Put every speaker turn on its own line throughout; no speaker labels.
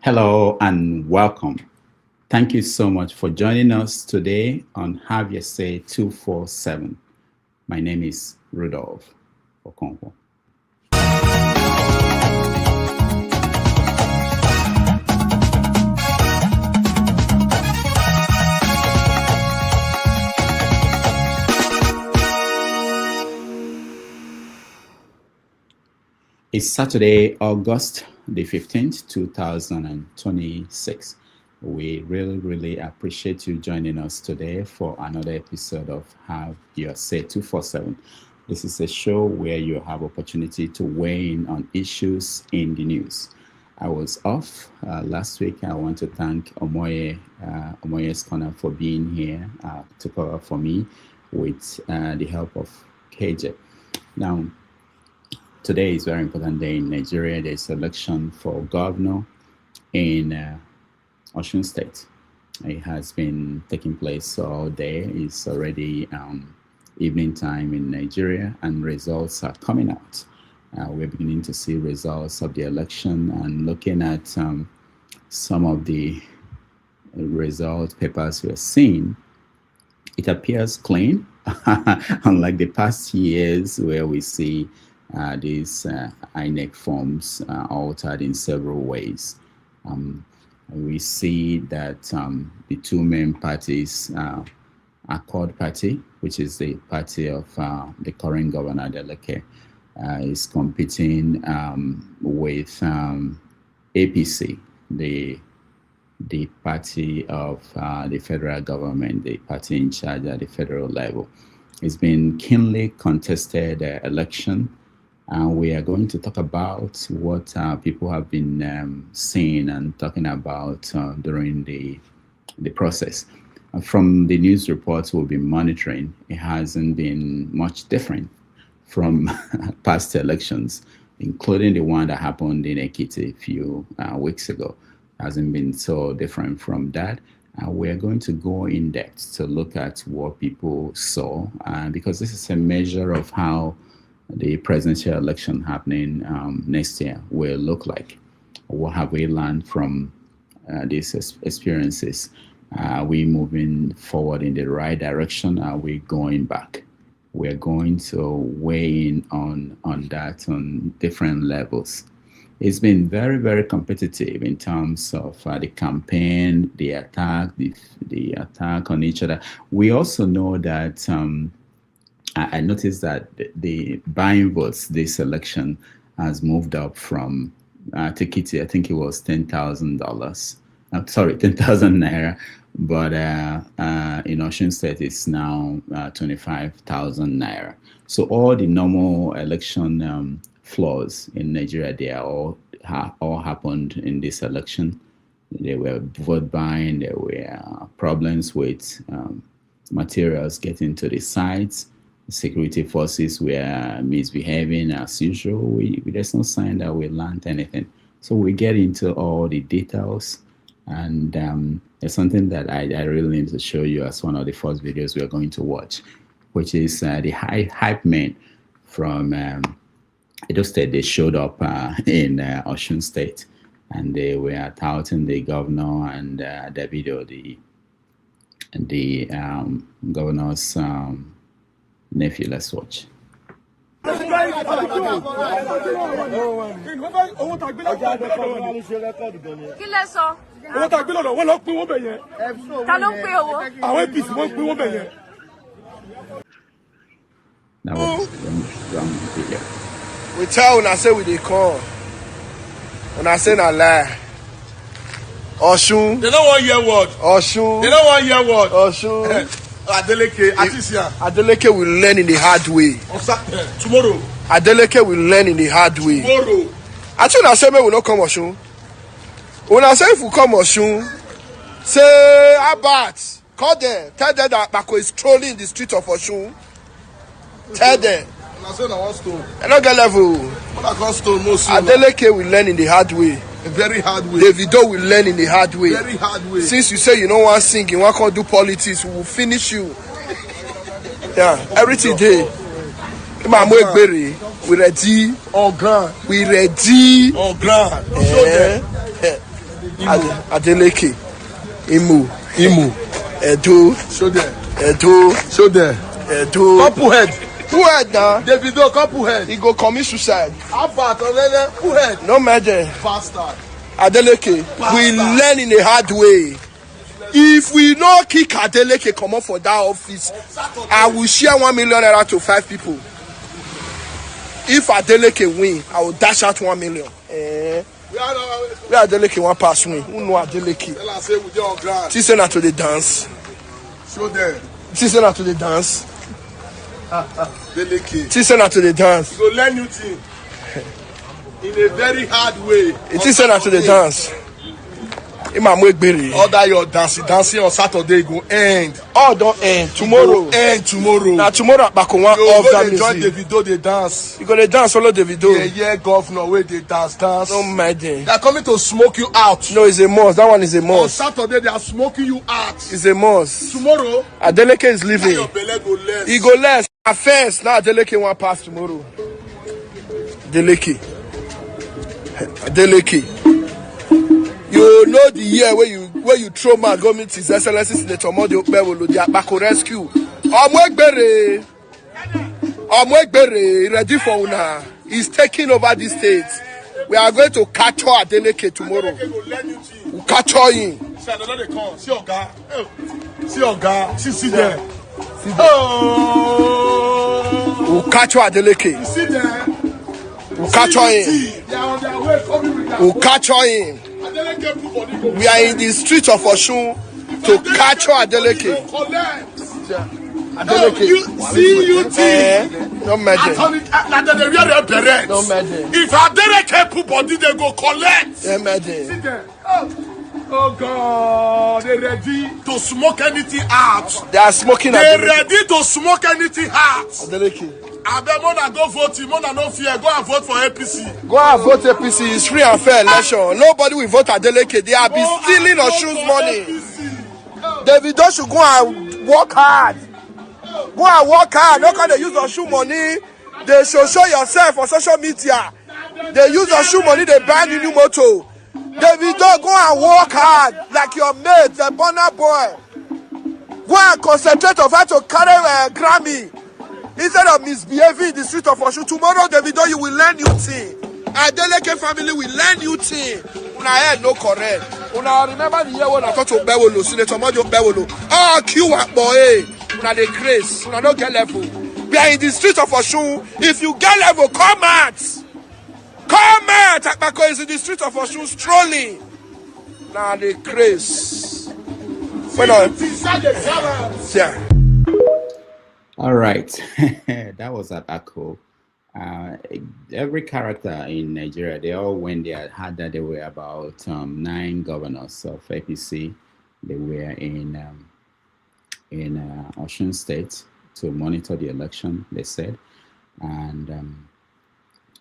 Hello and welcome. Thank you so much for joining us today on Have Your Say 247. My name is Rudolph Okonkwo. It's Saturday, August the 15th, 2026. We really appreciate you joining us today for another episode of Have Your Say 247. This is a show where you have opportunity to weigh in on issues in the news. I was off last week. I want to thank Omoye's Corner for being here to cover for me with the help of KJ. Now, today is a very important day in Nigeria. There's election for governor in Osun State. It has been taking place all day. It's already evening time in Nigeria, and results are coming out. We're beginning to see results of the election, and looking at some of the result papers we're seeing, it appears clean, unlike the past years where we see these INEC forms altered in several ways. We see that the two main parties, Accord Party, which is the party of the current governor, Delegate, is competing with APC, the party of the federal government, the party in charge at the federal level. It's been keenly contested election. We are going to talk about what people have been saying and talking about during the process. From the news reports we'll be monitoring, it hasn't been much different from past elections, including the one that happened in Ekiti a few weeks ago. It hasn't been so different from that. We're going to go in depth to look at what people saw, because this is a measure of how the presidential election happening next year will look like. What have we learned from these experiences? Are we moving forward in the right direction? Are we going back? We're going to weigh in on that on different levels. It's been very competitive in terms of the campaign, the attack, the attack on each other. We also know that I noticed that the buying votes this election has moved up from Tikiti, I think it was $10,000. I'm sorry, 10,000 naira. But in Osun State, it's now 25,000 naira. So all the normal election flaws in Nigeria, they are all happened in this election. There were vote buying, there were problems with materials getting to the sites. Security forces were misbehaving as usual. There's no sign that we learned anything. So we get into all the details, and there's something that I really need to show you as one of the first videos we are going to watch, which is the hype men from Edo State. They showed up in Osun State, and they were touting the governor and Davido, the governor's nephew. Let's watch. That was wrong video.
We tell when I say we dey call. When I say na lie. Osun.
They don't want to hear word.
Osun.
They don't want to hear word.
Osun.
Adeleke
will learn in the hard way.
Tomorrow.
Adeleke will learn in the hard way.
Tomorrow.
Actually, I say we will not come Osun. When I say if we come Osun, say Abat, call them, tell them that Bako is trolling the street of Osun. Tell them.
I say na one stone.
I don't get level.
What I call stone, no stone.
Adeleke will learn in the hard way.
A very hard way.
Davido will learn in the hard way.
Very hard way.
Since you say you don't want to sing, you want to do politics, we will finish you. Yeah, everything day. We ready.
On ground.
We ready.
On ground.
Show them. Adeleke, Imo, Edo,
Show them.
Edo,
Show them.
Edo.
Couple head.
Who head now?
Davido, couple head.
He go commit suicide.
How far? Who head?
No matter.
Bastard.
Adeleke, we learn in a hard way. If we no kick Adeleke come up for that office, I will share 1 million naira to 5 people. If Adeleke win, I will dash out 1 million. Where Adeleke one pass win? Who know Adeleke?
Tell us say we dey on ground.
She say na to the dance.
Show them.
She say na to the dance.
Delegate.
She say na to the dance.
You go learn new thing. In a very hard way.
She say na to the dance.
Order your dancing on Saturday go end.
All don't end tomorrow.
End tomorrow.
Now tomorrow Bako one
you
off
go
that
dey join
music.
Davido dey dance.
You go dey dance follow Davido.
Yeah, governor wey dey dance.
No mind them.
They are coming to smoke you out.
No, it's a must. That one is a
On
must.
Saturday they are smoking you out.
It's a must.
Tomorrow,
Adeleke is
now
leaving.
your belle go less.
He go less. At first, now Adeleke won't pass tomorrow. Adeleke. You know the year where you throw man go meet His Excellency Senator Modi Okpebholo, the Akpako rescue. Omwegbere, ready for una. He's taking over the state. We are going to capture Adeleke tomorrow. We'll capture him.
See another they come. See Oga. See Oga. See there. Oh.
We'll capture Adeleke.
See there.
We'll capture him.
They are on their way coming with their
We'll capture him.
Adeleke put body go.
We are in the street of Osun to capture Adeleke. Adeleke. No matter.
No
matter.
If Adeleke put body, they go collect.
No matter.
Oh God, they ready to smoke anything out.
They are smoking
They
Adeleke.
ready to smoke anything out.
Adeleke.
Mona go vote. Mona no fear. Go and vote for APC.
Go and vote APC. It's free and fair election. Nobody will vote Adeleke. They have been stealing Osun's money. Davido should go and work hard. Go and work hard. No can they use Osun money. They should show yourself on social media. They use Osun money. They buy new motor. Davido, go and work hard like your mate, the Burna Boy. Go and concentrate on how to carry a Grammy instead of misbehaving in the street of Osun. Tomorrow, Davido, you will learn new thing. Adeleke family will learn new thing. Una head no correct. Una remember the year when I talked to Okpebholo, Senator Modi Okpebholo. Oh, Q boy. Una dey craze. Una no get level. We are in the street of Osun. If you get level, come out. Come out! Akpako is in the street of Osun strolling. Now the craze. Yeah.
All right. That was Akpako. Every character in Nigeria, they all, when they had that, they were about 9 governors of APC. They were in Osun State to monitor the election, they said, and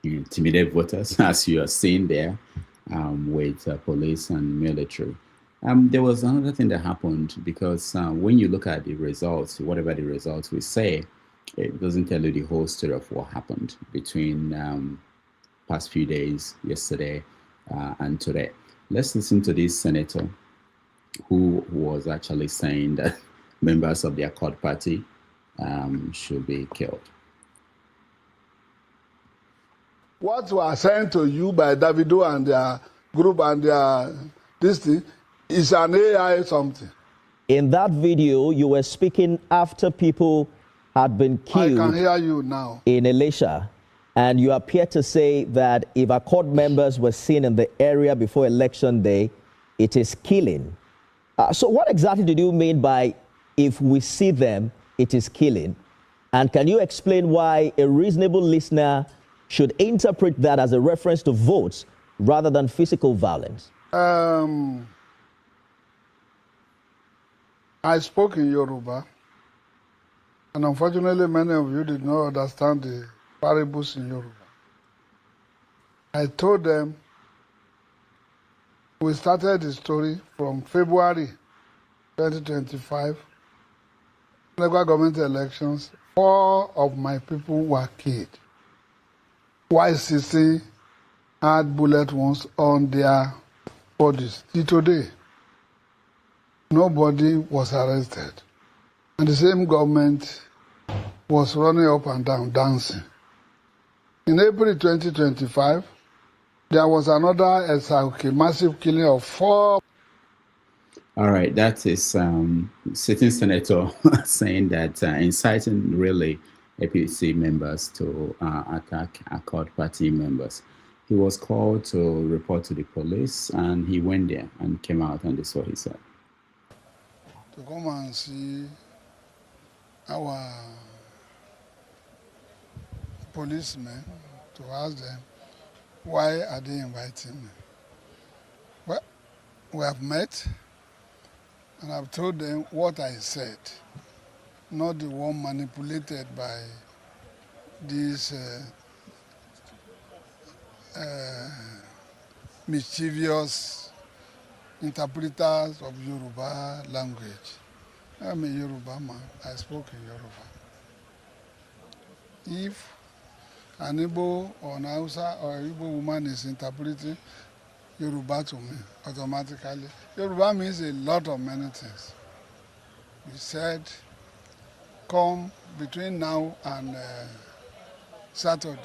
intimidate voters, as you are seeing there, with police and military. There was another thing that happened, because when you look at the results, whatever the results we say, it doesn't tell you the whole story of what happened between past few days, yesterday and today. Let's listen to this senator who was actually saying that members of the Accord Party should be killed.
What was sent to you by Davido and their group and their this thing is an AI something.
In that video, you were speaking after people had been killed.
I can hear you now.
In Elisha, and you appear to say that if Accord members were seen in the area before election day, it is killing. So what exactly did you mean by if we see them, it is killing? And can you explain why a reasonable listener should interpret that as a reference to votes rather than physical violence?
I spoke in Yoruba, and unfortunately many of you did not understand the parables in Yoruba. I told them we started the story from February 2025, local government elections. 4 of my people were killed, while 16 had bullet wounds on their bodies. Till today, nobody was arrested. And the same government was running up and down, dancing. In April 2025, there was another massive killing of 4.
All right, that is sitting senator saying that inciting really APC members to attack Accord Party members. He was called to report to the police, and he went there and came out, and this is what he said.
To come and see our policemen, to ask them, why are they inviting me? Well, we have met, and I've told them what I said, not the one manipulated by these mischievous interpreters of Yoruba language. I'm a Yoruba man. I spoke in Yoruba. If an Igbo or an Hausa or an Igbo woman is interpreting Yoruba to me, automatically, Yoruba means a lot of many things. We said, come between now and Saturday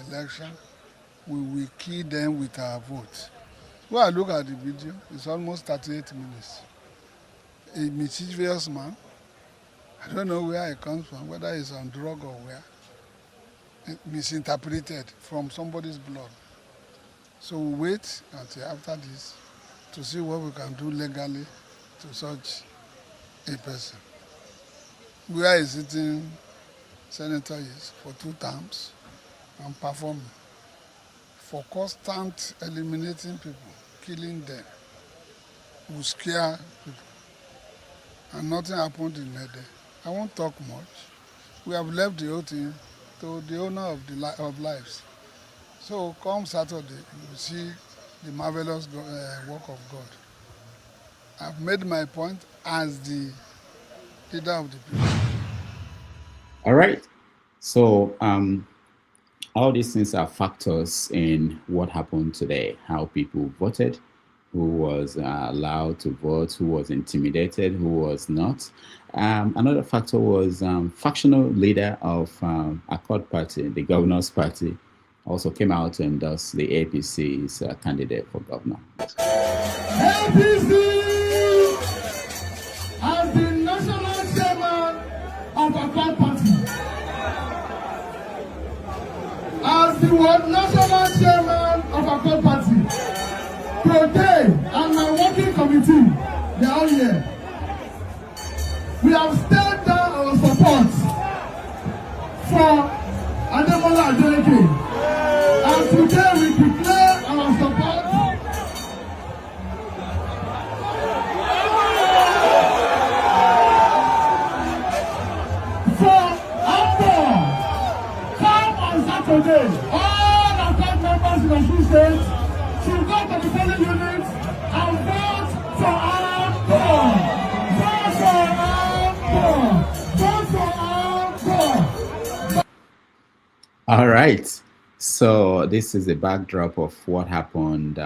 election, we will kill them with our vote. When I look at the video, it's almost 38 minutes. A mischievous man, I don't know where he comes from, whether he's on drug or where, misinterpreted from somebody's blood. So we wait until after this to see what we can do legally to such a person. Where a sitting senator is for 2 terms and performing for constant eliminating people, killing them, will scare people. And nothing happened in Mede. I won't talk much. We have left the whole thing to the owner of lives. So come Saturday, you will see the marvelous work of God. I've made my point as the leader of the people.
All right. So all these things are factors in what happened today, how people voted, who was allowed to vote, who was intimidated, who was not. Another factor was factional leader of Accord Party, the governor's party, also came out to endorse the APC's candidate for governor.
APC as the national chairman of Accord Party. As the national chairman of Accord Party. Today, and my working committee, they are all here. We have stepped down our support for Ademola Adeleke. And today we declare our support for Ambo. Come on Saturday. All Accord members in Osun State should go to the polling unit and vote for Ambo. Vote for Ambo.
All right. So this is the backdrop of what happened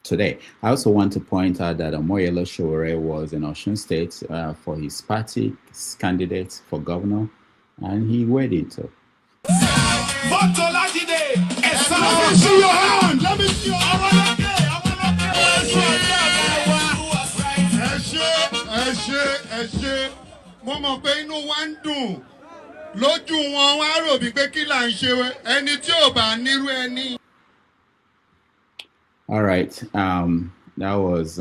today. I also want to point out that Omoyele Sowore was in Osun State for his party's candidate for governor, and he weighed it.
Vote today. Let me see your hand. Let me see your hand. Ẹ ṣé, mo mọ̀ pé inú wa ń dùn. Lójú wọn wá rò bí pé kí là ń ṣe ẹni tí ò bá nírú ẹni.
All right. That was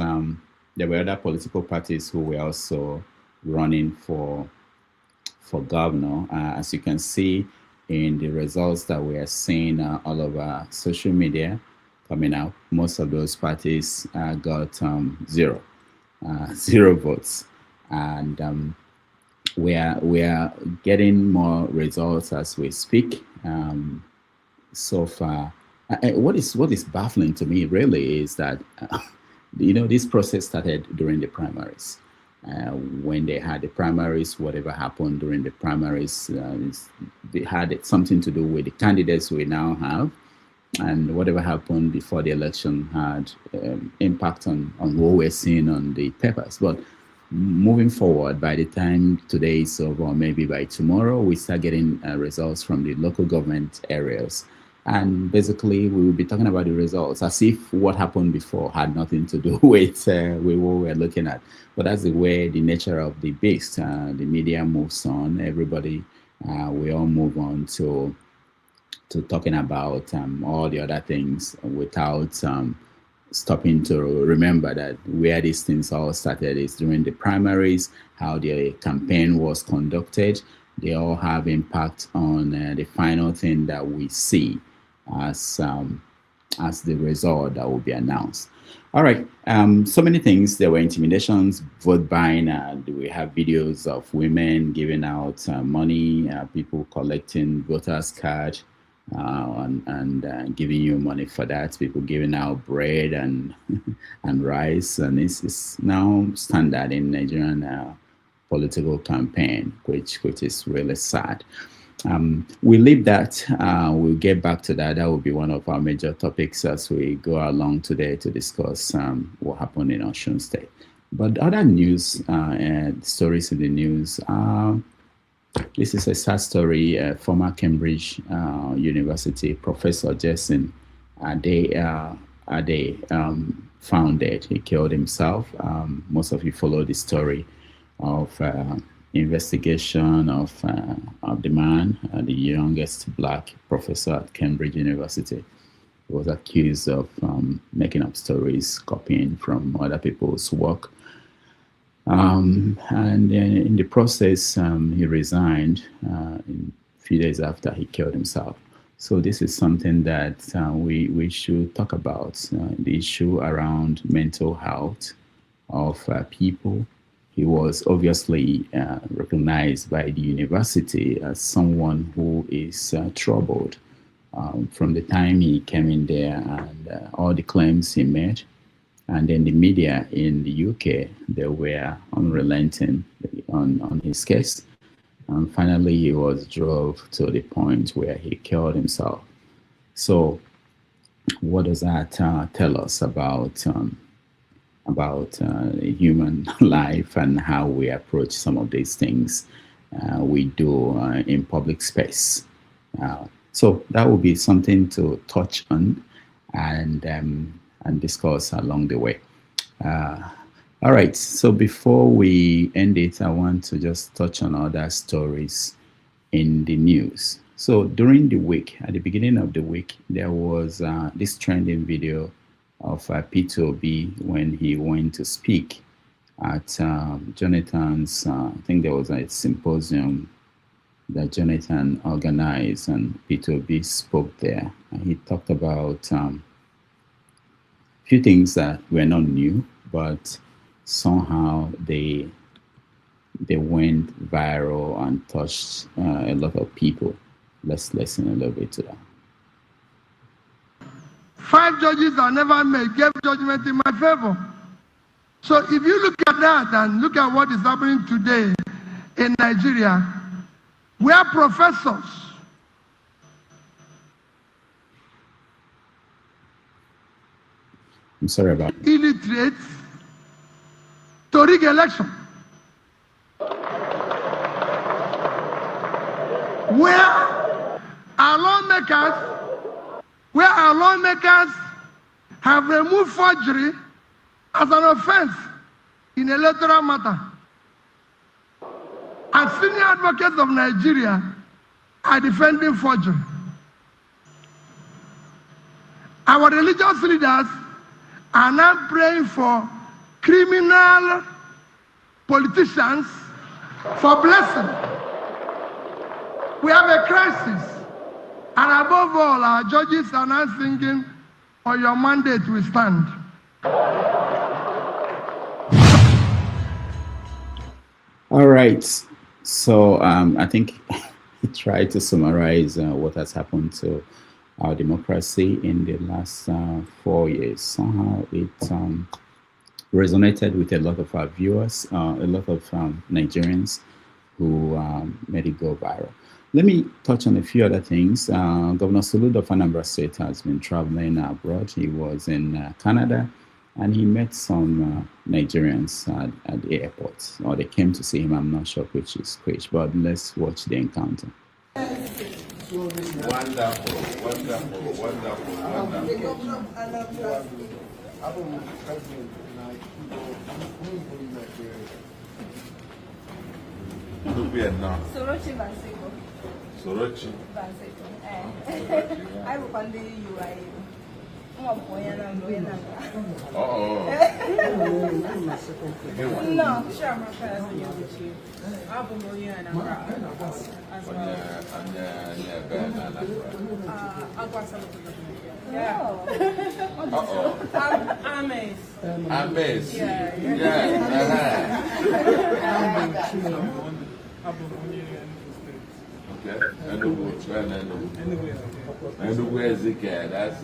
there were other political parties who were also running for governor. As you can see in the results that we are seeing all over social media coming out, most of those parties got zero votes, and we are getting more results as we speak. So far, what is baffling to me really is that this process started during the primaries. When they had the primaries, whatever happened during the primaries, they had something to do with the candidates we now have. and whatever happened before the election had impact on what we're seeing on the papers. But moving forward, by the time today is over, or maybe by tomorrow, we start getting results from the local government areas. And basically, we will be talking about the results as if what happened before had nothing to do with what we're looking at. But that's the way, the nature of the beast. The media moves on. Everybody, we all move on to talking about all the other things without stopping to remember that where these things all started is during the primaries, how the campaign was conducted. They all have impact on the final thing that we see as the result that will be announced. All right, so many things. There were intimidations, vote buying. We have videos of women giving out money, people collecting voters' card and giving you money for that. People giving out bread and and rice, and it's now standard in Nigerian political campaign, which is really sad. We leave that. We'll get back to that. That will be one of our major topics as we go along today to discuss what happened in Osun State. But other news, stories in the news. This is a sad story. Former Cambridge University professor Jason Ade found dead. He killed himself. Most of you follow the story of investigation of the man, the youngest black professor at Cambridge University. He was accused of making up stories, copying from other people's work. And in the process, he resigned a few days after he killed himself. So this is something that we should talk about, the issue around mental health of people. He was obviously recognized by the university as someone who is troubled from the time he came in there and all the claims he made. And then the media in the UK, they were unrelenting on his case. And finally, he was drove to the point where he killed himself. So what does that tell us about human life and how we approach some of these things we do in public space? So that will be something to touch on and discuss along the way. All right, so before we end it, I want to just touch on other stories in the news. So during the week, at the beginning of the week, there was this trending video of P2B when he went to speak at Jonathan's, I think there was a symposium that Jonathan organized, and P2B spoke there. And he talked about a few things that were not new, but somehow they went viral and touched a lot of people. Let's listen a little bit to that.
5 judges that never made gave judgment in my favor. So if you look at that and look at what is happening today in Nigeria, we are professors.
I'm sorry about that.
Illiterates to rig election. Where our lawmakers have removed forgery as an offense in electoral matter. And senior advocates of Nigeria are defending forgery. Our religious leaders are now praying for criminal politicians for blessing. We have a crisis. And above all, our judges are now thinking, for your mandate we stand.
All right. So I think he tried to summarize what has happened to our democracy in the last 4 years. Somehow it resonated with a lot of our viewers, a lot of Nigerians who made it go viral. let me touch on a few other things. Governor Soludo of Anambra State has been traveling abroad. He was in Canada, and he met some Nigerians at the airport, or they came to see him. I'm not sure which is which, but let's watch the encounter.
Wonderful, wonderful, wonderful, wonderful. Vietnam.
Sorochi Banseko.
Sorochi.
Banseko. I will find the UI. No. Sure, I'm not sure.
Ames. Okay. Enugu Ezike, that's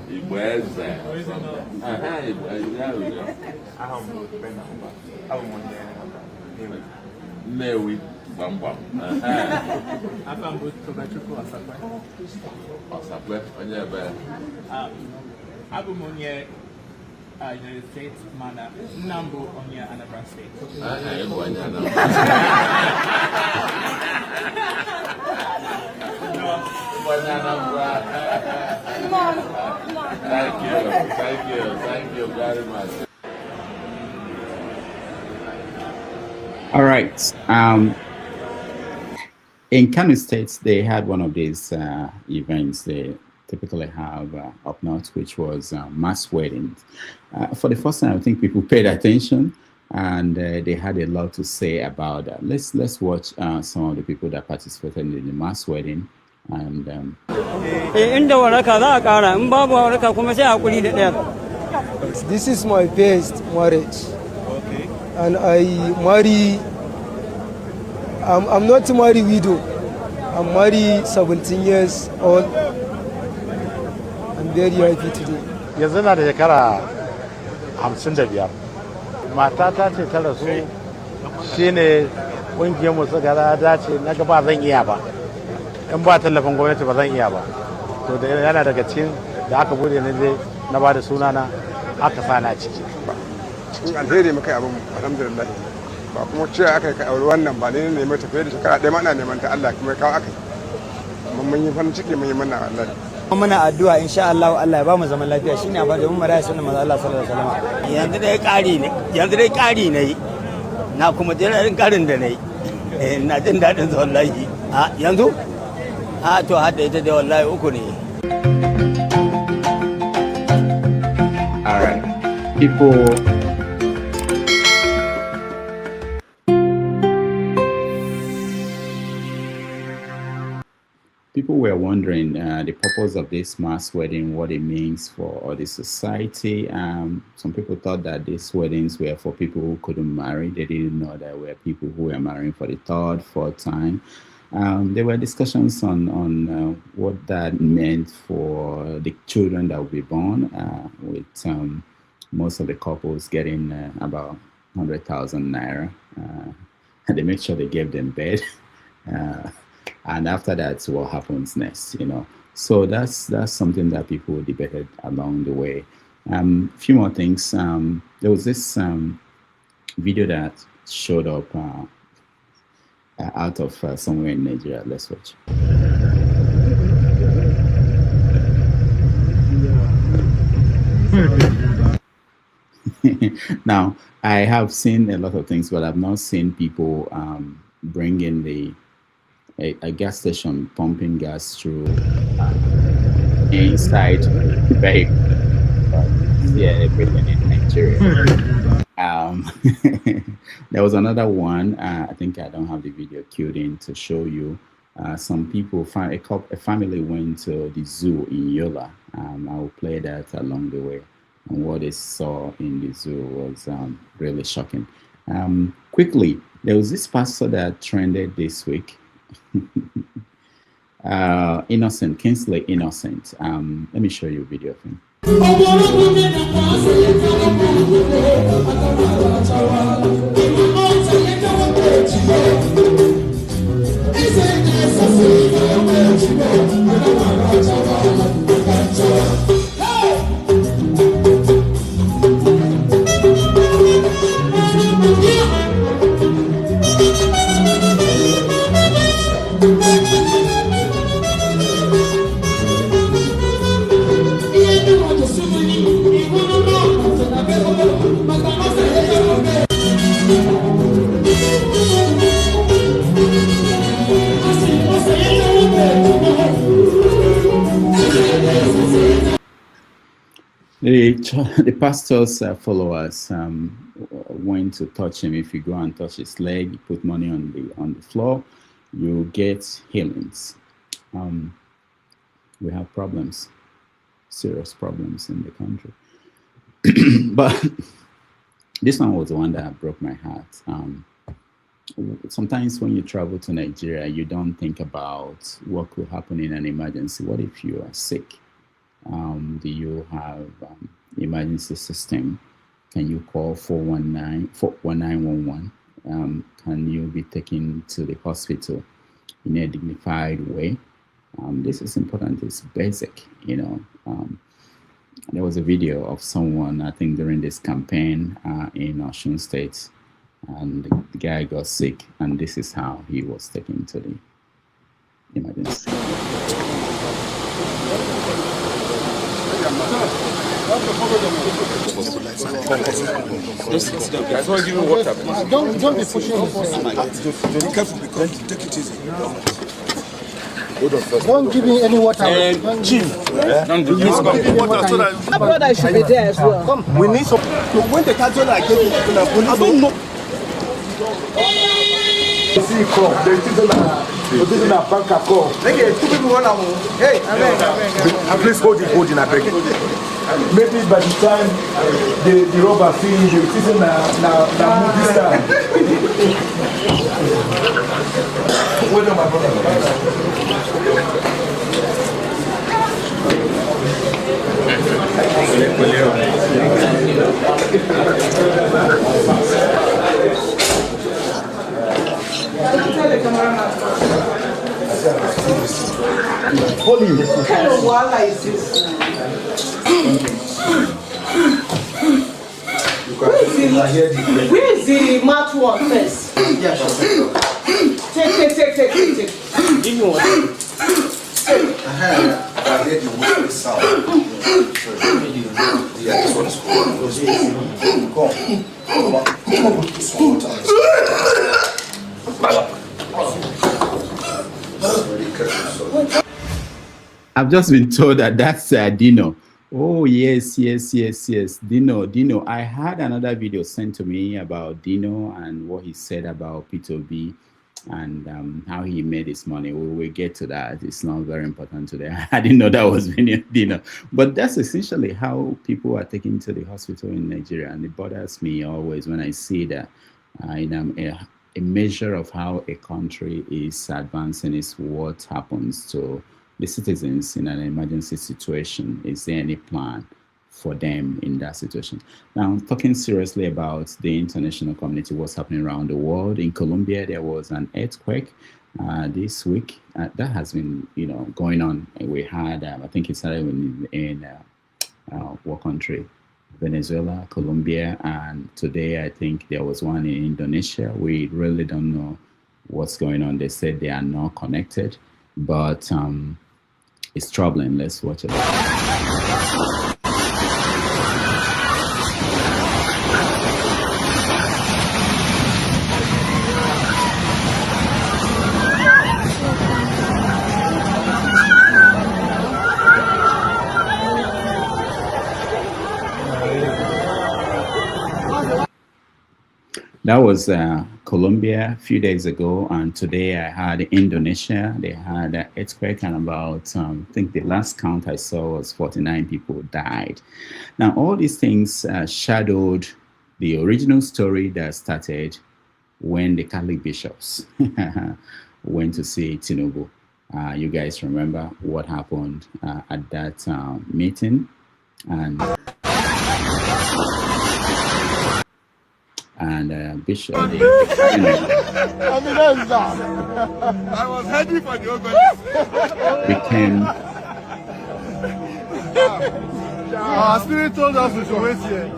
Igweze. Newi Bambam. Osakwe, onye be.
Abumonye United States mana Nambo onye Anambra State.
Thank you very much.
All right. In Kano State, they had one of these events they typically have up north, which was mass weddings. For the first time, I think people paid attention, and they had a lot to say about that. Let's watch some of the people that participated in the mass wedding. And
this is my first marriage.
Okay.
And I marry. I'm not married widow. I'm married 17 years old. I'm very happy today.
Yanzu na da shekara 55. Matata ce ta rasu, shine ƙungiyar mu suka dace na ga ba zan iya ba. In ba tallafin gwamnati ba zan iya ba. To da yana daga cikin da aka bude na je na ba da sunana aka sa na ciki.
Cikin alheri muka yi abin alhamdulillah. Ba kuma cewa aka yi aure wannan ba ne ne mai tafiye da shekara ɗaya ma ana neman ta Allah kuma ya kawo aka yi. Mun yi farin ciki mun yi mana Allah.
Muna addu'a insha Allah Allah ya ba mu zaman lafiya shine abin da mun maraya sunan manzo Allah sallallahu alaihi wasallam. Yanzu dai ƙari ne na kuma jin ƙarin da nayi. Na jin dadin sa wallahi. Yanzu to hadda ita dai wallahi uku ne.
all right, people. People were wondering the purpose of this mass wedding, what it means for the society. Some people thought that these weddings were for people who couldn't marry. They didn't know there were people who were marrying for the third, fourth time. There were discussions on what that meant for the children that will be born, with most of the couples getting about 100,000 naira. And they made sure they gave them bed. And after that, what happens next, you know? So that's something that people debated along the way. Few more things. There was this video that showed up out of somewhere in Nigeria. Let's watch. Now, I have seen a lot of things, but I've not seen people bring in a gas station pumping gas through inside the vehicle. Yeah, everything in Nigeria. There was another one. I think I don't have the video queued in to show you. Some people, a family went to the zoo in Yola. I will play that along the way. And what they saw in the zoo was really shocking. Quickly, there was this pastor that trended this week. Innocent, Kingsley Innocent. Let me show you a video of him. The pastor's followers went to touch him. If you go and touch his leg, you put money on the floor, you get healings. We have problems, serious problems in the country. But this one was the one that broke my heart. Sometimes when you travel to Nigeria, you don't think about what could happen in an emergency. What if you are sick? Do you have emergency system? Can you call 1911? Can you be taken to the hospital in a dignified way? This is important. It's basic, you know. There was a video of someone, I think, during this campaign in Osun State, and the guy got sick, and this is how he was taken to the emergency.
Don't be pushing the
Be careful because take it easy.
Don't give me any water.
Chief,
don't do this.
My brother should be there as well.
Come, we need some. When the council like this, I don't know. See, come. The citizen are bank call. Hey, two people want to. Hey, please hold it, I beg. Maybe by the time the robber see the citizen now move this time. Wait on my brother. Holy.
Hello, what is this? Where is the mat one first?
Yeah, sure.
Take. Give me one.
I heard the whistle sound. Yeah, this one is cool.
I've just been told that that's Dino. Oh, yes. Dino. I had another video sent to me about Dino and what he said about P2B and how he made his money. We will get to that. It's not very important today. I didn't know that was Dino. But that's essentially how people are taken to the hospital in Nigeria. And it bothers me always when I see that a measure of how a country is advancing is what happens to the citizens in an emergency situation. Is there any plan for them in that situation? Now, talking seriously about the international community, what's happening around the world. In Colombia, there was an earthquake this week. That has been, going on. We had, I think it started in what country? Venezuela, Colombia, and today I think there was one in Indonesia. We really don't know what's going on. They said they are not connected, but it's troubling. Let's watch it. That was Colombia a few days ago, and today I had Indonesia. They had an earthquake, and about, I think the last count I saw was 49 people died. Now, all these things shadowed the original story that started when the Catholic bishops went to see Tinubu. You guys remember what happened at that meeting? And Bishop.
I was heading for the
became.
Our spirit told us we should wait here.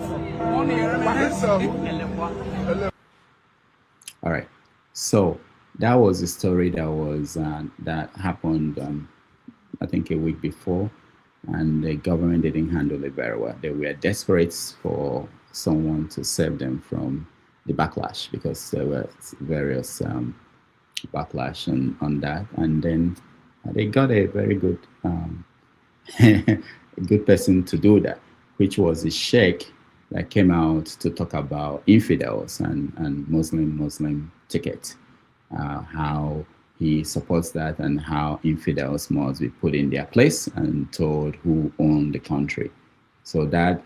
All right. So that was the story that was that happened. I think a week before, and the government didn't handle it very well. They were desperate for someone to save them from the backlash, because there were various backlash on that, and then they got a very good a good person to do that. which was the sheikh that came out to talk about infidels and Muslim ticket, how he supports that and how infidels must be put in their place and told who owned the country. So that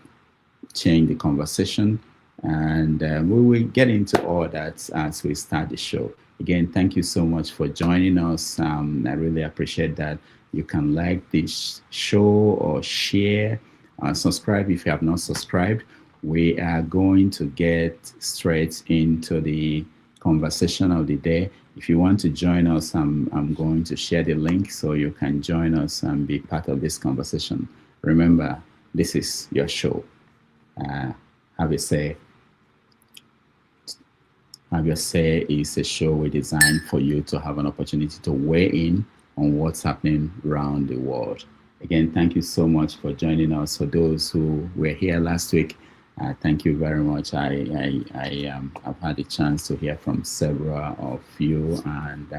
changed the conversation, and we will get into all that as we start the show. Again, thank you so much for joining us. I really appreciate that. You can like this show or share, subscribe if you have not subscribed. We are going to get straight into the conversation of the day. If you want to join us, I'm going to share the link so you can join us and be part of this conversation. Remember, this is your show. Have a say. Have Your Say is a show we designed for you to have an opportunity to weigh in on what's happening around the world. Again, thank you so much for joining us. For those who were here last week, thank you very much. I've had a chance to hear from several of you, and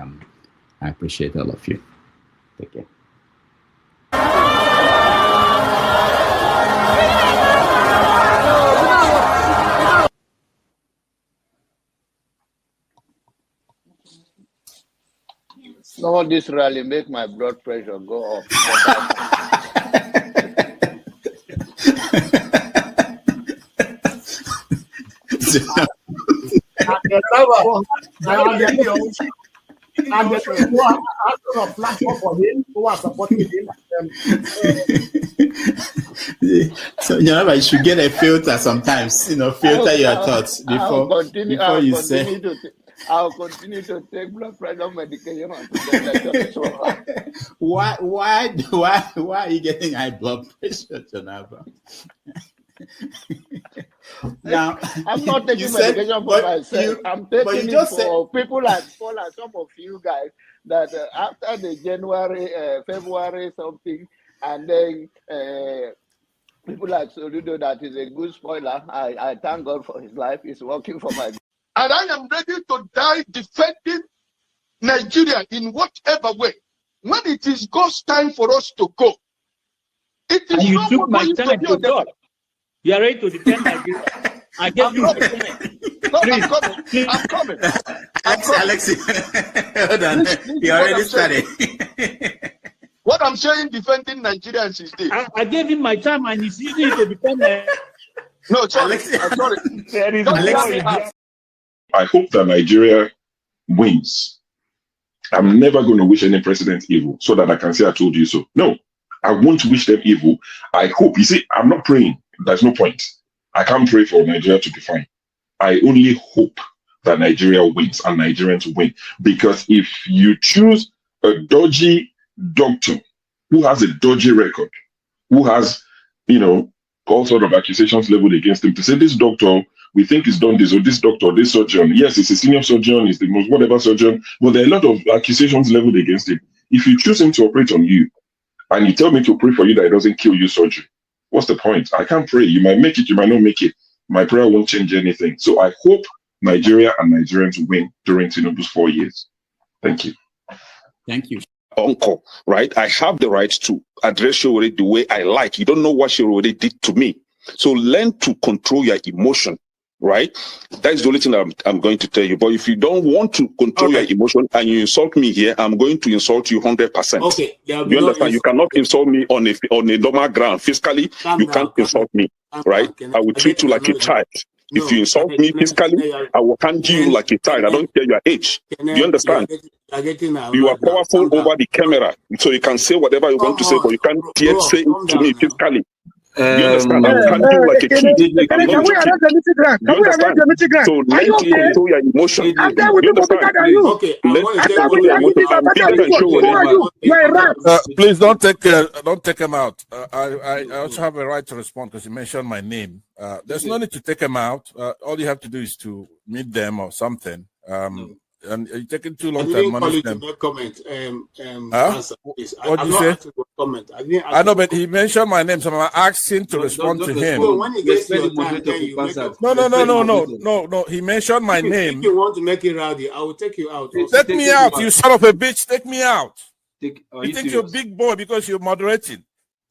I appreciate all of you. Take care.
No, this rally make my blood pressure go up.
So you should get a filter sometimes, filter your thoughts before you say.
I'll continue to take blood pressure medication.
Why are you getting high blood pressure, Janaba? Now,
I'm not taking medication for myself. I'm taking it for people like some of you guys that after the January, February something, and then people like Soludo, that is a good spoiler. I thank God for his life. He's working for my.
And I am ready to die defending Nigeria in whatever way. When it is God's time for us to go, it is. And
you took my time to God. You are ready to defend Nigeria. I gave you my time.
No, I'm coming.
Alexi, hold on. You already started.
What I'm saying, defending Nigerians is this.
I gave him my time, and he's using it to defend.
No, sorry. I'm sorry.
Alexi.
I hope that Nigeria wins. I'm never going to wish any president evil so that I can say I told you so. No, I won't wish them evil. I hope. You see, I'm not praying. There's no point. I can't pray for Nigeria to be fine. I only hope that Nigeria wins and Nigerians win. Because if you choose a dodgy doctor who has a dodgy record, who has, all sort of accusations leveled against him, to say this doctor, we think he's done this, or this doctor, this surgeon. Yes, he's a senior surgeon, he's the most whatever surgeon, but there are a lot of accusations leveled against him. If you choose him to operate on you, and you tell me to pray for you that it doesn't kill you surgery, what's the point? I can't pray. You might make it, you might not make it. My prayer won't change anything. So I hope Nigeria and Nigerians win during Tinubu's 4 years. Thank you.
Thank you.
Uncle, right? I have the right to address Showore the way I like. You don't know what Showore did to me. So learn to control your emotion, right? That's the only thing I'm going to tell you. But if you don't want to control your emotion and you insult me here, I'm going to insult you 100%.
Okay.
You understand? You cannot insult me on a normal ground. Fiscally, you can't insult me, right? I will treat you like a child. If you insult me physically, I will handle you like a child. I don't care your age. Do you understand? You are powerful over the camera, so you can say whatever you want to say, but you can't yet say it to me physically. You understand? I will handle you like a kid.
Can we arrange the meeting ground? Can we arrange the meeting ground?
So learn to control your emotion. You understand?
Please don't take him out. I also have a right to respond because you mentioned my name. There's no need to take him out. All you have to do is to meet them or something. And you're taking too long to manage them.
Comment.
What did you say?
Comment.
I know, but he mentioned my name, so I'm asking to respond to him.
When he gets your time, then you make up.
No. He mentioned my name.
If you want to make it rowdy, I will take you out.
Take me out, you son of a bitch. Take me out. You think you're a big boy because you're moderating.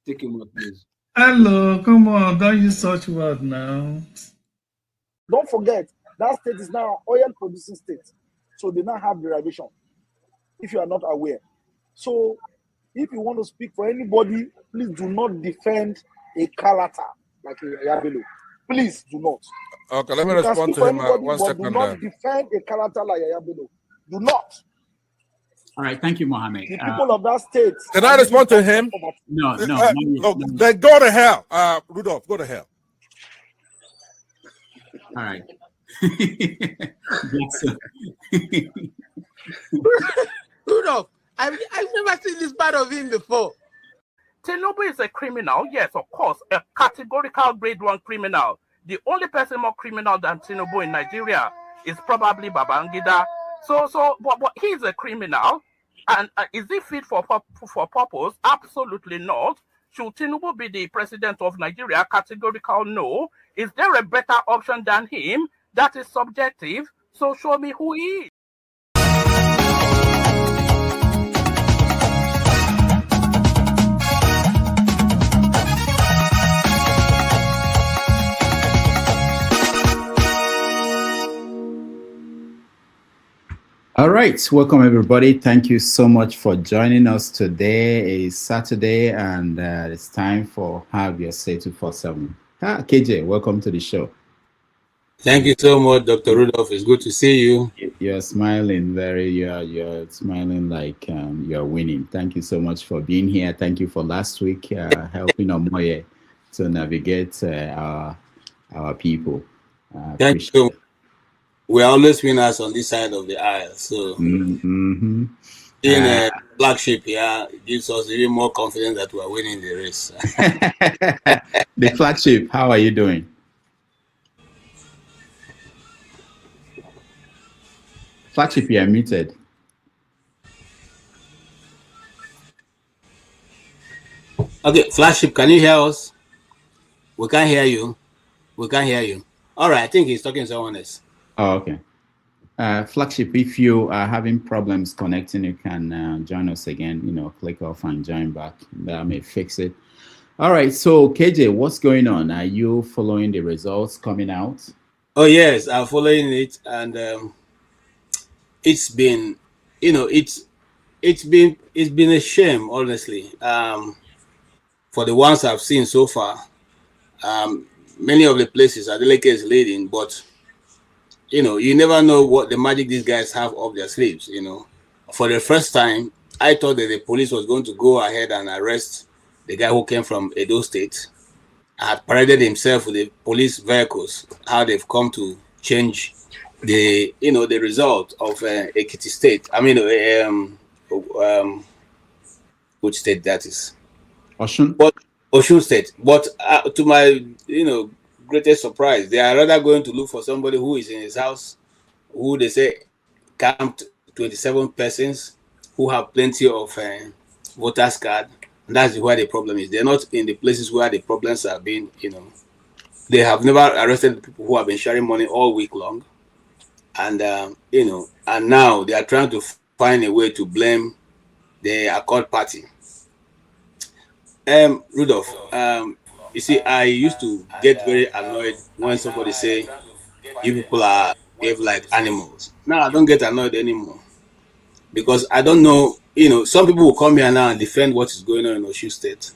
Take him out, please.
Hello, come on, don't use such word now.
Don't forget, that state is now an oil producing state. So they now have derivation, if you are not aware. So if you want to speak for anybody, please do not defend a Kalata like a Yabelo. Please do not.
Okay, let me
You can
respond
speak
to
for
him.
anybody,
One
but
second.
do not defend a Kalata like a Yabelo. Do not.
All right, thank you, Mohammed.
The people of that state.
Can I respond to him?
No.
Then go to hell. Rudolph, go to hell.
All right.
Rudolph, I've never seen this part of him before.
Tinubu is a criminal, yes, of course, a categorical grade 1 criminal. The only person more criminal than Tinubu in Nigeria is probably Babangida. But he's a criminal, and is he fit for purpose? Absolutely not. Should Tinubu be the president of Nigeria? Categorical no. Is there a better option than him? That is subjective. So show me who he is.
All right, welcome everybody. Thank you so much for joining us. Today is Saturday, and it's time for Have Your Say 247. KJ, welcome to the show.
Thank you so much, Dr. Rudolph. It's good to see you.
You're smiling you're smiling like you're winning. Thank you so much for being here. Thank you for last week helping Omoye to navigate our people.
Thank you. We're always winners on this side of the aisle. So being a flagship here gives us even more confidence that we're winning the race.
The flagship, how are you doing? Flagship, you are muted.
Okay, flagship, can you hear us? We can't hear you. We can't hear you. All right, I think he's talking to someone else.
Oh, okay. Flagship, if you are having problems connecting, you can join us again. Click off and join back. That may fix it. All right. So, KJ, what's going on? Are you following the results coming out?
Oh yes, I'm following it, and it's been, it's been a shame, honestly. For the ones I've seen so far, many of the places are delegates leading, but you never know what the magic these guys have up their sleeves. For the first time, I thought that the police was going to go ahead and arrest the guy who came from Edo State, had paraded himself with the police vehicles. How they've come to change the result of Ekiti State. I mean, which state that is?
Osun.
But Osun State. But to my greatest surprise, they are rather going to look for somebody who is in his house, who they say camped 27 persons, who have plenty of voters card. And that's where the problem is. They're not in the places where the problems have been. They have never arrested people who have been sharing money all week long, and and now they are trying to find a way to blame the Accord Party. Rudolph, you see, I used to get very annoyed when somebody say you people are behave like animals. Now I don't get annoyed anymore, because I don't know. Some people will come here now and defend what is going on in Osun State.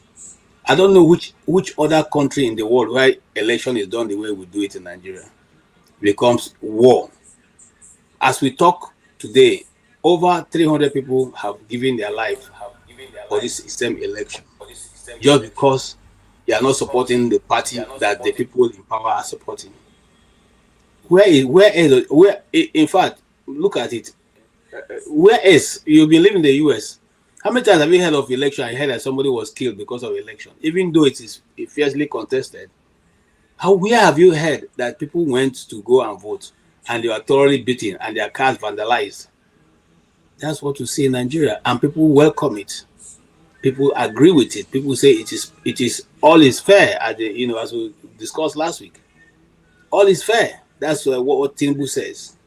I don't know which other country in the world where election is done the way we do it in Nigeria becomes war. As we talk today, over 300 people have given their life for this same election, just because they are not supporting the party that the people in power are supporting. In fact, look at it. Where else? You've been living in the US. How many times have you heard of election and heard that somebody was killed because of election, even though it is fiercely contested? Where have you heard that people went to go and vote and they were thoroughly beaten and their cars vandalized? That's what you see in Nigeria, and people welcome it. People agree with it. People say it is all is fair, as we discussed last week. All is fair. That's what Tinubu says.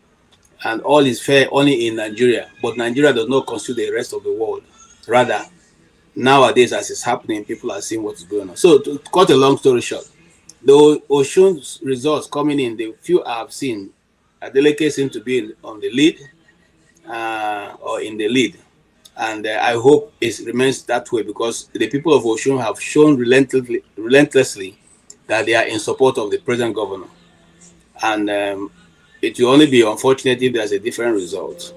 And all is fair only in Nigeria. But Nigeria does not constitute the rest of the world. Rather, nowadays, as it's happening, people are seeing what is going on. So to cut a long story short, the Osun results coming in, the few I have seen, Adeleke seem to be on the lead or in the lead. And I hope it remains that way, because the people of Osun have shown relentlessly that they are in support of the present governor. And it will only be unfortunate if there's a different result.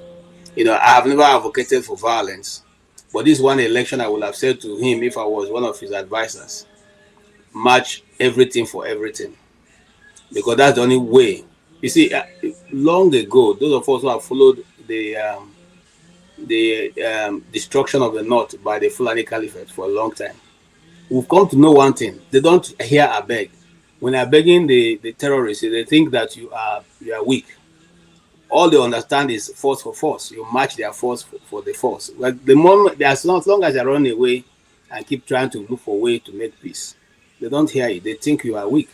You know, I have never advocated for violence, but this one election, I would have said to him, if I was one of his advisors, match everything for everything, because that's the only way. You see, long ago, those of us who have followed the destruction of the North by the Fulani Caliphate for a long time, we've come to know one thing: they don't hear a beg. When they're begging the terrorists, they think that you are weak. All they understand is force for force. You match their force for the force. But the moment, as long as they run away and keep trying to look for a way to make peace, they don't hear it. They think you are weak.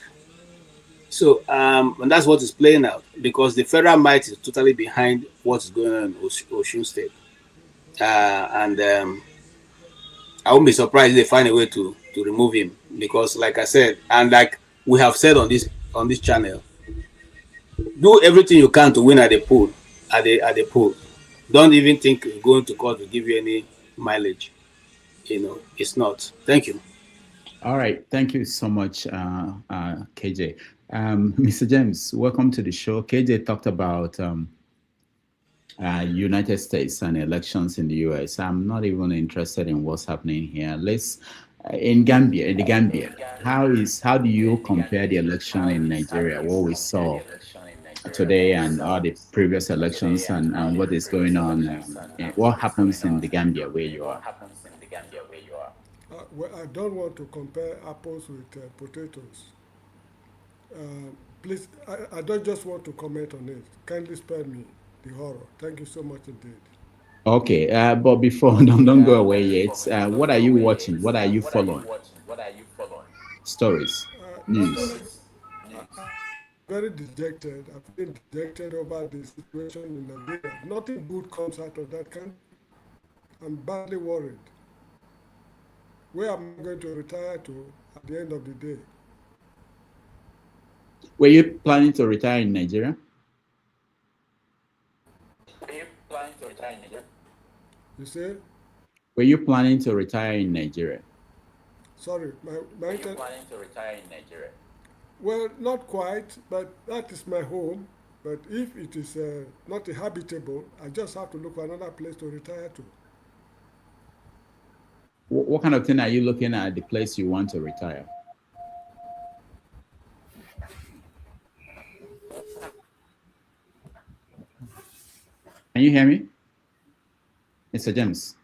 So, and that's what is playing out, because the federal might is totally behind what's going on in Osun State. And I won't be surprised if they find a way to remove him, because, like I said, and like we have said on this channel, do everything you can to win at the poll. At the poll, don't even think going to court will give you any mileage. You know, it's not. Thank you.
All right, thank you so much, KJ. Mr. James, welcome to the show. KJ talked about United States and elections in the US. I'm not even interested in what's happening here. Let's in the Gambia. How do you compare the election in Nigeria, what we saw today and all the previous elections, and what is going on, what happens in the Gambia where you are?
Well, I don't want to compare apples with potatoes. Please, I don't just want to comment on it. Kindly spare me the horror. Thank you so much indeed.
Okay, but before, don't go away yet. What are you watching? What are you following? Stories, news.
Very dejected. I've been dejected over the situation in Nigeria. Nothing good comes out of that country. I'm badly worried. Where am I going to retire to at the end of the day?
Were you planning to retire in Nigeria?
You say?
Were you planning to retire in Nigeria?
Sorry,
Were you planning to retire in Nigeria?
Well, not quite, but that is my home. But if it is not habitable, I just have to look for another place to retire to.
What kind of thing are you looking at the place you want to retire? Can you hear me? Mr. James.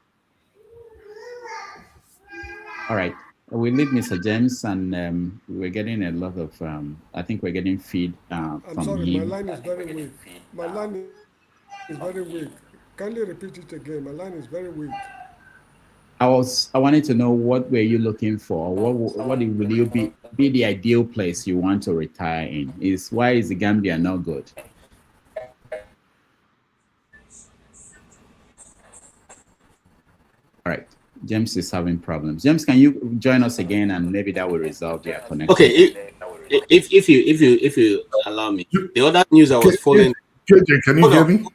All right. We leave Mr. James, and we're getting a lot of, I think we're getting feed from
I'm sorry,
him.
my line is very weak. My line is very weak. Kindly repeat it again. My line is very weak.
I wanted to know, what were you looking for? What will you be the ideal place you want to retire in? Why is the Gambia not good? All right, James is having problems. James, can you join us again, and maybe that will resolve your connection?
Okay, if you allow me, the other news I was following.
KJ, can you hear me?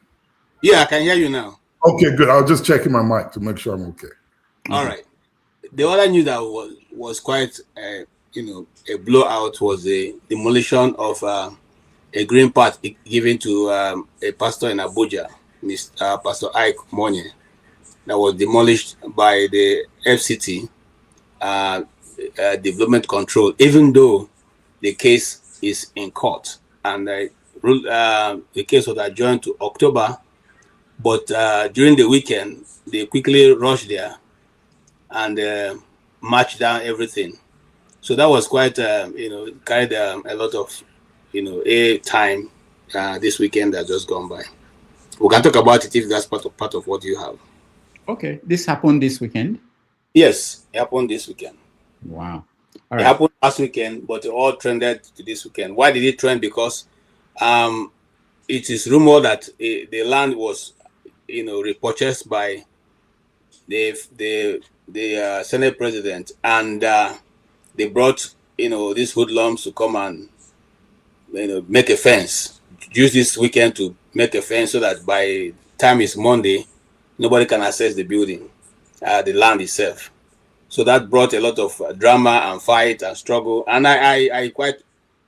Yeah, I can hear you now.
Okay, good. I was just checking my mic to make sure I'm okay.
All right. The other news that was quite, a blowout was the demolition of a green path given to a pastor in Abuja, Pastor Ike Monye, that was demolished by the FCT Development Control, even though the case is in court, and the case was adjourned to October. But during the weekend, they quickly rushed there and marched down everything. So that was quite, carried a lot of, time this weekend that just gone by. We can talk about it if that's part of what you have.
Okay, this happened this weekend?
Yes, it happened this weekend.
Wow.
All right. It happened last weekend, but it all trended to this weekend. Why did it trend? Because it is rumored that the land was, repurchased by the the Senate president, and they brought these hoodlums to come and make a fence. Use this weekend to make a fence so that by time it's Monday, nobody can access the building, the land itself. So that brought a lot of drama and fight and struggle. And I quite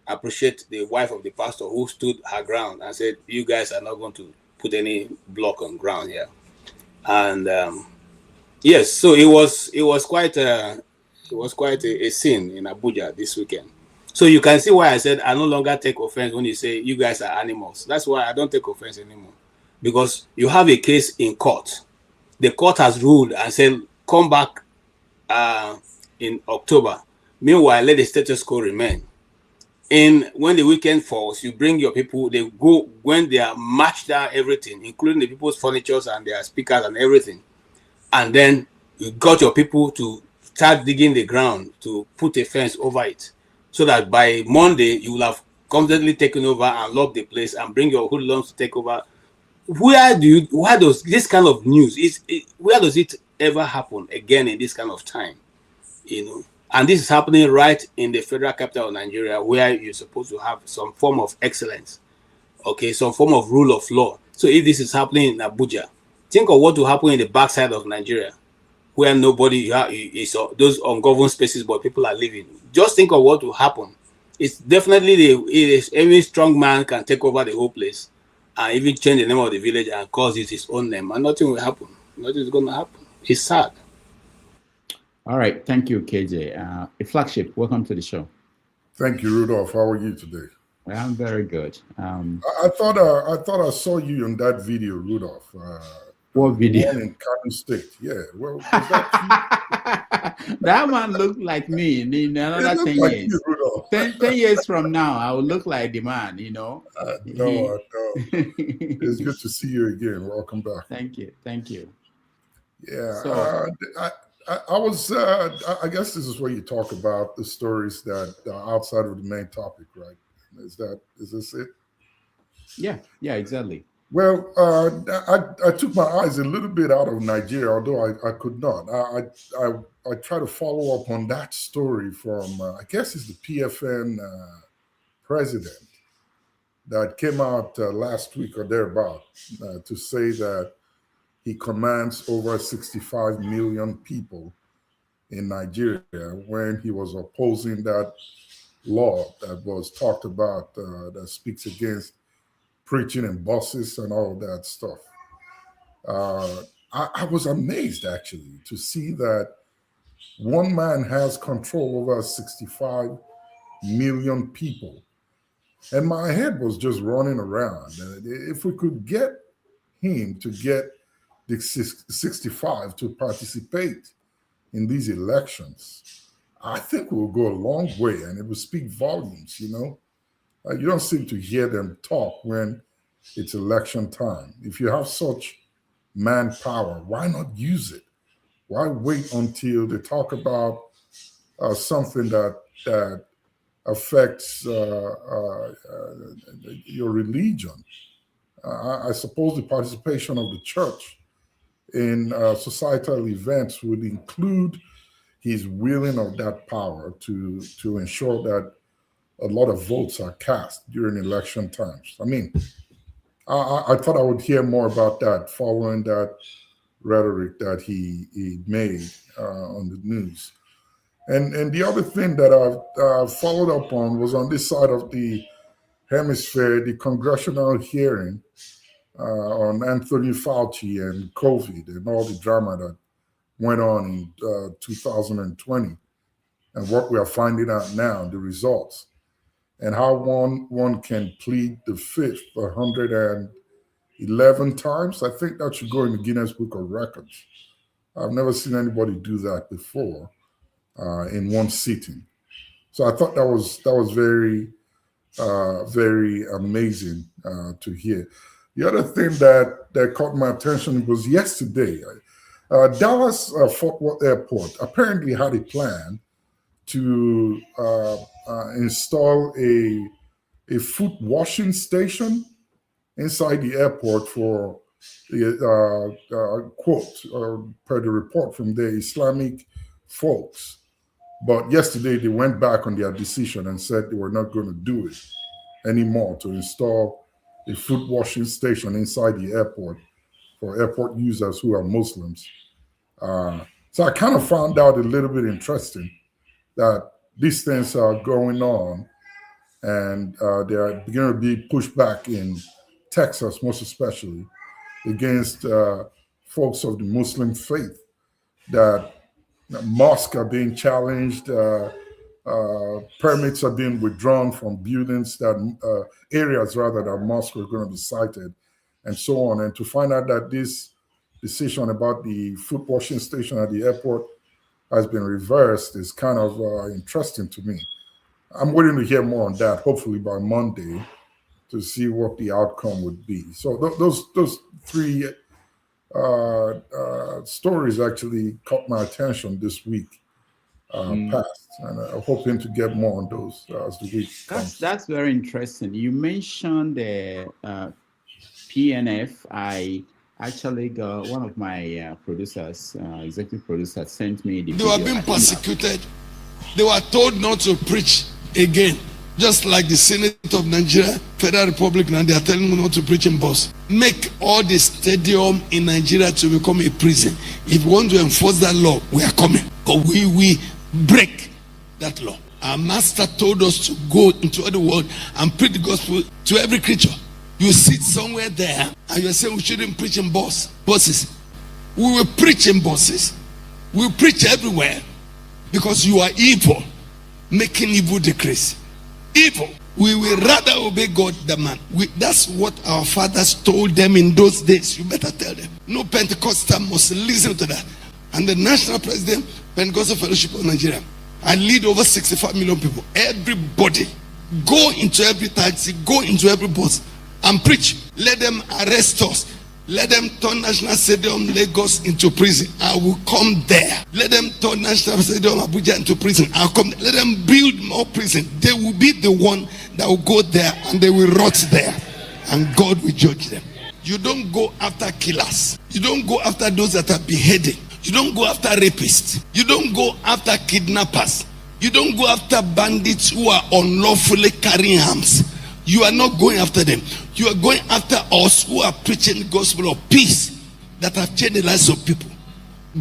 appreciate the wife of the pastor who stood her ground and said, "You guys are not going to put any block on ground here." And yes, so it was quite a scene in Abuja this weekend. So you can see why I said I no longer take offense when you say you guys are animals. That's why I don't take offense anymore, because you have a case in court. The court has ruled and said come back in October. Meanwhile, let the status quo remain. And when the weekend falls, you bring your people. They go when they are matched down everything, including the people's furnitures and their speakers and everything. And then you got your people to start digging the ground to put a fence over it, so that by Monday you will have completely taken over and locked the place and bring your hoodlums to take over. Why does this kind of news where does it ever happen again in this kind of time? And this is happening right in the federal capital of Nigeria, where you're supposed to have some form of excellence, okay, some form of rule of law. So if this is happening in Abuja, think of what will happen in the backside of Nigeria, where nobody is those ungoverned spaces, but people are living. Just think of what will happen. It's definitely every strong man can take over the whole place and even change the name of the village and cause it his own name, and nothing will happen. Nothing is going to happen. It's sad.
All right, thank you, KJ. A flagship, welcome to the show.
Thank you, Rudolph. How are you today?
I'm very good.
I thought I saw you in that video, Rudolph.
What video?
In Kano State. Yeah. Well, was that
that man looked like me in another 10
like
years.
You,
10 years from now, I will look like the man,
No. It's good to see you again. Welcome back.
Thank you.
Yeah.
So,
I was, I guess this is where you talk about the stories that are outside of the main topic, right? Is this it?
Yeah, exactly.
Well, I took my eyes a little bit out of Nigeria, although I could not. I try to follow up on that story from, I guess it's the PFN president that came out last week or thereabout to say that he commands over 65 million people in Nigeria when he was opposing that law that was talked about that speaks against preaching in buses and all of that stuff. I was amazed, actually, to see that one man has control over 65 million people. And my head was just running around. If we could get him to get the 65 to participate in these elections, I think we'll go a long way, and it will speak volumes, you don't seem to hear them talk when it's election time. If you have such manpower, why not use it? Why wait until they talk about something that affects your religion? I suppose the participation of the church in societal events would include his wielding of that power to ensure that a lot of votes are cast during election times. I mean, I thought I would hear more about that following that rhetoric that he made on the news. And the other thing that I followed up on was on this side of the hemisphere, the congressional hearing on Anthony Fauci and COVID and all the drama that went on in 2020 and what we are finding out now, the results, and how one can plead the fifth 111 times. I think that should go in the Guinness Book of Records. I've never seen anybody do that before in one sitting. So I thought that was very, very amazing to hear. The other thing that caught my attention was yesterday. Dallas Fort Worth Airport apparently had a plan to install a foot washing station inside the airport for quote per the report from the Islamic folks. But yesterday they went back on their decision and said they were not going to do it anymore to install a foot washing station inside the airport for airport users who are Muslims. So I kind of found out a little bit interesting that these things are going on, and they are beginning to be pushed back in Texas, most especially, against folks of the Muslim faith, that mosques are being challenged, permits are being withdrawn from buildings, that areas rather that mosques are going to be cited, and so on. And to find out that this decision about the foot washing station at the airport has been reversed is kind of interesting to me. I'm waiting to hear more on that, hopefully by Monday, to see what the outcome would be. So those three stories actually caught my attention this week past, and I'm hoping to get more on those as the week comes.
That's very interesting. You mentioned the PNF. I actually got one of my producers, executive producers, sent me the
They were being persecuted. They were told not to preach again. Just like the Senate of Nigeria, Federal Republic, now they are telling them not to preach in bus. Make all the stadium in Nigeria to become a prison. If you want to enforce that law, we are coming. But we break that law. Our master told us to go into the world and preach the gospel to every creature. You sit somewhere there and you're saying we shouldn't preach in buses. We will preach in buses. We will preach everywhere because you are evil, making evil decrease. Evil. We will rather obey God than man. That's what our fathers told them in those days. You better tell them. No Pentecostal must listen to that. And the national president, Pentecostal Fellowship of Nigeria, I lead over 65 million people. Everybody, go into every taxi, go into every bus and preach. Let them arrest us. Let them turn National Stadium Lagos into prison. I will come there. Let them turn National Stadium Abuja into prison. I'll come there. Let them build more prison. They will be the one that will go there and they will rot there. And God will judge them. You don't go after killers. You don't go after those that are beheading. You don't go after rapists. You don't go after kidnappers. You don't go after bandits who are unlawfully carrying arms. You are not going after them. You are going after us who are preaching the gospel of peace that have changed the lives of people.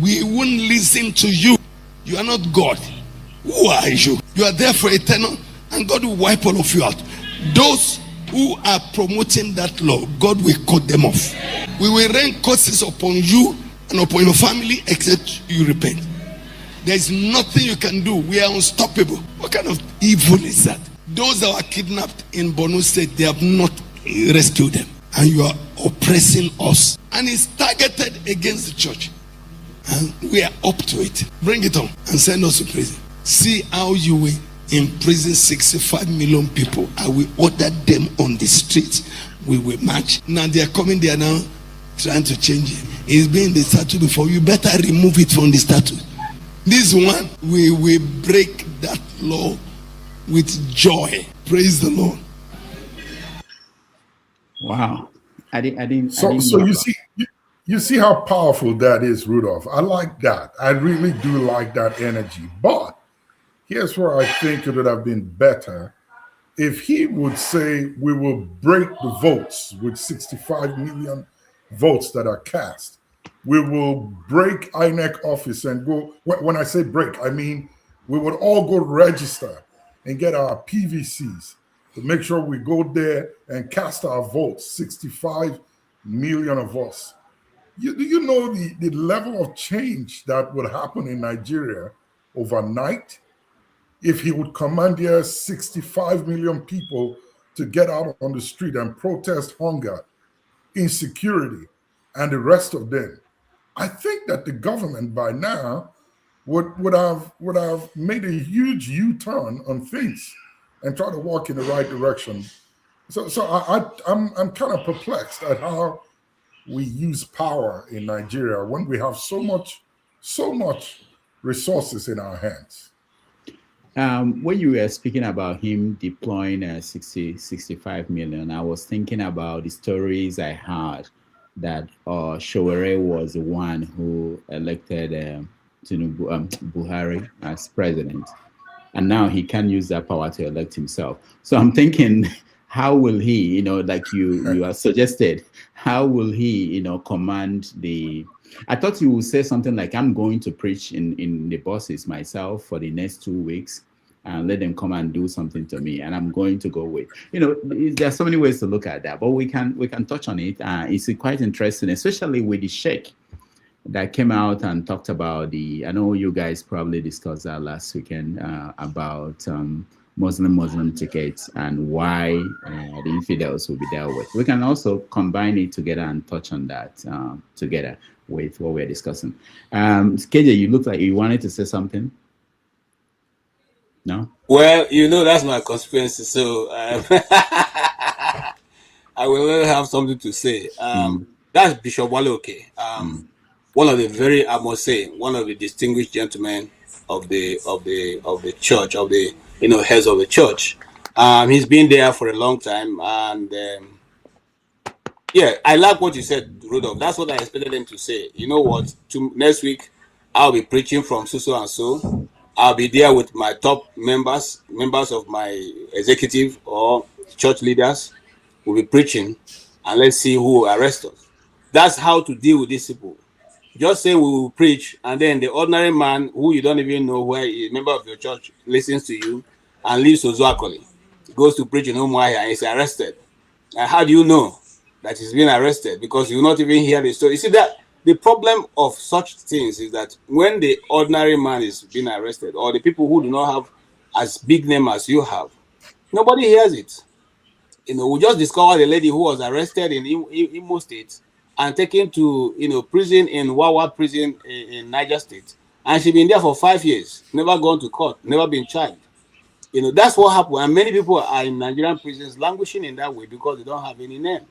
We won't listen to you. You are not God. Who are you? You are there for eternal, and God will wipe all of you out. Those who are promoting that law, God will cut them off. We will rain curses upon you and upon your family except you repent. There is nothing you can do. We are unstoppable. What kind of evil is that? Those that were kidnapped in Borno State, they have not rescued them. And you are oppressing us. And it's targeted against the church. And we are up to it. Bring it on and send us to prison. See how you will imprison 65 million people. I will order them on the streets. We will march. Now they are coming there now trying to change it. It's been in the statute before. You better remove it from the statute. This one, we will break that law with joy. Praise the Lord.
Wow. I didn't
So you see how powerful that is, Rudolph. I like that. I really do like that energy. But here's where I think it would have been better if he would say we will break the votes with 65 million votes that are cast. We will break INEC office and go. When I say break, I mean we would all go register and get our PVCs to make sure we go there and cast our votes, 65 million of us. You know the level of change that would happen in Nigeria overnight if he would commandeer 65 million people to get out on the street and protest hunger, insecurity, and the rest of them. I think that the government by now would have made a huge U-turn on things and try to walk in the right direction. So I'm kind of perplexed at how we use power in Nigeria when we have so much resources in our hands.
When you were speaking about him deploying 65 million, I was thinking about the stories I heard that Showore was the one who elected Buhari as president, and now he can use that power to elect himself. So I'm thinking, how will he, like you have suggested, how will he, command the? I thought you would say something like, I'm going to preach in the buses myself for the next 2 weeks, and let them come and do something to me, and I'm going to go with. There are so many ways to look at that, but we can touch on it. It's quite interesting, especially with the sheikh that came out and talked about I know you guys probably discussed that last weekend, about Muslim tickets and why the infidels will be dealt with. We can also combine it together and touch on that together with what we're discussing. KJ, you look like you wanted to say something. No?
Well, that's my conspiracy, so I will have something to say. That's Bishop Waleoke. One of the I must say, one of the distinguished gentlemen of the church, of the heads of the church. He's been there for a long time, and yeah, I like what you said, Rudolph. That's what I expected him to say. You know what? Next week, I'll be preaching from so and so. I'll be there with my top members of my executive or church leaders. We'll be preaching, and let's see who will arrest us. That's how to deal with these people. Just say we will preach, and then the ordinary man who you don't even know where is a member of your church listens to you and leaves Ozuakoli, goes to preach in Umuahia and is arrested. And how do you know that he's been arrested? Because you will not even hear the story. You see, that the problem of such things is that when the ordinary man is being arrested, or the people who do not have as big name as you have, nobody hears it. We just discovered a lady who was arrested in Imo State and taken to prison in Wawa prison in Niger State, and she's been there for 5 years, never gone to court, never been charged. That's what happened, and many people are in Nigerian prisons languishing in that way because they don't have any name.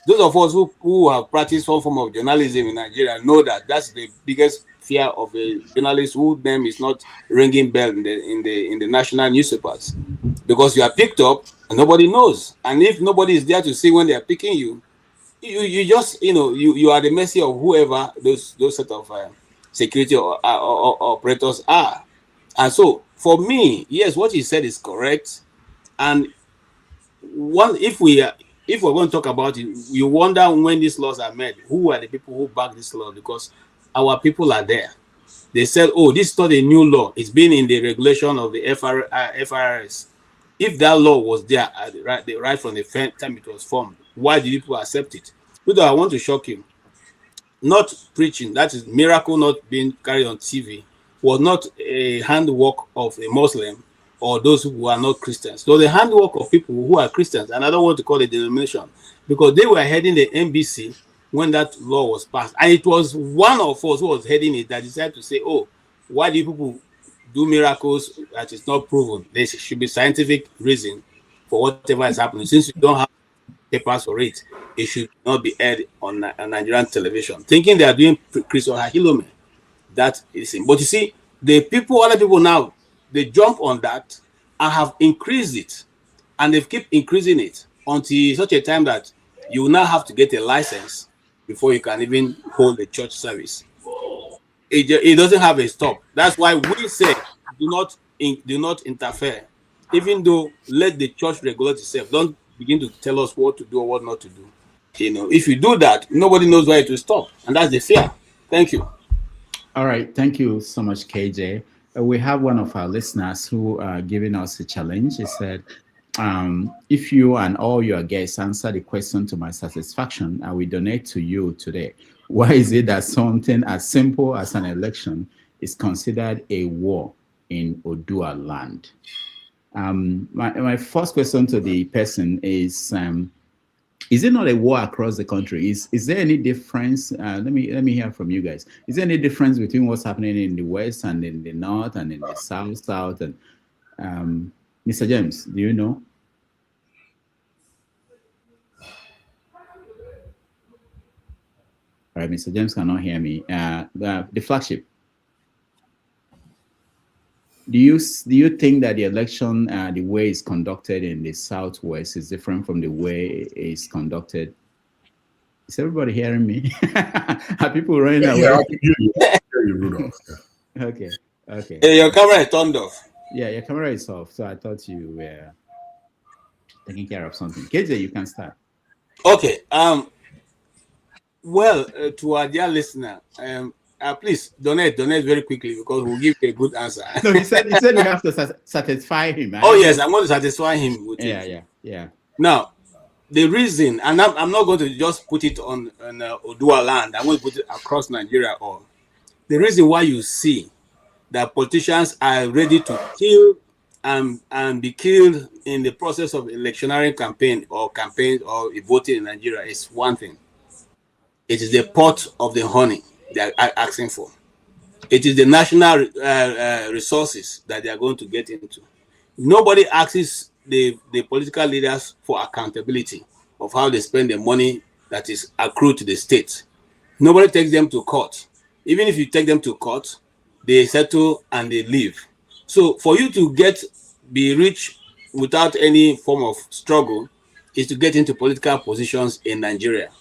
Those of us who have practiced some form of journalism in Nigeria know that that's the biggest fear of a journalist whose name is not ringing bell in the national newspapers, because you are picked up and nobody knows, and if nobody is there to see when they are picking you, you just you are the mercy of whoever those set of security or operators are. And so for me, yes, what he said is correct. And if we're going to talk about it, you wonder when these laws are made, who are the people who back this law? Because our people are there. They said, oh, this is not a new law, it's been in the regulation of the FRS. If that law was there right from the time it was formed, why did people accept it? But I want to shock you. Not preaching, that is miracle not being carried on TV, was not a handwork of a Muslim or those who are not Christians. So the handwork of people who are Christians, and I don't want to call it denomination, because they were heading the NBC when that law was passed. And it was one of us who was heading it that decided to say, oh, why do people do miracles that is not proven? There should be scientific reason for whatever is happening. Since you don't have papers for it, it should not be aired on Nigerian television. Thinking they are doing Christian Hahilome. That is it. But you see, other people now, they jump on that and have increased it. And they keep increasing it until such a time that you will now have to get a license before you can even hold a church service. It doesn't have a stop. That's why we say do not interfere. Even though let the church regulate itself. Don't begin to tell us what to do or what not to do. If you do that, nobody knows where it will stop. And that's the fear. Thank you.
All right. Thank you so much, KJ. We have one of our listeners who are giving us a challenge. He said, if you and all your guests answer the question to my satisfaction, I will donate to you today. Why is it that something as simple as an election is considered a war in Odua land? My first question to the person is it not a war across the country? Is there any difference? Let me hear from you guys. Is there any difference between what's happening in the west and in the north and in the south? And Mr. James, do you know? All right, Mr. James cannot hear me. The flagship. Do you think that the election, the way it's conducted in the southwest, is different from the way it's conducted Is everybody hearing me? Are people running away?
Yeah, I can hear you. I can hear you, Rudolph. Yeah.
Okay. Okay.
Hey, your camera is turned off.
Yeah, your camera is off. So I thought you were taking care of something. KJ, you can start.
Okay. Well, to our dear listener, please donate very quickly because we'll give you a good answer.
No, he said you have to satisfy him.
Oh yes, I'm going to satisfy him with it.
Yeah.
Now, the reason, and I'm not going to just put it on Odua land. I'm going to put it across Nigeria. Or the reason why you see that politicians are ready to kill and be killed in the process of electionary campaign or voting in Nigeria is one thing. It is the pot of the honey they are asking for. It is the national resources that they are going to get into. Nobody asks the political leaders for accountability of how they spend the money that is accrued to the state. Nobody takes them to court. Even if you take them to court, they settle and they leave. So for you to be rich without any form of struggle is to get into political positions in Nigeria.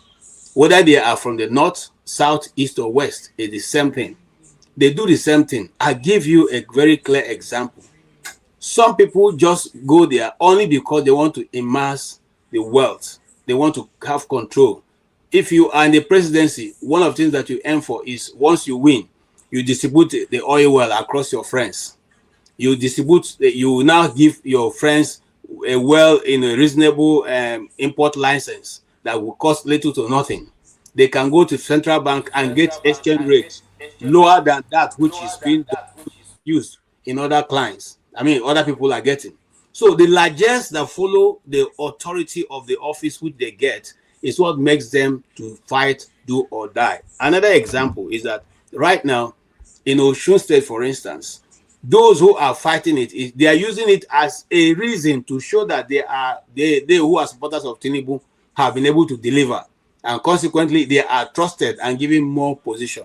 Whether they are from the north, south, east, or west, it's the same thing. They do the same thing. I give you a very clear example. Some people just go there only because they want to amass the wealth. They want to have control. If you are in the presidency, one of the things that you aim for is once you win, you distribute the oil well across your friends. You now give your friends a well in a reasonable import license that will cost little to nothing. They can go to central bank and get exchange rates lower than that which is being used in other clients. Other people are getting. So the largesse that follow the authority of the office which they get is what makes them to fight, do or die. Another example is that right now in Osun State, for instance, those who are fighting it, they are using it as a reason to show that they who are supporters of Tinubu have been able to deliver, and consequently they are trusted and given more position.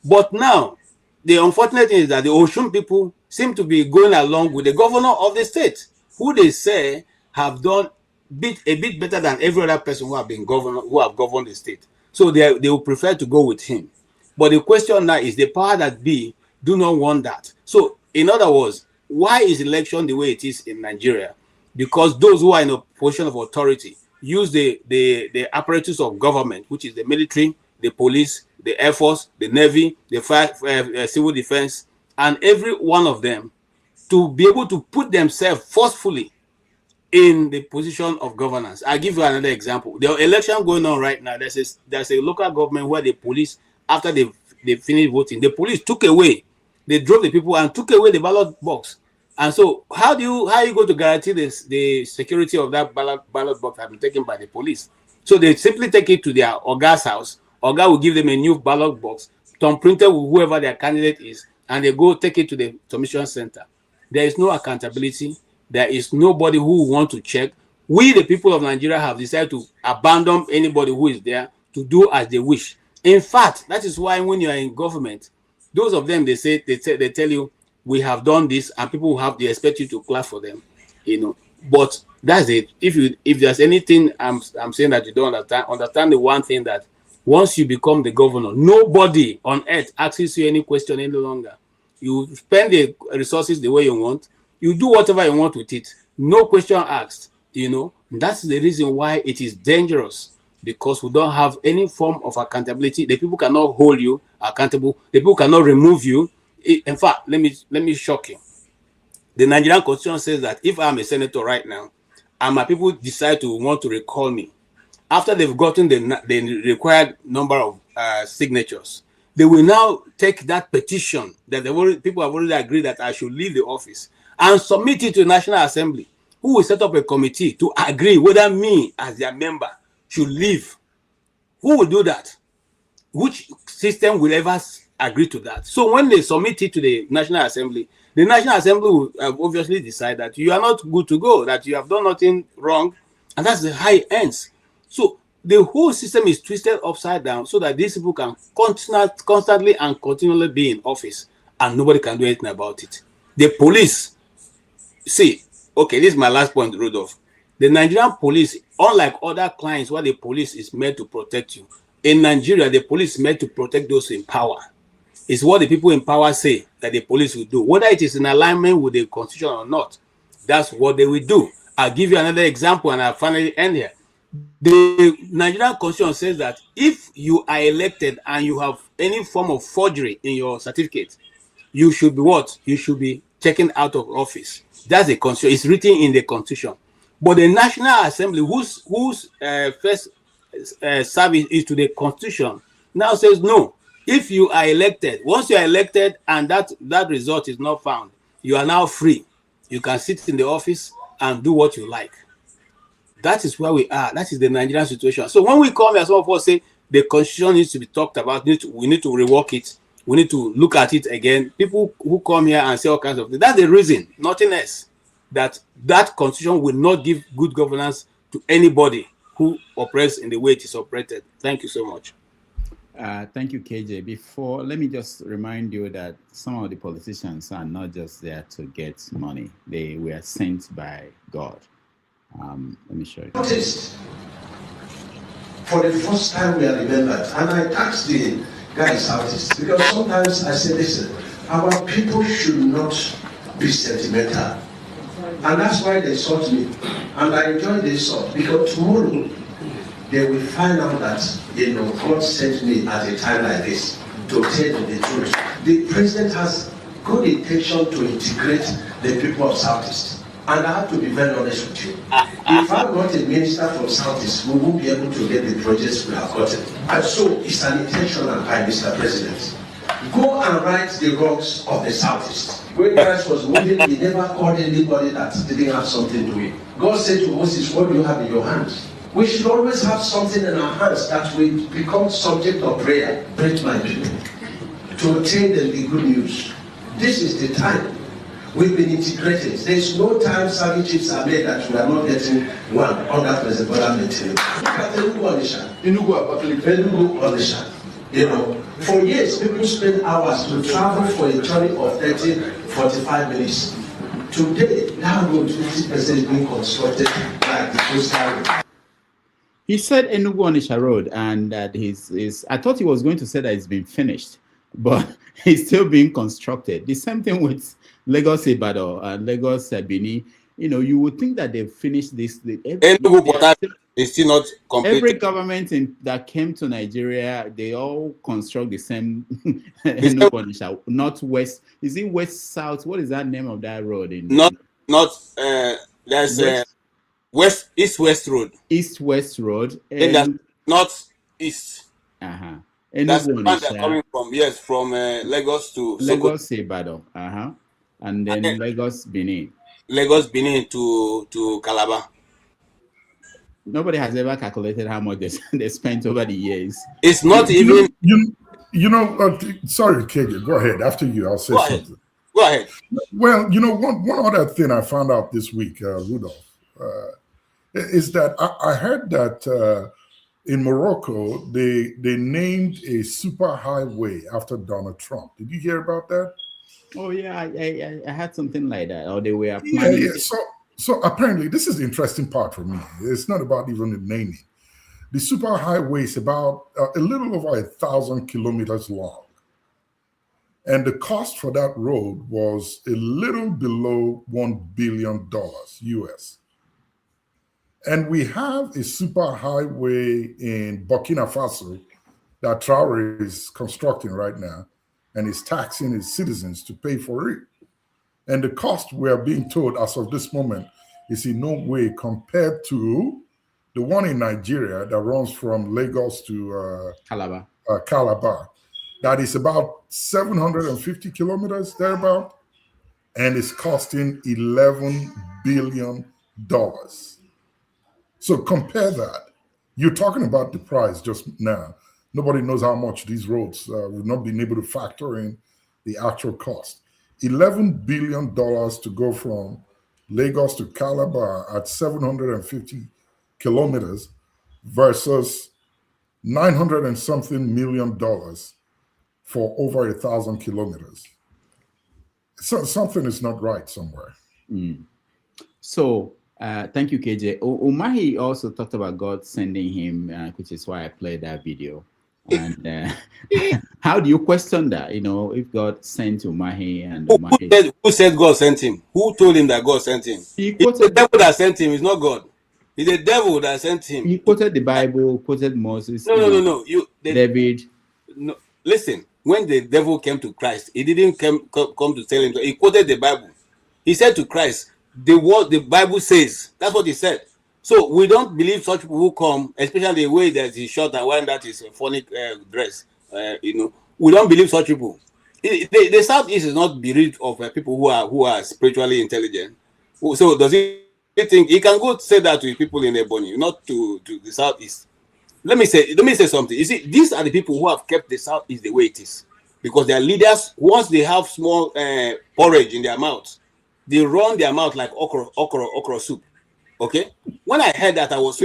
But now the unfortunate thing is that the Osun people seem to be going along with the governor of the state, who they say have done a bit better than every other person who have governed the state. So they will prefer to go with him. But the question now is the power that be do not want that. So in other words, why is election the way it is in Nigeria? Because those who are in a position of authority use the apparatus of government, which is the military, the police, the Air Force, the Navy, the civil defense, and every one of them to be able to put themselves forcefully in the position of governance. I'll give you another example. The election going on right now, there's a local government where the police, after they finished voting, the police took away, they drove the people and took away the ballot box. And so how are you going to guarantee the security of that ballot box has been taken by the police? So they simply take it to their Oga's house. Oga will give them a new ballot box, thumb printed with whoever their candidate is, and they go take it to the submission center. There is no accountability. There is nobody who want to check. We, the people of Nigeria, have decided to abandon anybody who is there to do as they wish. In fact, that is why when you are in government, those of them they tell you we have done this, and people they expect you to clap for them, But that's it. If there's anything I'm saying that you don't understand the one thing that once you become the governor, nobody on earth asks you any question any longer. You spend the resources the way you want. You do whatever you want with it. No question asked. That's the reason why it is dangerous, because we don't have any form of accountability. The people cannot hold you accountable. The people cannot remove you. In fact, let me shock you. The Nigerian Constitution says that if I'm a senator right now, and my people decide to want to recall me, after they've gotten the required number of signatures, they will now take that petition that people have already agreed that I should leave the office and submit it to the National Assembly, who will set up a committee to agree whether me as their member should leave. Who will do that? Which system will ever agree to that? So when they submit it to the National Assembly will obviously decide that you are not good to go, that you have done nothing wrong, and that's the high ends. So the whole system is twisted upside down so that these people can constantly and continually be in office, and nobody can do anything about it. The police, this is my last point, Rudolph. The Nigerian police, unlike other clients where the police is meant to protect you, in Nigeria, the police is meant to protect those in power. It's what the people in power say that the police will do. Whether it is in alignment with the constitution or not, that's what they will do. I'll give you another example and I'll finally end here. The Nigerian constitution says that if you are elected and you have any form of forgery in your certificate, you should be what? You should be taken out of office. That's the constitution. It's written in the constitution. But the National Assembly, whose first service is to the constitution, now says no. If you are elected, once you are elected and that result is not found, you are now free. You can sit in the office and do what you like. That is where we are. That is the Nigerian situation. So when we come here, some of us say the constitution needs to be talked about. We need to rework it. We need to look at it again. People who come here and say all kinds of things, that's the reason, nothing else. That constitution will not give good governance to anybody who operates in the way it is operated. Thank you so much.
Thank you, KJ. Let me just remind you that some of the politicians are not just there to get money. They were sent by God. Let me show you.
Noticed for the first time we are remembered, and I asked the guys out this because sometimes I say, listen, our people should not be sentimental, and that's why they sought me, and I enjoy the insult because tomorrow they will find out that God sent me at a time like this to tell them the truth. The president has good intention to integrate the people of Southeast. And I have to be very honest with you. If I'm not a minister from Southeast, we won't be able to get the projects we have gotten. And so it's an intentional by Mr. President. Go and right the wrongs of the Southeast. When Christ was moving, he never called anybody that didn't have something to it. God said to Moses, what do you have in your hands? We should always have something in our hands that will become subject of prayer. Pray to my people to obtain them the good news. This is the time. We've been integrated. There's no time savvy chips are made that we are not getting one under President Bola Tinubu. Look at Enugu Onisha. For years, people spend hours to travel for a journey of 30-45 minutes. Today, now road 50% is being constructed like the coastal road.
He said Enugu Onisha Road, and that I thought he was going to say that it's been finished, but it's still being constructed. The same thing with Lagos Ibadan and Lagos Benin. You would think that they've finished this.
It's still not complete.
Every government that came to Nigeria, they all construct the same Enugu Onisha. Northwest. Is it west south? What is that name of that road?
There's East-West Road.
East-West Road.
And that's North-East.
That's
the one they're coming from. Yes, from Lagos to
Lagos Ibadan. And then Lagos Benin.
Lagos Benin to Calabar.
Nobody has ever calculated how much they spent over the years.
It's not even.
Sorry, KJ, go ahead. After you, I'll say something.
Go ahead.
Well, one other thing I found out this week, Rudolph, is that I heard that in Morocco, they named a super highway after Donald Trump. Did you hear about that?
Oh, yeah, I had something like that. Or they were planning.
Yeah. So apparently, this is the interesting part for me. It's not about even the naming. The super highway is about a little over 1,000 kilometers long. And the cost for that road was a little below $1 billion US. And we have a super highway in Burkina Faso that Traore is constructing right now and is taxing its citizens to pay for it. And the cost we are being told as of this moment is in no way compared to the one in Nigeria that runs from Lagos to Calabar. That is about 750 kilometers thereabout, and it's costing $11 billion. So compare that. You're talking about the price just now. Nobody knows how much these roads we've not been able to factor in the actual cost. $11 billion to go from Lagos to Calabar at 750 kilometers versus $900 and something million for over 1,000 kilometers. So something is not right somewhere.
So thank you, KJ. Umahi also talked about God sending him, which is why I played that video. And how do you question that? You know, if God sent Umahi and Umahi,
who said God sent him? Who told him that God sent him? It's the devil that sent him. It's not God. It's the devil that sent him.
He quoted the Bible, quoted Moses.
No.
David.
No, listen. When the devil came to Christ, he didn't come to tell him. He quoted the Bible. He said to Christ, "What the Bible says." That's what he said. So we don't believe such people who come, especially the way that he's short and wearing that is a funny dress. We don't believe such people. The Southeast is not bereft of people who are spiritually intelligent. So does he think he can go say that to people in Ebony, not to the Southeast? Let me say something. You see, these are the people who have kept the Southeast the way it is, because their leaders, once they have small porridge in their mouths, they run their mouth like okra soup. Okay, when I heard that, I was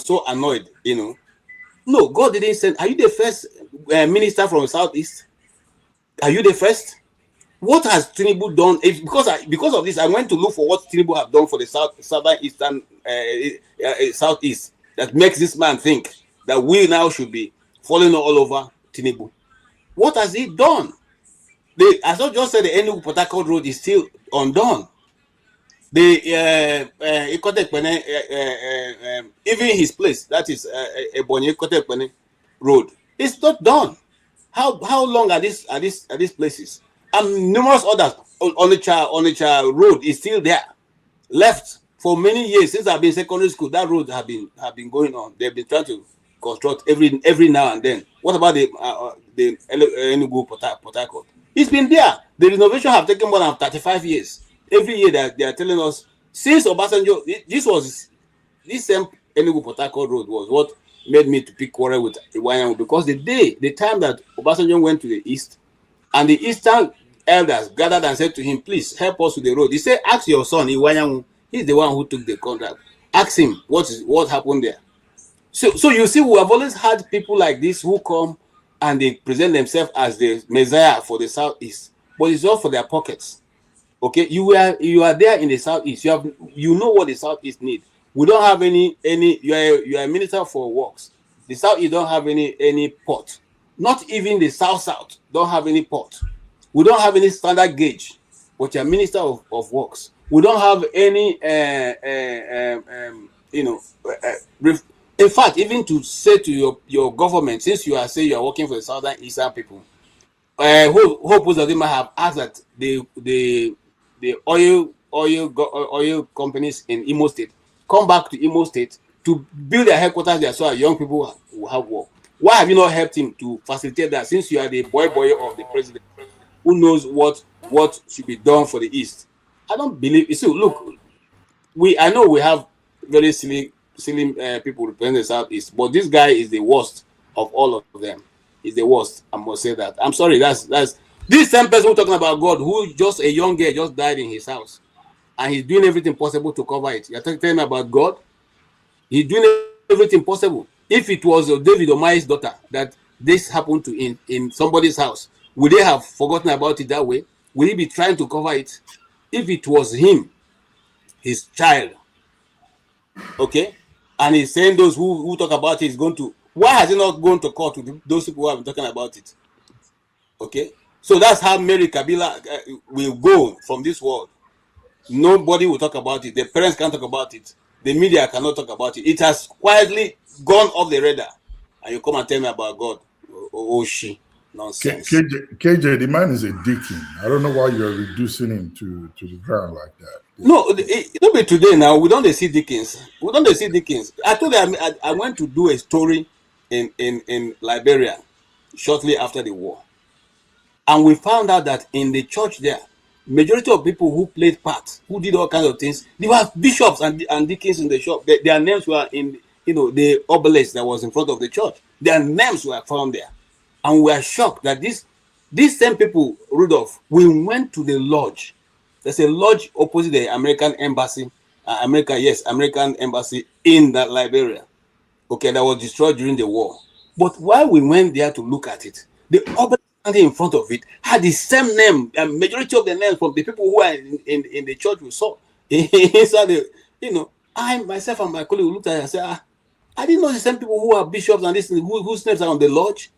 so annoyed. No, God didn't send. Are you the first minister from the Southeast? Are you the first? What has Tinubu done? Because of this, I went to look for what Tinubu have done for the Southeast that makes this man think that we now should be falling all over Tinubu. What has he done? As I just said, the Enugu Port Harcourt road is still undone. Even his place, that is Ebonyi Ikotekpene road, it's not done. How long are these places? And numerous others. Onitsha road is still there, left for many years since I've been in secondary school. That road have been going on. They've been trying to construct every now and then. What about the Enugu Port Harcourt? It's been there. The renovation have taken more than 35 years. Every year that they are telling us, since Obasanjo, this same Enugu Port Harcourt road was what made me to pick quarrel with Iwanyanwu, because the time that Obasanjo went to the east, and the eastern elders gathered and said to him, "Please help us with the road." He said, "Ask your son Iwanyanwu. He's the one who took the contract. Ask him what happened there." So you see, we have always had people like this who come and they present themselves as the messiah for the Southeast, but it's all for their pockets. Okay, you are there in the Southeast. You know what the Southeast need. We don't have any. You are a minister for works. The Southeast don't have any port. Not even the South don't have any port. We don't have any standard gauge, but you're minister of works. We don't have any. In fact, even to say to your government, since you are working for the Southern Eastern people, Hope Uzodinma have asked that the oil companies in Imo State come back to Imo State to build their headquarters there, so our young people will have work. Why have you not helped him to facilitate that, since you are the boy of the president who knows what should be done for the East? I don't believe. So look, I know we have very silly people representing the Southeast, but this guy is the worst of all of them. He's the worst. I must say that. I'm sorry. That's this same person we're talking about, God, who just a young girl just died in his house, and he's doing everything possible to cover it. You're telling me about God? He's doing everything possible. If it was David Omahi's daughter that this happened to in somebody's house, would they have forgotten about it that way? Will he be trying to cover it? If it was him, his child, okay, and he's saying those who talk about it is going to, why has he not gone to court with those people who have been talking about it? Okay, so that's how Mary Kabila will go from this world. Nobody will talk about it. The parents can't talk about it. The media cannot talk about it. It has quietly gone off the radar. And you come and tell me about God. Oh she. Nonsense.
KJ, the man is a deacon. I don't know why you're reducing him to the ground like that.
No, it don't be today now. We don't see Dickens. I told you I went to do a story in Liberia shortly after the war. And we found out that in the church there, majority of people who played parts, who did all kinds of things, they were bishops and deacons in the shop. Their names were in the obelisk that was in front of the church. Their names were found there. And we are shocked that these same people, Rudolph, we went to the lodge. There's a lodge opposite the American embassy, American embassy in that Liberia. Okay, that was destroyed during the war. But while we went there to look at it, the obelisk standing in front of it had the same name, and majority of the names from the people who are in the church we saw. Inside I myself and my colleague looked at it and said, I didn't know the same people who are bishops and this whose names are on the lodge.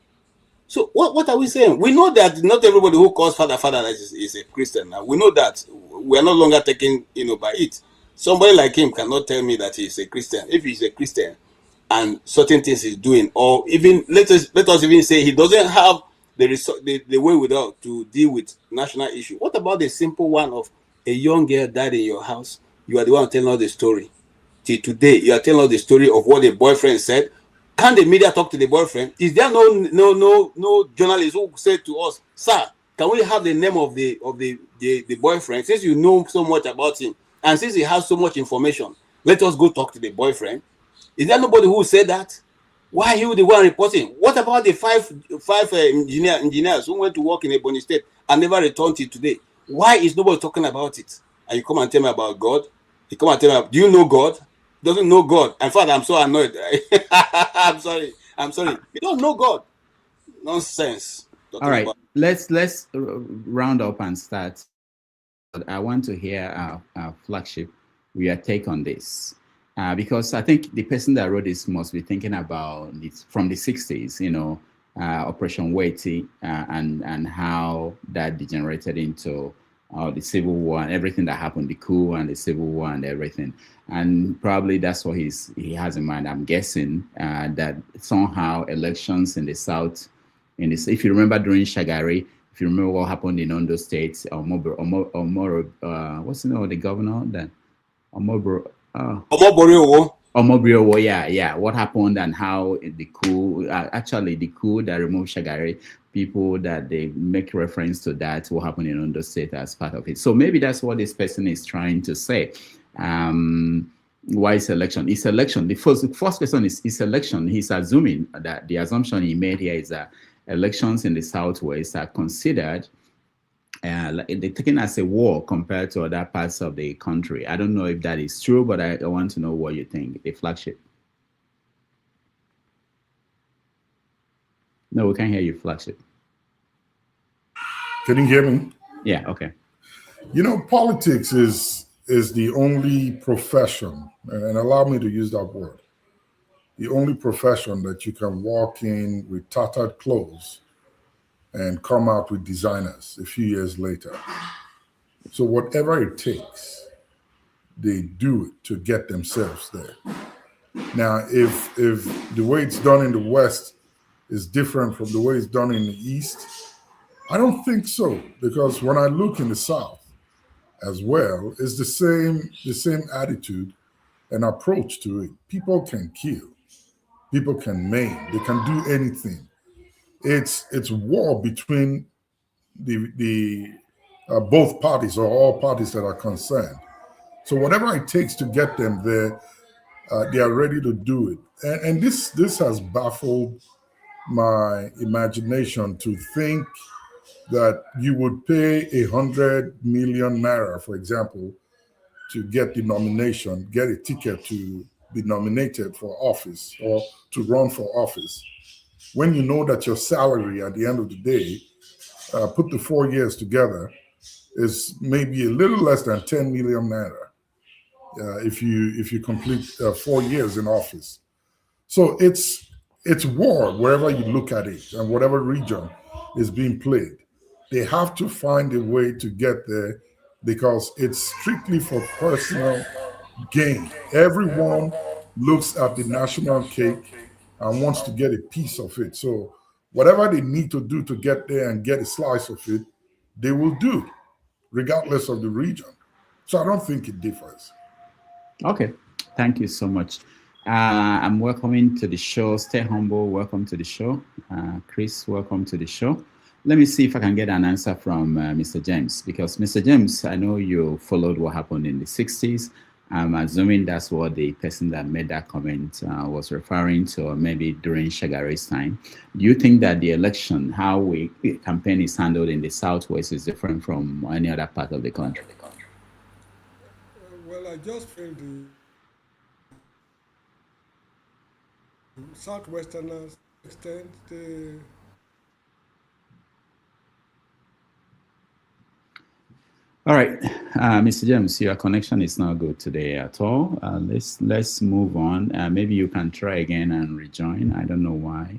So what are we saying? We know that not everybody who calls father is a Christian now. We know that. We are no longer taken, by it. Somebody like him cannot tell me that he's a Christian. If he's a Christian and certain things he's doing, or even let us even say he doesn't have the way without to deal with national issue. What about the simple one of a young girl died in your house? You are the one telling us the story. Till today, you are telling us the story of what the boyfriend said. Can the media talk to the boyfriend? Is there no journalist who said to us, sir, can we have the name of the boyfriend? Since you know so much about him, and since he has so much information, let us go talk to the boyfriend. Is there nobody who said that? Why are you the one reporting? What about the five engineers who went to work in Ebony State and never returned till today? Why is nobody talking about it? And you come and tell me about God? You come and tell me, do you know God? Doesn't know God. In fact, I'm so annoyed. I'm sorry. You don't know God. Nonsense.
All right, let's round up and start. I want to hear our flagship, your take on this. Because I think the person that wrote this must be thinking about it from the 60s, Operation Weighty, and how that degenerated into the Civil War and everything that happened, the coup and the Civil War and everything. And probably that's what he has in mind. I'm guessing that somehow elections in the South, if you remember during Shagari, if you remember what happened in Ondo State, what's the name of the governor then? Omoboriowo, yeah. What happened and how the coup that removed Shagari, people that they make reference to that, what happened in Ondo State as part of it. So maybe that's what this person is trying to say. Why is election? It's election. The first question is election. He's assuming that the assumption he made here is that elections in the Southwest are considered they're taken as a war compared to other parts of the country. I don't know if that is true, but I want to know what you think. The flagship. No, we can't hear you, flagship.
Can you hear me?
Yeah, okay.
Politics is the only profession, and allow me to use that word, the only profession that you can walk in with tattered clothes and come out with designers a few years later. So whatever it takes, they do it to get themselves there. Now, if the way it's done in the West is different from the way it's done in the East, I don't think so, because when I look in the South as well, it's the same attitude and approach to it. People can kill, people can maim, they can do anything. It's war between the both parties or all parties that are concerned. So whatever it takes to get them there, they are ready to do it. And this has baffled my imagination to think that you would pay 100 million naira, for example, to get the nomination, get a ticket to be nominated for office or to run for office, when you know that your salary at the end of the day, put the 4 years together, is maybe a little less than 10 million naira if you complete 4 years in office. So it's war wherever you look at it and whatever region is being played. They have to find a way to get there because it's strictly for personal gain. Everyone looks at the national cake and wants to get a piece of it. So whatever they need to do to get there and get a slice of it, they will do, regardless of the region. So I don't think it differs.
Okay, thank you so much. I'm welcoming to the show. Stay humble. Welcome to the show. Chris, welcome to the show. Let me see if I can get an answer from Mr. James, because Mr. James, I know you followed what happened in the 60s. I'm assuming that's what the person that made that comment was referring to, or maybe during Shagari's time. Do you think that the election, how the campaign is handled in the Southwest is different from any other part of the country?
Well, I just feel the Southwesterners extend the
All right, Mr. James, your connection is not good today at all. Let's move on. Maybe you can try again and rejoin. I don't know why,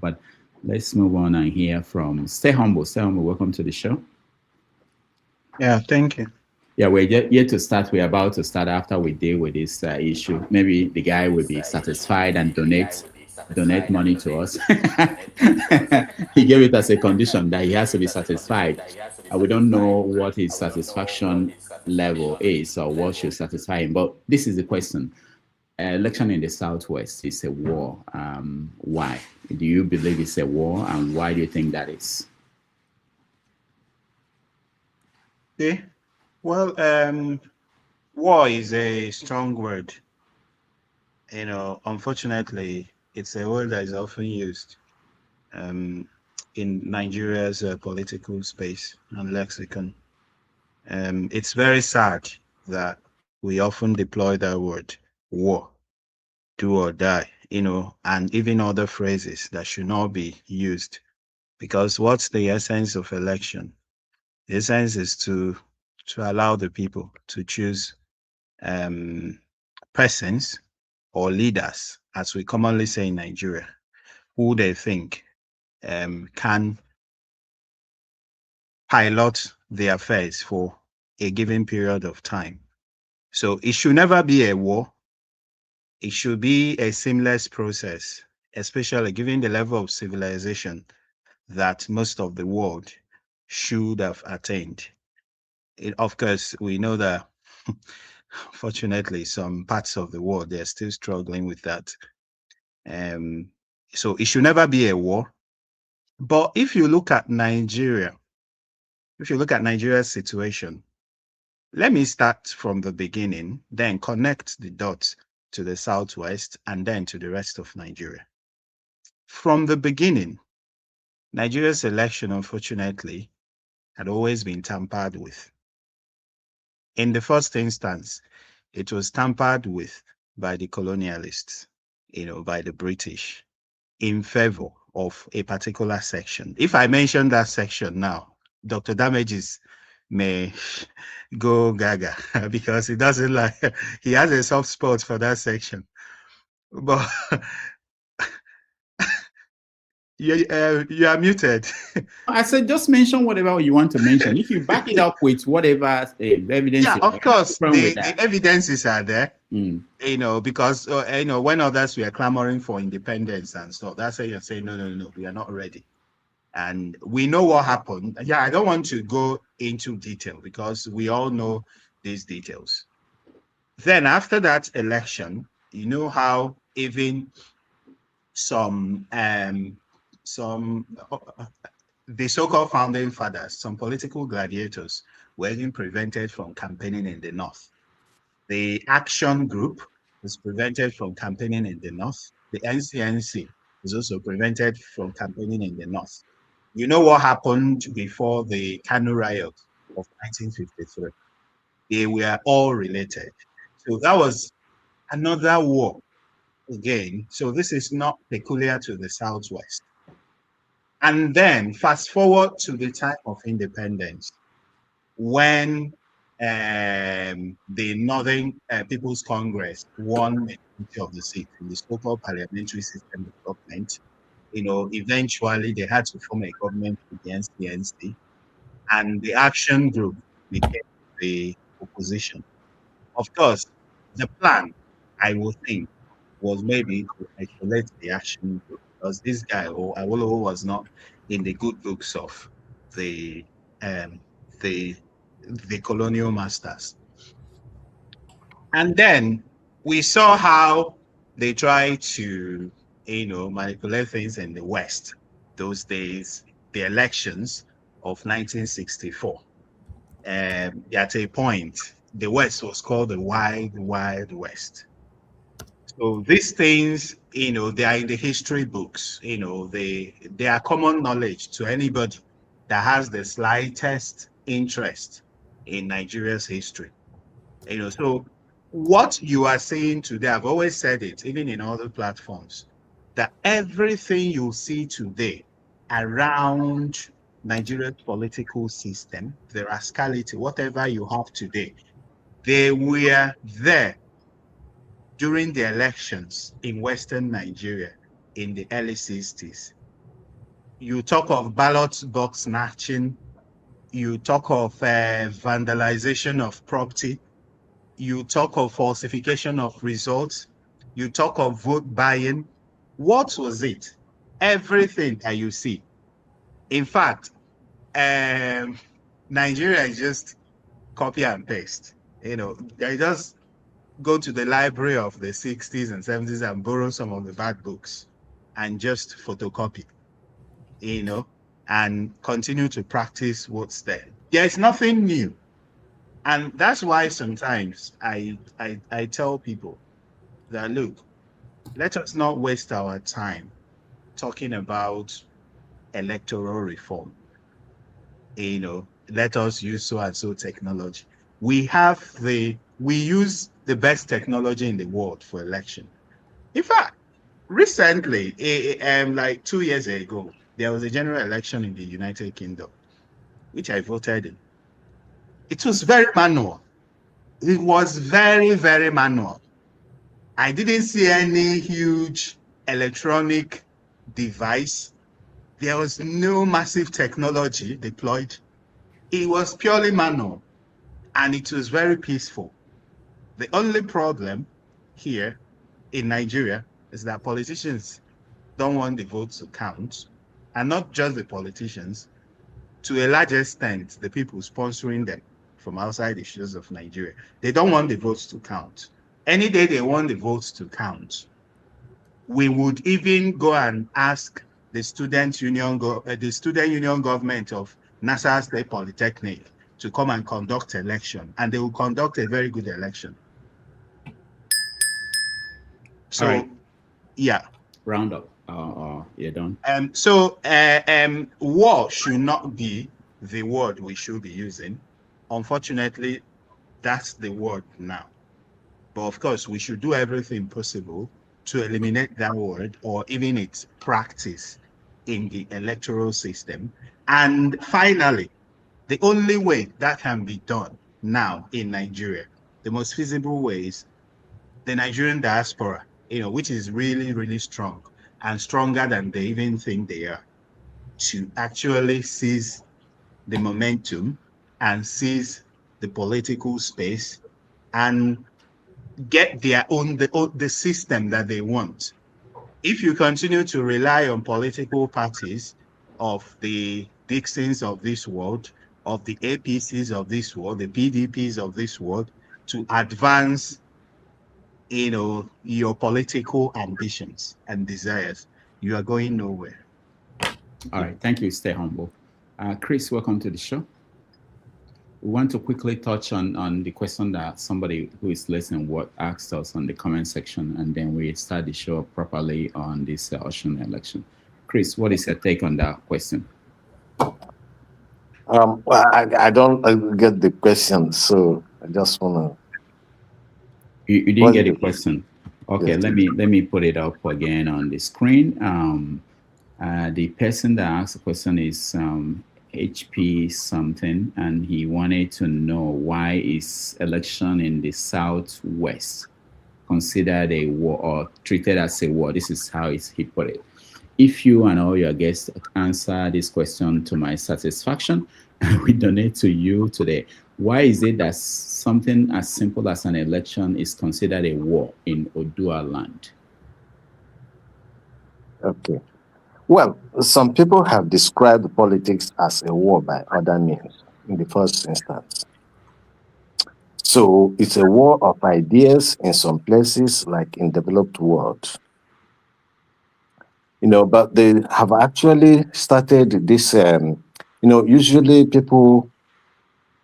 but Let's move on and hear from Stay Humble. Stay Humble, welcome to the show.
Yeah, thank you.
Yeah, we're yet to start. We're about to start after we deal with this issue. Maybe the guy will be satisfied and donate money to us. He gave it as a condition that he has to be satisfied. We don't know what his satisfaction level is or what should satisfy him. But this is the question. Election in the Southwest is a war. Why? Do you believe it's a war, and why do you think that is?
Okay. Well, war is a strong word. You know, unfortunately, it's a word that is often used in Nigeria's political space and lexicon. It's very sad that we often deploy that word, war, do or die, you know, and even other phrases that should not be used. Because what's the essence of election? The essence is to allow the people to choose persons or leaders, as we commonly say in Nigeria, who they think can pilot the affairs for a given period of time. So it should never be a war. It should be a seamless process, especially given the level of civilization that most of the world should have attained. Of course, we know that fortunately, some parts of the world, they're still struggling with that. So it should never be a war. But if you look at Nigeria, if you look at Nigeria's situation, let me start from the beginning, then connect the dots to the Southwest and then to the rest of Nigeria. From the beginning, Nigeria's election, unfortunately, had always been tampered with. In the first instance, it was tampered with by the colonialists, you know, by the British, in favor of a particular section. If I mention that section now, Dr. Damages may go gaga because he doesn't like, he has a soft spot for that section. But you are muted.
I said just mention whatever you want to mention. If you back it up with whatever evidence,
yeah, of course, the
the
evidences are there. You know, because you know, when others were clamoring for independence and stuff, that's why you're saying no, we are not ready. And we know what happened. Yeah, I don't want to go into detail because we all know these details. Then after that election, you know how even some the so-called founding fathers, some political gladiators, were even prevented from campaigning in the North. The Action Group was prevented from campaigning in the North. The NCNC was also prevented from campaigning in the North. You know what happened before the Kanu riot of 1953? They were all related. So that was another war again. So this is not peculiar to the Southwest. And then fast forward to the time of independence, when the Northern People's Congress won the majority of the seats in the so-called parliamentary system of government. You know, eventually they had to form a government with the NCNC, and the Action Group became the opposition. Of course, the plan, I would think, was maybe to isolate the Action Group, because this guy, or Awolowo, was not in the good books of the colonial masters. And then we saw how they tried to, you know, manipulate things in the West. Those days, the elections of 1964. At a point, the West was called the Wild, Wild West. So these things, you know, they are in the history books. You know, they are common knowledge to anybody that has the slightest interest in Nigeria's history. You know, so what you are saying today, I've always said it, even in other platforms, that everything you see today around Nigeria's political system, the rascality, whatever you have today, they were there during the elections in Western Nigeria in the early 60s. You talk of ballot box snatching. You talk of vandalization of property. You talk of falsification of results. You talk of vote buying. What was it? Everything that you see. In fact, Nigeria is just copy and paste. You know, they just go to the library of the 60s and 70s and borrow some of the bad books and just photocopy, you know, and continue to practice what's there. There's nothing new. And that's why sometimes I tell people that, look, let us not waste our time talking about electoral reform. You know, let us use so and so technology. We use the best technology in the world for election. In fact, recently, like 2 years ago, there was a general election in the United Kingdom, which I voted in. It was very manual. It was very, very manual. I didn't see any huge electronic device. There was no massive technology deployed. It was purely manual, and it was very peaceful. The only problem here in Nigeria is that politicians don't want the votes to count, and not just the politicians, to a large extent, the people sponsoring them from outside the shores of Nigeria. They don't want the votes to count. Any day they want the votes to count, we would even go and ask the student union government of Nassau State Polytechnic to come and conduct election, and they will conduct a very good election. So, right. Yeah.
Round up. You're done.
War should not be the word we should be using. Unfortunately, that's the word now. But of course, we should do everything possible to eliminate that word or even its practice in the electoral system. And finally, the only way that can be done now in Nigeria, the most feasible way is the Nigerian diaspora, which is really, really strong and stronger than they even think they are, to actually seize the momentum and seize the political space and get their own, the system that they want. If you continue to rely on political parties of the Dixons of this world, of the APCs of this world, the PDPs of this world, to advance your political ambitions and desires, you are going nowhere.
All right, thank you. Stay humble. Chris, welcome to the show. We want to quickly touch on the question that somebody who is listening asked us on the comment section, and then we start the show properly on this Osun election. Chris, what is your take on that question?
Well, I don't get the question, so I just want to.
You didn't get the question. Okay, yes. Let me put it up again on the screen. The person that asked the question is HP something, and he wanted to know why is election in the Southwest considered a war or treated as a war. This is how he put it. If you and all your guests answer this question to my satisfaction, we donate to you today. Why is it that something as simple as an election is considered a war in Odua land?
Okay. Well, some people have described politics as a war by other means in the first instance. So it's a war of ideas in some places, like in developed world. But they have actually started this, usually people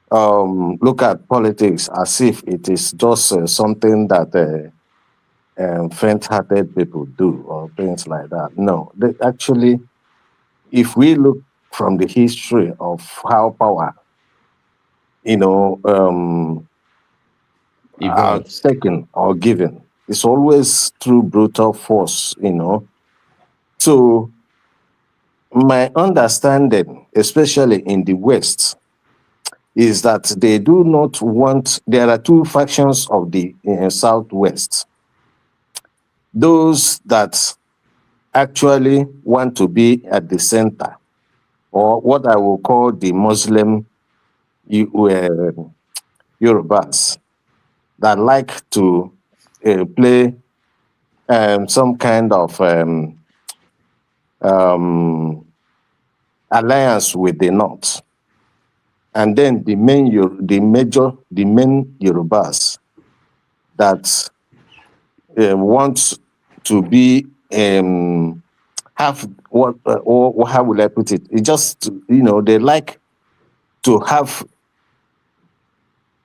look at politics as if it is just something that faint-hearted people do or things like that. No, they actually, if we look from the history of how power, are taken or given, it's always through brutal force, So my understanding, especially in the West, is that they do not want, there are two factions of the Southwest. Those that
actually want to be at the center, or what I will call the Muslim Yorubas, that like to play some kind of alliance with the North. And then the main Yorubas that want to be have what or how will I put it? It just, you know, they like to have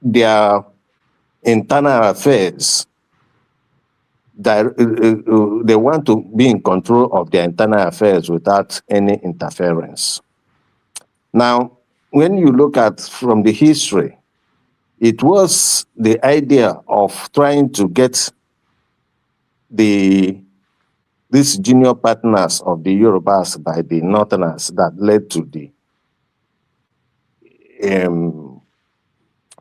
their internal affairs. They want to be in control of their internal affairs without any interference. Now, when you look at from the history, it was the idea of trying to get these junior partners of the Yorubas by the Northerners that led to the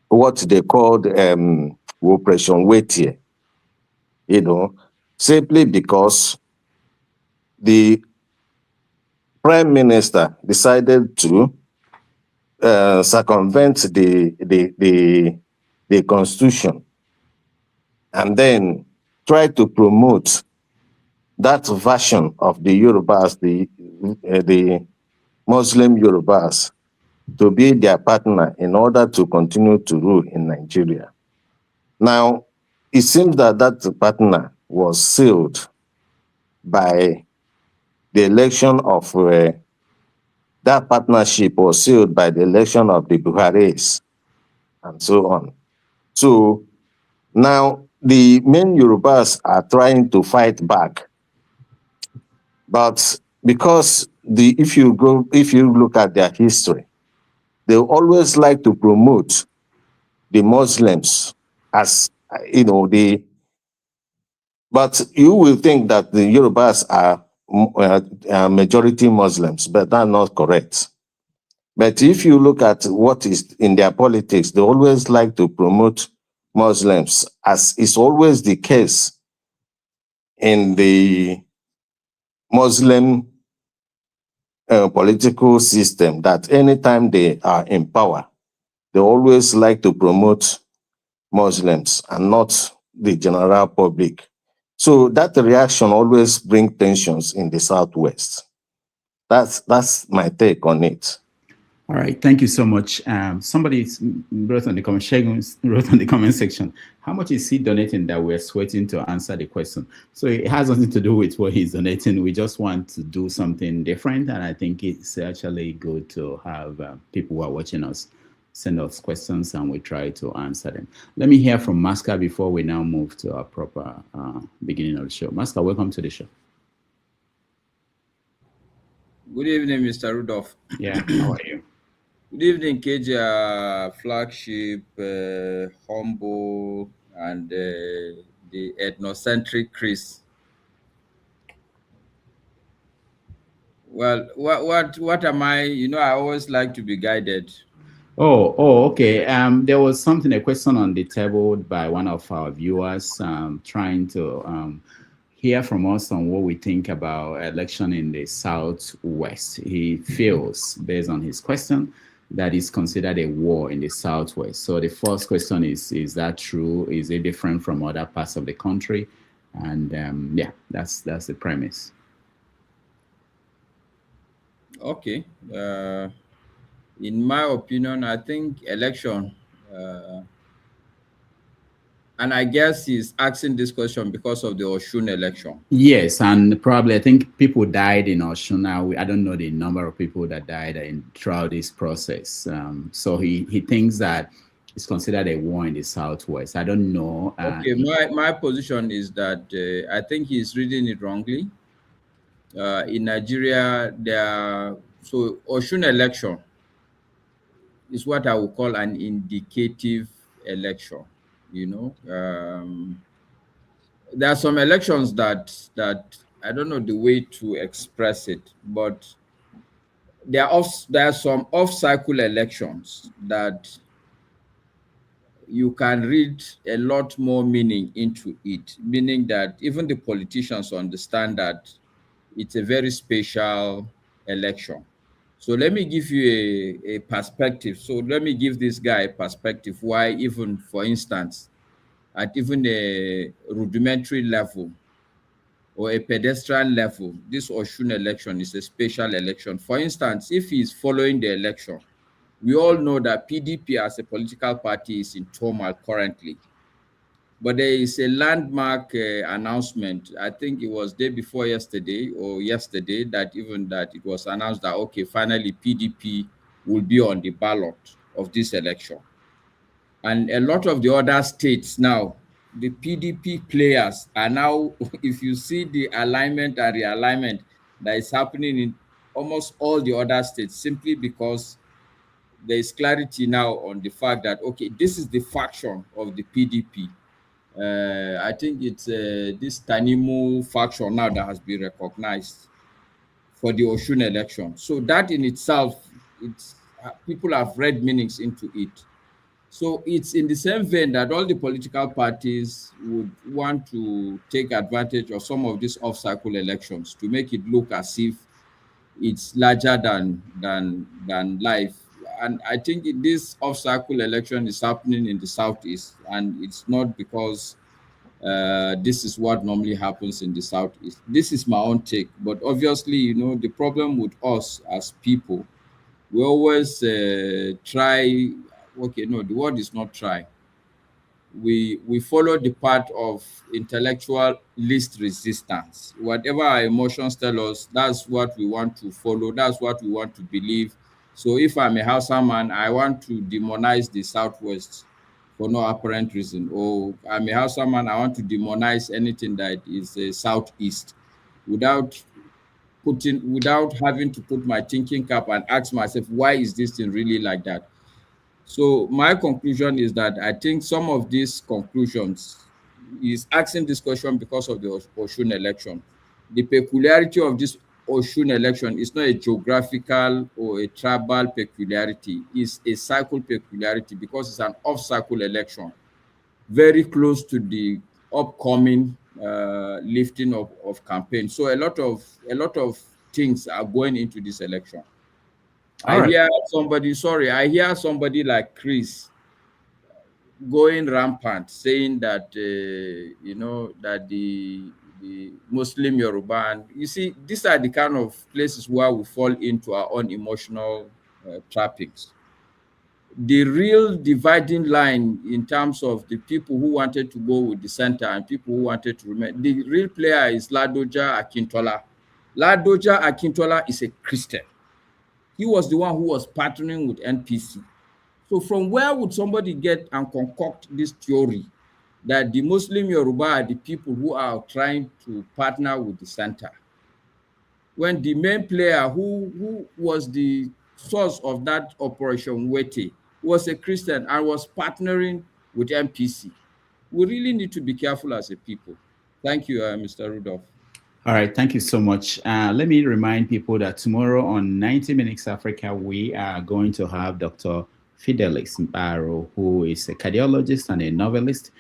what they called Operation Waitie, you know, simply because the Prime Minister decided to circumvent the Constitution and then try to promote that version of the Yorubas, the Muslim Yorubas, to be their partner in order to continue to rule in Nigeria. Now, it seems that that partner was sealed by the election of that partnership was sealed by the election of the Buharis and so on. So now the main Yorubas are trying to fight back, but because if you look at their history, they always like to promote the Muslims as, you know, but you will think that the Yorubas are majority Muslims, but that's not correct. But if you look at what is in their politics, they always like to promote Muslims, as is always the case in the Muslim political system, that anytime they are in power, they always like to promote Muslims and not the general public. So that reaction always brings tensions in the Southwest. That's my take on it.
All right, thank you so much. Somebody wrote on the comment section, how much is he donating that we're sweating to answer the question? So it has nothing to do with what he's donating. We just want to do something different, and I think it's actually good to have people who are watching us send us questions and we try to answer them. Let me hear from Masca before we now move to our proper beginning of the show. Masca, welcome to the show.
Good evening, Mr. Rudolph.
Yeah, how are you?
Good evening, KJ, Flagship, Humble, and the ethnocentric Chris. Well, what am I? You know, I always like to be guided.
Oh, okay. There was a question on the table by one of our viewers trying to hear from us on what we think about election in the Southwest. He feels, based on his question, that is considered a war in the Southwest. So the first question is that true? Is it different from other parts of the country? And yeah, that's the premise.
Okay. In my opinion, I think election, and I guess he's asking this question because of the Osun election.
Yes, and probably I think people died in Osun. Now I don't know the number of people that died throughout this process. So he thinks that it's considered a war in the Southwest. I don't know.
Okay, my position is that I think he's reading it wrongly. In Nigeria, so Osun election is what I would call an indicative election. You know, there are some elections that I don't know the way to express it, but there are some off-cycle elections that you can read a lot more meaning into it, meaning that even the politicians understand that it's a very special election. So let me give you a perspective. So let me give this guy a perspective why, even for instance, at even a rudimentary level or a pedestrian level, this Osun election is a special election. For instance, if he's following the election, we all know that PDP as a political party is in turmoil currently. But there is a landmark announcement, I think it was day before yesterday or yesterday, that it was announced that, okay, finally PDP will be on the ballot of this election. And a lot of the other states now, the PDP players are now, if you see the alignment and realignment that is happening in almost all the other states, simply because there is clarity now on the fact that, okay, this is the faction of the PDP. I think it's this Tanimu faction now that has been recognized for the Osun election. So that in itself, people have read meanings into it. So it's in the same vein that all the political parties would want to take advantage of some of these off-cycle elections to make it look as if it's larger than life. And I think this off-cycle election is happening in the Southeast, and it's not because this is what normally happens in the Southeast. This is my own take, but obviously, the problem with us as people, we always try. Okay, no, the word is not try. We follow the path of intellectual least resistance. Whatever our emotions tell us, that's what we want to follow. That's what we want to believe. So if I'm a Hausa man, I want to demonize the Southwest for no apparent reason. Or I'm a Hausa man, I want to demonize anything that is Southeast without having to put my thinking cap and ask myself, why is this thing really like that? So my conclusion is that I think some of these conclusions is asking this question because of the Osun election. The peculiarity of this Osun election is not a geographical or a tribal peculiarity. It's a cycle peculiarity because it's an off-cycle election, very close to the upcoming lifting of campaign. So a lot of things are going into this election. I hear somebody like Chris going rampant, saying that that the Muslim Yoruba, and you see, these are the kind of places where we fall into our own emotional trappings. The real dividing line in terms of the people who wanted to go with the center and people who wanted to remain, the real player is Ladoja Akintola. Ladoja Akintola is a Christian. He was the one who was partnering with NPC. So from where would somebody get and concoct this theory that the Muslim Yoruba are the people who are trying to partner with the center, when the main player who was the source of that operation, Wete, was a Christian and was partnering with NPC? We really need to be careful as a people. Thank you, Mr. Rudolph.
All right, thank you so much. Let me remind people that tomorrow on 90 Minutes Africa, we are going to have Dr. Fidelix Mbaro, who is a cardiologist and a novelist.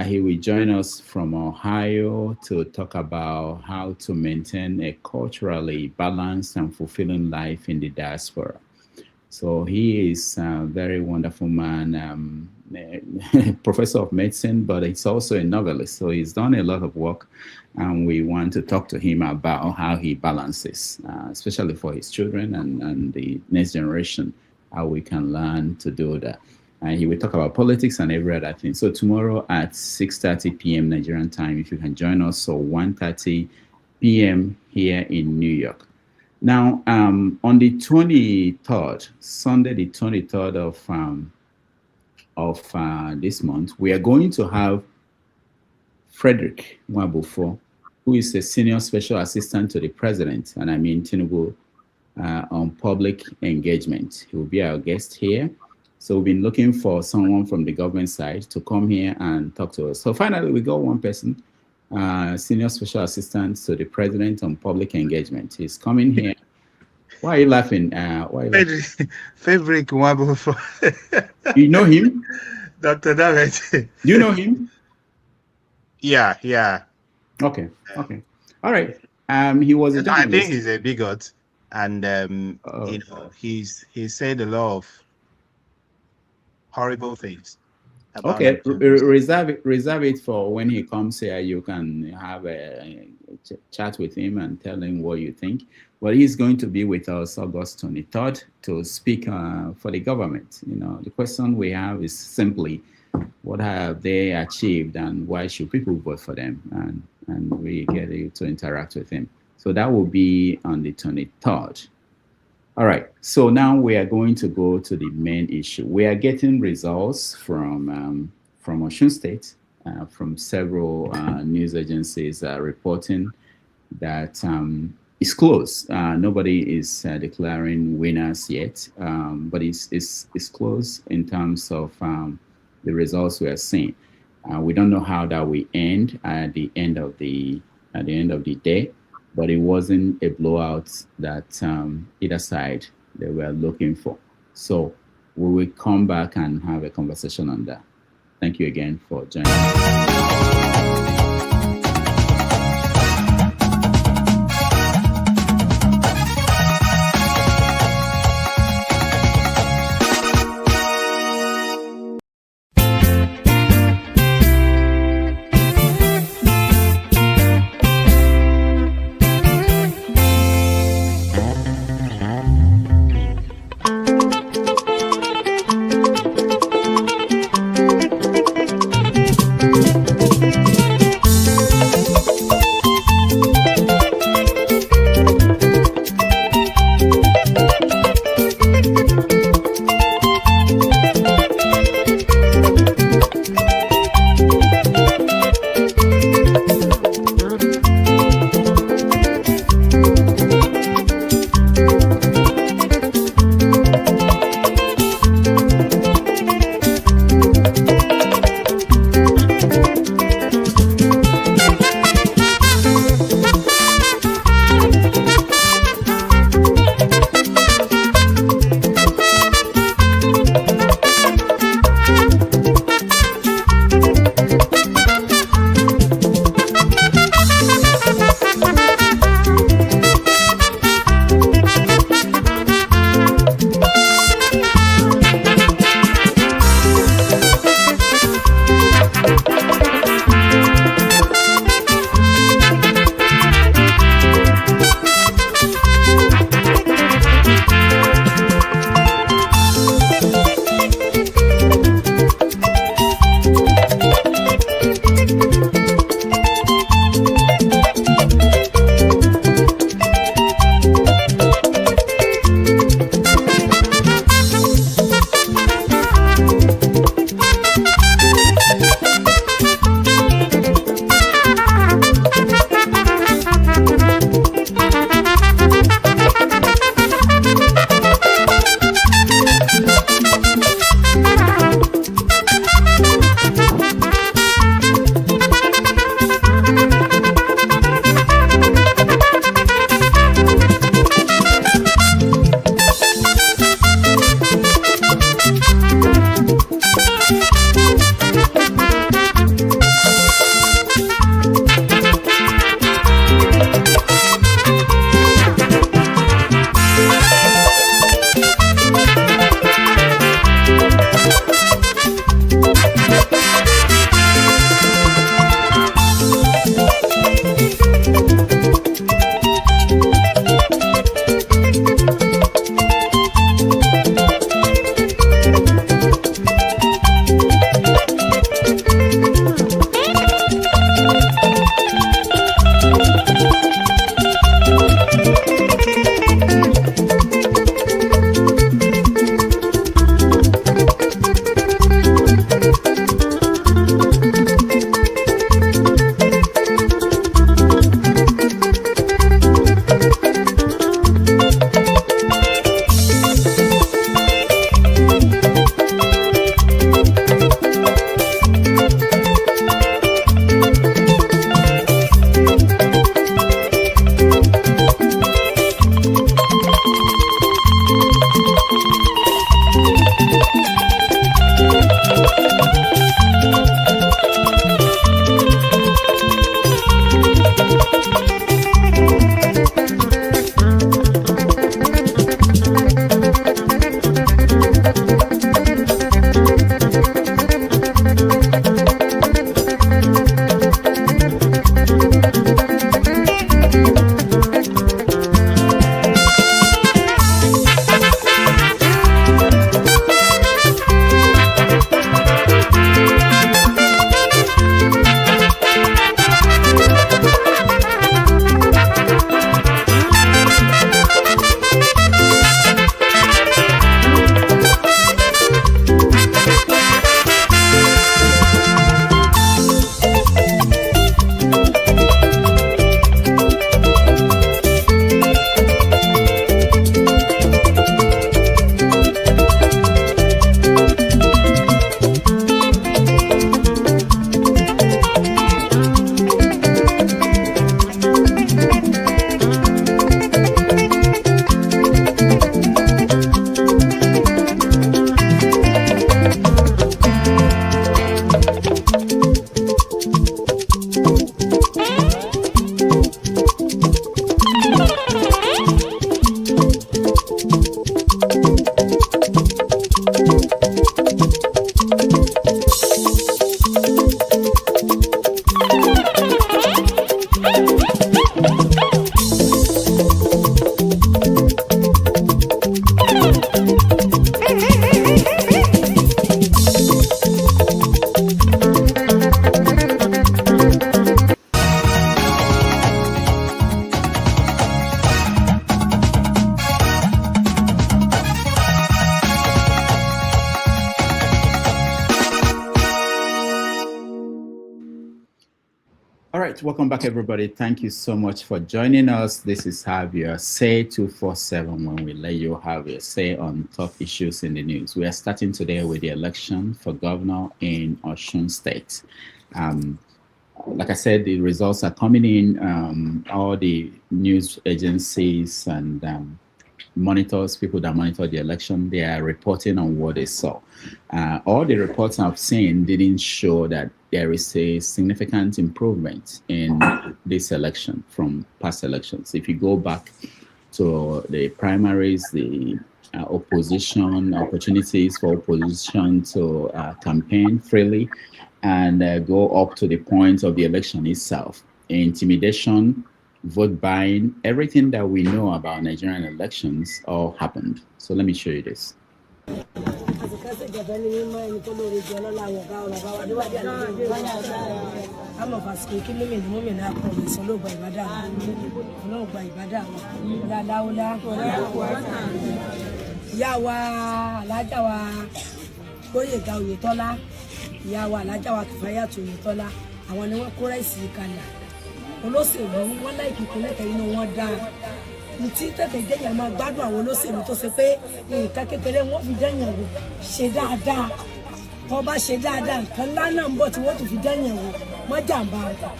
He will join us from Ohio to talk about how to maintain a culturally balanced and fulfilling life in the diaspora. So he is a very wonderful man, professor of medicine, but he's also a novelist. So he's done a lot of work, and we want to talk to him about how he balances, especially for his children and the next generation, how we can learn to do that. And he will talk about politics and every other thing. So tomorrow at 6:30 p.m. Nigerian time, if you can join us, so 1:30 p.m. here in New York. Now, on the 23rd, Sunday, the 23rd of this month, we are going to have Frederick Nwabufo, who is a senior special assistant to the president, and I mean Tinubu, on public engagement. He will be our guest here. So we've been looking for someone from the government side to come here and talk to us. So finally, we got one person, senior special assistant to the president on public engagement. He's coming here. Why are you laughing?
Frederick Nwabufo.
You know him?
Dr. David.
Do you know him?
Yeah.
Okay. All right. He was a
I
journalist.
think he's a bigot, and you know, he's said a lot of horrible things about
Okay,
Nigerians.
reserve it for when he comes here. You can have a chat with him and tell him what you think. Well, he's going to be with us August 23rd to speak for the government. You know, the question we have is simply, what have they achieved and why should people vote for them? And we get you to interact with him. So that will be on the 23rd. All right, so now we are going to go to the main issue. We are getting results from Osun State, from several news agencies reporting that it's close. Nobody is declaring winners yet, but it's close in terms of the results we are seeing. We don't know how that will end at the end of the day, but it wasn't a blowout that either side they were looking for. So we will come back and have a conversation on that. Thank you again for joining us. right, welcome back, everybody. Thank you so much for joining us. This is Have Your Say 247, when we let you have your say on top issues in the news. We are starting today with the election for governor in Osun State. Like I said, the results are coming in. All the news agencies and monitors, people that monitor the election, they are reporting on what they saw. All the reports I've seen didn't show that there is a significant improvement in this election from past elections. If you go back to the primaries, the opposition, opportunities for opposition to campaign freely, and go up to the point of the election itself, intimidation, vote buying, everything that we know about Nigerian elections all happened. So let me show you this.
olóṣèlú wọn láìkí ìpínlẹ̀ kẹrin ní wọn dáa ntí tẹ̀tẹ̀ jẹ́yàn máa gbádùn àwọn olóṣèlú tó ṣe pé nǹkan kékeré wọn fi jẹ́yàn wò ṣe dáadáa tó bá ṣe dáadáa nǹkan ńlá náà ń bọ̀ tí wọ́n tún fi jẹ́yàn wò mọ́ jàǹbá rẹ̀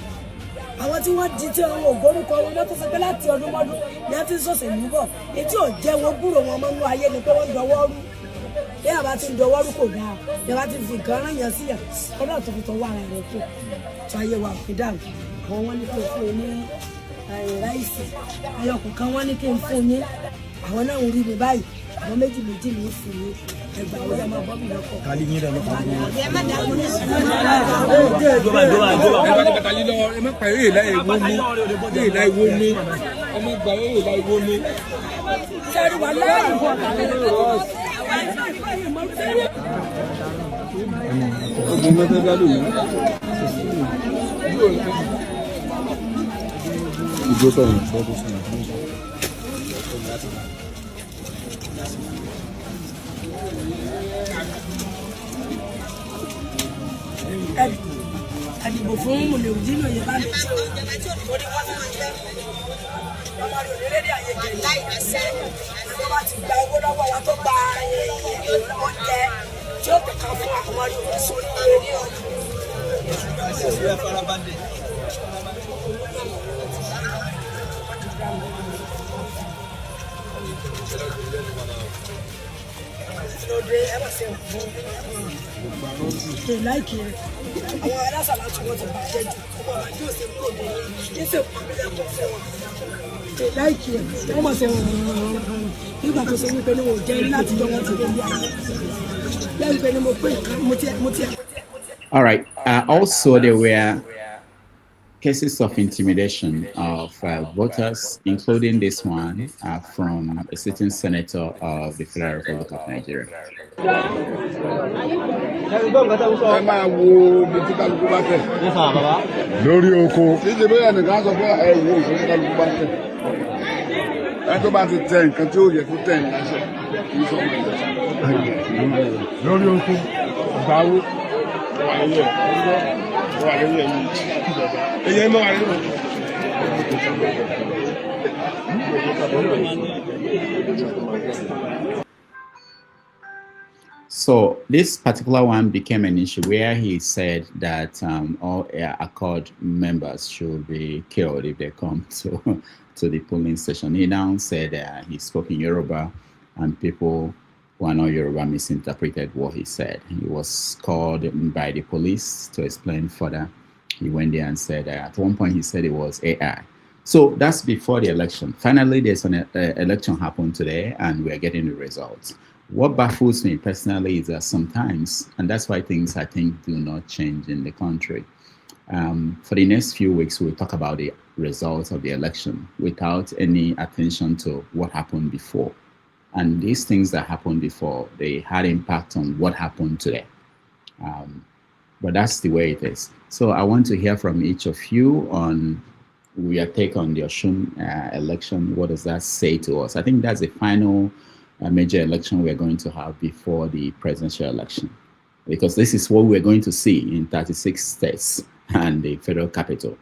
àwọn tí wọ́n di tí wọn ò gbórúkọ wọn lọ́tọ́ sọ pé láti ọdún mọ́dún ni wọ́n ti ń ṣòṣèlú bọ̀ etí ò jẹ́ wọn gbúrò wọn mọ́ nínú ayé ni pé wọ́n dọwọ́ rú bí àbá ti ń dọwọ́ rú kò dáa bí àbá ti fi nǹkan rán yàn sí yàn ọdún tó fi tọwọ́ ara rẹ̀ kù tó ayé wa fi dáhùn àwọn wọn ní kí n fún yín ní ráìsì ayọkùn kan wọn ní kí n fún yín àwọn náà ń rí mi báyìí àwọn méjì méjì ní fún yín ẹgbà àwọn ọmọ bọ́ mi lọ́kọ̀. kálí yín lọ́kọ̀ fún mi. ẹ má dá wọn ní sùúrù. ẹ má kálí lọ ẹ má pa eré ìlà ìwó mi eré ìlà ìwó mi ẹ má gba eré ìlà ìwó mi. sẹ́ni wà láàyè bọ̀ ọdún mẹ́ta gálò yìí. Ìjọ sọ̀rọ̀ ìṣọ́kù sí àdìbò fún mùlẹ̀wùdí náà yẹ bá mi ṣe orí wọn náà jẹ́ ọmọ rẹ̀ òrèrè àyèjì láìpẹ́sẹ̀ tó bá ti gba owó lọ́wọ́ wa tó gba oúnjẹ tí ó tẹ̀ka fún àwọn ọmọ rẹ̀ òrèrè sórí orí ọdún. Láìkì rẹ̀ àwọn alásàlá tí wọ́n ti bàjẹ́ jù ọmọ àbájọ́ òsè kúrò ní ìṣe ìpàdé ẹ̀kọ́ fẹ́ wọn. Láìkì rẹ̀ wọ́n mọ̀ sí wọn nígbà tó ṣe wípé ní wọn ò jẹ́ láti jọ wọn ti lé ní ayé lẹ́yìn pé ní mo pé nǹkan mo ti.
All right. Also, there were cases of intimidation of voters, including this one from a sitting senator of the Federal Republic of Nigeria.
ẹ máa wo ibi tí kálukú bá tẹ̀. lórí oko. títí bóyá nìkan sọ pé ẹ wo ibi tí kálukú bá tẹ̀. ẹ tó bá ti tẹ nǹkan tí ó yẹ kó tẹ̀ nǹkan ṣe kì í sọ fún mi. lórí oko gbàwó wà lórí ẹ̀ wà lórí ẹ̀ yìí ẹ̀yẹ́ mọ́ wà lórí ẹ̀.
So this particular one became an issue where he said that all Accord members should be killed if they come to the polling station. He now said he spoke in Yoruba, and people who are not Yoruba misinterpreted what he said. He was called by the police to explain further. He went there and said at one point he said it was AI. So that's before the election. Finally, there's an election happened today, and we're getting the results. What baffles me personally is that sometimes, and that's why things I think do not change in the country, for the next few weeks, we'll talk about the results of the election without any attention to what happened before. And these things that happened before, they had impact on what happened today. But that's the way it is. So I want to hear from each of you on your take on the Osun election. What does that say to us? I think that's the final major election we're going to have before the presidential election, because this is what we're going to see in 36 states and the federal capital.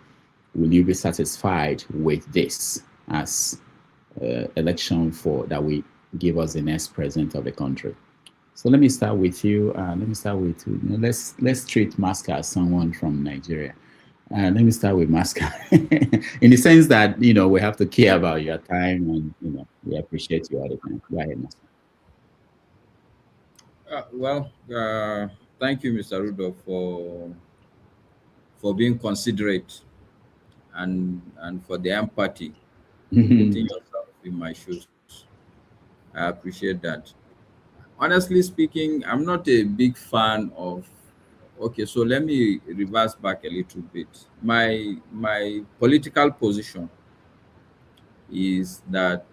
will you be satisfied with this as election for that will give us the next president of the country? So let me start with you. Let's treat Masca as someone from Nigeria. Let me start with Masca, in the sense that we have to care about your time, and we appreciate you all the time. Go ahead, Masca.
Thank you, Mr. Rudolph, for being considerate and for the empathy, putting yourself in my shoes. I appreciate that. Honestly speaking, I'm not a big fan of. Okay, so let me reverse back a little bit. My political position is that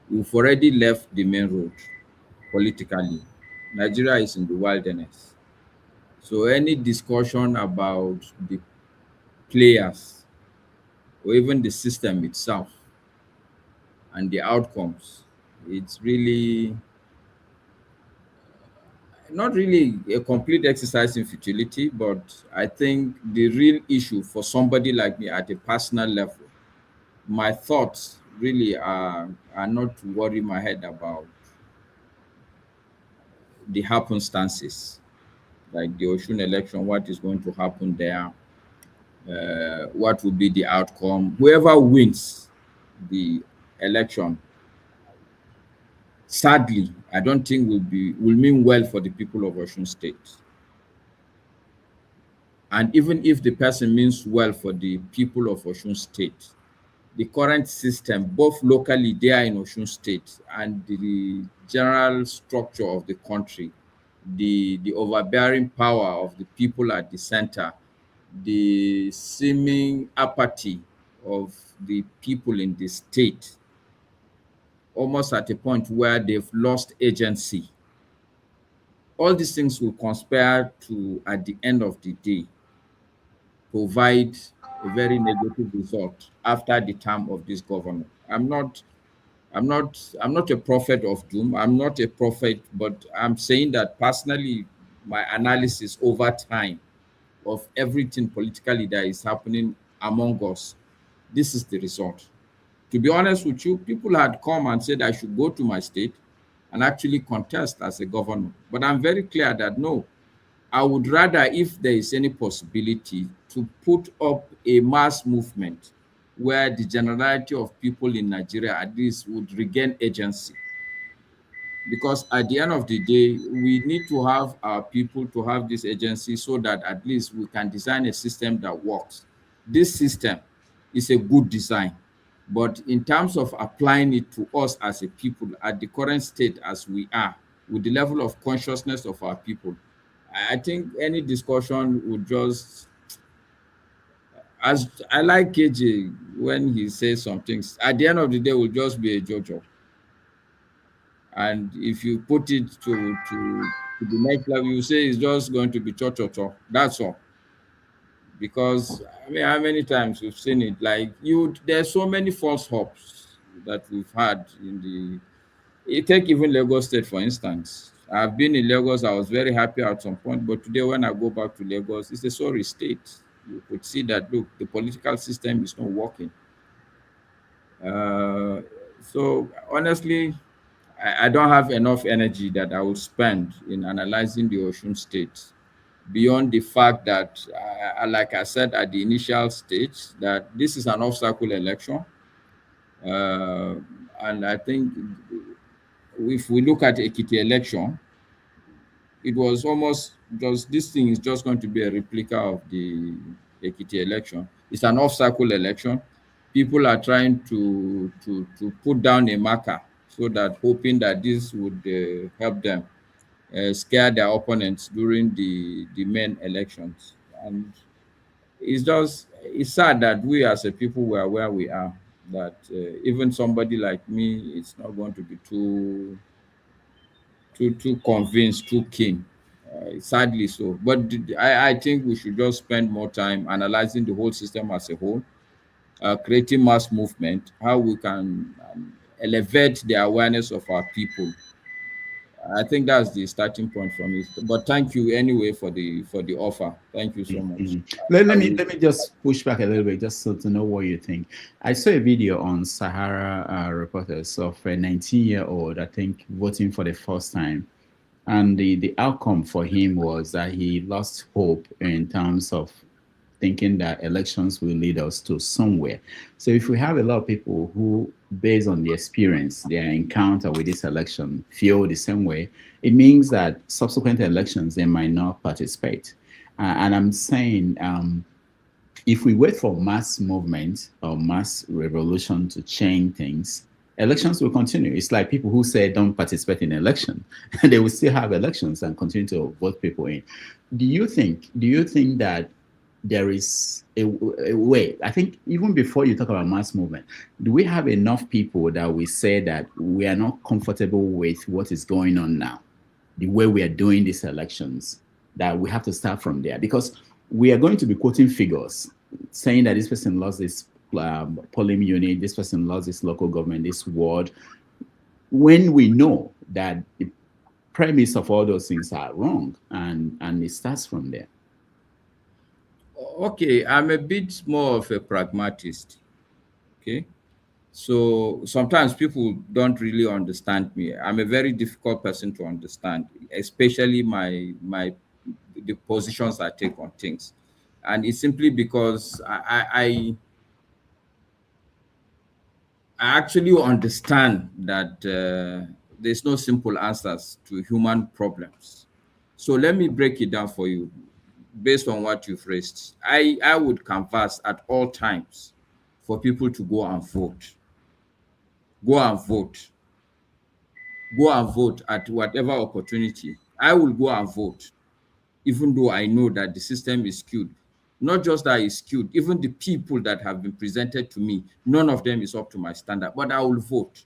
we've already left the main road politically. Nigeria is in the wilderness. So any discussion about the players or even the system itself and the outcomes, it's really not really a complete exercise in futility, but I think the real issue for somebody like me at a personal level, my thoughts really are not to worry my head about the happenstances, like the Osun election, what is going to happen there, what will be the outcome. Whoever wins the election, sadly, I don't think will mean well for the people of Osun State. And even if the person means well for the people of Osun State, the current system, both locally there in Osun State and the general structure of the country, the overbearing power of the people at the center, the seeming apathy of the people in the state, almost at a point where they've lost agency. All these things will conspire to, at the end of the day, provide a very negative result after the term of this government. I'm not a prophet of doom. I'm not a prophet, but I'm saying that personally, my analysis over time of everything politically that is happening among us, this is the result. To be honest with you, people had come and said I should go to my state and actually contest as a governor. But I'm very clear that no, I would rather, if there is any possibility, to put up a mass movement where the generality of people in Nigeria at least would regain agency. Because at the end of the day, we need to have our people to have this agency so that at least we can design a system that works. This system is a good design, but in terms of applying it to us as a people at the current state as we are, with the level of consciousness of our people, I think any discussion would just, as I like KJ when he says some things, at the end of the day will just be a JoJo. And if you put it to the next level, you say it's just going to be cho-cho-cho. That's all. Because I mean, how many times we've seen it? Like there's so many false hopes that we've had in you take even Lagos State, for instance. I've been in Lagos. I was very happy at some point, but today when I go back to Lagos, it's a sorry state. You could see that, look, the political system is not working. So honestly, I don't have enough energy that I will spend in analyzing the Osun State beyond the fact that, like I said at the initial stage, that this is an off-cycle election. And I think if we look at Ekiti election, it was almost just, this thing is just going to be a replica of the Ekiti election. It's an off-cycle election. People are trying to put down a marker so that, hoping that this would help them scare their opponents during the main elections. And it's sad that we as a people were where we are, that even somebody like me is not going to be too convinced, too keen. Sadly so. But I think we should just spend more time analyzing the whole system as a whole, creating mass movement, how we can elevate the awareness of our people, I think that's the starting point from it. But thank you anyway for the offer. Thank you so much.
Let me just push back a little bit, just so to know what you think. I saw a video on Sahara Reporters of a 19-year-old, I think, voting for the first time, and the outcome for him was that he lost hope in terms of thinking that elections will lead us to somewhere. So if we have a lot of people who, based on the experience, their encounter with this election, feel the same way, it means that subsequent elections, they might not participate. And I'm saying, if we wait for mass movement or mass revolution to change things, elections will continue. It's like people who say don't participate in election, they will still have elections and continue to vote people in. Do you think that there is a way? I think even before you talk about mass movement, do we have enough people that we say that we are not comfortable with what is going on now, the way we are doing these elections, that we have to start from there? Because we are going to be quoting figures saying that this person lost this polling unit, this person lost this local government, this ward, when we know that the premise of all those things are wrong, and it starts from there.
Okay, I'm a bit more of a pragmatist. Okay, so sometimes people don't really understand me. I'm a very difficult person to understand, especially the positions I take on things, and it's simply because I actually understand that there's no simple answers to human problems. So let me break it down for you. Based on what you've raised, I would canvass at all times for people to go and vote. Go and vote. Go and vote at whatever opportunity. I will go and vote, even though I know that the system is skewed. Not just that it's skewed, even the people that have been presented to me, none of them is up to my standard, but I will vote.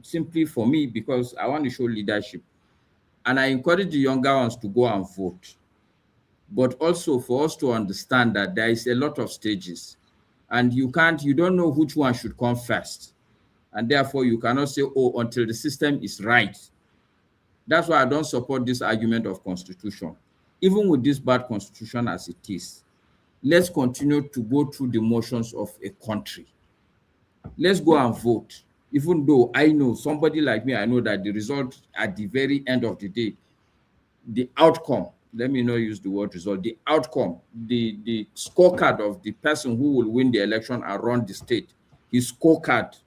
Simply for me, because I want to show leadership. And I encourage the younger ones to go and vote. But also for us to understand that there is a lot of stages, and you don't know which one should come first. And therefore you cannot say, oh, until the system is right. That's why I don't support this argument of constitution. Even with this bad constitution as it is, let's continue to go through the motions of a country. Let's go and vote. Even though I know, somebody like me, I know that the result at the very end of the day, the outcome, let me not use the word result, the outcome, the scorecard of the person who will win the election and run the state, his scorecard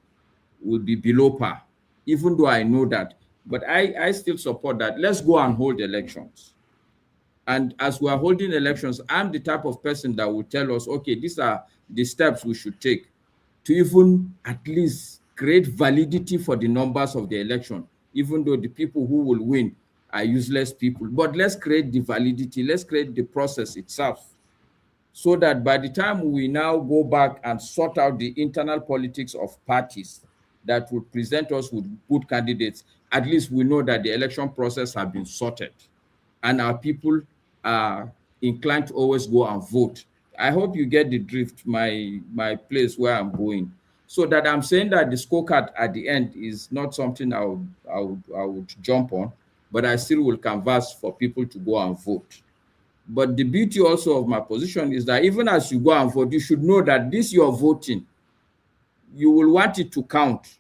will be below par, even though I know that. But I still support that. Let's go and hold elections. And as we are holding elections, I'm the type of person that will tell us, okay, these are the steps we should take to even at least create validity for the numbers of the election, even though the people who will win are useless people. But let's create the validity, let's create the process itself, so that by the time we now go back and sort out the internal politics of parties that would present us with good candidates, at least we know that the election process has been sorted and our people are inclined to always go and vote. I hope you get the drift, my place where I'm going. So that I'm saying that the scorecard at the end is not something I would jump on, but I still will canvass for people to go and vote. But the beauty also of my position is that even as you go and vote, you should know that this you're voting, you will want it to count,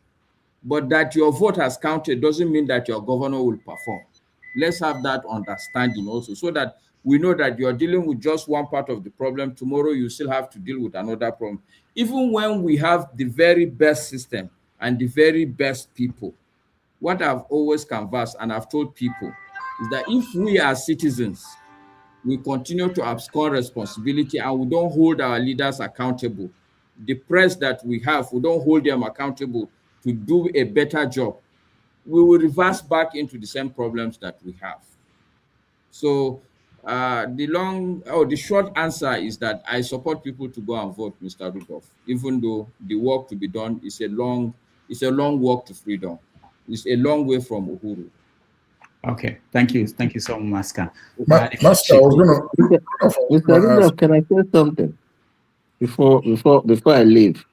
but that your vote has counted doesn't mean that your governor will perform. Let's have that understanding also, so that we know that you're dealing with just one part of the problem. Tomorrow you still have to deal with another problem. Even when we have the very best system and the very best people, what I've always canvassed and I've told people is that if we as citizens, we continue to abscond responsibility and we don't hold our leaders accountable, the press that we have, we don't hold them accountable to do a better job, we will reverse back into the same problems that we have. So the short answer is that I support people to go and vote, Mr. Rudolph, even though the work to be done is a long walk to freedom. It's a long way from Uhuru.
Okay, thank you so much, Master.
Master, I was Mr. Rudolph, can I say something before I leave?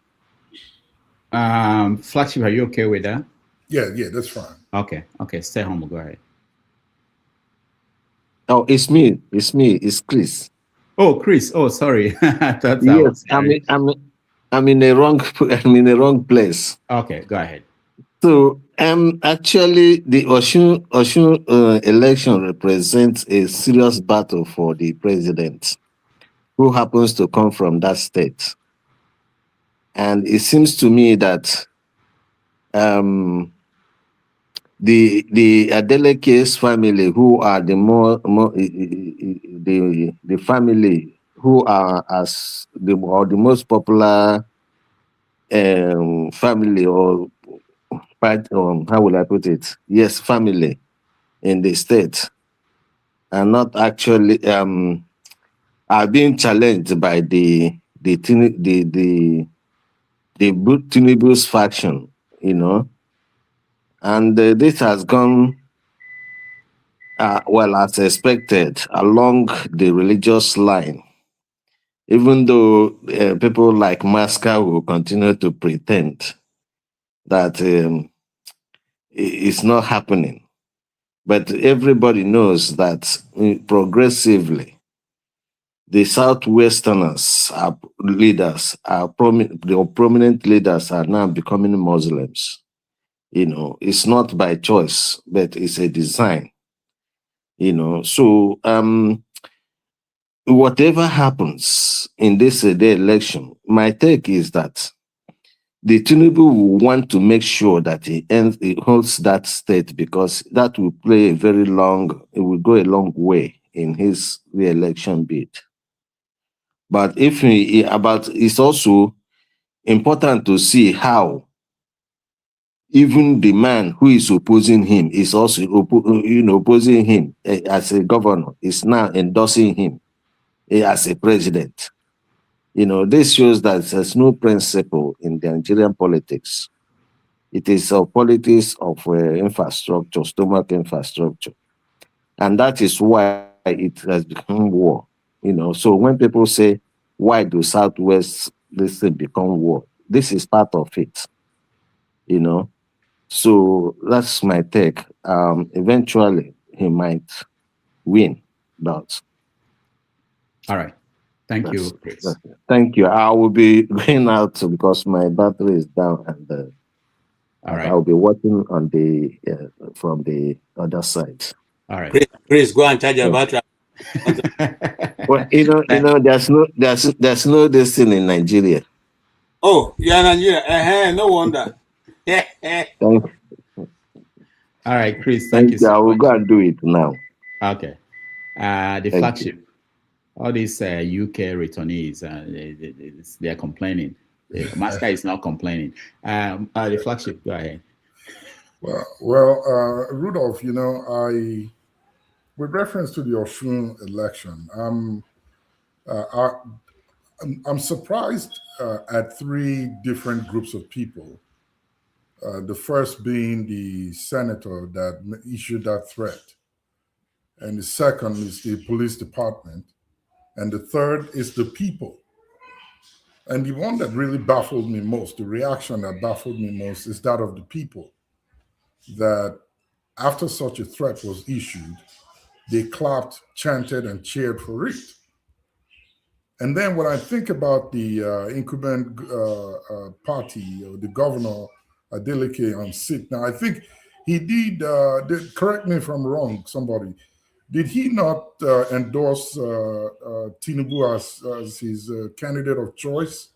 Flagship, are you okay with that?
Yeah, that's fine.
Okay, stay humble. Go ahead.
Oh, it's me. It's me. It's Chris.
Oh, Chris. Oh, sorry. I thought that
Yes,
was Harry.
I'm in the wrong. I'm in the wrong place.
Okay, go ahead.
So, actually, the Osun election represents a serious battle for the president, who happens to come from that state. And it seems to me that the Adeleke's family, who are the the family who are the most popular family, or how will I put it? Yes, family in the state, are not actually are being challenged by the Tinubu's faction, you know, and this has gone well, as expected, along the religious line. Even though people like Masca will continue to pretend that it's not happening, but everybody knows that progressively, the Southwesterners the prominent leaders are now becoming Muslims. You know, it's not by choice, but it's a design. You know, so whatever happens in this election, my take is that the Tinubu will want to make sure that he holds that state, because that will it will go a long way in his re-election bid. But it's also important to see how even the man who is opposing him is also opposing him as a governor, is now endorsing him as a president. You know, this shows that there's no principle in the Nigerian politics. It is a politics of infrastructure, stomach infrastructure. And that is why it has become war. You know, so when people say, why do Southwest this thing become war? This is part of it. You know, so that's my take. Eventually, he might win, but.
All right. Thank you, Chris.
Thank you. I will be going out because my battery is down, and
all right.
I'll be watching on the from the other side.
All right.
Chris, go and charge your battery.
Well, there's no this thing in Nigeria.
Oh, you're in Nigeria. No wonder.
Thank you.
All right, Chris. Thank you so
much. I will go
much.
and do it now.
Okay. The flagship. All these UK returnees, they're complaining. Masca is not complaining. The flagship, go ahead.
Well, Rudolph, with reference to the Osun election, I'm surprised at three different groups of people. The first being the senator that issued that threat, and the second is the police department, and the third is the people. And the one that really baffled me most, the reaction that baffled me most, is that of the people. That after such a threat was issued, they clapped, chanted, and cheered for it. And then when I think about the incumbent party, or the governor, Adeleke, on SIT, now I think he did, correct me if I'm wrong, somebody, did he not endorse Tinubu as his candidate of choice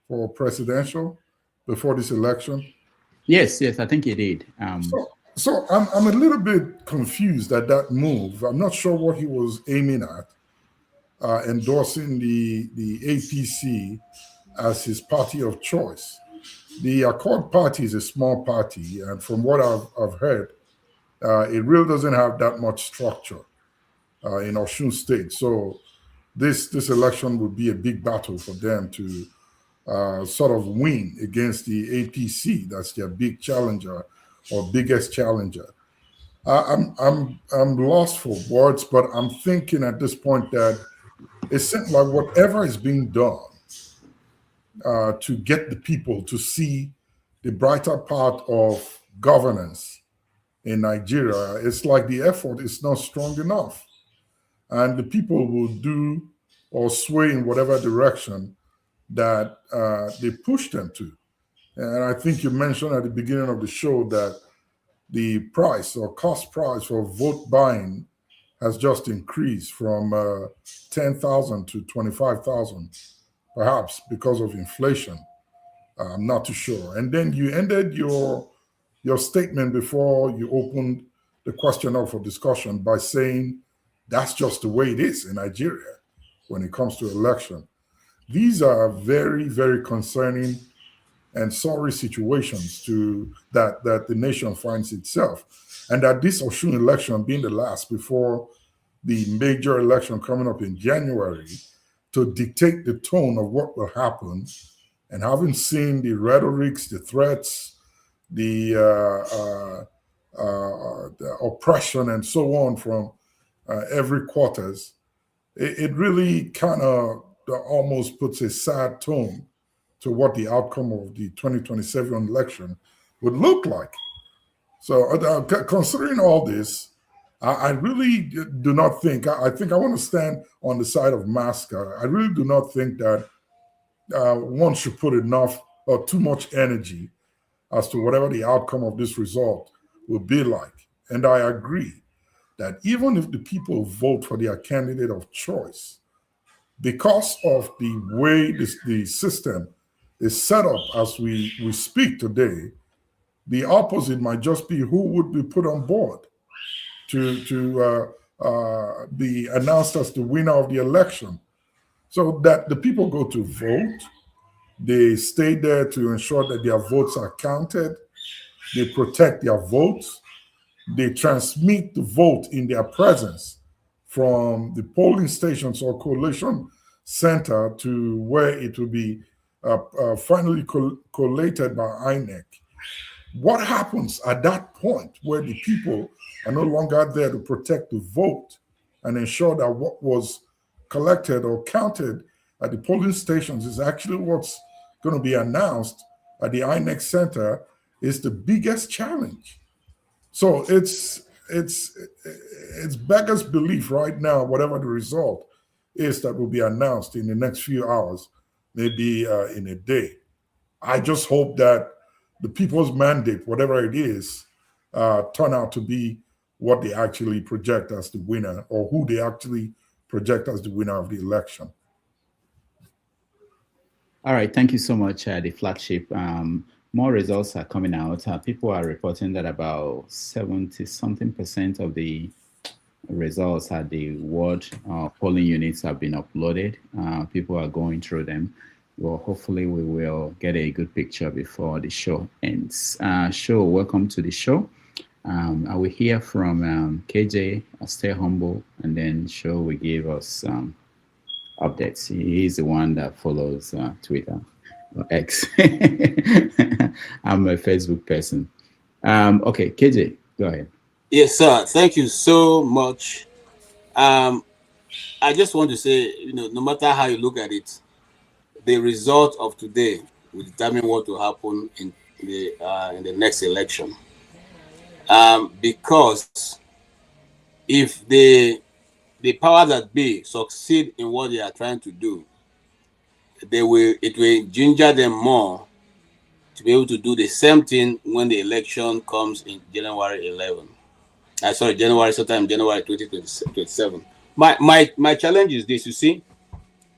for presidential before this election?
Yes, I think he did.
So I'm a little bit confused at that move. I'm not sure what he was aiming at, endorsing the APC as his party of choice. The Accord Party is a small party, and from what I've heard, it really doesn't have that much structure in Osun State. So this election would be a big battle for them to sort of win against the APC. That's their big challenger or biggest challenger. I'm lost for words, but I'm thinking at this point that it seems like whatever is being done to get the people to see the brighter part of governance in Nigeria, it's like the effort is not strong enough. and the people will do or sway in whatever direction that they push them to. And I think you mentioned at the beginning of the show that the price or cost price for vote buying has just increased from 10,000 to 25,000, perhaps because of inflation. I'm not too sure. And then you ended your statement before you opened the question up for discussion by saying that's just the way it is in Nigeria when it comes to election. These are very, very concerning and sorry situations that the nation finds itself. And that this Osun election being the last before the major election coming up in January to dictate the tone of what will happen, and having seen the rhetorics, the threats, the oppression and so on from every quarters, it really kind of almost puts a sad tone to what the outcome of the 2027 election would look like. So considering all this, I really do not think, I think I want to stand on the side of Masca. I really do not think that one should put enough or too much energy as to whatever the outcome of this result will be like. And I agree that even if the people vote for their candidate of choice, because of the way the system is set up as we speak today, the opposite might just be who would be put on board to be announced as the winner of the election. So that the people go to vote, they stay there to ensure that their votes are counted, they protect their votes, they transmit the vote in their presence from the polling stations or collation center to where it will be finally collated by INEC. What happens at that point where the people are no longer there to protect the vote and ensure that what was collected or counted at the polling stations is actually what's going to be announced at the INEC center is the biggest challenge. So it's beggars belief right now, whatever the result is that will be announced in the next few hours, maybe in a day. I just hope that the people's mandate, whatever it is, turn out to be what they actually project as the winner, or who they actually project as the winner of the election.
All right, thank you so much, the flagship. More results are coming out. People are reporting that about 70-something% of the results at the ward polling units have been uploaded. People are going through them. Well, hopefully we will get a good picture before the show ends. Show, welcome to the show. I will hear from KJ, stay humble, and then Show will give us updates. He is the one that follows Twitter or X. I'm a Facebook person. Okay, KJ, go ahead.
Yes, sir. Thank you so much. I just want to say, no matter how you look at it, the result of today will determine what will happen in the next election. Because if the power that be succeed in what they are trying to do, it will ginger them more to be able to do the same thing when the election comes in January 11. Sometime January 2027. My challenge is this, you see,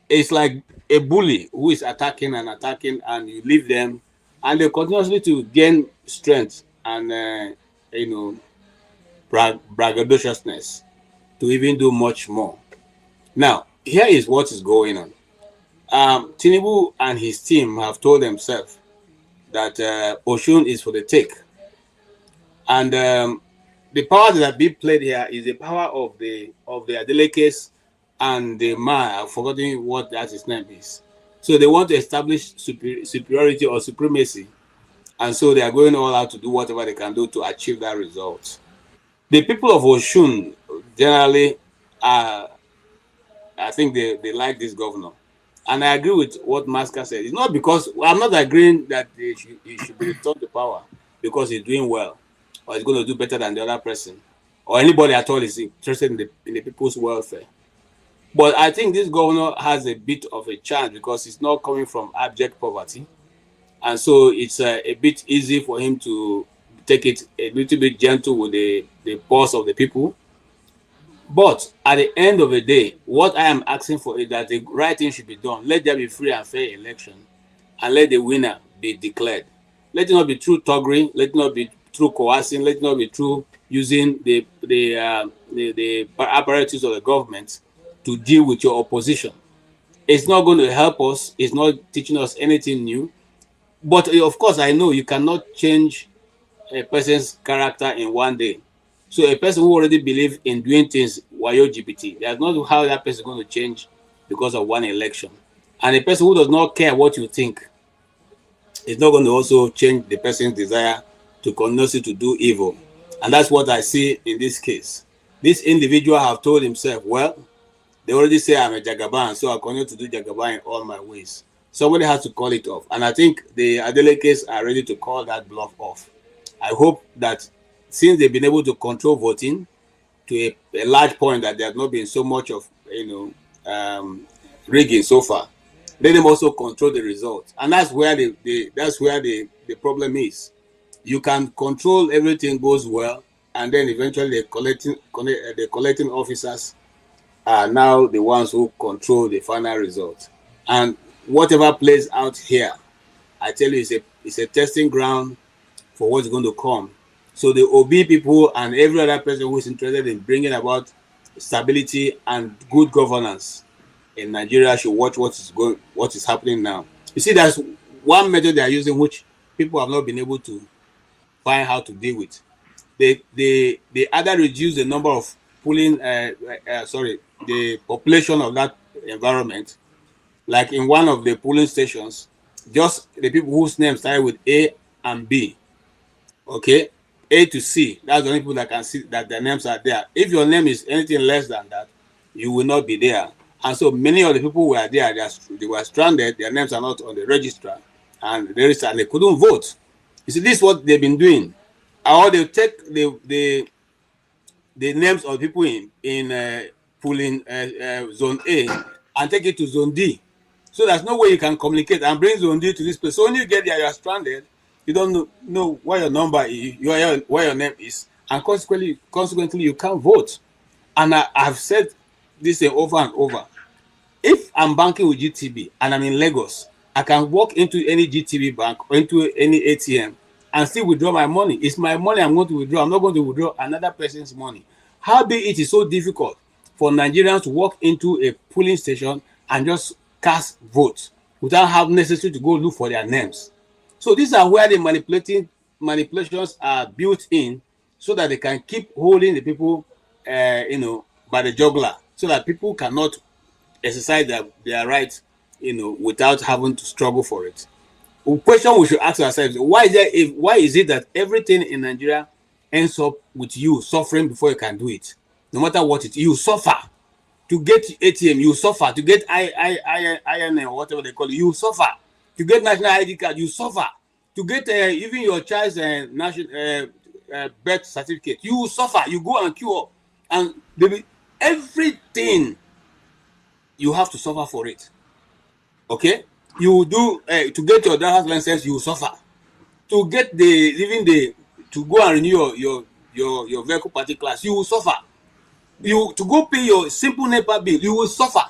it's like a bully who is attacking, and you leave them, and they continuously to gain strength and braggadociousness to even do much more. Now, here is what is going on. Tinubu and his team have told themselves that Osun is for the take, and the power that be played here is the power of their delegates and the man. I've forgotten what that his name is. So they want to establish superiority or supremacy, and so they are going all out to do whatever they can do to achieve that result. The people of Osun generally, I think they like this governor, and I agree with what Masca said. It's not because I'm not agreeing that he should be returned to power because he's doing well or he's going to do better than the other person or anybody at all is interested in the people's welfare. But I think this governor has a bit of a chance because he's not coming from abject poverty. And so it's a bit easy for him to take it a little bit gentle with the pulse of the people. But at the end of the day, what I am asking for is that the right thing should be done. Let there be free and fair election, and let the winner be declared. Let it not be through thuggery. Let it not be through coercing. Let it not be through using the apparatus of the government to deal with your opposition. It's not going to help us. It's not teaching us anything new. But of course, I know you cannot change a person's character in one day. So a person who already believes in doing things wayo GPT, that's not how that person is going to change because of one election. And a person who does not care what you think is not going to also change the person's desire to continue to do evil. And that's what I see in this case. This individual have told himself, well, they already say I'm a Jagaban, so I continue to do Jagaban in all my ways. Somebody has to call it off. And I think the delegates are ready to call that bluff off. I hope that since they've been able to control voting to a large point, that there has not been so much of rigging so far, let them also control the results. And that's where the problem is. You can control everything goes well, and then eventually the collecting officers are now the ones who control the final result. And whatever plays out here, I tell you, it's a testing ground for what's going to come. So the OB people and every other person who is interested in bringing about stability and good governance in Nigeria should watch what is happening now. You see, there's one method they are using which people have not been able to find how to deal with. They either reduce the number of the population of that environment. Like in one of the polling stations, just the people whose names started with A and B. Okay, A to C. That's the only people that can see that their names are there. If your name is anything less than that, you will not be there. And so many of the people who were there, they were stranded. Their names are not on the register, and they couldn't vote. You see, this is what they've been doing. Or they take the names of people in polling zone A and take it to zone D. So there's no way you can communicate and bring zone D to this place. So when you get there, you are stranded. You don't know what your number is, what your name is, and consequently, you can't vote. And I've said this over and over. If I'm banking with GTB and I'm in Lagos, I can walk into any GTB bank or into any ATM and still withdraw my money. It's my money I'm going to withdraw. I'm not going to withdraw another person's money. How big it is so difficult for Nigerians to walk into a polling station and just cast votes without having necessary to go look for their names. So these are where the manipulations are built in so that they can keep holding the people, by the jugular, so that people cannot exercise their rights, without having to struggle for it. The question we should ask ourselves: why is it that everything in Nigeria ends up with you suffering before you can do it? No matter what it is, you suffer. To get ATM, you suffer. To get IN or whatever they call it, you suffer. To get national ID card, you suffer. To get even your child's national birth certificate, you suffer. You go and queue up, and everything you have to suffer for it. Okay, you do to get your driver's license, you suffer. To get to go and renew your vehicle particulars, you will suffer. To go pay your simple NEPA bill, you will suffer.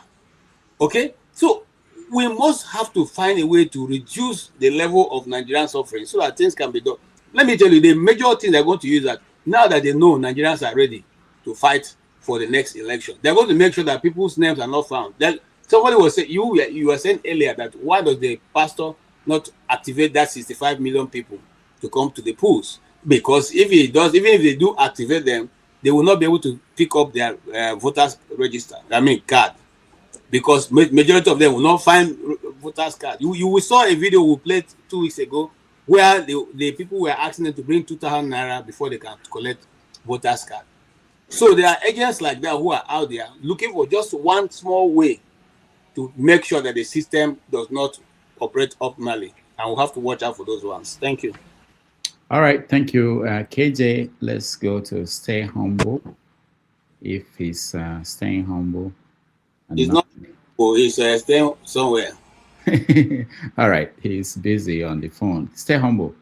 Okay, so we must have to find a way to reduce the level of Nigerian suffering so that things can be done. Let me tell you, the major thing they're going to use that now that they know Nigerians are ready to fight for the next election, they're going to make sure that people's names are not found. Somebody was saying, you were saying earlier that why does the pastor not activate that 65 million people to come to the polls? Because if he does, even if they do activate them, they will not be able to pick up their voters register. Card. Because majority of them will not find voters card. You saw a video we played 2 weeks ago where the people were asking them to bring 2,000 naira before they can collect voters card. So there are agents like that who are out there looking for just one small way to make sure that the system does not operate optimally. And we'll have to watch out for those ones. Thank you.
All right. Thank you, KJ. Let's go to Stay Humble. If he's staying humble.
He's not. Oh, he's staying somewhere.
All right, he's busy on the phone. Stay humble.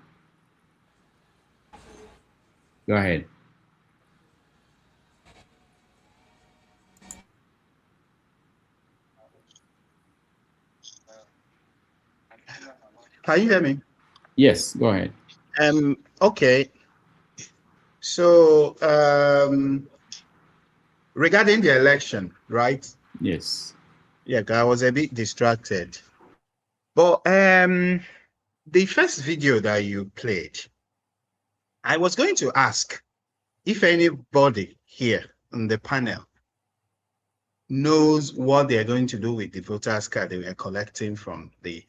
Go ahead.
Can you hear me?
Yes, go ahead.
Okay. So regarding the election, right?
Yes.
Yeah, I was a bit distracted. But the first video that you played, I was going to ask if anybody here on the panel knows what they're going to do with the voters card they were collecting from the,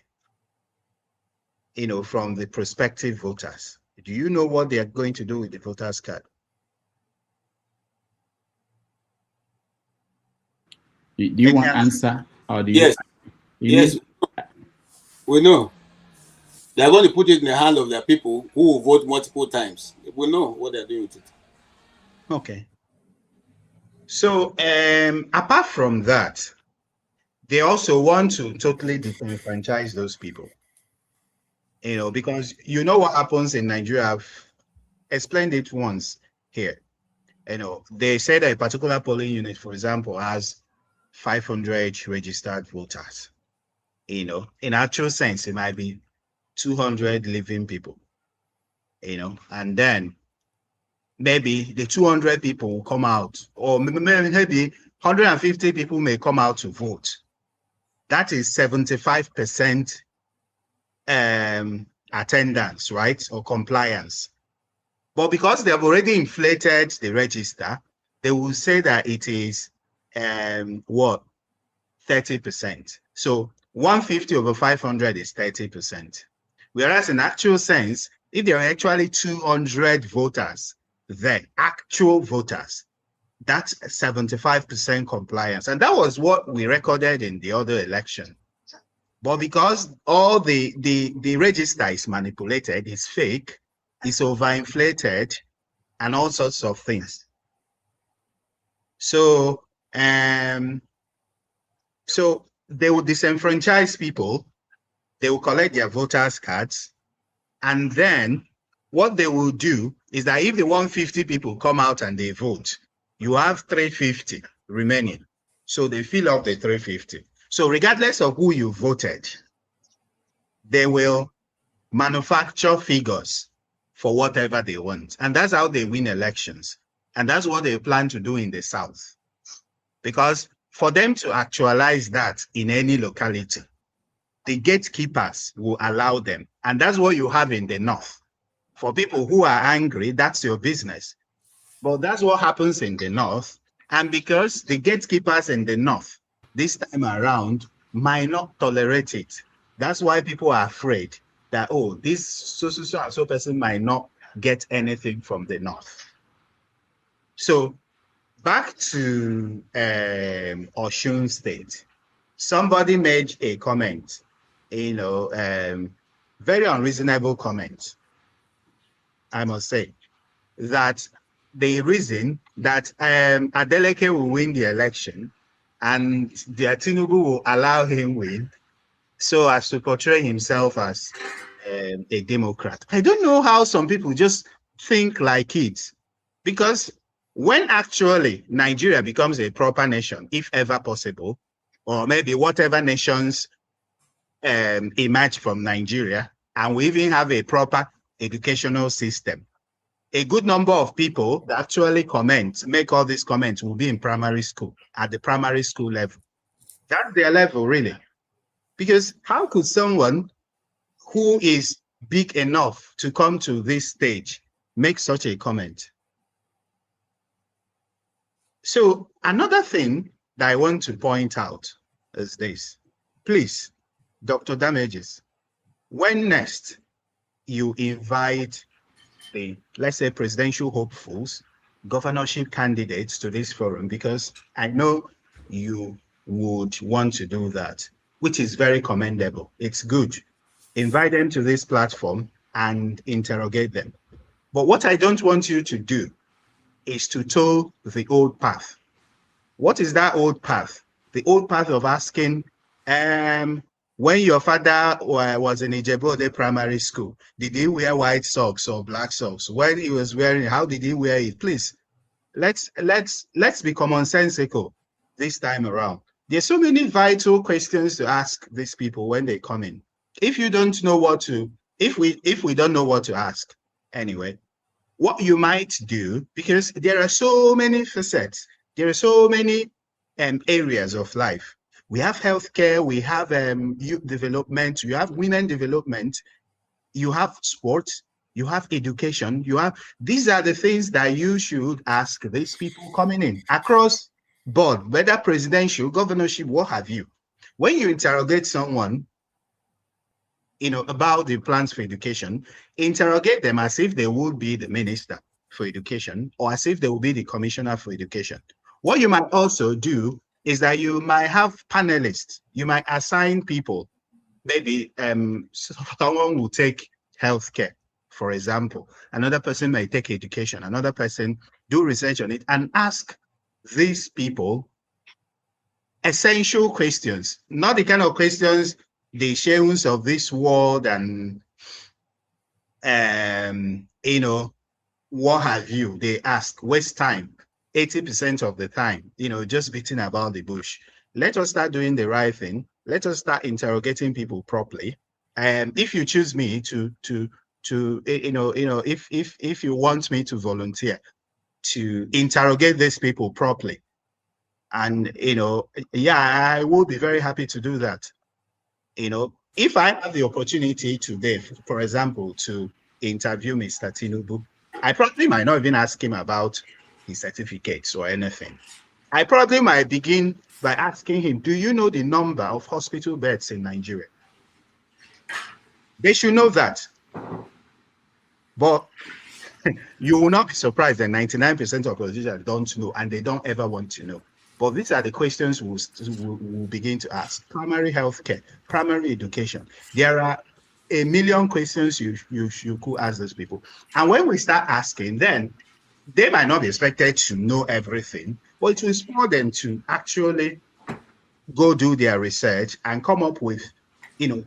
from the prospective voters. Do you know what they are going to do with the voters card?
Do you want answer, or do you?
Yes. Yes. We know. They're going to put it in the hand of their people who will vote multiple times. We know what they're doing with it.
Okay. So apart from that, they also want to totally disenfranchise those people. Because you know what happens in Nigeria. I've explained it once here. They said a particular polling unit, for example, has 500 registered voters. In actual sense, it might be 200 living people. And then maybe the 200 people will come out, or maybe 150 people may come out to vote. That is 75% attendance, right, or compliance. But because they have already inflated the register, they will say that it is 30%. So 150 over 500 is 30%. Whereas in actual sense, if there are actually 200 voters, then actual voters, that's 75% compliance. And that was what we recorded in the other election. But because all the register is manipulated, it's fake, it's overinflated, and all sorts of things. So, so they will disenfranchise people, they will collect their voters' cards, and then what they will do is that if the 150 people come out and they vote, you have 350 remaining. So they fill up the 350. So regardless of who you voted, they will manufacture figures for whatever they want. And that's how they win elections. And that's what they plan to do in the South. Because for them to actualize that in any locality, the gatekeepers will allow them. And that's what you have in the North. For people who are angry, that's your business. But that's what happens in the North. And because the gatekeepers in the North, this time around, might not tolerate it. That's why people are afraid that, oh, this so person might not get anything from the North. So back to Osun State, somebody made a comment, very unreasonable comment, I must say, that the reason that Adeleke will win the election and the Tinubu will allow him win so as to portray himself as a Democrat. I don't know how some people just think like it, because when actually Nigeria becomes a proper nation, if ever possible, or maybe whatever nations emerge from Nigeria, and we even have a proper educational system, a good number of people that actually make all these comments will be in primary school, at the primary school level. That's their level, really. Because how could someone who is big enough to come to this stage make such a comment? So another thing that I want to point out is this. Please, Dr. Damages, when next you invite the, let's say, presidential hopefuls, governorship candidates to this forum, because I know you would want to do that, which is very commendable. It's good. Invite them to this platform and interrogate them. But what I don't want you to do is to toe the old path. What is that old path? the old path of asking, when your father was in Ijebu primary school, did he wear white socks or black socks? When he was wearing, how did he wear it? Please, let's be commonsensical this time around. There's so many vital questions to ask these people when they come in. If you don't know what to, if we don't know what to ask, anyway, what you might do, because there are so many facets, there are so many areas of life. We have healthcare, we have youth development, you have women development, you have sports, you have education, you have, these are the things that you should ask these people coming in across board, whether presidential, governorship, what have you. When you interrogate someone, about the plans for education, interrogate them as if they would be the minister for education or as if they will be the commissioner for education. What you might also do is that you might have panelists. You might assign people. Maybe someone will take healthcare, for example. Another person may take education. Another person do research on it and ask these people essential questions, not the kind of questions the sheuns of this world and what have you, they ask, waste time 80% of the time, just beating about the bush. Let us start doing the right thing. Let us start interrogating people properly. And if you choose me if you want me to volunteer to interrogate these people properly, and I will be very happy to do that. If I have the opportunity today, for example, to interview Mr. Tinubu, I probably might not even ask him about his certificates or anything. I probably might begin by asking him, do you know the number of hospital beds in Nigeria? They should know that. But you will not be surprised that 99% of politicians don't know, and they don't ever want to know. But these are the questions we'll begin to ask. Primary healthcare, primary education. There are a million questions you could ask those people. And when we start asking, then they might not be expected to know everything, but it will inspire them to actually go do their research and come up with,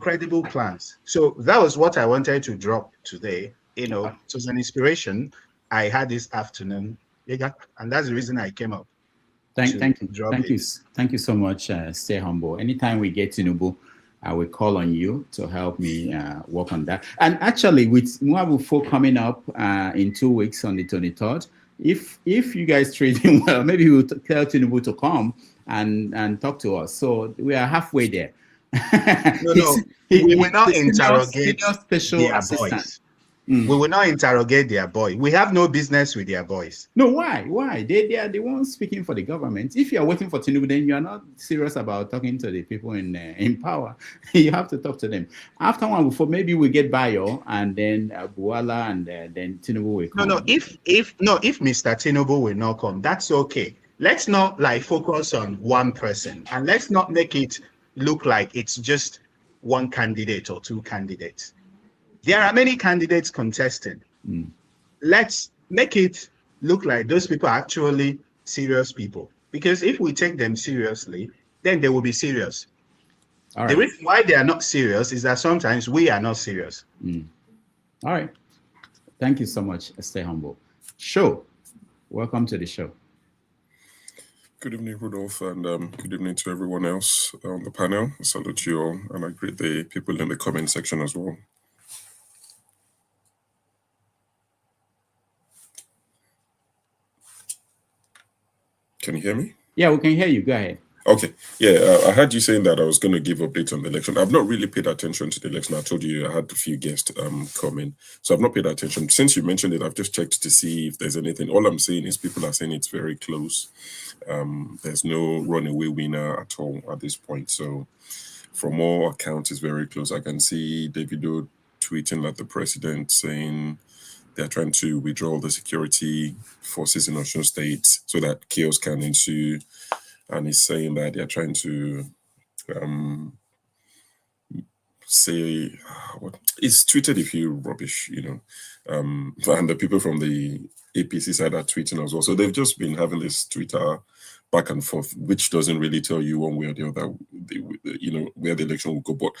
credible plans. So that was what I wanted to drop today. It was an inspiration I had this afternoon, and that's the reason I came up.
Thank you so much. Stay humble. Anytime we get Tinubu, I will call on you to help me work on that. And actually, with Nwabufo coming up in 2 weeks on the 23rd, if you guys treat him well, maybe we'll tell Tinubu to come and talk to us. So we are halfway there.
We will not interrogate
special
their
assistant.
Boys. We will not interrogate their boy. We have no business with their boys.
No, why? They are the ones speaking for the government. If you are waiting for Tinubu, then you are not serious about talking to the people in power. You have to talk to them. After Nwabufo, maybe we get Bayo and then Buala and then Tinubu will come.
No. If Mr. Tinubu will not come, that's okay. Let's not focus on one person, and let's not make it look like it's just one candidate or two candidates. There are many candidates contesting. Let's make it look like those people are actually serious people. Because if we take them seriously, then they will be serious.
All right.
The reason why they are not serious is that sometimes we are not serious.
All right. Thank you so much. Stay humble. Show. Welcome to the show.
Good evening, Rudolph, and good evening to everyone else on the panel. I salute you all, and I greet the people in the comment section as well. Can you hear me?
Yeah, we can hear you. Go ahead.
Okay. Yeah, I heard you saying that I was going to give updates on the election. I've not really paid attention to the election. I told you I had a few guests come in, so I've not paid attention. Since you mentioned it, I've just checked to see if there's anything. All I'm saying is people are saying it's very close. There's no runaway winner at all at this point. So from all accounts, it's very close. I can see Davido tweeting at the president saying they're trying to withdraw the security forces in Osun State so that chaos can ensue. And he's saying that they're trying to say, it's tweeted a few rubbish, And the people from the APC side are tweeting as well. So they've just been having this Twitter back and forth, which doesn't really tell you one way or the other, where the election will go. But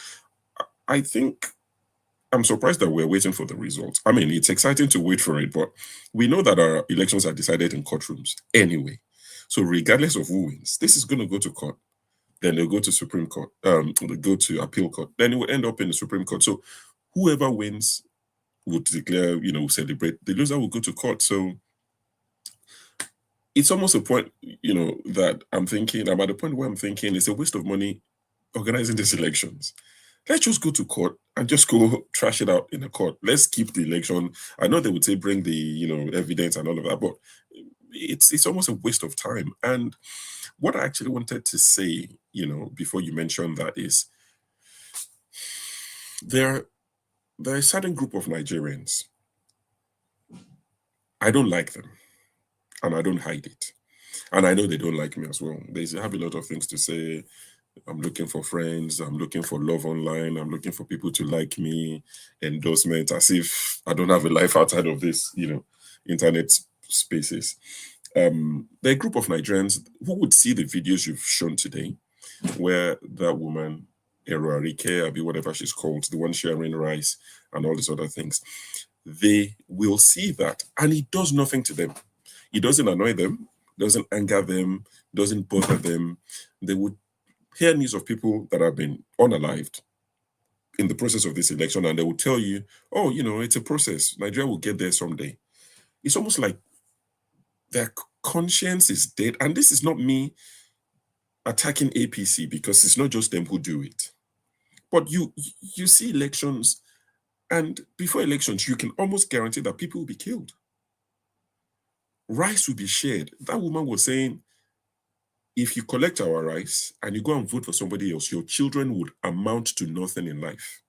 I think I'm surprised that we're waiting for the results. I mean, it's exciting to wait for it, but we know that our elections are decided in courtrooms anyway. So regardless of who wins, this is going to go to court. Then they'll go to Supreme Court, they'll go to appeal court. Then it will end up in the Supreme Court. So whoever wins would declare, celebrate. The loser will go to court. So it's almost a point, that I'm at the point where I'm thinking it's a waste of money organizing these elections. Let's just go to court and just go trash it out in the court. Let's keep the election. I know they would say bring the, evidence and all of that, but it's almost a waste of time. And what I actually wanted to say, before you mentioned that is there are a certain group of Nigerians. I don't like them, and I don't hide it. And I know they don't like me as well. They have a lot of things to say. I'm looking for friends. I'm looking for love online. I'm looking for people to like me, endorsement, as if I don't have a life outside of this, internet spaces. There are a group of Nigerians who would see the videos you've shown today, where that woman, Erarike, Abi, whatever she's called, the one sharing rice and all these other things, they will see that, and it does nothing to them. It doesn't annoy them, doesn't anger them, doesn't bother them. They would hear news of people that have been unalived in the process of this election, and they will tell you, oh, it's a process. Nigeria will get there someday. It's almost like their conscience is dead. And this is not me attacking APC, because it's not just them who do it. But you see elections, and before elections, you can almost guarantee that people will be killed. Rice will be shared. That woman was saying, if you collect our rice and you go and vote for somebody else, your children would amount to nothing in life.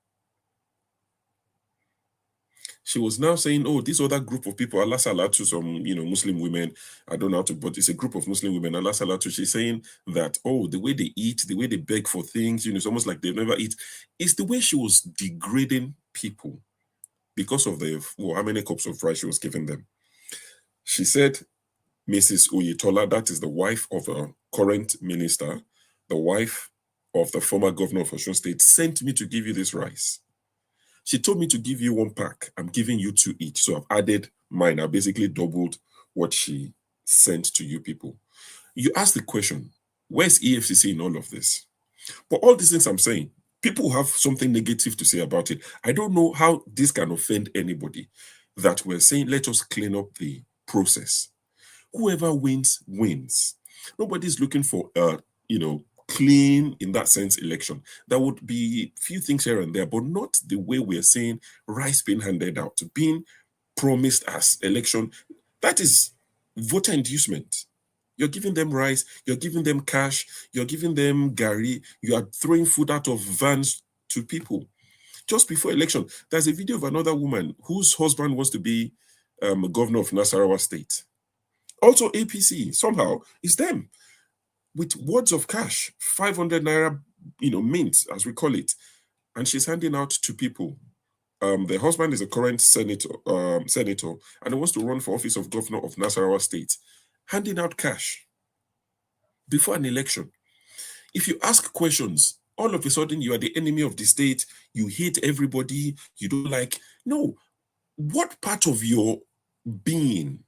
She was now saying, oh, this other group of people, Allah Salatu, some, Muslim women, I don't know how to, but it's a group of Muslim women, Allah Salatu, she's saying that, oh, the way they eat, the way they beg for things, it's almost like they never eat. It's the way she was degrading people because of how many cups of rice she was giving them. She said, Mrs. Oyetola, that is the wife of a current minister, the wife of the former governor of Osun State, sent me to give you this rice. She told me to give you 1 pack. I'm giving you 2 each. So I've added mine. I basically doubled what she sent to you people. You ask the question, where's EFCC in all of this? But all these things I'm saying, people have something negative to say about it. I don't know how this can offend anybody, that we're saying, let us clean up the process. Whoever wins, wins. Nobody's looking for clean, in that sense, election. There would be few things here and there, but not the way we're saying rice being handed out, being promised as election. That is voter inducement. You're giving them rice, you're giving them cash, you're giving them gari, you are throwing food out of vans to people. Just before election, there's a video of another woman whose husband wants to be governor of Nasarawa State. Also APC, somehow, it's them. With words of cash, 500 naira, mint, as we call it. And she's handing out to people. The husband is a current senator, and he wants to run for office of governor of Nasarawa State, handing out cash before an election. If you ask questions, all of a sudden you are the enemy of the state, you hate everybody, you don't like. No, what part of your being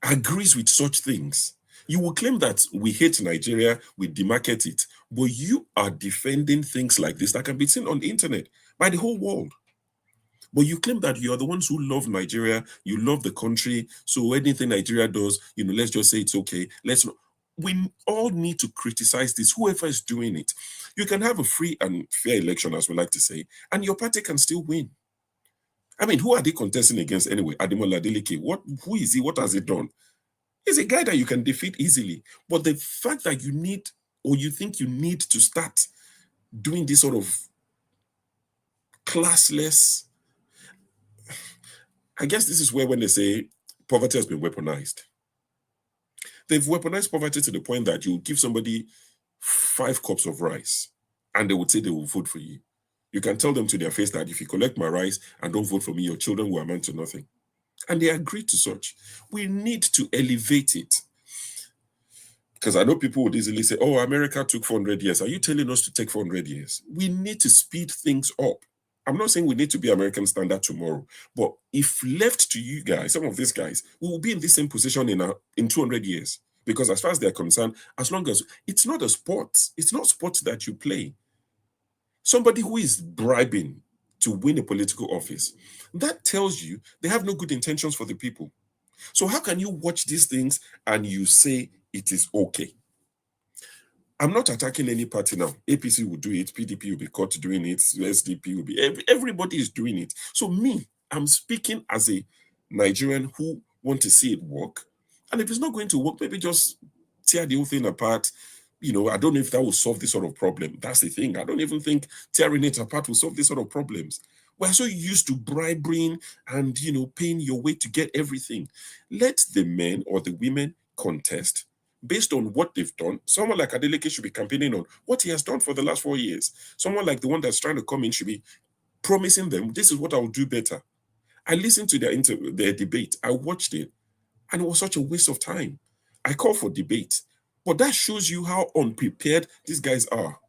agrees with such things? You will claim that we hate Nigeria, we demarcate it, but you are defending things like this that can be seen on the internet by the whole world. But you claim that you are the ones who love Nigeria, you love the country, so anything Nigeria does, let's just say it's okay. We all need to criticize this, whoever is doing it. You can have a free and fair election, as we like to say, and your party can still win. I mean, who are they contesting against anyway? Ademola Adeleke, who is he? What has he done? He's a guy that you can defeat easily. But the fact that you need, or you think you need to start doing this sort of classless, I guess this is where when they say poverty has been weaponized. They've weaponized poverty to the point that you give somebody 5 cups of rice and they would say they will vote for you. You can tell them to their face that if you collect my rice and don't vote for me, your children will amount to nothing. And they agreed to such. We need to elevate it. Because I know people would easily say, oh, America took 400 years. Are you telling us to take 400 years? We need to speed things up. I'm not saying we need to be American standard tomorrow, but if left to you guys, some of these guys, we will be in the same position in 200 years. Because as far as they're concerned, as long as it's not a sport, it's not sports that you play. Somebody who is bribing to win a political office, that tells you they have no good intentions for the people. So how can you watch these things and you say it is okay? I'm not attacking any party now. APC will do it, PDP will be caught doing it, SDP will be, everybody is doing it. So me, I'm speaking as a Nigerian who want to see it work. And if it's not going to work, maybe just tear the whole thing apart. You know, I don't know if that will solve this sort of problem. That's the thing. I don't even think tearing it apart will solve this sort of problems. We're so used to bribing and, you know, paying your way to get everything. Let the men or the women contest based on what they've done. Someone like Adeleke should be campaigning on what he has done for the last 4 years. Someone like the one that's trying to come in should be promising them, this is what I'll do better. I listened to their debate. I watched it, and it was such a waste of time. I call for debate. But that shows you how unprepared these guys are.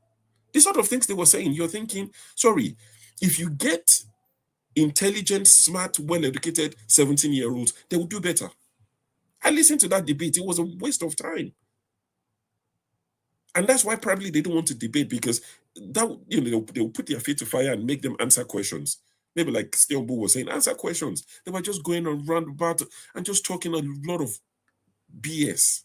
The sort of things they were saying, you're thinking, sorry, if you get intelligent, smart, well-educated 17-year-olds, they will do better. I listened to that debate. It was a waste of time. And that's why probably they don't want to debate, because that, you know, they'll put their feet to fire and make them answer questions. Maybe like Stelbo was saying, answer questions. They were just going around about and just talking a lot of BS.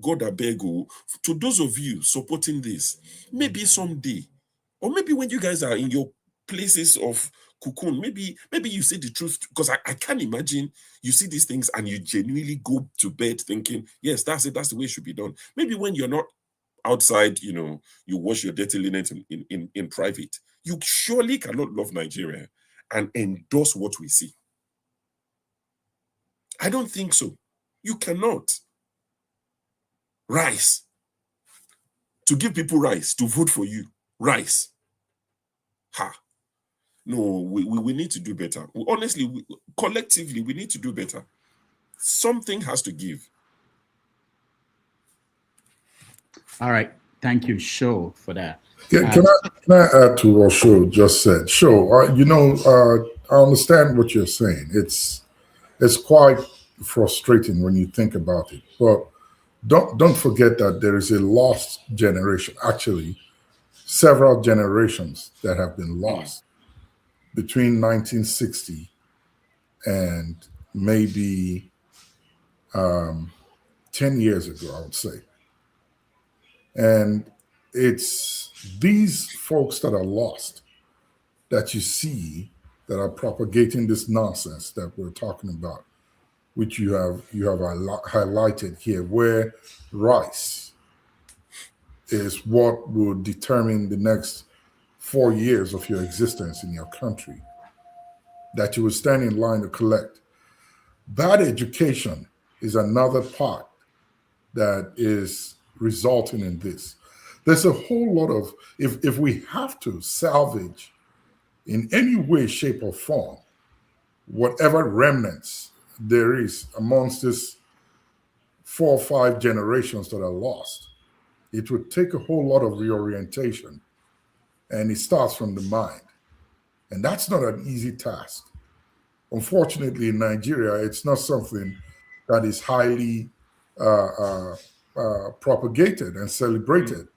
God, I beg you, to those of you supporting this, maybe someday, or maybe when you guys are in your places of cocoon, maybe you see the truth, because I can't imagine you see these things and you genuinely go to bed thinking, yes, that's it, that's the way it should be done. Maybe when you're not outside, you know, you wash your dirty linen in private, you surely cannot love Nigeria and endorse what we see. I don't think so. You cannot. Rice. To give people rice, to vote for you. Rice. No, we need to do better. Honestly, collectively, we need to do better. Something has to give.
All right. Thank you, Sho, for that.
Can I add to what Sho just said? Sho, I understand what you're saying. It's quite frustrating when you think about it. But don't forget that there is a lost generation, actually, several generations that have been lost between 1960 and maybe 10 years ago, I would say. And it's these folks that are lost that you see that are propagating this nonsense that we're talking about, which you have highlighted here, where rice is what will determine the next 4 years of your existence in your country, that you will stand in line to collect. Bad education is another part that is resulting in this. There's a whole lot of, if we have to salvage in any way, shape, or form, whatever remnants there is amongst this 4 or 5 generations that are lost, it would take a whole lot of reorientation, and it starts from the mind. And that's not an easy task. Unfortunately, in Nigeria, it's not something that is highly propagated and celebrated,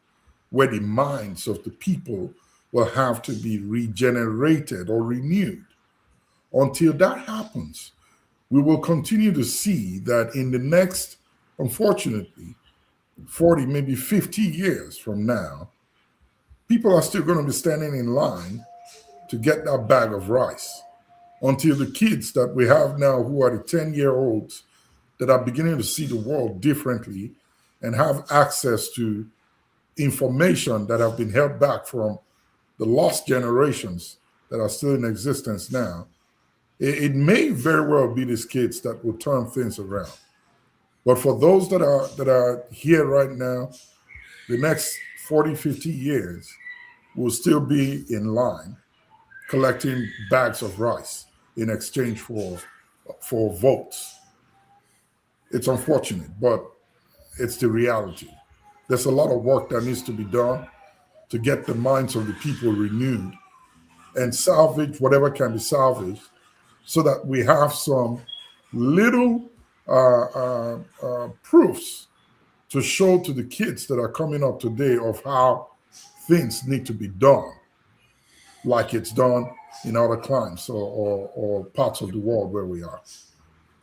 where the minds of the people will have to be regenerated or renewed. Until that happens, we will continue to see that in the next, unfortunately, 40, maybe 50 years from now, people are still going to be standing in line to get that bag of rice, until the kids that we have now, who are the 10-year-olds that are beginning to see the world differently and have access to information that have been held back from the lost generations that are still in existence now, it may very well be these kids that will turn things around. But for those that are here right now, the next 40, 50 years, will still be in line collecting bags of rice in exchange for votes. It's unfortunate, but it's the reality. There's a lot of work that needs to be done to get the minds of the people renewed and salvage whatever can be salvaged so that we have some little proofs to show to the kids that are coming up today of how things need to be done, like it's done in other climes or parts of the world where we are.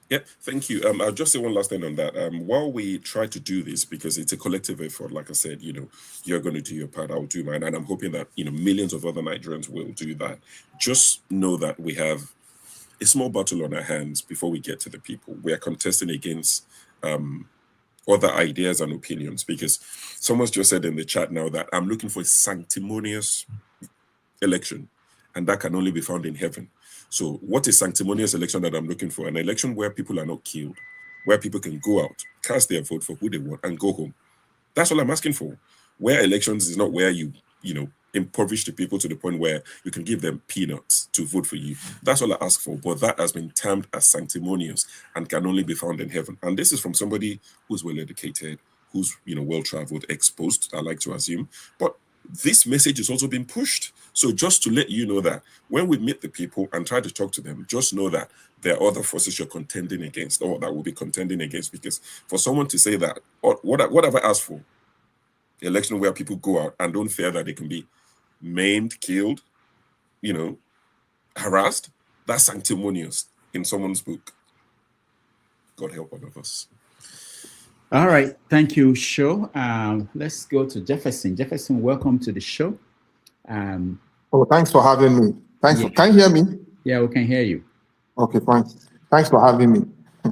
Yeah, thank you. I'll just say one last thing on that. While we try to do this, because it's a collective effort, like I said, you're going to do your part, I'll do mine, and I'm hoping that millions of other Nigerians will do that. Just know that we have a small battle on our hands before we get to the people. We are contesting against other ideas and opinions, because someone's just said in the chat now that I'm looking for a sanctimonious election, and that can only be found in heaven. So what is sanctimonious election that I'm looking for? An election where people are not killed, where people can go out, cast their vote for who they want, and go home. That's all I'm asking for. Where elections is not where you impoverish the people to the point where you can give them peanuts to vote for you. That's all I ask for. But that has been termed as sanctimonious and can only be found in heaven. And this is from somebody who's well-educated, who's well-traveled, exposed, I like to assume. But this message is also being pushed. So just to let you know that when we meet the people and try to talk to them, just know that there are other forces you're contending against, or that will be contending against. Because for someone to say that, what have I asked for? The election where people go out and don't fear that they can be maimed, killed, harassed, that's sanctimonious in someone's book. God help all of us.
All right, thank you, Sho. Let's go to Jefferson. Jefferson, welcome to the show.
Thanks for having me. Can you hear me?
Yeah, we can hear you.
Okay, fine. Thanks for having me.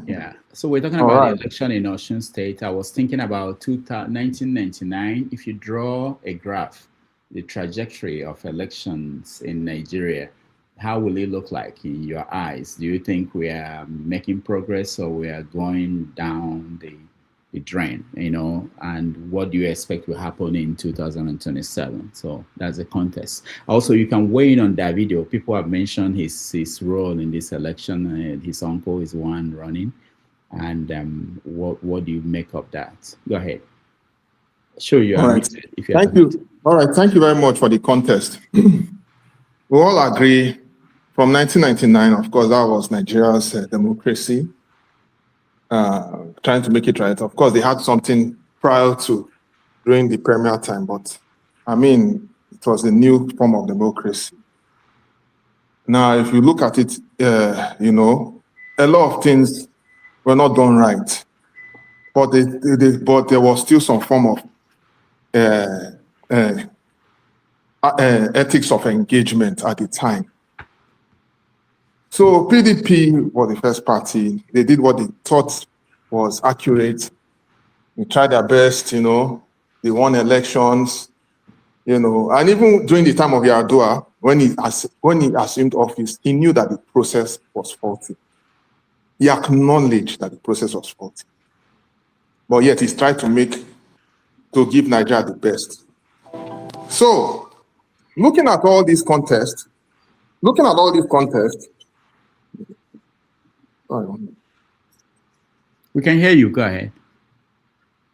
Yeah, so we're talking about the election in Osun State. I was thinking about 1999. If you draw a graph, the trajectory of elections in Nigeria, how will it look like in your eyes? Do you think we are making progress, or we are going down the drain, and what do you expect will happen in 2027? So that's a contest. Also, you can weigh in on that video. People have mentioned his role in this election. His uncle is one running. And what do you make of that? Go ahead. Sure, you are.
Thank you. All right, thank you very much for the contest. We all agree from 1999, of course, that was Nigeria's democracy. Trying to make it right. Of course, they had something prior to during the premier time, but it was a new form of democracy. Now, if you look at it, a lot of things were not done right, but there was still some form of ethics of engagement at the time. So PDP was the first party. They did what they thought was accurate. They tried their best, they won elections, and even during the time of Yar'Adua, when he assumed office, he knew that the process was faulty. He acknowledged that the process was faulty. But yet he's tried to give Nigeria the best. So, looking at all these contests,
we can hear you. Go ahead.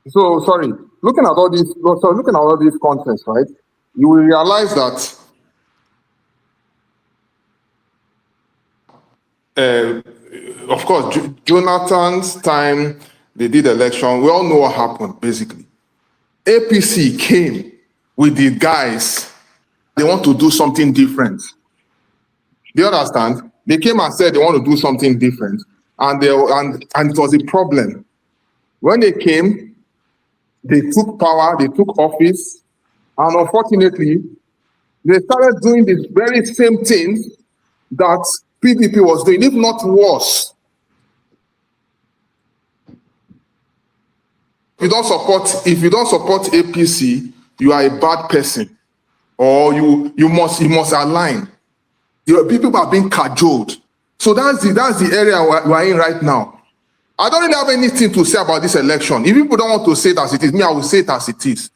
So sorry. Looking at all these contests, right? You will realize that, of course, Jonathan's time they did election. We all know what happened. Basically, APC came with the guys. They want to do something different. Do you understand? They came and said they want to do something different. And it was a problem. When they came, they took power, they took office, and unfortunately, they started doing the very same things that PDP was doing, if not worse. If you don't support APC, you are a bad person, or you must align. People are being cajoled. So that's the area we're in right now. I don't really have anything to say about this election. If people don't want to say it as it is, I will say it as it is.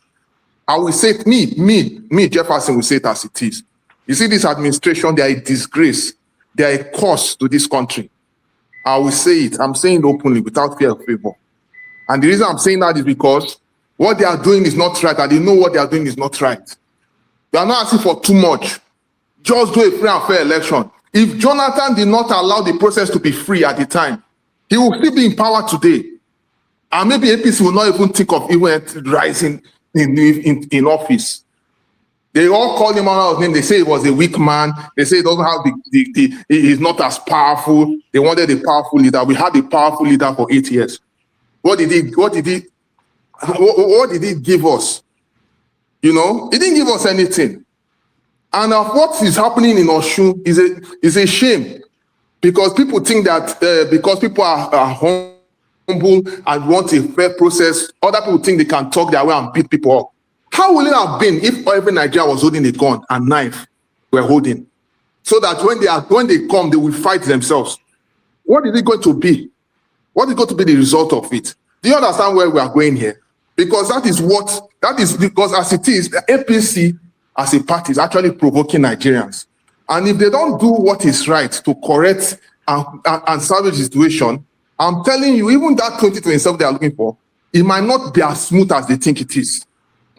I will say it, me, Jefferson will say it as it is. You see, this administration, they are a disgrace. They are a curse to this country. I will say it. I'm saying it openly without fear of favor. And the reason I'm saying that is because what they are doing is not right, and they know what they are doing is not right. They are not asking for too much. Just do a free and fair election. If Jonathan did not allow the process to be free at the time, he will still be in power today. And maybe APC will not even think of even rising in office. They all called him out of his name. They say he was a weak man. They say he doesn't have he's not as powerful. They wanted a powerful leader. We had a powerful leader for 8 years. What did he give us? You know, he didn't give us anything. And what is happening in Osun is a shame, because people think that because people are humble and want a fair process, other people think they can talk their way and beat people up. How will it have been if every Nigerian was holding a gun and knife we're holding, so that when they come, they will fight themselves? What is it going to be? What is going to be the result of it? Do you understand where we are going here? Because that is because as it is, the APC as a party is actually provoking Nigerians. And if they don't do what is right to correct and salvage the situation, I'm telling you, even that 2027 they are looking for, it might not be as smooth as they think it is.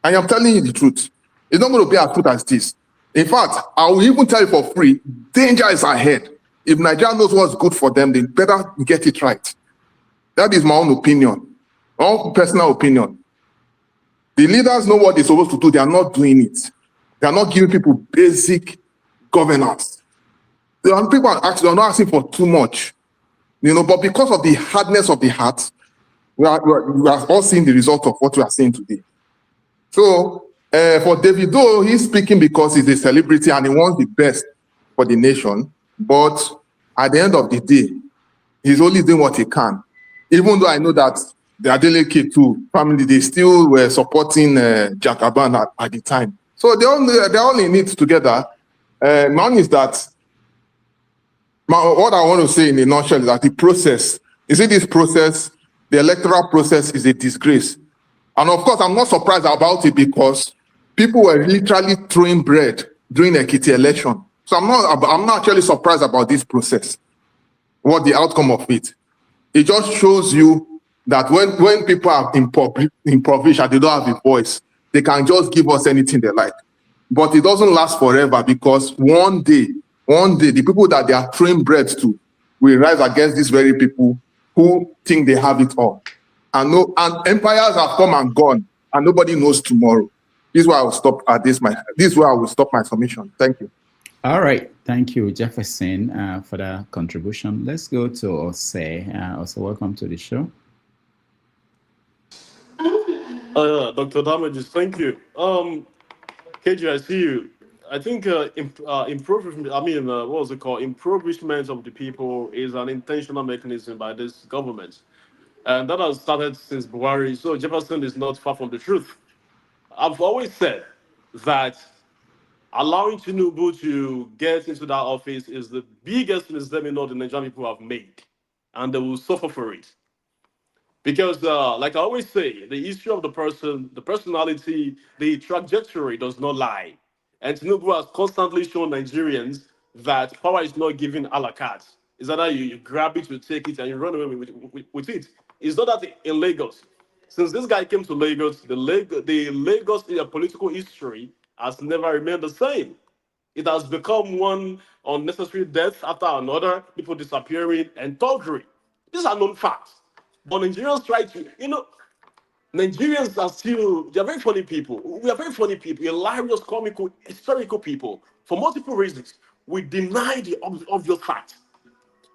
I am telling you the truth. It's not going to be as smooth as this. In fact, I will even tell you for free, danger is ahead. If Nigeria knows what's good for them, they better get it right. That is my own opinion, my own personal opinion. The leaders know what they're supposed to do. They are not doing it. They are not giving people basic governance. People are not asking for too much, you know. But because of the hardness of the heart, we are all seeing the result of what we are seeing today. So for Davido, he's speaking because he's a celebrity and he wants the best for the nation. But at the end of the day, he's only doing what he can. Even though I know that the Adeleke too family, they still were supporting Jagaban at the time. So they're all in it together. One is that what I want to say in a nutshell is that the process, you see, this process, the electoral process is a disgrace. And of course, I'm not surprised about it because people were literally throwing bread during the Ekiti election. So I'm not actually surprised about this process, what the outcome of it. It just shows you that when people are in provision, they don't have a voice. They can just give us anything they like. But it doesn't last forever, because one day, the people that they are throwing bread to will rise against these very people who think they have it all. And empires have come and gone, and nobody knows tomorrow. This is why I will stop at this. This is where I will stop my submission. Thank you.
All right, thank you, Jefferson, for that contribution. Let's go to Ose. Ose, welcome to the show.
Dr. Damages, thank you. KJ, I see you. I think impoverishment of the people is an intentional mechanism by this government. And that has started since Buhari. So Jefferson is not far from the truth. I've always said that allowing Tinubu to get into that office is the biggest mistake the Nigerian people have made. And they will suffer for it. Because, like I always say, the history of the person, the personality, the trajectory does not lie. And Tinubu has constantly shown Nigerians that power is not given a la carte. It's either you grab it, you take it, and you run away with it. It's not that in Lagos. Since this guy came to Lagos, the Lagos political history has never remained the same. It has become one unnecessary death after another, people disappearing, and thuggery. These are known facts. But Nigerians try to, Nigerians are still, they're very funny people. We are very funny people, hilarious, comical, historical people. For multiple reasons, we deny the obvious fact.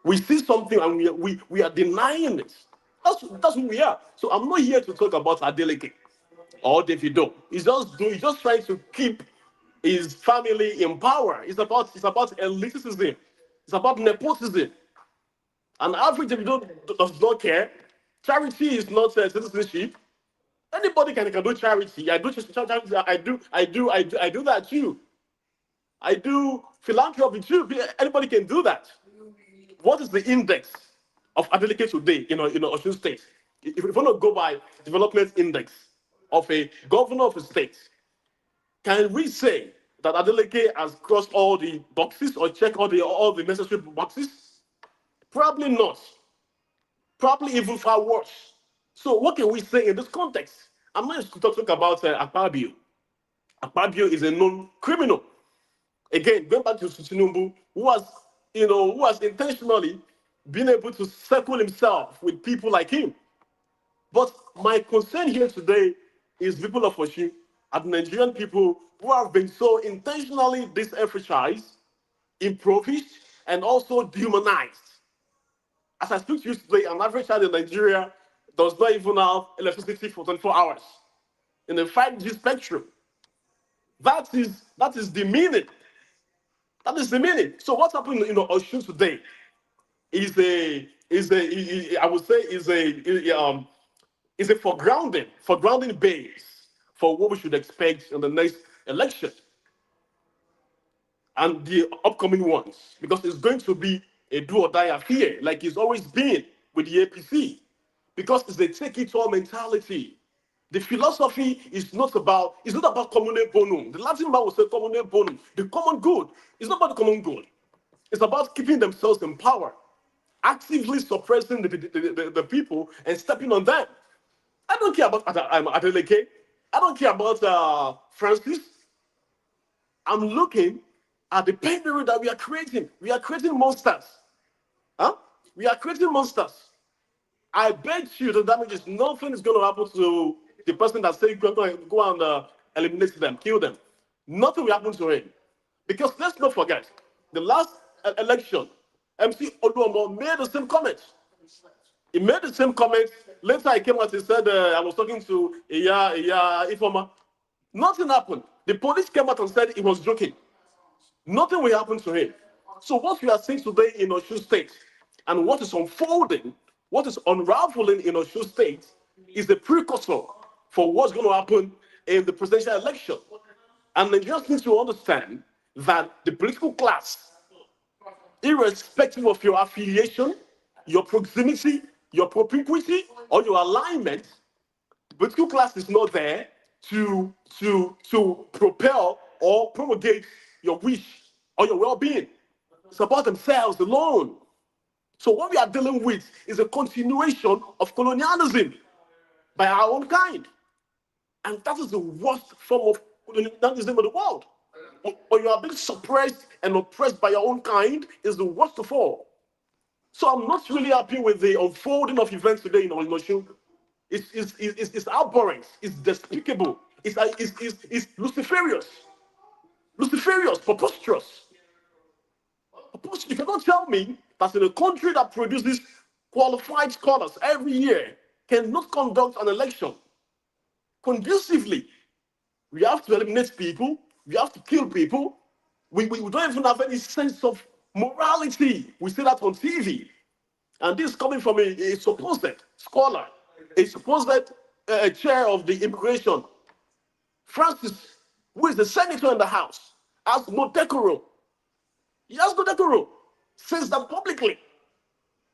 We see something and we are denying it. That's who we are. So I'm not here to talk about Adeleke or Davido. He's just trying to keep his family in power. It's about elitism. It's about nepotism. And average Davido does not care. Charity is not citizenship. Anybody can do charity. I do charity. I do that too. I do philanthropy too. Anybody can do that. What is the index of Adeleke today in Osun State? If you want to go by development index of a governor of a state, Can we say that Adeleke has crossed all the boxes or checked all the necessary boxes? Probably not. Probably even far worse. So what can we say in this context? I'm not just talking about Akpabio. Akpabio is a known criminal. Again, going back to Tinubu, who has intentionally been able to circle himself with people like him. But my concern here today is people of Osun and Nigerian people who have been so intentionally disenfranchised, impoverished, and also dehumanized. As I speak to you today, an average child in Nigeria does not even have electricity for 24 hours in the 5G spectrum. That is the meaning. That is the meaning. So what's happening in Osun today is a foregrounding base for what we should expect in the next election and the upcoming ones, because it's going to be a do or die affair, like it's always been with the APC, because it's a take it all mentality. The philosophy is not about commune bonum. The Latin man will say commune bonum, the common good. It's not about the common good. It's about keeping themselves in power, actively suppressing the people and stepping on them. I don't care about Adeleke. I don't care about Francis. I'm looking at the penury that we are creating. We are creating monsters. We are creating monsters. I bet you that nothing is going to happen to the person that says go and eliminate them, kill them. Nothing will happen to him. Because let's not forget, the last election, MC Olubunmi made the same comment. He made the same comment. Later I came out and said, I was talking to Ifoma. Nothing happened. The police came out and said he was joking. Nothing will happen to him. So what we are seeing today in Osun State and what is unfolding, what is unraveling in Osun State is the precursor for what's going to happen in the presidential election. And Nigerians need to understand that the political class, irrespective of your affiliation, your proximity, your propinquity, or your alignment, the political class is not there to propel or promulgate your wish or your well-being. It's about themselves alone. So what we are dealing with is a continuation of colonialism by our own kind. And that is the worst form of colonialism in the world. When you are being suppressed and oppressed by your own kind is the worst of all. So I'm not really happy with the unfolding of events today in Osun. It's abhorrent, it's despicable, it's luciferious, preposterous. You cannot tell me that in a country that produces qualified scholars every year cannot conduct an election conducively. We have to eliminate people. We have to kill people. We don't even have any sense of morality. We see that on TV. And this is coming from a supposed scholar, a supposed chair of the immigration. Francis, who is the senator in the House, has no decorum. He has no decorum. Says that publicly.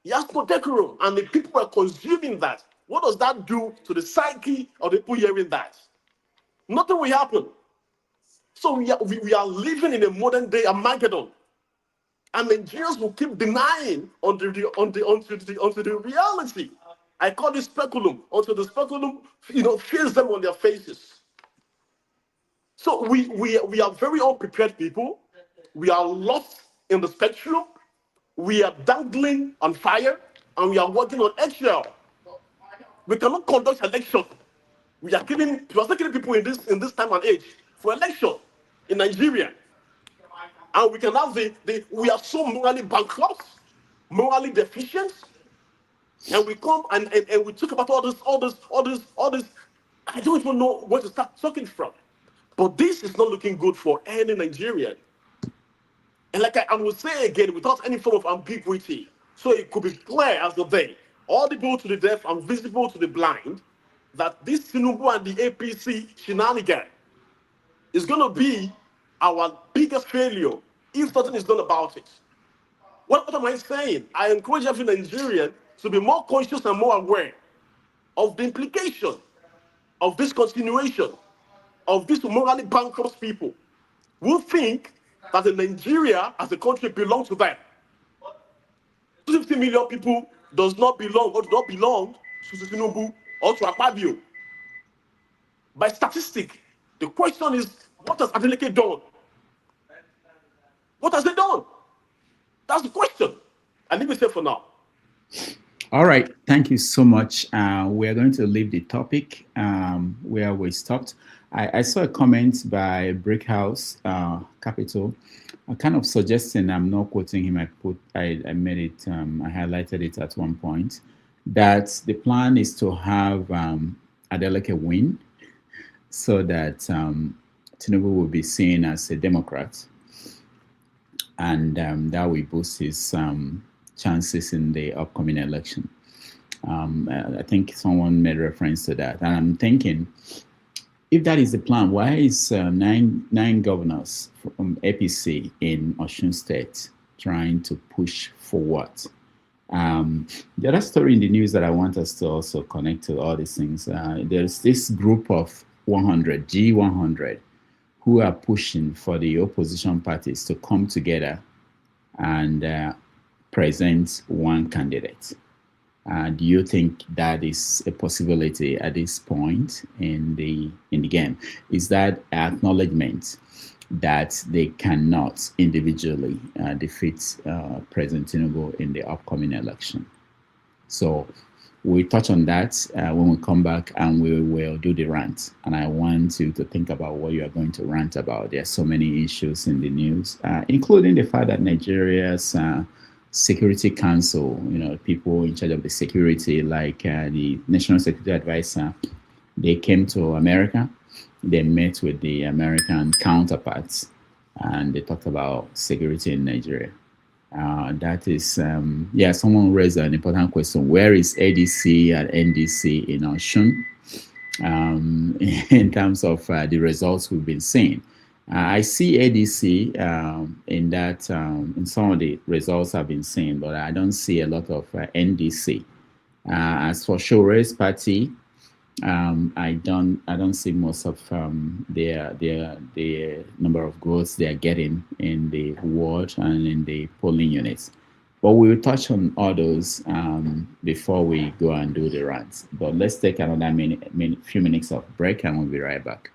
He has no decorum. And the people are consuming that. What does that do to the psyche of the people hearing that? Nothing will happen. So we are living in a modern day Armageddon. And Nigerians will keep denying onto the reality. I call this speculum, until the speculum fills them on their faces. So we are very unprepared people. We are lost in the spectrum. We are dangling on fire, and we are working on eggshell. We cannot conduct election. We are killing people in this time and age for election in Nigeria. And we can have we are so morally bankrupt, morally deficient, and we come and we talk about all this. I don't even know where to start talking from. But this is not looking good for any Nigerian. And like I will say again, without any form of ambiguity, so it could be clear as the day, audible to the deaf and visible to the blind, that this Tinubu and the APC shenanigan is going to be our biggest failure if nothing is done about it. What am I saying? I encourage every Nigerian to be more conscious and more aware of the implication of this continuation of these morally bankrupt people who think that Nigeria as a country belongs to them. 50 million people does not belong or do not belong to Tinubu or to Akpabio. By statistic, the question is, what has Adeleke done? What has they done? That's the question. And leave it there for now.
All right. Thank you so much. We're going to leave the topic where we stopped. I saw a comment by Brickhouse Capital, kind of suggesting, I'm not quoting him, I made it, I highlighted it at one point, that the plan is to have Adeleke win so that Tinubu will be seen as a Democrat, and that will boost his chances in the upcoming election. I think someone made reference to that, and I'm thinking, if that is the plan, why is nine governors from APC in Osun State trying to push for what? The other story in the news that I want us to also connect to all these things, there's this group of 100, G100, who are pushing for the opposition parties to come together and present one candidate. Do you think that is a possibility at this point in the game? Is that acknowledgement that they cannot individually defeat President Tinubu in the upcoming election? So we'll touch on that when we come back, and we will do the rant. And I want you to think about what you are going to rant about. There are so many issues in the news, including the fact that Nigeria's Security Council, people in charge of the security, like the National Security Advisor, they came to America. They met with the American counterparts, and they talked about security in Nigeria. That is, someone raised an important question. Where is ADC and NDC in Osun in terms of the results we've been seeing? I see ADC in that in some of the results I've been seeing, but I don't see a lot of NDC. As for Shore's party, I don't see most of their number of votes they are getting in the ward and in the polling units. But we will touch on all those before we go and do the rants. But let's take another few minutes of break, and we'll be right back.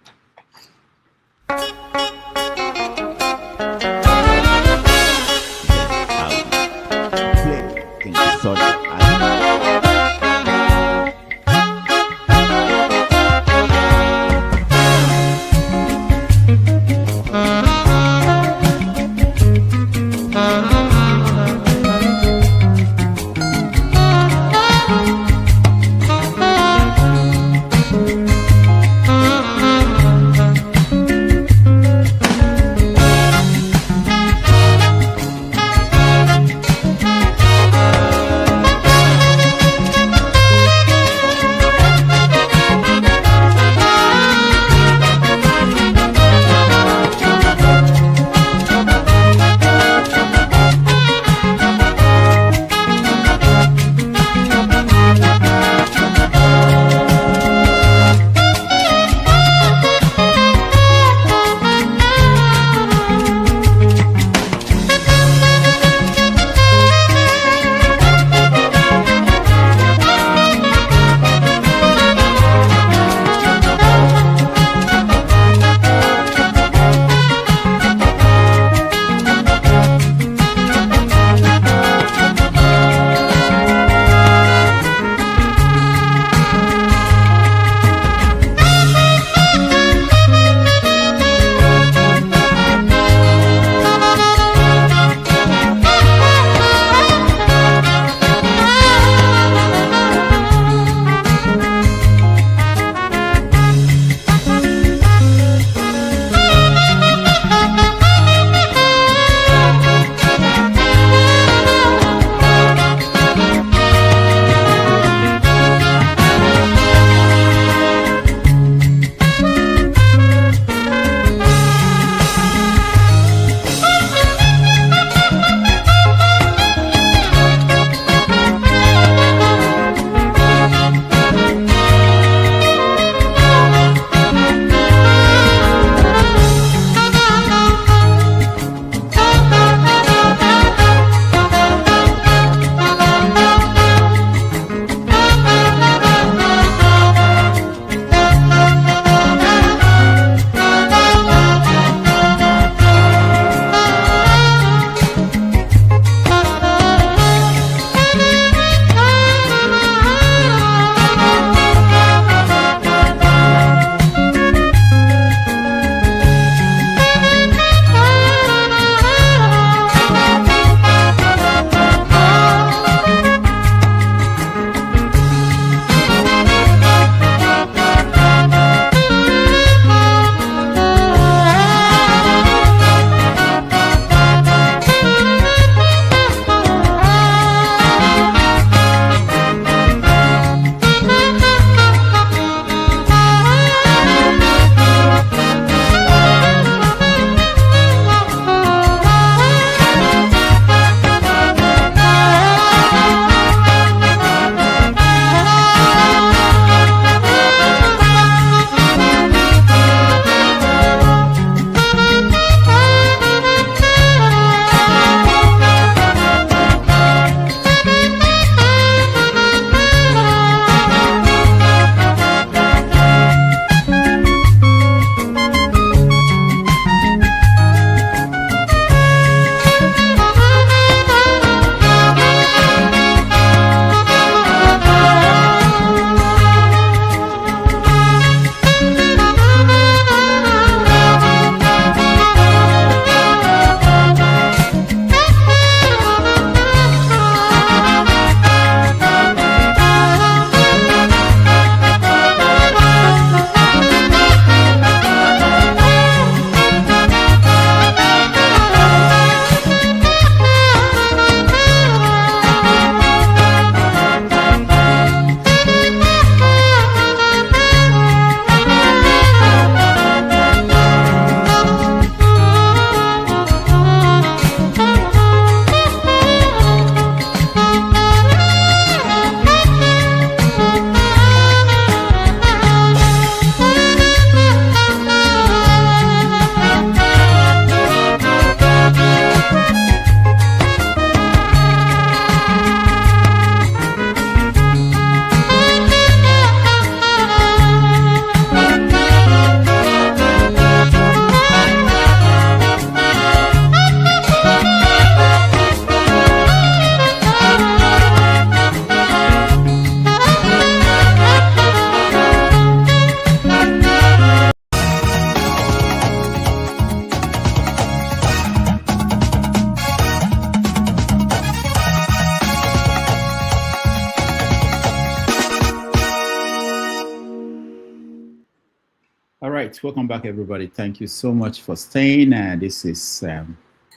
All right, welcome back, everybody. Thank you so much for staying. This is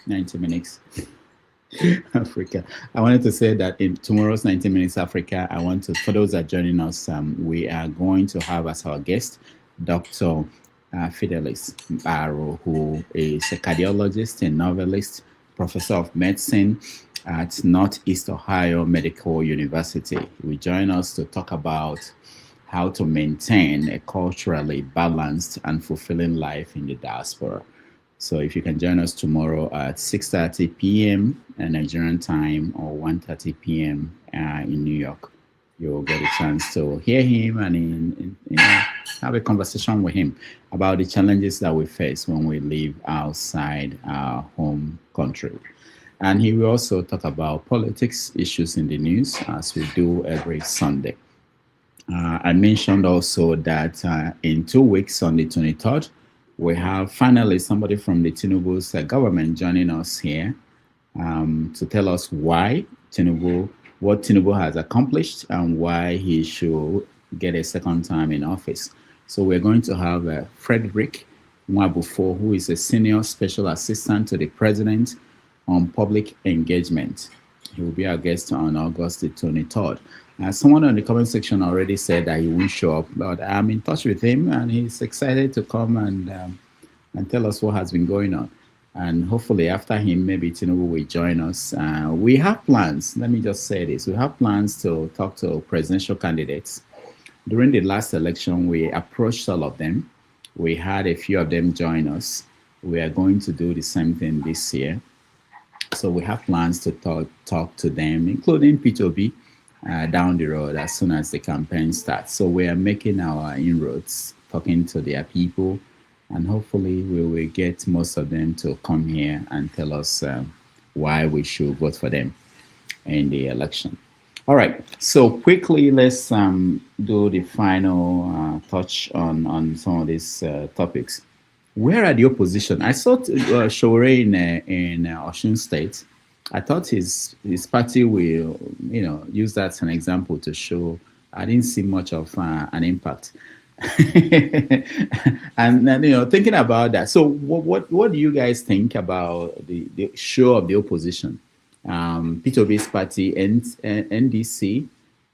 90 Minutes Africa. I wanted to say that in tomorrow's 90 Minutes Africa, I want to, for those that are joining us, we are going to have as our guest Dr. Fidelis Barrow, who is a cardiologist and novelist, professor of medicine at Northeast Ohio Medical University. He will join us to talk about how to maintain a culturally balanced and fulfilling life in the diaspora. So if you can join us tomorrow at 6:30 p.m. Nigerian time or 1:30 p.m. In New York, you'll get a chance to hear him and have a conversation with him about the challenges that we face when we live outside our home country. And he will also talk about politics issues in the news, as we do every Sunday. I mentioned also that in 2 weeks, on the 23rd, we have finally somebody from the Tinubu's government joining us here to tell us why what Tinubu has accomplished and why he should get a second time in office. So we're going to have Frederick Mwabufo, who is a senior special assistant to the president on public engagement. He will be our guest on August the 23rd. Someone on the comment section already said that he won't show up, but I'm in touch with him and he's excited to come and tell us what has been going on. And hopefully after him, maybe Tinubu will join us. We have plans, let me just say this, we have plans to talk to presidential candidates. During the last election, we approached all of them. We had a few of them join us. We are going to do the same thing this year. So we have plans to talk to them, including P2B, down the road as soon as the campaign starts. So we are making our inroads, talking to their people, and hopefully we will get most of them to come here and tell us why we should vote for them in the election. All right, so quickly let's do the final touch on some of these topics. Where are the opposition? I saw Shore in Osun State. I thought his party will, use that as an example to show. I didn't see much of an impact. And thinking about that. So what do you guys think about the show of the opposition? P2B's party and NDC.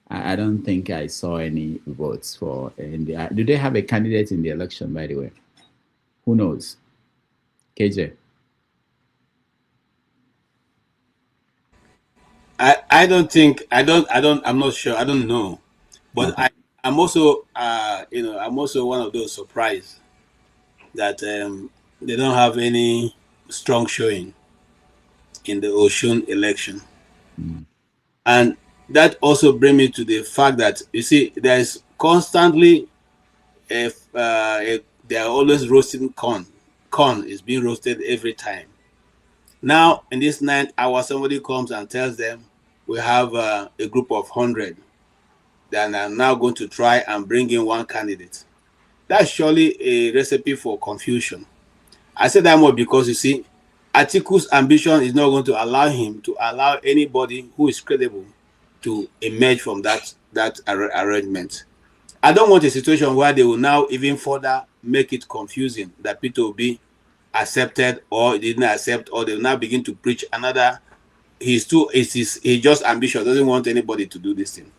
I don't think I saw any votes for. Do they have a candidate in the election, by the way? Who knows? KJ.
I'm not sure. I don't know. But okay. I'm also one of those surprised that they don't have any strong showing in the Osun election. And that also brings me to the fact that, you see, there's constantly they are always roasting corn. Corn is being roasted every time. Now, in this 9 hours, somebody comes and tells them we have a group of 100 that are now going to try and bring in one candidate. That's surely a recipe for confusion. I say that more because, you see, Atiku's ambition is not going to allow him to allow anybody who is credible to emerge from that arrangement. I don't want a situation where they will now even further make it confusing that P2B accepted or didn't accept, or they will now begin to preach another. He's just ambitious, doesn't want anybody to do this thing.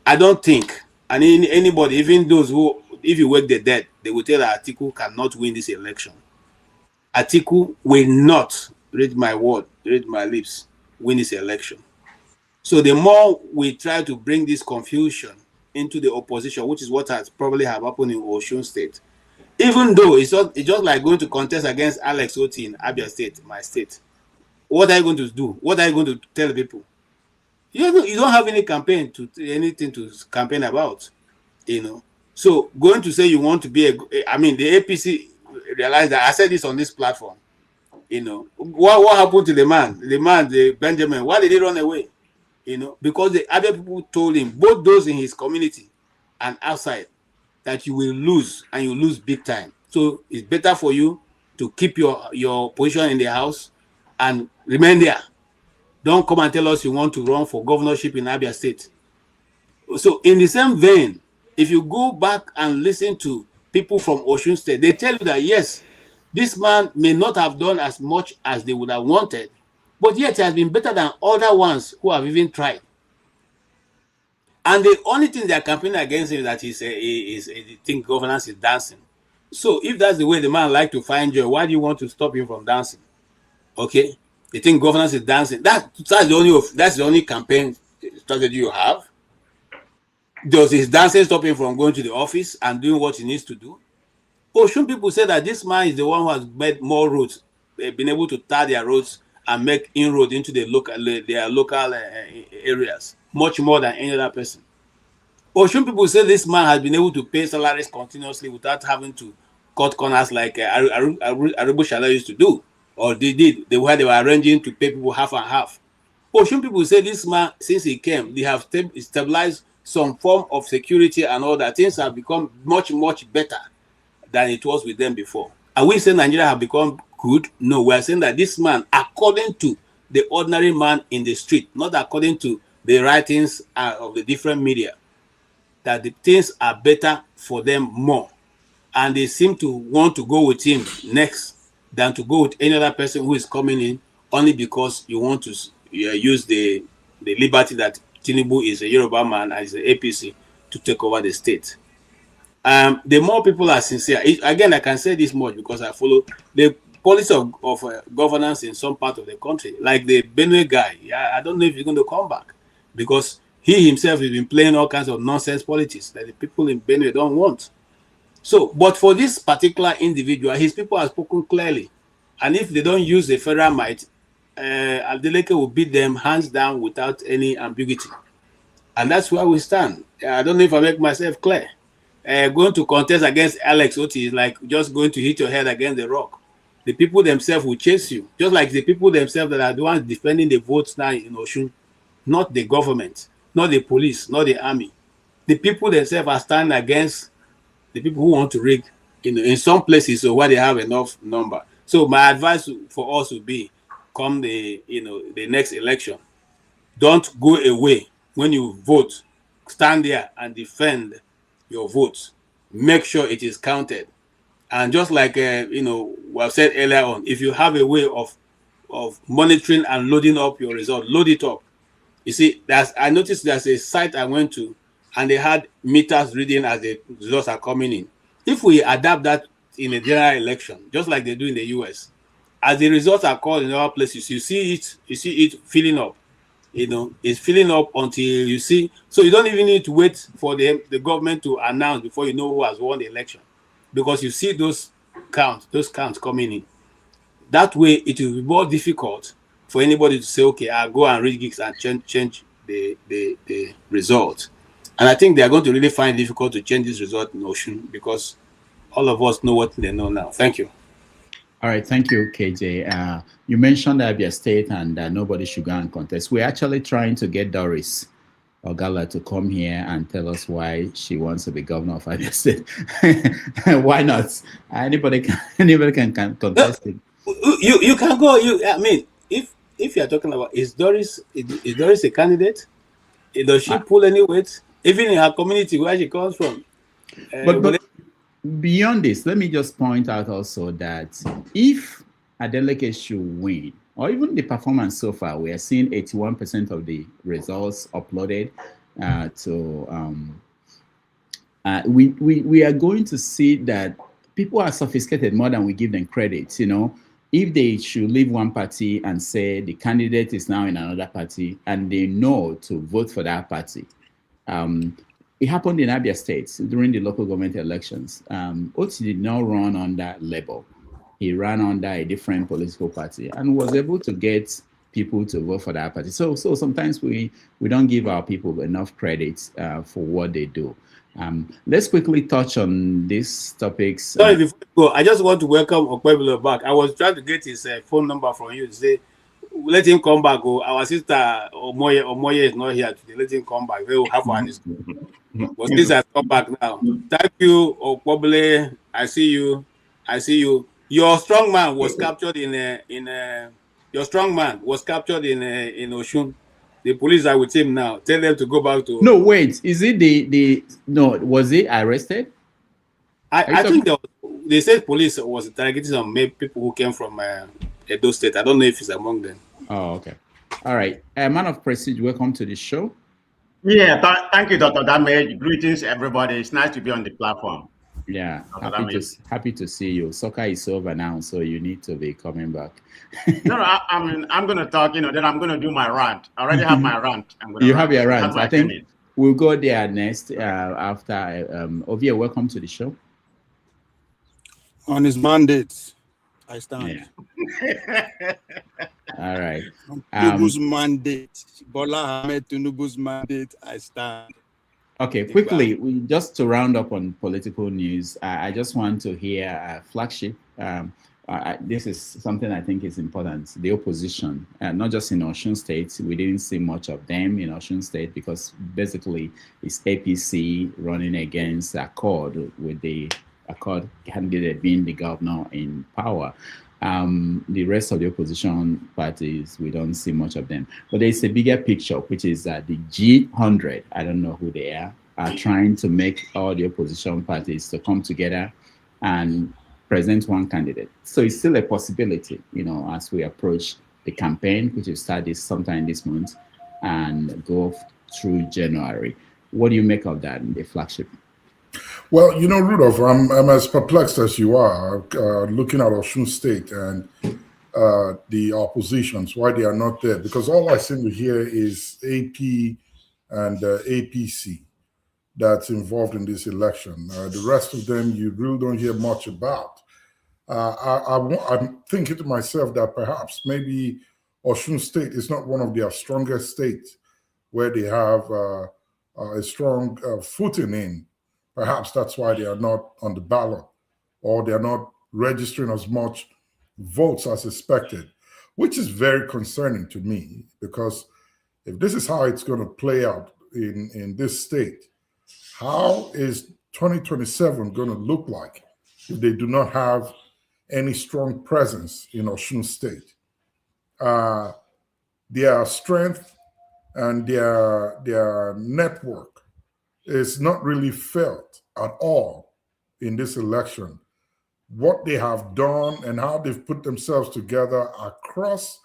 I don't think, and anybody, even those who, if you wake the dead, they will tell that Atiku cannot win this election. Atiku will not, read my word, read my lips, win this election. So the more we try to bring this confusion into the opposition, which is what has probably have happened in Osun State, even though it's just like going to contest against Alex Oti in Abia State, my state. What are you going to do? What are you going to tell people? You don't have any anything to campaign about, So going to say you want to be the APC realized that I said this on this platform. What happened to the man, the Benjamin? Why did he run away? Because the other people told him, both those in his community and outside, that you will lose, and you lose big time. So it's better for you to keep your position in the house and remain there. Don't come and tell us you want to run for governorship in Abia State. So in the same vein, if you go back and listen to people from Osun State, they tell you that yes, this man may not have done as much as they would have wanted, but yet he has been better than other ones who have even tried. And the only thing they are campaigning against him is that they think governance is dancing. So if that's the way the man like to find joy, why do you want to stop him from dancing? Okay, they think governance is dancing. That's the only campaign strategy you have. Does his dancing stop him from going to the office and doing what he needs to do? Osun people say that this man is the one who has made more roads. They've been able to tar their roads and make inroads into their local areas much more than any other person. Osun people say this man has been able to pay salaries continuously without having to cut corners like Aribo Shala used to do, or they did. They were arranging to pay people half and half. Osun people say this man, since he came, they have stabilized some form of security and all that. Things have become much, much better than it was with them before. Are we saying Nigeria have become good? No, we are saying that this man, according to the ordinary man in the street, not according to the writings of the different media, that the things are better for them more. And they seem to want to go with him next than to go with any other person who is coming in only because you want to use the liberty that Tinubu is a Yoruba man and is an APC to take over the state. The more people are sincere, again, I can say this much because I follow the policy of governance in some part of the country, like the Benue guy. Yeah, I don't know if he's going to come back because he himself has been playing all kinds of nonsense politics that the people in Benue don't want. So, but for this particular individual, his people have spoken clearly. And if they don't use the federal might, Adeleke will beat them hands down without any ambiguity. And that's where we stand. I don't know if I make myself clear. Going to contest against Alex Oti is like just going to hit your head against the rock. The people themselves will chase you, just like the people themselves that are the ones defending the votes now in Osun, not the government, not the police, not the army. The people themselves are standing against the people who want to rig in some places where they have enough number. So my advice for us would be, come the next election, don't go away when you vote. Stand there and defend your vote. Make sure it is counted. And just like we have said earlier on, if you have a way of monitoring and loading up your result, load it up. You see, I noticed there's a site I went to, and they had meters reading as the results are coming in. If we adapt that in a general election, just like they do in the US, as the results are called in other places, you see it filling up. It's filling up until you see. So you don't even need to wait for the government to announce before you know who has won the election, because you see those counts coming in. That way, it will be more difficult for anybody to say, okay, I'll go and read gigs and change the result. And I think they are going to really find it difficult to change this result in Osun because all of us know what they know now. Thank you.
All right, thank you, KJ. You mentioned Abia State and nobody should go and contest. We're actually trying to get Doris Ogala to come here and tell us why she wants to be governor of Abia State. Why not? Anybody can contest it.
You can go. I mean, if you are talking about is Doris a candidate? Does she pull any weight? Even in her community where she comes from.
But beyond this, let me just point out also that if a delegate should win, or even the performance so far, we are seeing 81% of the results uploaded we are going to see that people are sophisticated more than we give them credit. If they should leave one party and say the candidate is now in another party and they know to vote for that party. It happened in Abia State during the local government elections. Oti did not run under label. He ran under a different political party and was able to get people to vote for that party. So sometimes we don't give our people enough credit for what they do. Let's quickly touch on these topics.
Sorry, before you go, I just want to welcome Okwebilo back. I was trying to get his phone number from you to say, let him come back. Our sister Omoye is not here today. Let him come back. They will have one. But since has come back now. Thank you, Okwebile. I see you. Your strong man was captured in Osun. The police are with him now. Tell them to go back to.
No, wait. Is it was he arrested?
I think they said police was targeting some people who came from Edo State. I don't know if it's among them.
Oh, okay. All right. Man of Prestige, welcome to the show.
Yeah, thank you, Dr. Damage. Greetings, everybody. It's nice to be on the platform.
Yeah, happy to see you. Soccer is over now, so you need to be coming back.
I'm going to talk, then I'm going to do my rant. I already have my rant.
You have your rant. I think we'll go there next after. Ovia, welcome to the show.
On his mandate, I stand.
Yeah. All right.
Tinubu's mandate, Bola Ahmed Tinubu's mandate, I stand.
Okay, quickly, just to round up on political news, I just want to hear flagship. This is something I think is important. The opposition, not just in Osun State, we didn't see much of them in Osun State because basically it's APC running against Accord, with the Accord candidate being the governor in power. The rest of the opposition parties, we don't see much of them. But there's a bigger picture, which is that the G100, I don't know who they are trying to make all the opposition parties to come together and present one candidate. So it's still a possibility, as we approach the campaign, which will start sometime this month and go through January. What do you make of that in the flagship?
Well, Rudolph, I'm as perplexed as you are looking at Osun State and the oppositions, why they are not there. Because all I seem to hear is AP and APC that's involved in this election. The rest of them, you really don't hear much about. I'm thinking to myself that perhaps maybe Osun State is not one of their strongest states where they have a strong footing in. Perhaps that's why they are not on the ballot, or they are not registering as much votes as expected, which is very concerning to me, because if this is how it's going to play out in this state, how is 2027 going to look like if they do not have any strong presence in Osun State? Their strength and their network is not really felt at all in this election. What they have done and how they've put themselves together across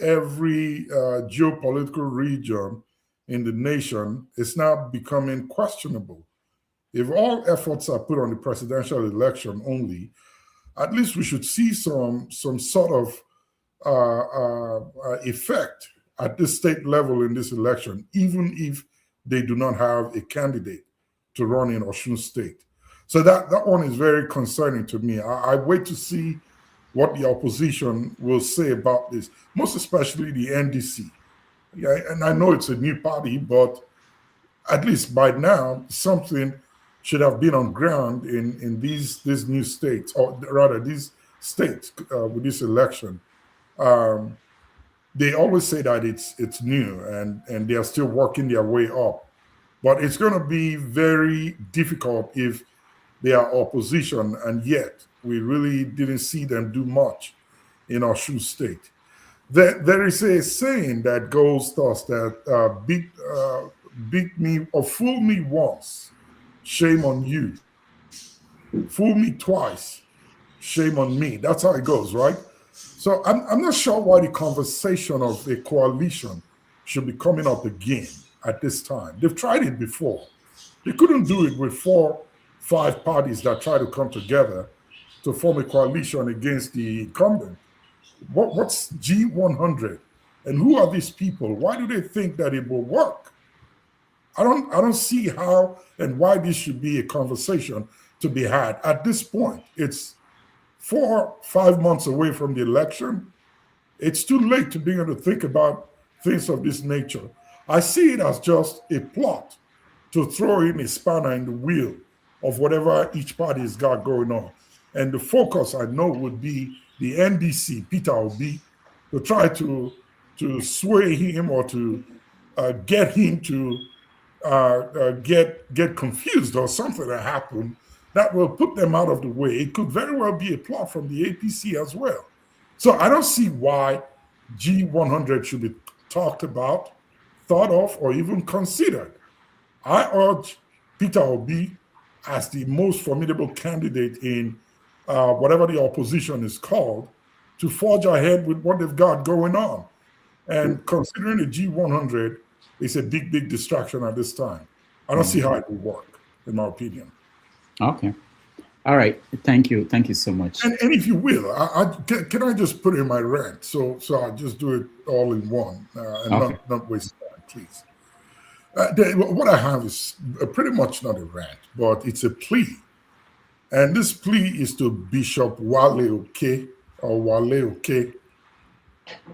every geopolitical region in the nation is now becoming questionable. If all efforts are put on the presidential election only, at least we should see some sort of effect at the state level in this election, even if they do not have a candidate to run in Osun State. So that one is very concerning to me. I wait to see what the opposition will say about this, most especially the NDC. Yeah, and I know it's a new party, but at least by now, something should have been on ground in these new states, or rather these states with this election. They always say that it's new and they are still working their way up. But it's going to be very difficult if they are opposition, and yet we really didn't see them do much in Osun State. There is a saying that goes thus, that beat me or fool me once, shame on you. Fool me twice, shame on me. That's how it goes, right? So I'm not sure why the conversation of a coalition should be coming up again at this time. They've tried it before. They couldn't do it with 4-5 parties that try to come together to form a coalition against the incumbent. What's G100? And who are these people? Why do they think that it will work? I don't see how and why this should be a conversation to be had at this point. It's 4-5 months away from the election. It's too late to begin to think about things of this nature. I see it as just a plot to throw in a spanner in the wheel of whatever each party has got going on. And the focus, I know, would be the NDC, Peter Obi, to try to sway him or to get him to get confused or something that happened that will put them out of the way. It could very well be a plot from the APC as well. So I don't see why G100 should be talked about, thought of, or even considered. I urge Peter Obi as the most formidable candidate in whatever the opposition is called, to forge ahead with what they've got going on. And considering the G100 is a big, big distraction at this time, I don't see how it will work, in my opinion.
Okay. All right. Thank you. Thank you so much.
And if you will, can I just put in my rant? So I'll just do it all in one and
Okay.
not waste time, please. What I have is pretty much not a rant, but it's a plea. And this plea is to Bishop Wale Oke, or Wale Oke.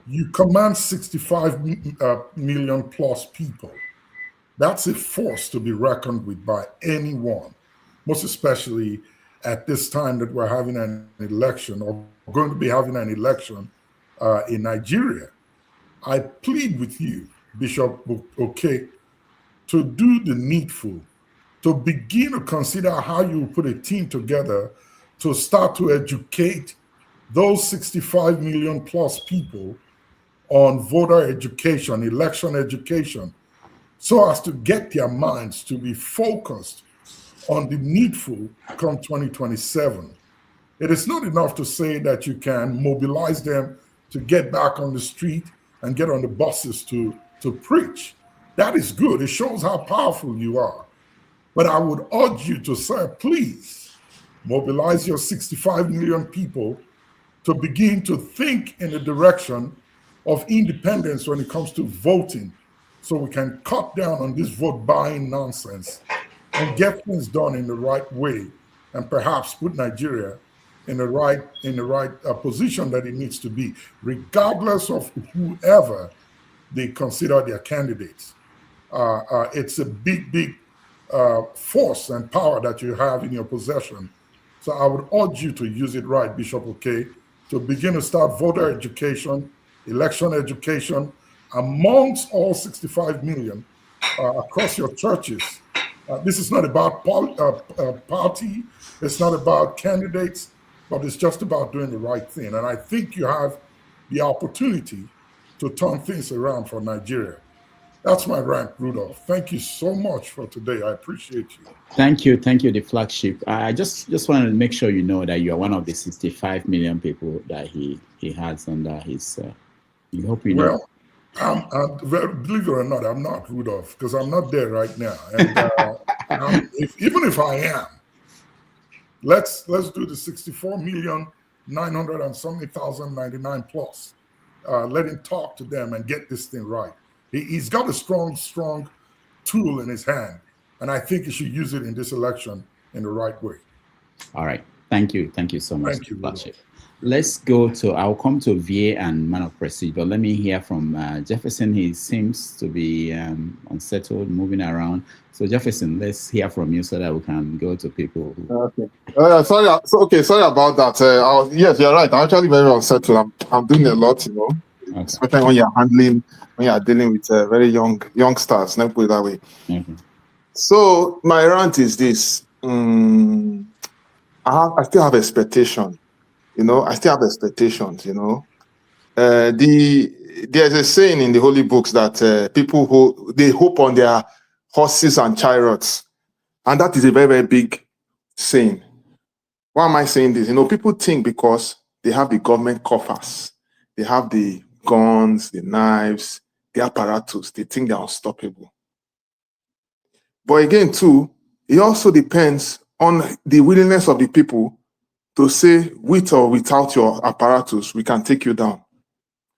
You command 65 million plus people. That's a force to be reckoned with by anyone, most especially at this time that we're having an election, or going to be having an election in Nigeria. I plead with you, Bishop Oke, to do the needful, to begin to consider how you put a team together to start to educate those 65 million plus people on voter education, election education, so as to get their minds to be focused on the needful come 2027. It is not enough to say that you can mobilize them to get back on the street and get on the buses to preach. That is good. It shows how powerful you are. But I would urge you to say, please mobilize your 65 million people to begin to think in the direction of independence when it comes to voting, so we can cut down on this vote buying nonsense and get things done in the right way, and perhaps put Nigeria in the right position that it needs to be, regardless of whoever they consider their candidates. It's a big force and power that you have in your possession. So I would urge you to use it right, Bishop Oke, to begin to start voter education, election education amongst all 65 million across your churches. This is not about party, it's not about candidates, but it's just about doing the right thing. And I think you have the opportunity to turn things around for Nigeria. That's my rant, Rudolph. Thank you so much for today. I appreciate you.
Thank you, the flagship. I just wanted to make sure you know that you are one of the 65 million people that he has under his. You hope you know.
Well, believe it or not, I'm not, Rudolph, because I'm not there right now. And even if I am, let's do the 64,970,099 plus. Let him talk to them and get this thing right. He's got a strong tool in his hand, and I think he should use it in this election in the right way.
All right. Thank you so much.
Thank you,
flagship. Let's go to, I'll come to VA and Man of Prestige, but let me hear from Jefferson. He seems to be unsettled, moving around. So Jefferson, let's hear from you so that we can go to people.
Okay. Sorry about that. Yes, you're right. I'm actually very unsettled. I'm doing a lot, you know, okay. Especially when you're dealing with very youngsters. Let me put it that way.
Mm-hmm. So
my rant is this. I still have expectation. You know, I still have expectations, you know. There's a saying in the holy books that people they hope on their horses and chariots. And that is a very, very big saying. Why am I saying this? You know, people think because they have the government coffers, they have the guns, the knives, the apparatus, they think they're unstoppable. But again, too, it also depends on the willingness of the people to say, with or without your apparatus, we can take you down.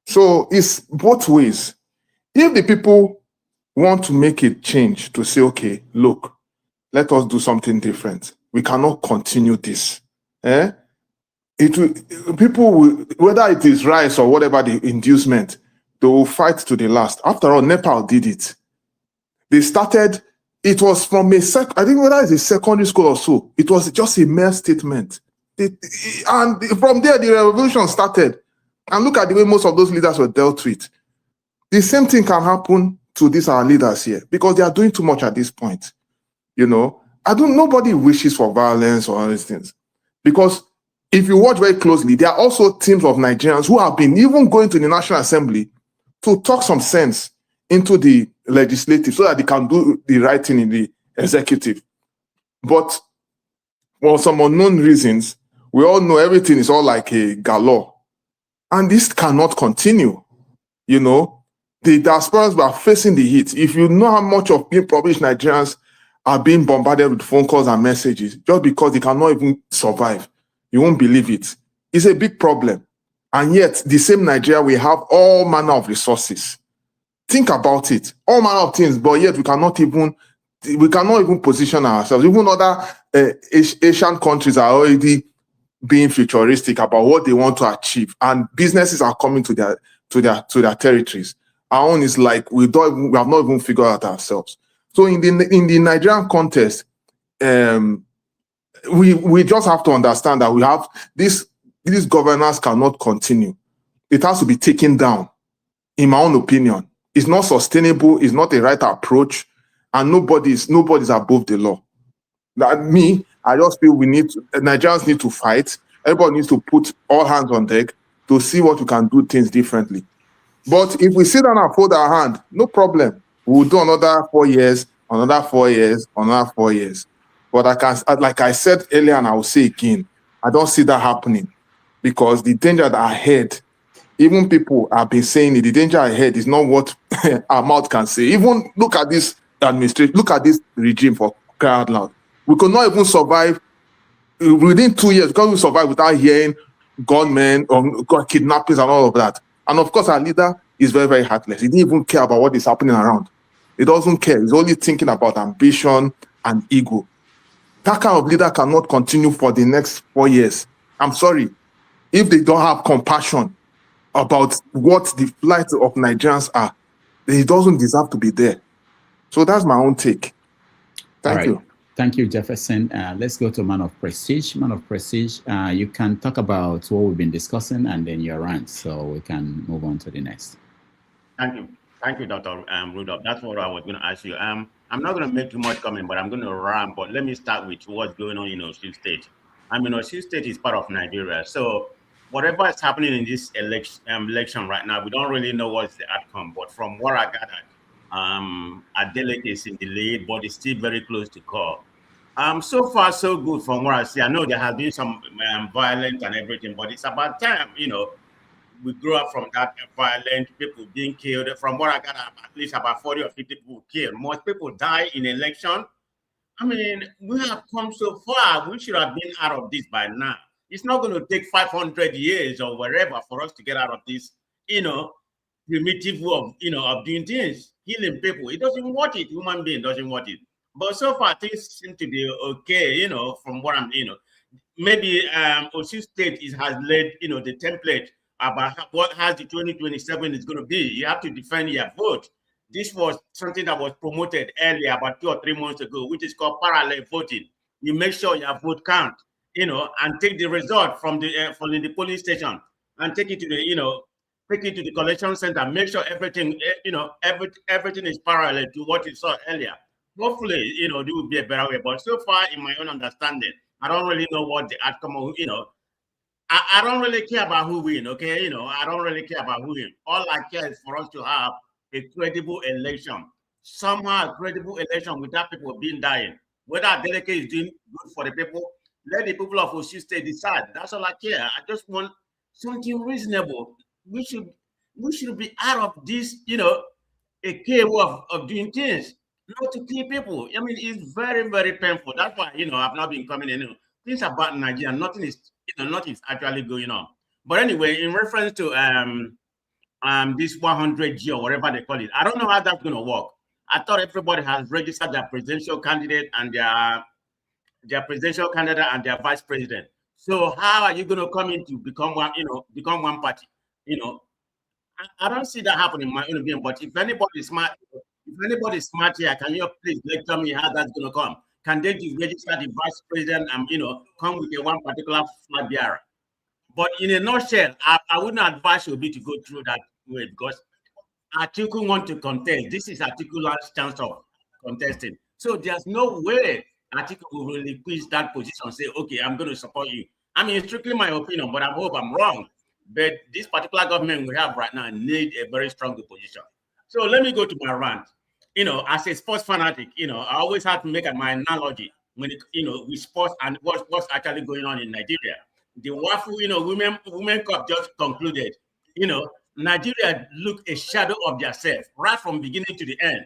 So it's both ways. If the people want to make a change to say, okay, look, let us do something different. We cannot continue this. People will, whether it is rice or whatever the inducement, they will fight to the last. After all, Nepal did it. They started, it was from I think whether it's a secondary school or so, it was just a mere statement. And from there, the revolution started. And look at the way most of those leaders were dealt with. The same thing can happen to these our leaders here, because they are doing too much at this point. You know, nobody wishes for violence or all these things. Because if you watch very closely, there are also teams of Nigerians who have been even going to the National Assembly to talk some sense into the legislative so that they can do the right thing in the executive. But for some unknown reasons, we all know everything is all like a galore. And this cannot continue. You know, the diasporans were facing the heat. If you know how much of impoverished Nigerians are being bombarded with phone calls and messages just because they cannot even survive, you won't believe it. It's a big problem. And yet, the same Nigeria, we have all manner of resources. Think about it. All manner of things, but yet we cannot even position ourselves. Even other Asian countries are already being futuristic about what they want to achieve, and businesses are coming to their territories. Our own is like we have not even figured out ourselves. So in the Nigerian context, we just have to understand that we have this governance cannot continue. It has to be taken down. In my own opinion, it's not sustainable. It's not the right approach, and nobody's above the law. I just feel Nigerians need to fight. Everybody needs to put all hands on deck to see what we can do things differently. But if we sit down and fold our hand, no problem. We'll do another 4 years, another 4 years, another 4 years. But like I said earlier, and I will say again, I don't see that happening, because the danger that ahead, even people have been saying it, the danger ahead is not what our mouth can say. Even look at this administration, look at this regime, for crying out loud. We could not even survive within 2 years. Because we survive without hearing gunmen or kidnappings and all of that. And of course, our leader is very, very heartless. He didn't even care about what is happening around. He doesn't care. He's only thinking about ambition and ego. That kind of leader cannot continue for the next 4 years. I'm sorry. If they don't have compassion about what the plight of Nigerians are, then he doesn't deserve to be there. So that's my own take. Thank you.
Thank you, Jefferson. Let's go to Man of Prestige. Man of Prestige, you can talk about what we've been discussing and then your rant, so we can move on to the next.
Thank you. Thank you, Dr. Rudolph. That's what I was going to ask you. I'm not going to make too much comment, but I'm going to rant. But let me start with what's going on in Osun State. I mean, Osun State is part of Nigeria. So whatever is happening in this election right now, we don't really know what's the outcome. But from what I gathered, a delegate is in the lead, but it's still very close to call. So far, so good from what I see. I know there has been some violence and everything, but it's about time, we grew up from that violent, people being killed. From what I got, at least about 40 or 50 people killed. Most people die in election. I mean, we have come so far. We should have been out of this by now. It's not going to take 500 years or wherever for us to get out of this, primitive way of doing things, killing people. It doesn't want it. Human being doesn't want it. But so far, things seem to be okay, from what I'm, maybe Osun State has led, the template about how the 2027 is going to be. You have to defend your vote. This was something that was promoted earlier, about 2 or 3 months ago, which is called parallel voting. You make sure your vote count, and take the result from the polling station and take it to the collection center. Make sure everything, everything is parallel to what you saw earlier. Hopefully, there will be a better way. But so far, in my own understanding, I don't really know what the outcome of, I don't really care about who win, okay? I don't really care about who win. All I care is for us to have a credible election. Somehow a credible election without people being dying. Whether a delegate is doing good for the people, let the people of Osun State decide. That's all I care. I just want something reasonable. We should be out of this, a cave of doing things. Not to kill people. I mean, it's very, very painful. That's why, I've not been coming in. Things about Nigeria, nothing is actually going on. But anyway, in reference to this 100G or whatever they call it, I don't know how that's going to work. I thought everybody has registered their presidential candidate and their presidential candidate and their vice president. So how are you going to come in to become one, become one party? I don't see that happening in my own opinion. But if anybody is smart. If anybody is smart here, can you please tell me how that's going to come? Can they just register the vice president and, come with one particular flag bearer? But in a nutshell, I wouldn't advise you to go through that way, because Atiku want to contest. This is Atiku's last chance of contesting. So there's no way Atiku will relinquish that position and say, okay, I'm going to support you. I mean, it's strictly my opinion, but I hope I'm wrong. But this particular government we have right now need a very strong position. So let me go to my rant. As a sports fanatic, I always have to make my analogy. when it, with sports and what's actually going on in Nigeria. The waffle, women cup just concluded. Nigeria look a shadow of themselves right from beginning to the end.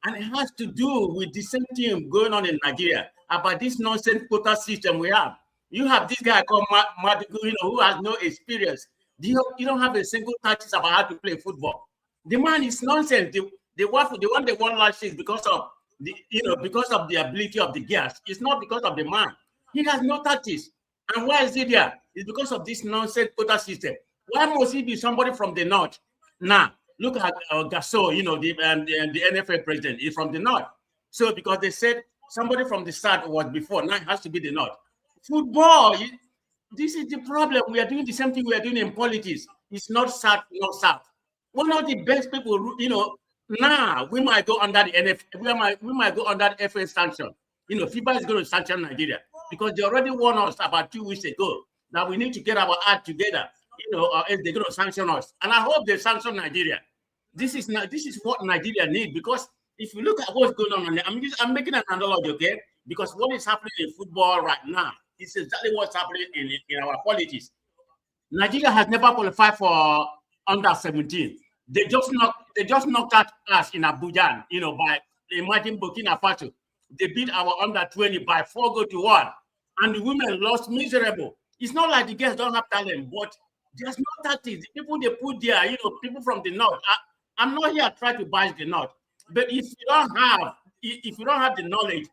And it has to do with the same thing going on in Nigeria about this nonsense quota system we have. You have this guy called Madigu, who has no experience. You don't have a single touches about how to play football. The man is nonsense. The one they won last year is because of because of the ability of the gears. It's not because of the man. He has no touches. And why is he there? It's because of this nonsense quota system. Why must he be somebody from the north? Now, look at Gasol, the NFL president is from the north. So because they said somebody from the south was before, now it has to be the north. Football, this is the problem. We are doing the same thing we are doing in politics. It's not south, not south. One of the best people, now we might go under the NFL, we might go under the FA sanction. FIBA is going to sanction Nigeria because they already warned us about 2 weeks ago that we need to get our act together, or else they're going to sanction us. And I hope they sanction Nigeria. This is what Nigeria needs, because if you look at what's going on, I'm making an analogy, okay? Because what is happening in football right now is exactly what's happening in our politics. Nigeria has never qualified for under 17. They just knocked out us in Abuja, by imagine Burkina Faso. They beat our under 20 by 4-1, and the women lost miserable. It's not like the girls don't have talent, but there's no tactics. The people they put there, people from the north. I'm not here trying to bash the north, but if you don't have the knowledge,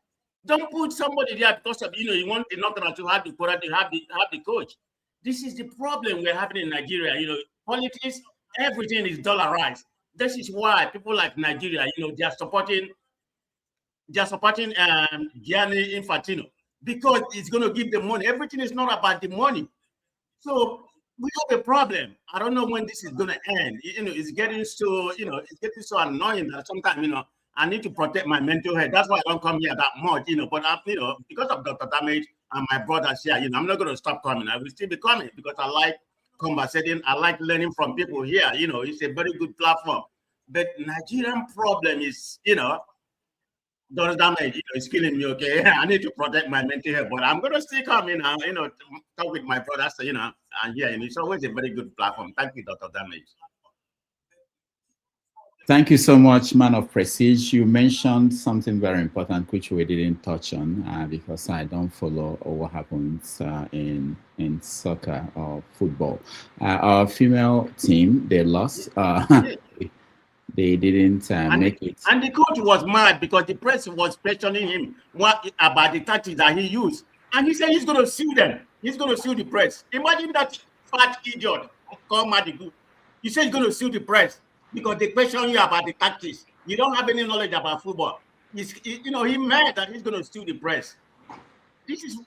don't put somebody there because of you want the north to have the quota, to have the coach. This is the problem we're having in Nigeria. Politics, everything is dollarized. This is why people like Nigeria, they are supporting Gianni Infantino, because it's going to give them money. Everything is not about the money. So we have a problem. I don't know when this is going to end. It's getting so annoying that sometimes, I need to protect my mental health. That's why I don't come here that much, but because of Dr. Damage and my brothers here, I'm not going to stop coming. I will still be coming because I like conversating. I like learning from people here. It's a very good platform. But Nigerian problem is, Dr. Damage, it's killing me, okay? I need to protect my mental health, but I'm going to still come in, to talk with my brothers, and here, it's always a very good platform. Thank you, Dr. Damage.
Thank you so much, man of prestige. You mentioned something very important, which we didn't touch on because I don't follow what happens in soccer or football. Our female team, they lost. They didn't make it.
And the coach was mad because the press was questioning him about the tactics that he used. And he said he's going to sue them. He's going to sue the press. Imagine that fat idiot called Madigu. He said he's going to sue the press because they question you about the tactics. You don't have any knowledge about football. He mad that he's going to sue the press. This is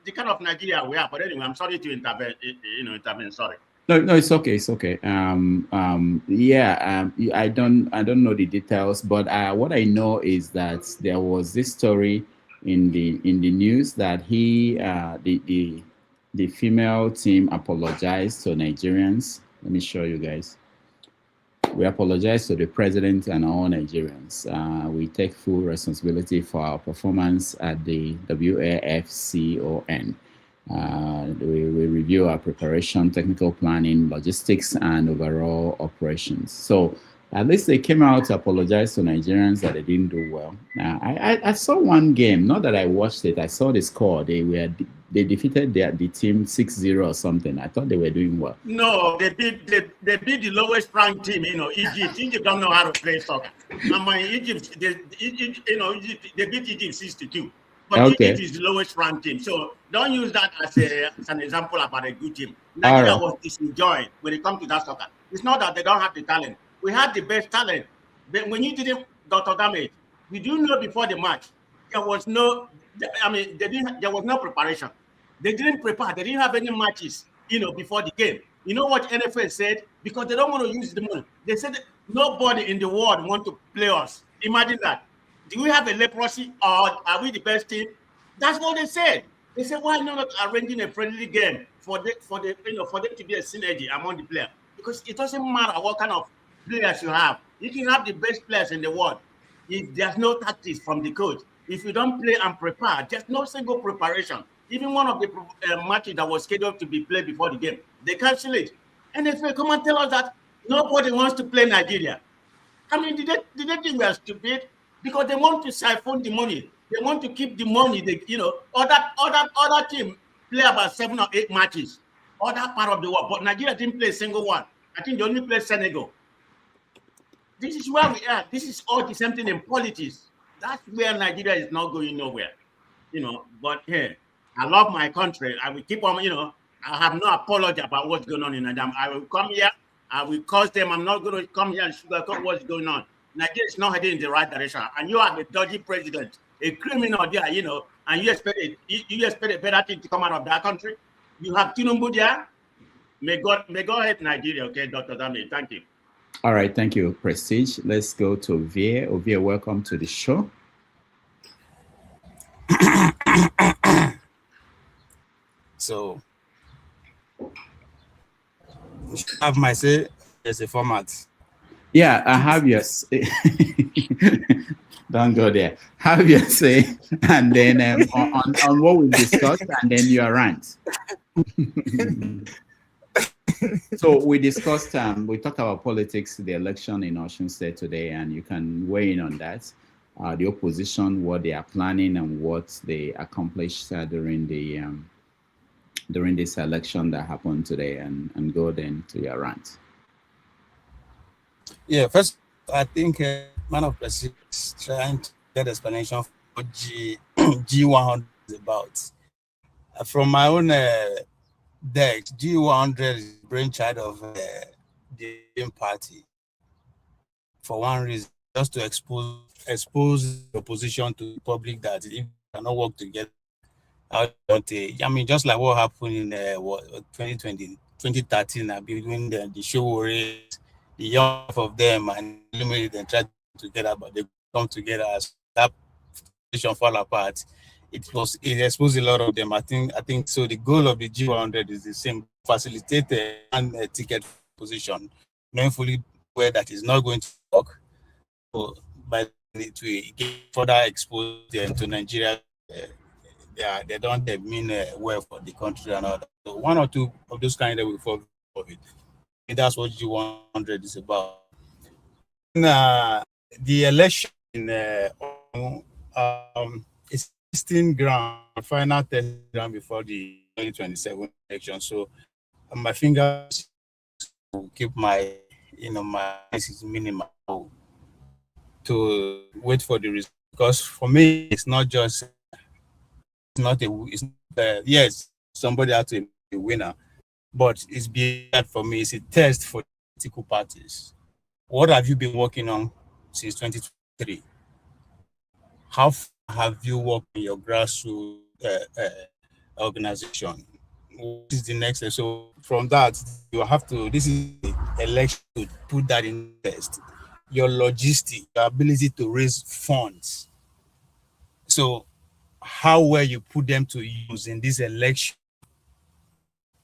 the kind of Nigeria we are. But anyway, I'm sorry to intervene. Sorry.
No, it's okay. It's okay. I don't know the details, but what I know is that there was this story in the news that the female team apologized to Nigerians. Let me show you guys. We apologize to the president and all Nigerians. We take full responsibility for our performance at the WAFCON. We review our preparation, technical planning, logistics, and overall operations. So at least they came out to apologize to Nigerians that they didn't do well. I saw one game, not that I watched it, I saw the score. They defeated the team 6-0 or something. I thought they were doing well.
No, they beat the lowest ranked team, Egypt. Egypt don't know how to play soccer. Egypt, they beat Egypt 6-2. But okay. Egypt is the lowest ranked team. So don't use that as an example about a good team. Nigeria was disenjoyed when it comes to that soccer. It's not that they don't have the talent. We had the best talent. But when you did it, Dr. Damage, we do know before the match, there was no preparation. They didn't prepare. They didn't have any matches, before the game. You know what NFL said? Because they don't want to use the money. They said nobody in the world want to play us. Imagine that. Do we have a leprosy or are we the best team? That's what they said. They said, why not arranging a friendly game for them to be a synergy among the players? Because it doesn't matter what kind of players you have. You can have the best players in the world. If there's no tactics from the coach, If you don't play and prepare, just no single preparation. Even one of the matches that was scheduled to be played before the game, they cancel it. And if they come and tell us that nobody wants to play Nigeria, I mean, did they think we are stupid? Because they want to siphon the money. They want to keep the money. They, other team play about 7 or 8 matches, other part of the world. But Nigeria didn't play a single one. I think they only played Senegal. This is where we are. This is all the same thing in politics. That's where Nigeria is not going nowhere. But hey, I love my country. I will keep on, I have no apology about what's going on in Nigeria. I will come here. I will cause them. I'm not going to come here and sugarcoat what's going on. Nigeria is not heading in the right direction. And you are the dodgy president, a criminal there, and you expect a better thing to come out of that country. You have Tinubu there. May God help Nigeria, okay, Dr. Dami. Thank you.
All right, thank you, Prestige. Let's go to Ovie. Ovie, welcome to the show.
So, you should have my say. There's a format.
Yeah, I have your say. Don't go there. Have your say, and then on what we discussed, and then your rant. So we discussed, we talked about politics, the election in Osun State today, and you can weigh in on that. The opposition, what they are planning, and what they accomplished during this election that happened today, and go then to your rant.
Yeah, first, I think Man of Press is trying to get explanation for what G100 is about. From my own deck, G100 is the brainchild of the Green Party. For one reason, just to expose the opposition to the public that if they cannot work together, I mean, just like what happened in 2013, between the show race, the young of them and Illuminate and try together, but they come together as that position fall apart. It exposed a lot of them. I think so. The goal of the G100 is the same: facilitate a ticket position, knowing fully where that is not going to work. So, but it will get further exposed to Nigeria. They don't mean well for the country and all that. So one or two of those kind that will fall of it. And that's what G100 is about. The election is testing ground, final testing ground before the 2027 election. So my fingers will keep my is minimal to wait for the result. Because for me, it's not yes, somebody has to be a winner, but it's beyond for me. It's a test for political parties. What have you been working on since 2023? How have you worked in your grassroots organization? What is the next step? So from that, you have to, this is the election to put that in test. Your logistics, your ability to raise funds. So how well you put them to use in this election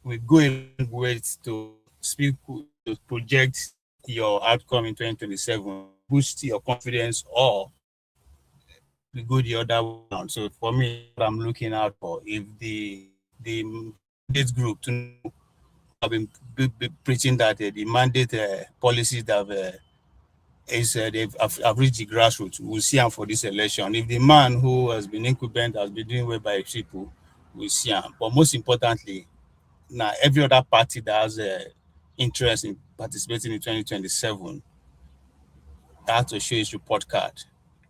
will go a long way to speak, to project your outcome in 2027, boost your confidence, or we go the other way around. So for me, what I'm looking out for, if the mandate group to have been preaching that the mandate policies that have reached the grassroots, we'll see him for this election. If the man who has been incumbent has been doing well by people, we'll see him. But most importantly, now every other party that has interest in participating in 2027 has to show his report card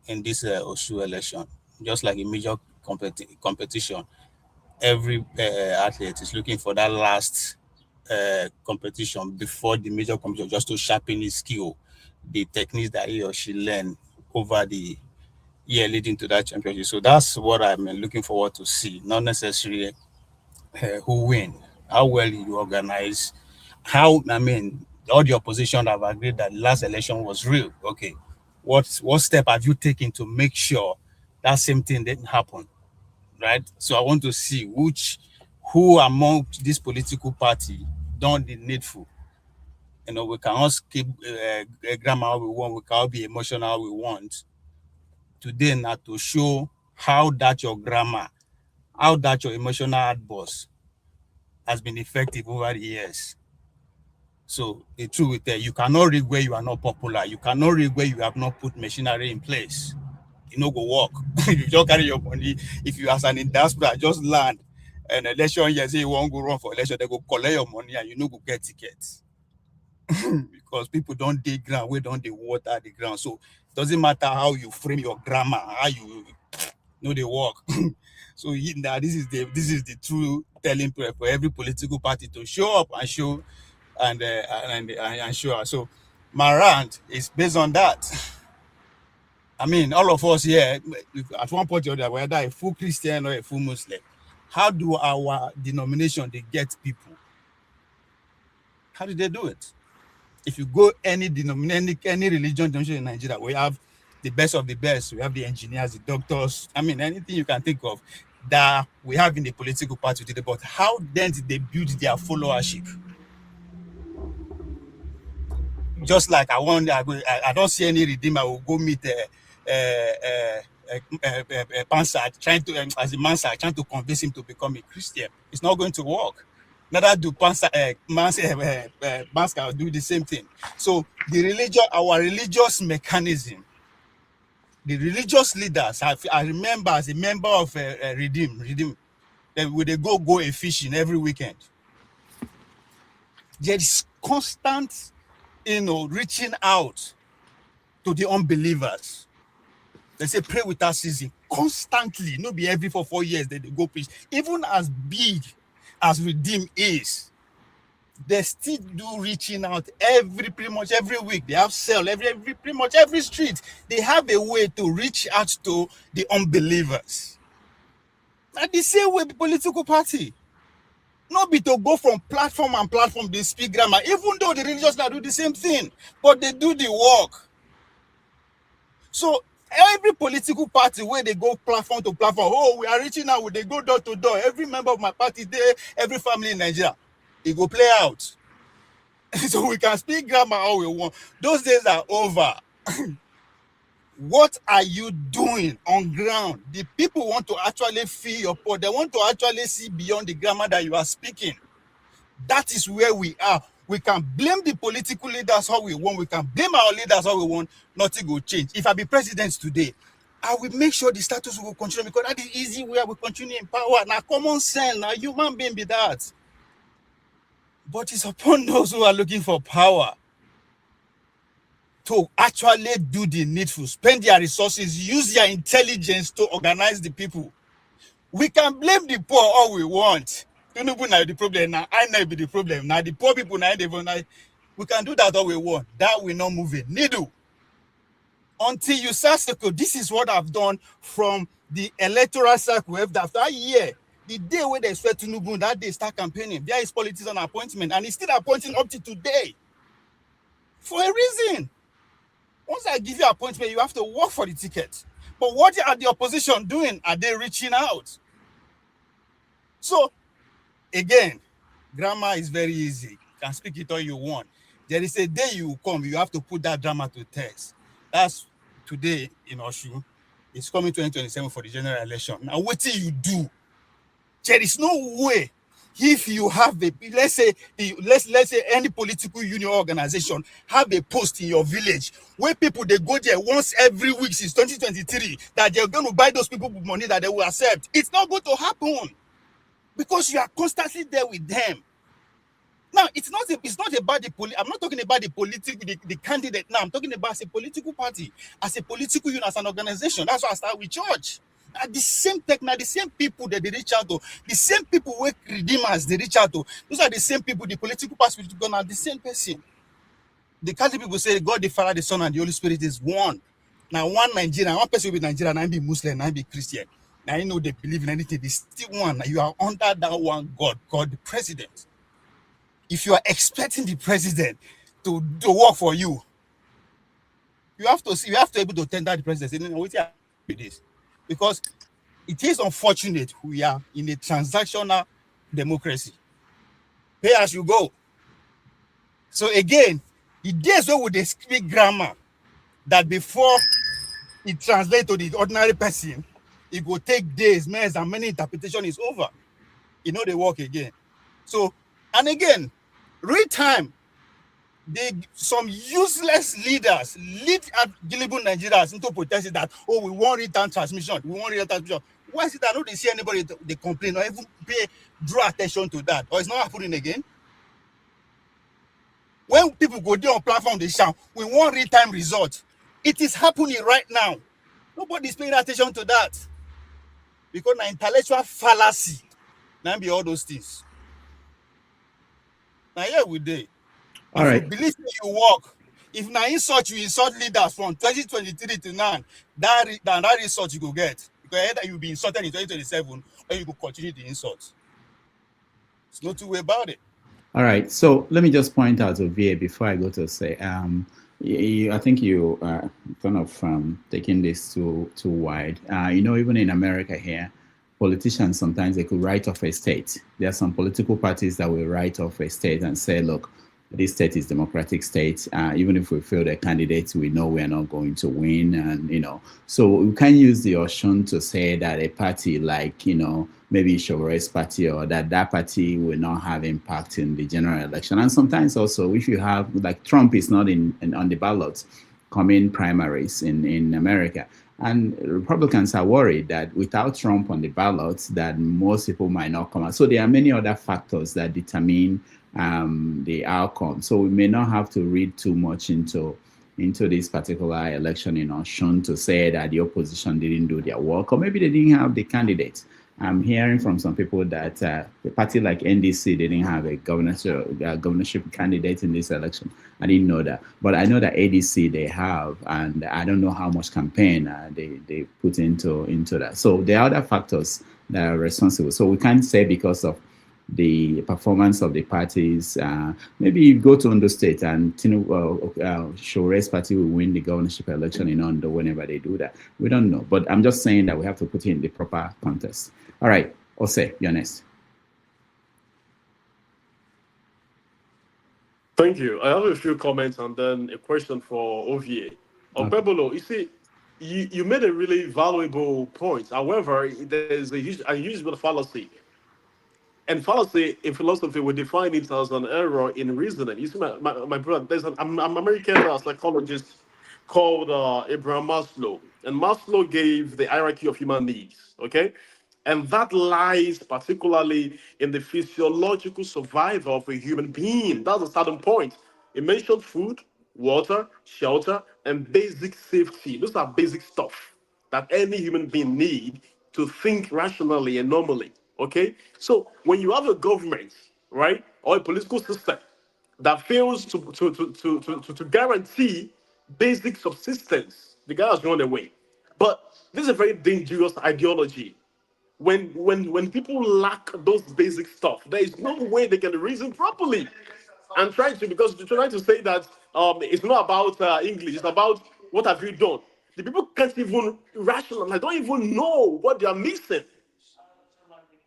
in this Osun election. Just like a major competition, every athlete is looking for that last competition before the major competition, just to sharpen his skill, the techniques that he or she learned over the year leading to that championship. So that's what I'm looking forward to see, not necessarily who win, how well you organize, all the opposition have agreed that the last election was real. Okay, what step have you taken to make sure that same thing didn't happen, right? So I want to see who among this political party done the needful. We can all skip grammar how we want, we can all be emotional how we want. Today, now to show how that your grammar, how that your emotional outburst has been effective over the years. So the truth is, you cannot read where you are not popular. You cannot read where you have not put machinery in place. You know, go work. If you don't carry your money, if you as an diaspora just land an election, you say you won't go run for election, they go collect your money and you know go get tickets. Because people don't dig ground, we don't they water the ground. So it doesn't matter how you frame your grammar, how you know they work. So now this is the true telling point for every political party to show up and show and show. So my rant is based on that. I mean, all of us here, at one point or the other, whether a full Christian or a full Muslim, how do our denomination they get people? How do they do it? If you go any denomination, any religion denomination in Nigeria, we have the best of the best. We have the engineers, the doctors. I mean, anything you can think of that we have in the political party today. But how then did they build their followership? Just like I don't see any redeemer. I will go meet Pansat trying to as a Mansa trying to convince him to become a Christian. It's not going to work. Neither do Mansa do the same thing. So our religious mechanism, the religious leaders. I remember as a member of Redeem, they go a fishing every weekend. There is constant, reaching out to the unbelievers. They say pray without ceasing constantly. No, be every 4 years that they go preach. Even as big as Redeem is, they still do reaching out pretty much every week. They have sale pretty much every street. They have a way to reach out to the unbelievers. And the same way the political party. Not be to go from platform and platform, they speak grammar, even though the religious now do the same thing, but they do the work. So every political party where they go platform to platform, we are reaching out, they go door to door. Every member of my party there, every family in Nigeria, it go play out. So we can speak grammar all we want. Those days are over. What are you doing on ground? The people want to actually feel your pot. They want to actually see beyond the grammar that you are speaking. That is where we are. We can blame the political leaders how we want. We can blame our leaders how we want. Nothing will change. If I be president today, I will make sure the status will continue because that is easy way we continue in power. Now, common sense, now human being be that. But it's upon those who are looking for power to actually do the needful, spend their resources, use their intelligence to organize the people. We can blame the poor all we want. Tinubu now the problem now. I know be the problem now. The poor people now we can do that all we want. That will not move it. Needle. Until you start circle, this is what I've done from the electoral circle after that year. The day when they swear Tinubu, that day start campaigning. There is politician appointment, and he's still appointing up to today. For a reason. Once I give you appointment, you have to work for the ticket. But what are the opposition doing? Are they reaching out? So, again, grammar is very easy. You can speak it all you want. There is a day you will come, you have to put that grammar to test. That's today in Osun. It's coming 2027 for the general election. Now, what do you do? There is no way. If you have let's say any political union organization have a post in your village where people they go there once every week since 2023 that they're going to buy those people with money that they will accept, it's not going to happen because you are constantly there with them. Now it's not about the I'm not talking about the candidate now. I'm talking about as a political party, as a political union, as an organization. That's why I start with church. The same the same people that they reach out to, the same people who redeemers they reach out to. Those are the same people, the political party are the same person. The Catholic people say God, the Father, the Son, and the Holy Spirit is one. Now, one Nigerian, one person will be Nigerian, and be Muslim, and be Christian. Now you know they believe in anything, they still one. Now you are under that one God called the president. If you are expecting the president to work for you, you have to be able to tender the president. Say, no, wait here with this. Because it is unfortunate we are in a transactional democracy. Pay as you go. So again, the days where they speak grammar that before it translates to the ordinary person, it will take days, months, and many interpretation is over. You know, they work again. So, and again, real time, some useless leaders lead at gullible Nigerians into protesting that, oh, we want real-time transmission. We want real-time transmission. Why is it that I don't see anybody they complain or even draw attention to that? Or it's not happening again? When people go there on platform, they shout, we want real-time results. It is happening right now. Nobody's paying attention to that. Because the intellectual fallacy, now be all those things. Now here we do.
All right.
You believe you work. If now insult you insult leaders from 2023 to now, that insult you go get. Because either you'll be insulted in 2027 or you will continue the insult. There's no two way about it.
All right. So let me just point out to VA before I go to say, I think you are kind of taking this too wide. Even in America here, politicians sometimes they could write off a state. There are some political parties that will write off a state and say, look, this state is democratic state. Even if we fail the candidates, we know we are not going to win. And, so we can use the Osun to say that a party like, maybe Shore's party or that party will not have impact in the general election. And sometimes also, if you have, like Trump is not on the ballot coming primaries in America. And Republicans are worried that without Trump on the ballot, that most people might not come out. So there are many other factors that determine the outcome. So we may not have to read too much into this particular election in Osun to say that the opposition didn't do their work, or maybe they didn't have the candidates. I'm hearing from some people that a party like NDC didn't have a governorship candidate in this election. I didn't know that, but I know that ADC they have, and I don't know how much campaign they put into that. So there are other factors that are responsible. So we can't say because of the performance of the parties. Maybe you go to Ondo State and Shore's party will win the governorship election in Ondo whenever they do that. We don't know, but I'm just saying that we have to put it in the proper context. All right, Ose, you're next.
Thank you. I have a few comments and then a question for OVA. Okpebolo, you see, you made a really valuable point. However, there's a huge fallacy. And fallacy in philosophy, we define it as an error in reasoning. You see, my brother, there's an American psychologist called Abraham Maslow. And Maslow gave the hierarchy of human needs, okay? And that lies particularly in the physiological survival of a human being. That's a starting point. He mentioned food, water, shelter, and basic safety. Those are basic stuff that any human being needs to think rationally and normally. Okay, so when you have a government, right, or a political system that fails to guarantee basic subsistence, the guy has run away. But this is a very dangerous ideology. When people lack those basic stuff, there is no way they can reason properly. And trying to say that it's not about English, it's about what have you done. The people can't even rationalize, don't even know what they are missing.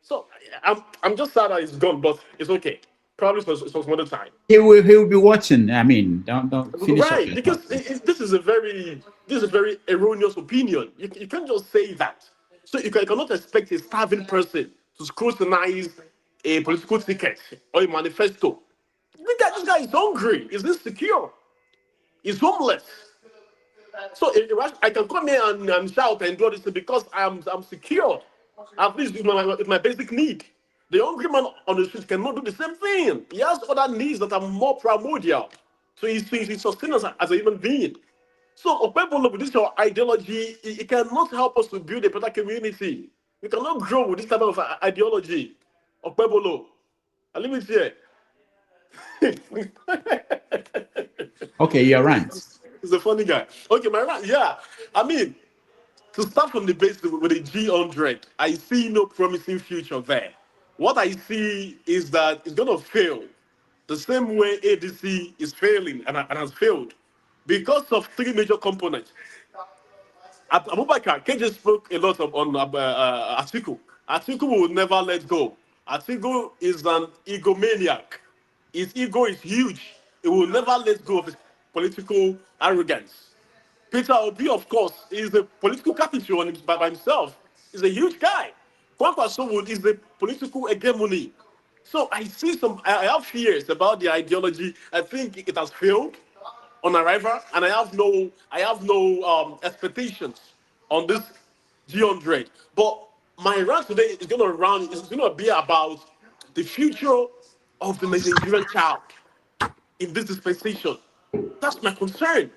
So I'm just sad that it's gone, but it's okay. Probably for some other time.
He will be watching. I mean, don't finish
right, because this is a very erroneous opinion. You can't just say that. So you cannot expect a starving person to scrutinize a political ticket or a manifesto. This guy is hungry. He's insecure. He's homeless. So I can come here and shout and do this because I'm secure. At least it's my basic need. The hungry man on the street cannot do the same thing. He has other needs that are more primordial. So he's sustained as a human being. So Okpebolo, with this your ideology, it cannot help us to build a better community. We cannot grow with this type of ideology. Okpebolo, I leave it here.
Okay, your rant.
He's a funny guy. Okay, my rant, yeah. I mean, to start from the base with a G100, I see no promising future there. What I see is that it's going to fail the same way ADC is failing and has failed because of three major components. Abubakar, KJ spoke a lot on Atiku. Atiku will never let go. Atiku is an egomaniac. His ego is huge. He will never let go of his political arrogance. Peter Obi, of course, is a political capital by himself. He's a huge guy. Kwankwaso is the political hegemony. So I have fears about the ideology. I think it has failed on arrival, and I have no expectations on this G100. But my rant today is gonna be about the future of the Nigerian child in this dispensation. That's my concern.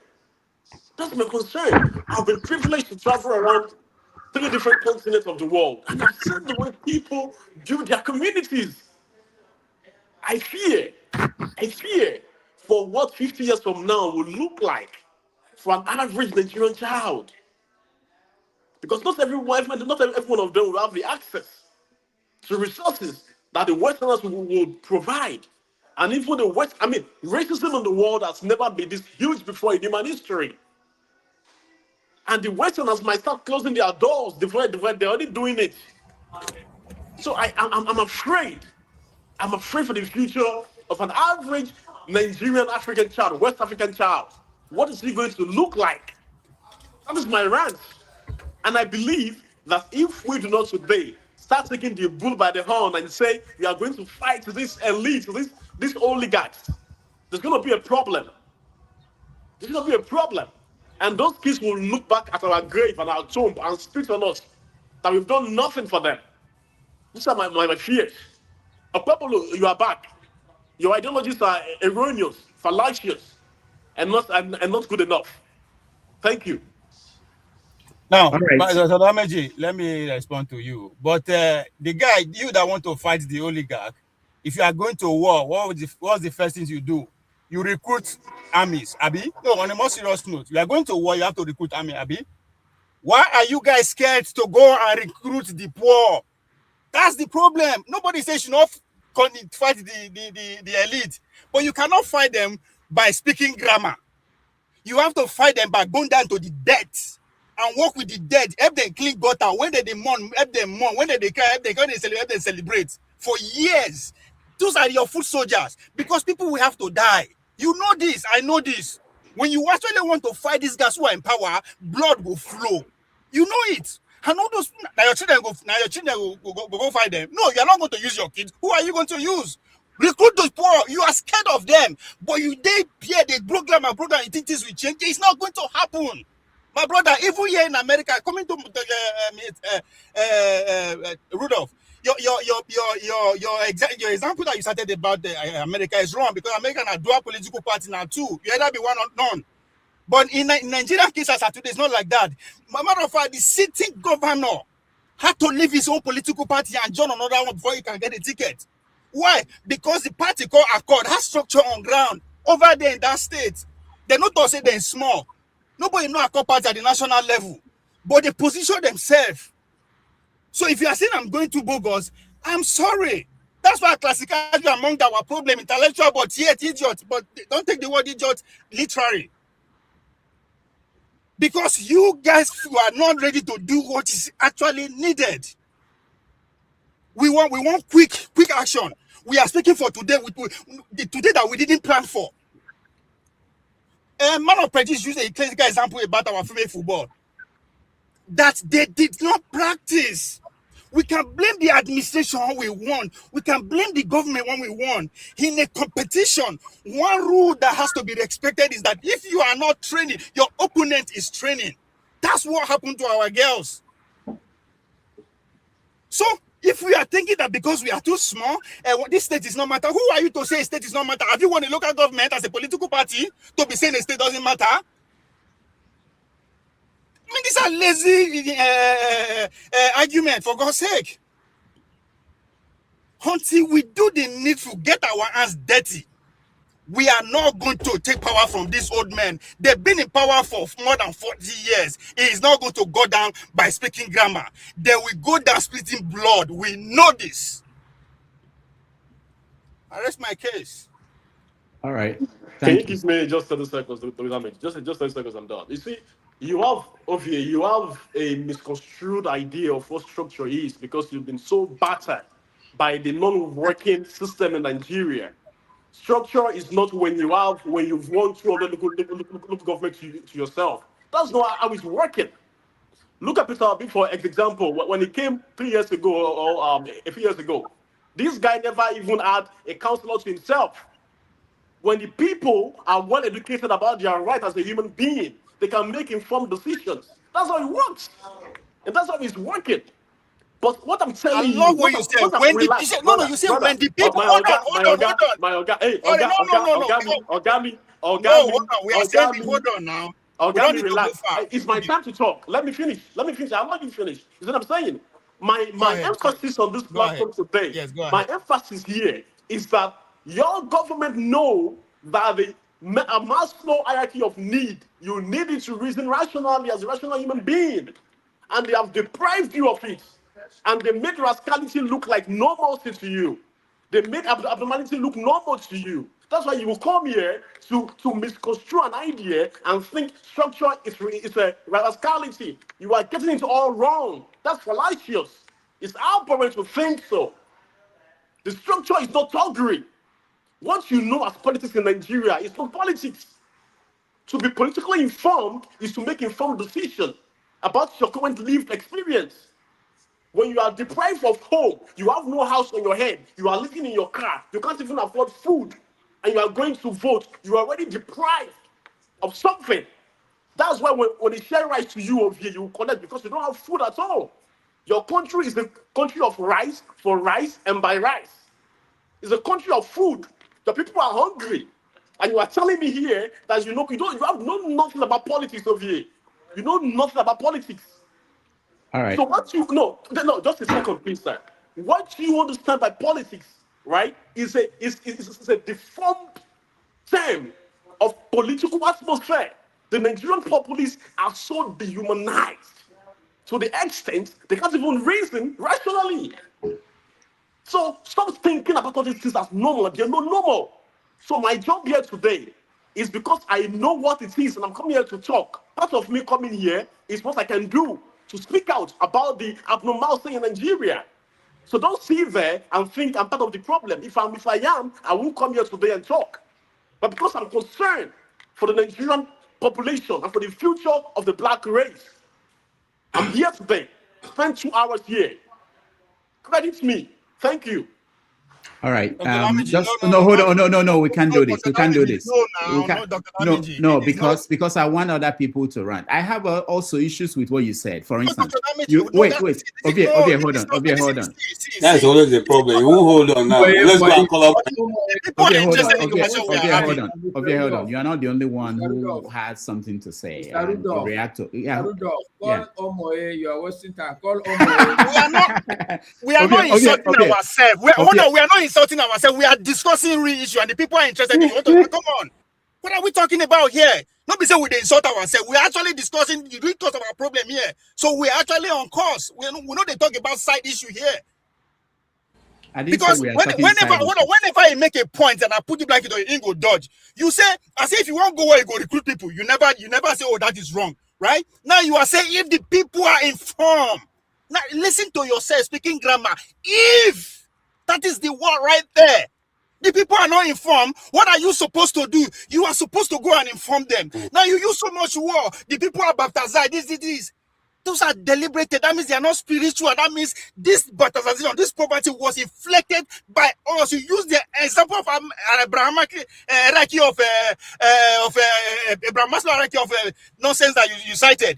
That's my concern. I've been privileged to travel around 3 different continents of the world, and I've seen the way people do their communities. I fear for what 50 years from now will look like for an average Nigerian child. Because not every one of them will have the access to resources that the Westerners will provide. And even racism in the world has never been this huge before in human history. And the Westerners might start closing their doors. They're already doing it. So I'm afraid. I'm afraid for the future of an average Nigerian African child, West African child. What is he going to look like? That is my rant. And I believe that if we do not today start taking the bull by the horn and say we are going to fight this elite, this oligarchs, there's going to be a problem. There's going to be a problem. And those kids will look back at our grave and our tomb and spit on us that we've done nothing for them. These are my fears. Okpebholo, you are back. Your ideologies are erroneous, fallacious, and not good enough. Thank you.
Now, let me respond to you. But the guy, you that want to fight the oligarch, if you are going to war, what's the first thing you do? You recruit armies, Abi? No, on a more serious note, you are going to war, you have to recruit army, Abi? Why are you guys scared to go and recruit the poor? That's the problem. Nobody says you not fight the elite, but you cannot fight them by speaking grammar. You have to fight them by going down to the dead and work with the dead. Help them clean gutter. When they mourn, help them mourn. When they cry, help them celebrate. For years, those are your foot soldiers, because people will have to die. You know this. I know this. When you actually want to fight these guys who are in power, blood will flow. You know it. And all those your children go fight them. No, you're not going to use your kids. Who are you going to use? Recruit those poor. You are scared of them, but they program, you think this will change. It's not going to happen, my brother. Even here in America, coming to Rudolph, your example that you started about America is wrong, because America are dual political party now too. You either be one or none. But in Nigerian cases today, it's not like that. Matter of fact, the sitting governor had to leave his own political party and join another one before he can get a ticket. Why? Because the party called Accord has structure on ground over there in that state. They're not to say they're small. Nobody know Accord party at the national level, but they position themselves. So if you are saying I'm going to bogus, I'm sorry. That's why I classify you among our problem, intellectual, but yet idiot. But don't take the word idiot literally. Because you guys are not ready to do what is actually needed. We want quick action. We are speaking for today, today that we didn't plan for. Man of Prejudice used a classical example about our female football that they did not practice. We can blame the administration when we want. We can blame the government when we want. In a competition, one rule that has to be respected is that if you are not training, your opponent is training. That's what happened to our girls. So, if we are thinking that because we are too small, this state is not matter, who are you to say a state is not matter? Have you won a local government as a political party to be saying a state doesn't matter? I mean, these are lazy arguments, for God's sake. Until we do the needful, get our hands dirty, we are not going to take power from these old men. They've been in power for more than 40 years. It is not going to go down by speaking grammar. They will go down splitting blood. We know this. I rest my case.
All right.
Can you give me just 30 seconds to damage? Just 30 seconds, I'm done. You see, you have a misconstrued idea of what structure is because you've been so battered by the non-working system in Nigeria. Structure is not when you've won 200 local government to yourself. That's not how it's working. Look at Peter Obi for example. When he came 3 years ago or a few years ago, this guy never even had a counselor to himself. When the people are well educated about their right as a human being, they can make informed decisions. That's how it works, and that's how it's working. But what I'm telling you,
I love what you said. When the
relax,
you said,
brother,
no, you said
brother,
when the people.
my
Hold
Oga, hey,
on. We are saying hold on now. We don't need to go far.
It's my time to talk. Let me finish. I'm not even finished. You see what I'm saying? My emphasis on this platform today, my emphasis here is that your government know that a Maslow hierarchy of need, you need it to reason rationally as a rational human being. And they have deprived you of it. And they made rascality look like normalcy to you. They made abnormality look normal to you. That's why you will come here to misconstrue an idea and think structure is a rascality. You are getting it all wrong. That's fallacious. It's our problem to think so. The structure is not thuggery. What you know as politics in Nigeria is not politics. To be politically informed is to make informed decisions about your current lived experience. When you are deprived of home, you have no house on your head, you are living in your car, you can't even afford food, and you are going to vote, you are already deprived of something. That's why when they share rice to you over here, you connect because you don't have food at all. Your country is the country of rice, for rice, and by rice. It's a country of food. The people are hungry. And you are telling me here that you have nothing about politics over here. You know nothing about politics.
All right.
So what you no, just a second, please, sir. What you understand by politics, right, is a deformed term of political atmosphere. The Nigerian populace are so dehumanized to the extent they can't even reason rationally. So stop thinking about all these things as normal. They're not normal. So my job here today is because I know what it is and I'm coming here to talk. Part of me coming here is what I can do to speak out about the abnormality in Nigeria. So don't sit there and think I'm part of the problem. If I am, I won't come here today and talk. But because I'm concerned for the Nigerian population and for the future of the black race, I'm here today. Spend 2 hours here. Credit me. Thank you.
All right. Hold on. No. We can't do this. We can't do this. No, because I want other people to run. I have also issues with what you said. For instance, wait. Okay, hold on.
That's always the problem. You won't hold on now. Let's go and call up.
Okay, hold on. You are not the only one who has something to say. React to. Yeah.
Call you are wasting time. Call
We are not insulting ourselves. We are not insulting ourselves. We are discussing real issue, and the people are interested in what. Come on, what are we talking about here? Not be saying we insult ourselves. We are actually discussing the root cause of our problem here. So we are actually on course. We know they talk about side issue here. Because whenever I make a point and I put it like it or you go dodge, you say, I say if you want to go where you go recruit people, you never say, oh, that is wrong, right? Now you are saying if the people are informed. Now listen to yourself speaking grammar. If that is the word right there. The people are not informed. What are you supposed to do? You are supposed to go and inform them. Now you use so much word. The people are baptized. This. Those are deliberated. That means they are not spiritual. That means this baptization, this poverty was inflicted by us. You use the example of Abrahamic hierarchy of Abraham Maslow hierarchy of nonsense that you cited.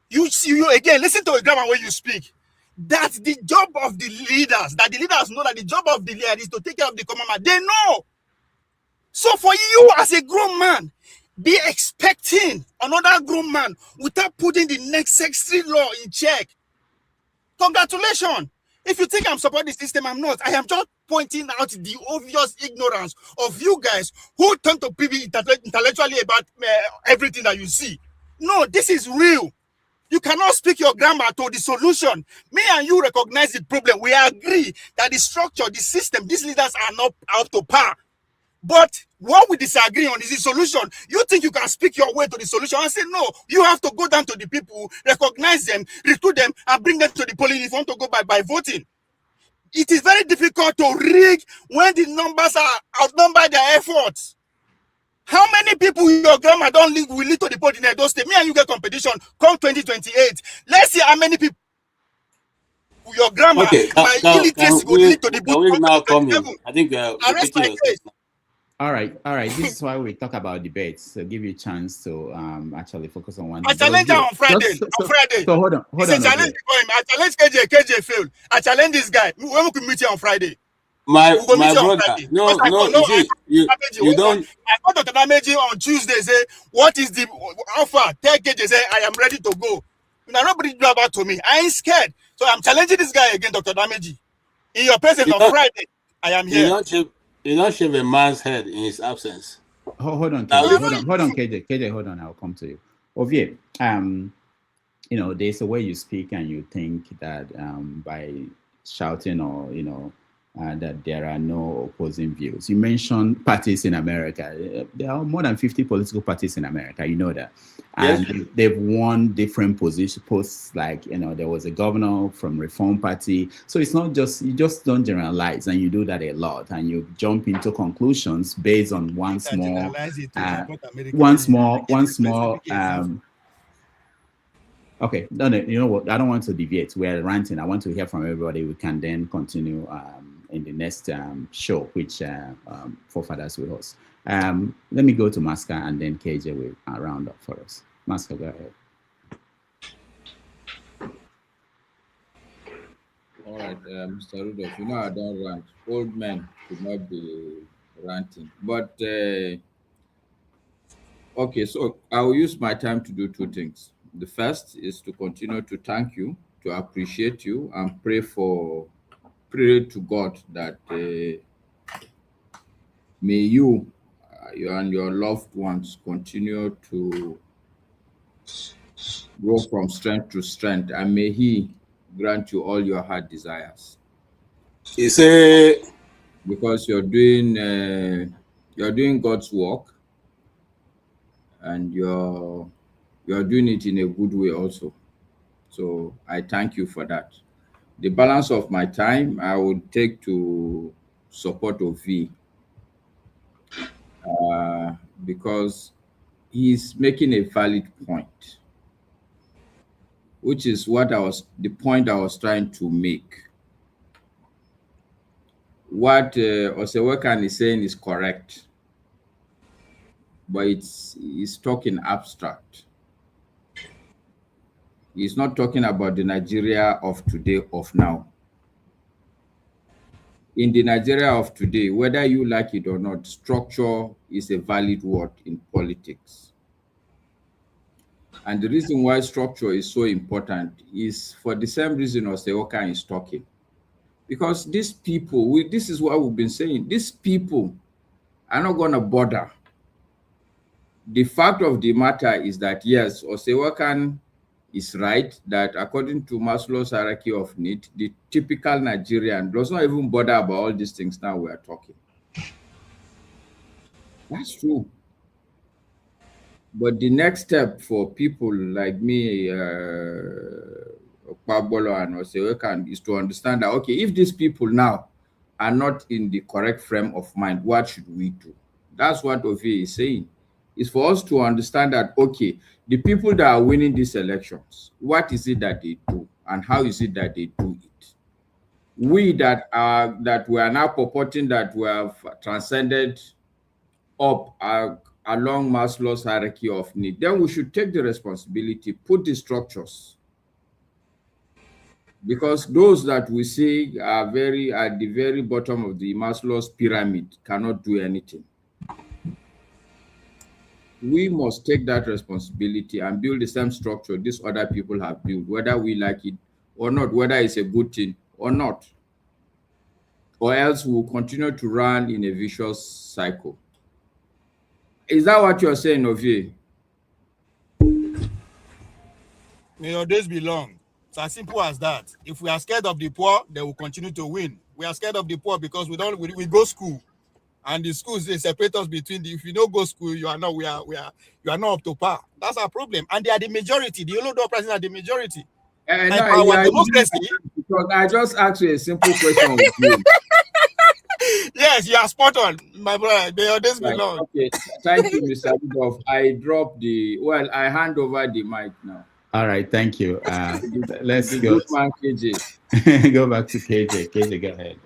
You again listen to a grammar when you speak. That's the job of the leaders. That the leaders know that the job of the leader is to take care of the common man. They know. So for you as a grown man, be expecting another grown man without putting the necessary law in check. Congratulations. If you think I'm supporting the system, I'm not. I am just pointing out the obvious ignorance of you guys who tend to be intellectually about everything that you see. No, this is real. You cannot speak your grammar to the solution. Me and you recognize the problem. We agree that the structure, the system, these leaders are not up to par. But what we disagree on is the solution. You think you can speak your way to the solution and say, no, you have to go down to the people, recognize them, recruit them, and bring them to the polling if you want to go by voting. It is very difficult to rig when the numbers are outnumbered their efforts. How many people your grandma don't live will lead to the poll in Edo State? Me and you get competition come 2028. Let's see how many people your grandma,
Okay,
my illiteracy will lead to the
can
poll
we now come in?
2027.
I think
Arrest my case.
All right. This is why we talk about debates. So give you a chance to actually focus on one.
I challenge her on Friday.
So hold on.
It's a challenge for him. I challenge KJ. KJ failed. I challenge this guy. When we can meet you on Friday.
My
we'll
brother, you don't.
I got Dr. Dameji on Tuesday. Say what is the offer? Tell KJ say I am ready to go. Now nobody do about to me. I ain't scared. So I'm challenging this guy again, Dr. Dameji. In your presence on Friday, I am here.
You don't shave a man's head in his absence.
Hold on, KJ. KJ, hold on. I'll come to you. Ovie, there's a way you speak and you think that by shouting or that there are no opposing views. You mentioned parties in America. There are more than 50 political parties in America. You know that. And yes, they've won different posts, like, there was a governor from Reform Party. So it's not just, you just don't generalize, and you do that a lot, and you jump into conclusions based on one small, okay, no, you know what? I don't want to deviate. We're ranting. I want to hear from everybody. We can then continue in the next show, which Forefathers will host. Let me go to Maska, and then KJ will round up for us. Maska, go ahead.
All right, Mr. Rudolph, I don't rant. Old men should not be ranting. But, okay, so I will use my time to do two things. The first is to continue to thank you, to appreciate you, and pray to God that may you and your loved ones continue to grow from strength to strength, and may He grant you all your heart desires. Because you're doing God's work, and you're doing it in a good way also. So I thank you for that. The balance of my time I would take to support Ovi, because he's making a valid point, which is the point I was trying to make. What Osewekan is saying is correct, but he's talking abstract. He's not talking about the Nigeria of today, of now. In the Nigeria of today, whether you like it or not, structure is a valid word in politics. And the reason why structure is so important is for the same reason Osewekan is talking. Because these people, this is what we've been saying, these people are not going to bother. The fact of the matter is that, yes, Osewekan is right that according to Maslow's hierarchy of need, the typical Nigerian does not even bother about all these things now we are talking. That's true. But the next step for people like me, Pablo and Osewekan, is to understand that, okay, if these people now are not in the correct frame of mind, what should we do? That's what Ovie is saying. It's for us to understand that, okay, the people that are winning these elections, what is it that they do, and how is it that they do it? We that we are now purporting that we have transcended up along Maslow's hierarchy of need, then we should take the responsibility, put the structures, because those that we see are at the very bottom of the Maslow's pyramid cannot do anything. We must take that responsibility and build the same structure these other people have built, whether we like it or not, whether it's a good thing or not. Or else we'll continue to run in a vicious cycle. Is that what you're saying, Ovie?
May your days be long. It's as simple as that. If we are scared of the poor, they will continue to win. We are scared of the poor because we go school. And the schools, they separate us between if you don't go school, you are not up to par. That's our problem. And they are the majority. The Olodo president are the majority.
Because I just asked you a simple question.
Yeah, Yes, you are spot on, my brother. May your days be
Right.
long.
Okay. Thank you, Mr. Rudolph. I drop the, well, I hand over the mic now.
All right, thank you. Let's
The
go.
good man, KJ.
Go back to KJ. KJ, go ahead.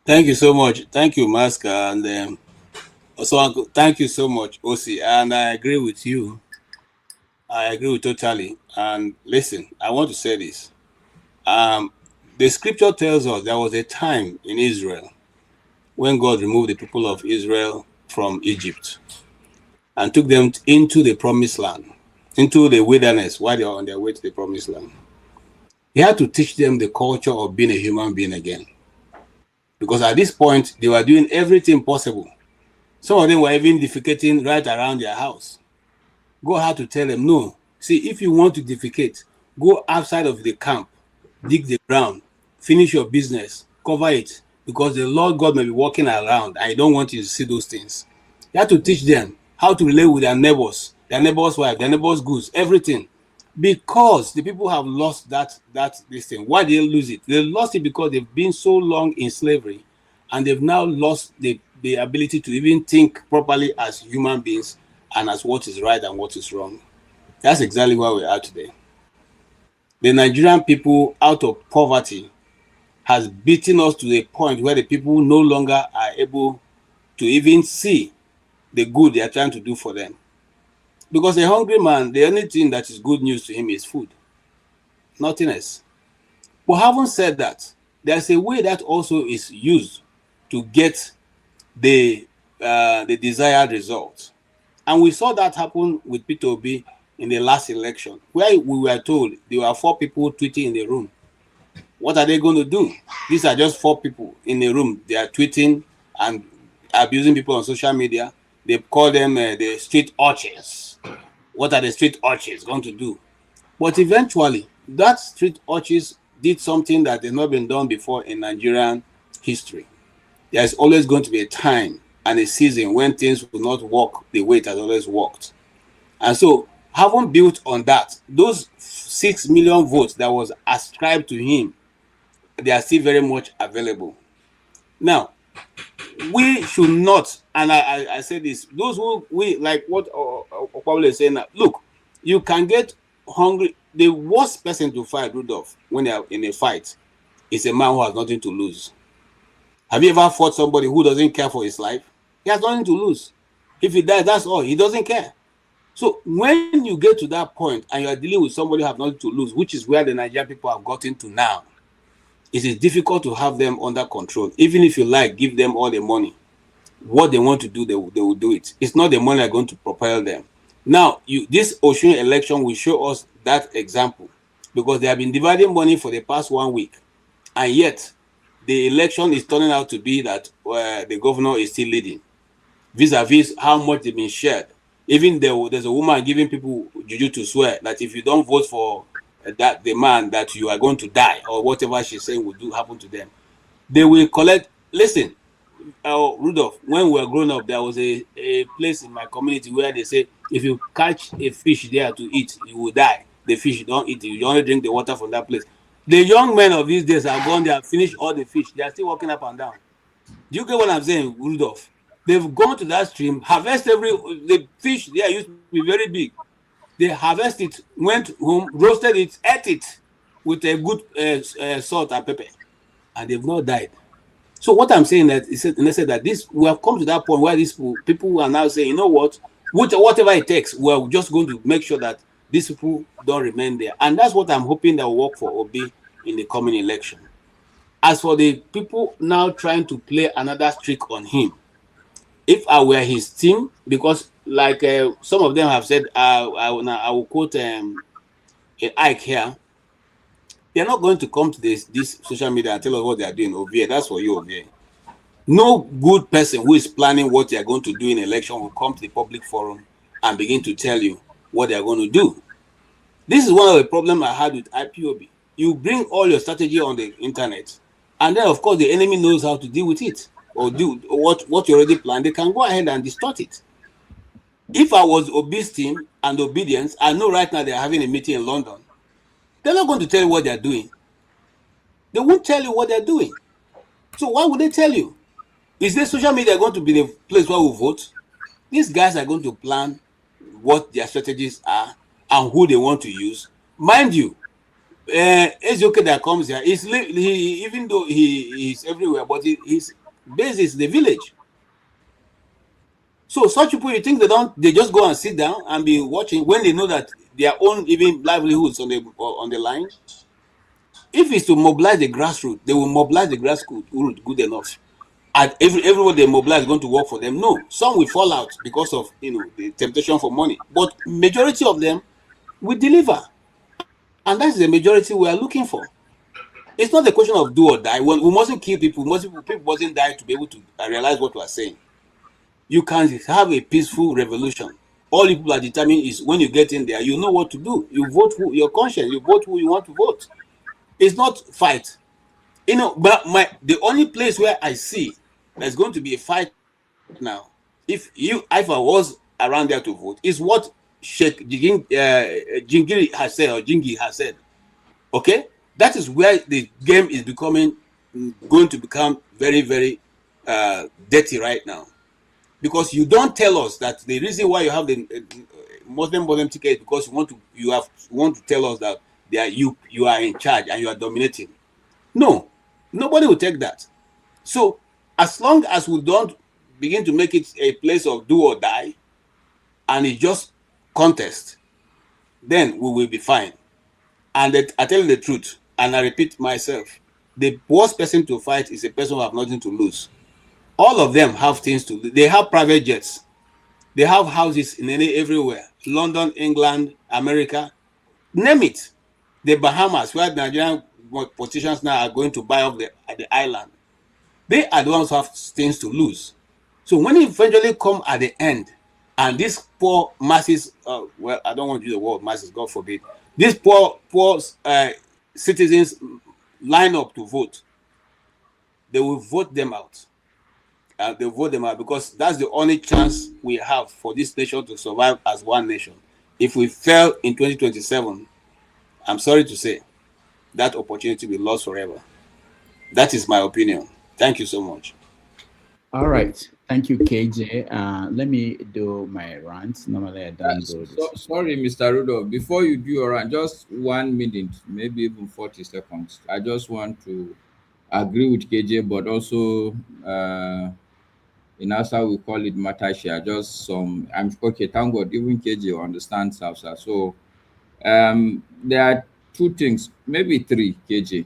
Thank you so much. Thank you, Maska, and also Uncle. Thank you so much, Osi. And I agree with you. I agree with totally. And listen, I want to say this. The scripture tells us there was a time in Israel when God removed the people of Israel from Egypt and took them into the promised land, into the wilderness while they were on their way to the promised land. He had to teach them the culture of being a human being again. Because at this point, they were doing everything possible. Some of them were even defecating right around their house. God had to tell them, no, see, if you want to defecate, go outside of the camp, dig the ground, finish your business, cover it, because the Lord God may be walking around. I don't want you to see those things. You have to teach them how to relate with their neighbors' wife, their neighbors' goods, everything. Because the people have lost this thing. Why did they lose it? They lost it because they've been so long in slavery, and they've now lost the ability to even think properly as human beings and as what is right and what is wrong. That's exactly where we are today. The Nigerian people, out of poverty, has beaten us to the point where the people no longer are able to even see the good they are trying to do for them. Because a hungry man, the only thing that is good news to him is food. Nothing else. But having said that, there's a way that also is used to get the desired result. And we saw that happen with Peter Obi in the last election, where we were told there were 4 people tweeting in the room. What are they going to do? These are just 4 people in the room. They are tweeting and abusing people on social media. They call them the street urchins. What are the street urchins going to do? But eventually, that street urchins did something that has not been done before in Nigerian history. There's always going to be a time and a season when things will not work the way it has always worked. And so, having built on that, those 6 million votes that was ascribed to him, they are still very much available. Now, we should not, and I say this, those who, we like what Okpawole is saying now, look, you can get hungry. The worst person to fight, Rudolph, when they are in a fight, is a man who has nothing to lose. Have you ever fought somebody who doesn't care for his life? He has nothing to lose. If he dies, that's all. He doesn't care. So when you get to that point and you are dealing with somebody who has nothing to lose, which is where the Nigerian people have gotten to now, it is difficult to have them under control. Even if you like, give them all the money. What they want to do, they will do it. It's not the money that's going to propel them. Now, this Osun election will show us that example, because they have been dividing money for the past 1 week, and yet the election is turning out to be that the governor is still leading, vis-a-vis how much they've been shared. Even there's a woman giving people juju to swear that if you don't vote for the man, that you are going to die, or whatever she's saying will happen to them. They will collect. Listen, Rudolph, when we were growing up, there was a place in my community where they say if you catch a fish there to eat, you will die. The fish, you don't eat it, you only drink the water from that place. The young men of these days have gone there, finished all the fish. They are still walking up and down. Do you get what I'm saying, Rudolph? They've gone to that stream, harvest the fish there used to be very big. They harvest it, went home, roasted it, ate it with a good salt and pepper, and they've not died. So what I'm saying that is, and I said that we have come to that point where these people are now saying, you know what, whatever it takes, we're just going to make sure that these people don't remain there. And that's what I'm hoping that will work for Obi in the coming election. As for the people now trying to play another trick on him, if I were his team, because like some of them have said, I will quote Ike here, they're not going to come to this social media and tell us what they are doing over here. That's for you over here. No good person who is planning what they are going to do in election will come to the public forum and begin to tell you what they are going to do. This is one of the problems I had with IPOB. You bring all your strategy on the internet, and then of course the enemy knows how to deal with it, or do what you already planned. They can go ahead and distort it. If I was Obi's team and Obedience, I know right now they're having a meeting in London. They're not going to tell you what they're doing. They won't tell you what they're doing. So why would they tell you? Is the social media going to be the place where we vote? These guys are going to plan what their strategies are and who they want to use. Mind you, Ezioke that comes here, even though he is everywhere, but his base is the village. So such people, you think they just go and sit down and be watching when they know that their own even livelihoods on the line? If it's to mobilize the grassroots, they will mobilize the grassroots good enough. And everyone they mobilize is going to work for them. No, some will fall out because of the temptation for money. But majority of them will deliver. And that's the majority we are looking for. It's not a question of do or die. We mustn't kill people. People mustn't die to be able to realize what we are saying. You can have a peaceful revolution. All people are determined is when you get in there, you know what to do. You vote your conscience. You vote who you want to vote. It's not fight. But the only place where I see there's going to be a fight now, if I was around there to vote, is what Sheikh Jingiri has said, or Jingi has said. Okay, that is where the game is going to become very, very dirty right now, because you don't tell us that the reason why you have the Muslim ticket is because you want to tell us that you are in charge and you are dominating. No, nobody will take that. So as long as we don't begin to make it a place of do or die, and it's just contest, then we will be fine. And I tell you the truth, and I repeat myself, the worst person to fight is a person who have nothing to lose. All of them have things to lose. They have private jets. They have houses everywhere. London, England, America, name it. The Bahamas, where Nigerian politicians now are going to buy off the island. They are the ones who have things to lose. So when it eventually come at the end, and these poor masses, well, I don't want to use the word masses, God forbid, these poor citizens line up to vote, they will vote them out. They vote them out because that's the only chance we have for this nation to survive as one nation. If we fail in 2027, I'm sorry to say, that opportunity will be lost forever. That is my opinion. Thank you so much.
All right. Thank you, KJ. Let me do my rant. Normally, I don't do this.
Sorry, Mr. Rudolph. Before you do your rant, just 1 minute, maybe even 40 seconds. I just want to agree with KJ, but also in Hausa we call it matashia. Just some. I'm okay. Thank God. Even KJ understands Hausa. So there are 2 things, maybe 3, KJ.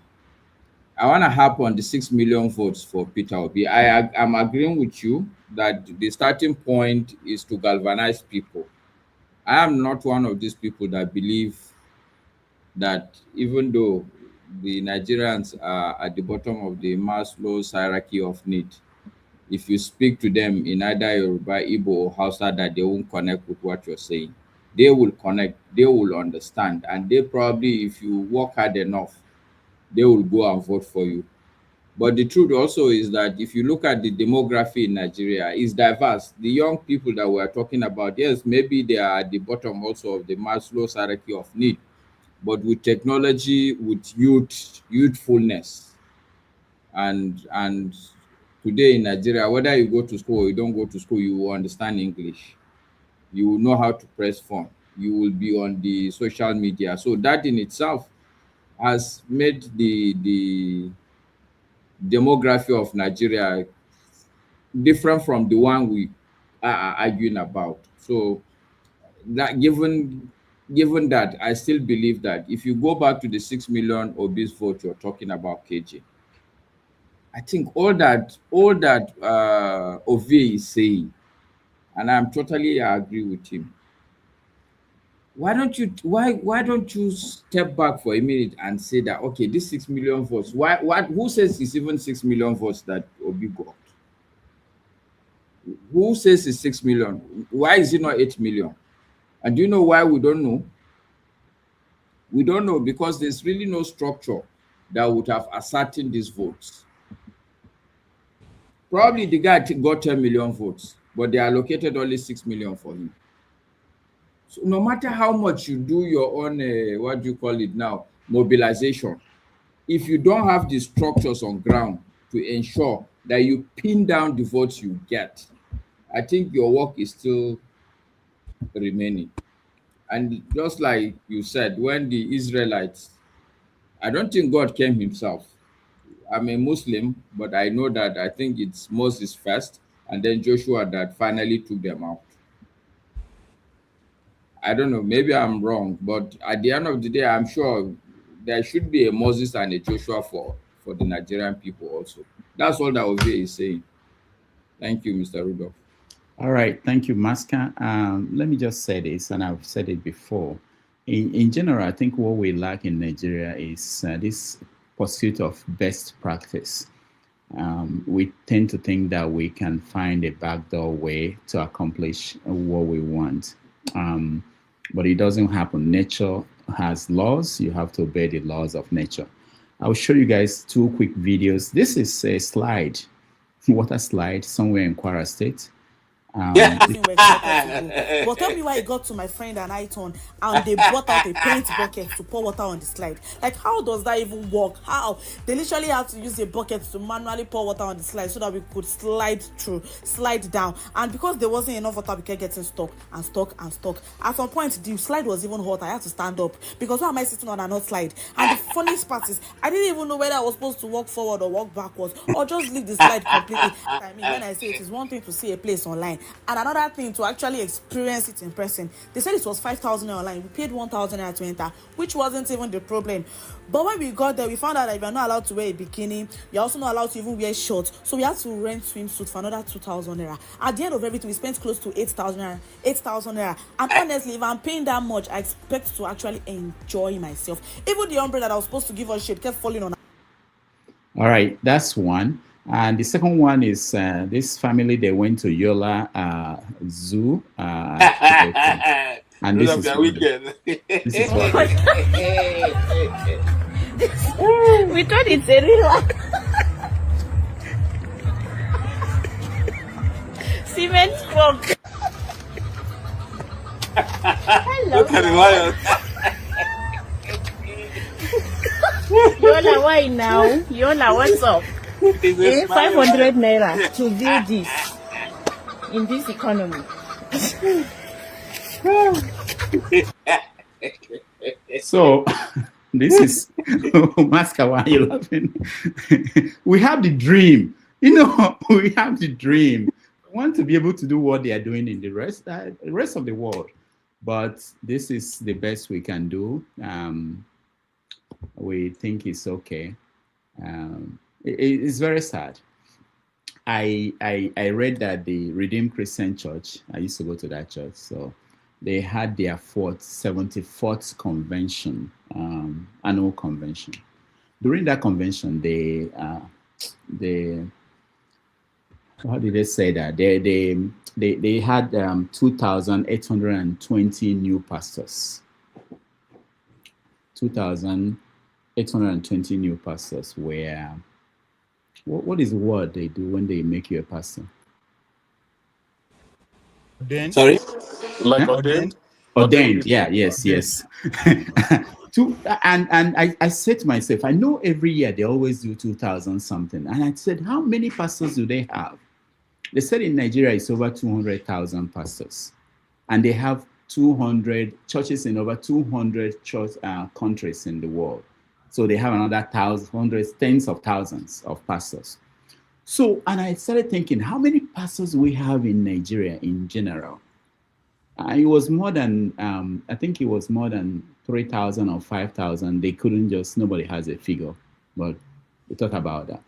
I want to harp on the 6 million votes for Peter Obi. I'm agreeing with you that the starting point is to galvanize people. I am not one of these people that believe that even though the Nigerians are at the bottom of the Maslow's hierarchy of need, if you speak to them in either Yoruba, Igbo, or Hausa, that they won't connect with what you're saying. They will connect, they will understand, and they probably, if you work hard enough, they will go and vote for you. But the truth also is that if you look at the demography in Nigeria, it's diverse. The young people that we're talking about, yes, maybe they are at the bottom also of the Maslow's hierarchy of need, but with technology, with youthfulness, and today in Nigeria, whether you go to school or you don't go to school, you will understand English. You will know how to press phone. You will be on the social media. So that in itself has made the demography of Nigeria different from the one we are arguing about. So that given that, I still believe that if you go back to the 6 million obese vote you're talking about, KJ, I think all that Ove is saying, and I'm totally agree with him. Why don't you step back for a minute and say that, okay, this 6 million votes, who says it's even 6 million votes that Obi got? Who says it's 6 million? Why is it not 8 million? And do you know why we don't know? We don't know because there's really no structure that would have ascertained these votes. Probably the guy got 10 million votes, but they allocated only 6 million for him. So no matter how much you do your own, what do you call it now, mobilization, if you don't have the structures on ground to ensure that you pin down the votes you get, I think your work is still remaining. And just like you said, when the Israelites, I don't think God came himself. I'm a Muslim, but I know that I think it's Moses first and then Joshua that finally took them out. I don't know, maybe I'm wrong, but at the end of the day, I'm sure there should be a Moses and a Joshua for the Nigerian people also. That's all that Ovie is saying. Thank you, Mr. Rudolph.
All right, thank you, Maska. Let me just say this, and I've said it before. In general, I think what we lack in Nigeria is this pursuit of best practice. We tend to think that we can find a backdoor way to accomplish what we want, but it doesn't happen. Nature has laws. You have to obey the laws of nature. I'll show you guys 2 quick videos. This is a slide, water slide, somewhere in Kwara State.
But tell me why it got to my friend and I turn and they brought out a paint bucket to pour water on the slide. Like, how does that even work? How? They literally had to use a bucket to manually pour water on the slide so that we could slide down. And because there wasn't enough water, we kept getting stuck. At some point, the slide was even hot. I had to stand up because why am I sitting on another slide? And the funniest part is, I didn't even know whether I was supposed to walk forward or walk backwards or just leave the slide completely. I mean, when I say it is one thing to see a place online, and another thing to actually experience it in person. They said it was 5,000 online. We paid 1,000 to enter, which wasn't even the problem. But when we got there, we found out that you're not allowed to wear a bikini. You're also not allowed to even wear shorts. So we had to rent swimsuit for another 2,000 naira. At the end of everything, we spent close to 8,000 naira. And honestly, if I'm paying that much, I expect to actually enjoy myself. Even the umbrella that I was supposed to give us shade kept falling on.
All right, that's one. And the second one is this family, they went to Yola Zoo. And this is what
we thought it's a real one. Cement truck. Hello.
Look at the lion.
Yola, why now? Yola, what's up? 500 naira to do this in this economy.
So this is Maska, why are you laughing? We have the dream, we have the dream. We want to be able to do what they are doing in the rest of the world, but this is the best we can do. We think it's okay. It's very sad. I read that the Redeemed Christian Church, I used to go to that church, so they had their 74th convention, annual convention. During that convention, they how did they say that? They had 2,820 new pastors. 2,820 new pastors were. What is the word they do when they make you a pastor?
Ordained.
Sorry? Like ordained?
Ordained, yeah, yes. And I said to myself, I know every year they always do 2,000 something. And I said, how many pastors do they have? They said in Nigeria it's over 200,000 pastors. And they have 200 churches in over 200 countries in the world. So they have another hundreds, tens of thousands of pastors. So, and I started thinking, how many pastors we have in Nigeria in general? It was more than, I think it was more than 3,000 or 5,000. They couldn't nobody has a figure, but we thought about that.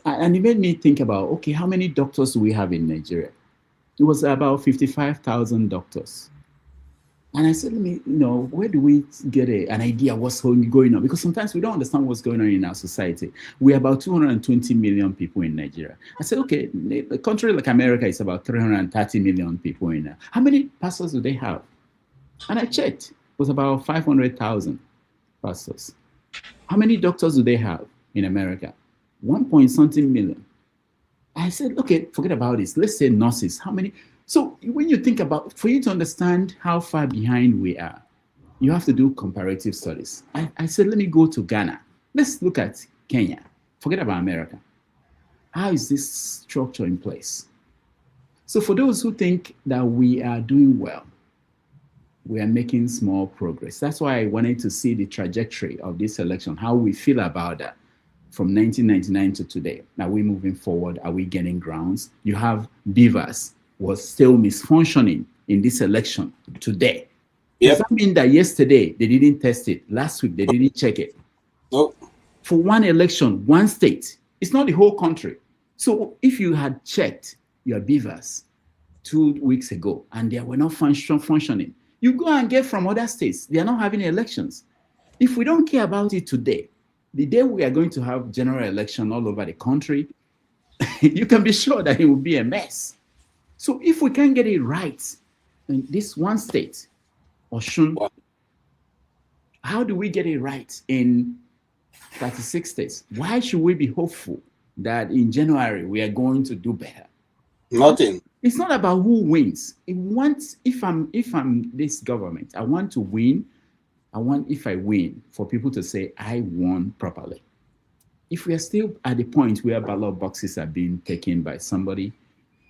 And it made me think about, okay, how many doctors do we have in Nigeria? It was about 55,000 doctors. And I said, where do we get an idea what's going on? Because sometimes we don't understand what's going on in our society. We're about 220 million people in Nigeria. I said, okay, a country like America is about 330 million people in there. How many pastors do they have? And I checked. It was about 500,000 pastors. How many doctors do they have in America? 1.something million. I said, okay, forget about this. Let's say nurses. How many? So when you think about, for you to understand how far behind we are, you have to do comparative studies. I said, let me go to Ghana. Let's look at Kenya. Forget about America. How is this structure in place? So for those who think that we are doing well, we are making small progress. That's why I wanted to see the trajectory of this election, how we feel about that from 1999 to today. Are we moving forward? Are we gaining grounds? You have Beavers was still misfunctioning in this election today. Does that mean that yesterday they didn't test it? Last week they didn't check it?
No.
For one election, one state, it's not the whole country. So if you had checked your Beavers 2 weeks ago and they were not functioning, you go and get from other states. They are not having elections. If we don't care about it today, the day we are going to have general election all over the country, you can be sure that it will be a mess. So if we can get it right in this one state, Osun, how do we get it right in 36 states? Why should we be hopeful that in January we are going to do better?
Nothing.
It's not about who wins. If I'm this government, I want to win. I want, if I win, for people to say I won properly. If we are still at the point where ballot boxes are being taken by somebody,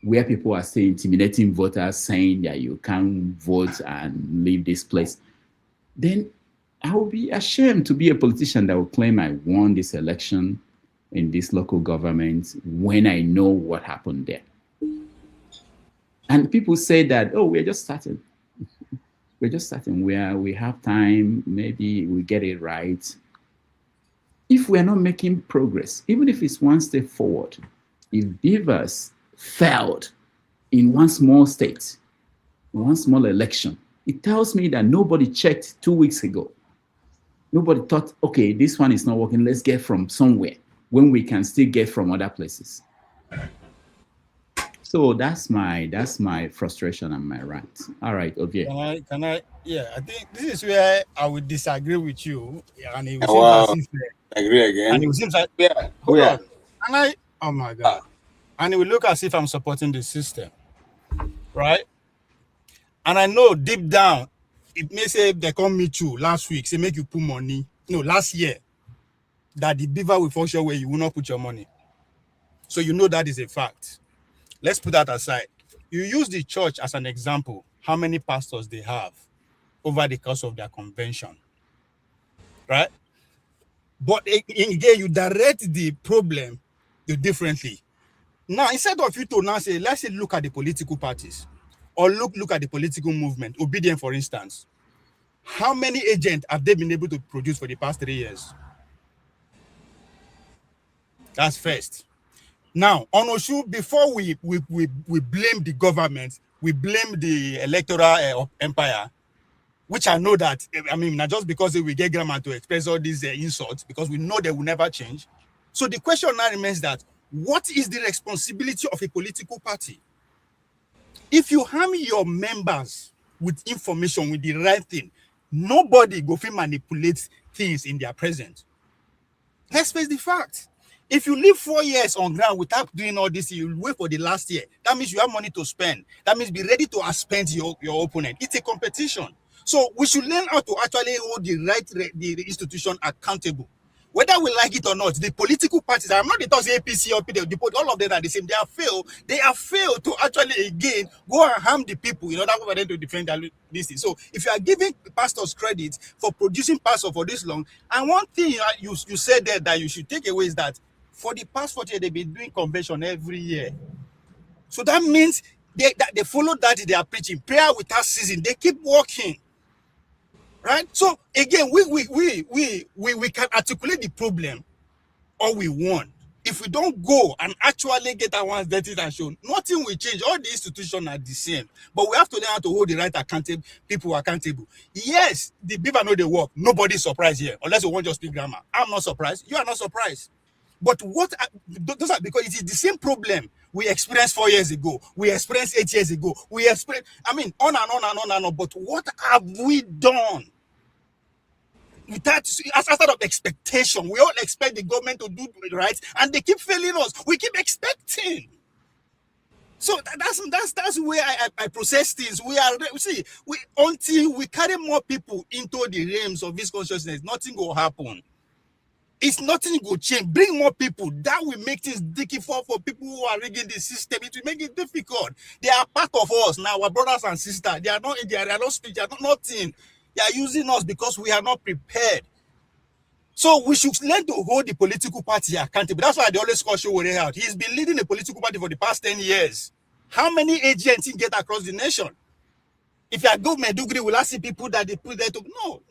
where people are still intimidating voters, saying that you can't vote and leave this place, then I will be ashamed to be a politician that will claim I won this election in this local government when I know what happened there. And people say that, oh, we're just starting. We're just starting where we have time, maybe we get it right. If we're not making progress, even if it's one step forward, if Beavers failed in one small state, one small election, it tells me that nobody checked 2 weeks ago. Nobody thought, okay, this one is not working, let's get from somewhere when we can still get from other places. So that's my frustration and my rant. All right, Ovie.
Can I? Yeah, I think this is where I would disagree with you, and it
seems agree again.
And it seems like hold on. And oh my God, and it will look as if I'm supporting the system, right? And I know deep down, it may say they come meet you last week, say make you put money. No, last year, that the beaver will function where you will not put your money. So you know that is a fact. Let's put that aside. You use the church as an example, how many pastors they have over the course of their convention, right? But again, you direct the problem differently. Now, instead of you to now say, let's say look at the political parties or look at the political movement, Obedient, for instance. How many agents have they been able to produce for the past 3 years? That's first. Now, on Osun, before we blame the government, we blame the electoral empire, which I know that, I mean, not just because we get grammar to express all these insults, because we know they will never change. So the question now remains that, what is the responsibility of a political party? If you harm your members with information, with the right thing, nobody go fit manipulate things in their presence. Let's face the fact. If you live 4 years on ground without doing all this, you wait for the last year. That means you have money to spend. That means be ready to outspend your opponent. It's a competition. So we should learn how to actually hold the institution accountable. Whether we like it or not, the political parties, I'm not the talks APC or PDL, all of them are the same. They have failed to actually again go and harm the people in order for them to defend their listing. So if you are giving pastors credit for producing pastors for this long, and one thing you said there that you should take away is that for the past 40 years, they've been doing convention every year. So that means they follow that they are preaching. Prayer without ceasing. They keep working. Right? So again, we can articulate the problem all we want. If we don't go and actually get our ones vetted and shown, nothing will change. All the institutions are the same. But we have to learn how to hold the right people accountable. Yes, the beaver know they work. Nobody's surprised here, unless you want to speak grammar. I'm not surprised. You are not surprised. But those are because it is the same problem we experienced 4 years ago, we experienced 8 years ago, on and on. But what have we done? Outside of expectation, we all expect the government to do right, and they keep failing us. We keep expecting. So that's where I process things. Until we carry more people into the realms of this consciousness, nothing will happen. It's nothing will change. Bring more people. That will make things difficult for people who are rigging the system. It will make it difficult. They are part of us now, our brothers and sisters. They are not speech, they are not nothing. They are using us because we are not prepared. So we should learn to hold the political party accountable. That's why they always call Showore out. He's been leading the political party for the past 10 years. How many agents he get across the nation? If you are government degree, will I see people that they put there to no.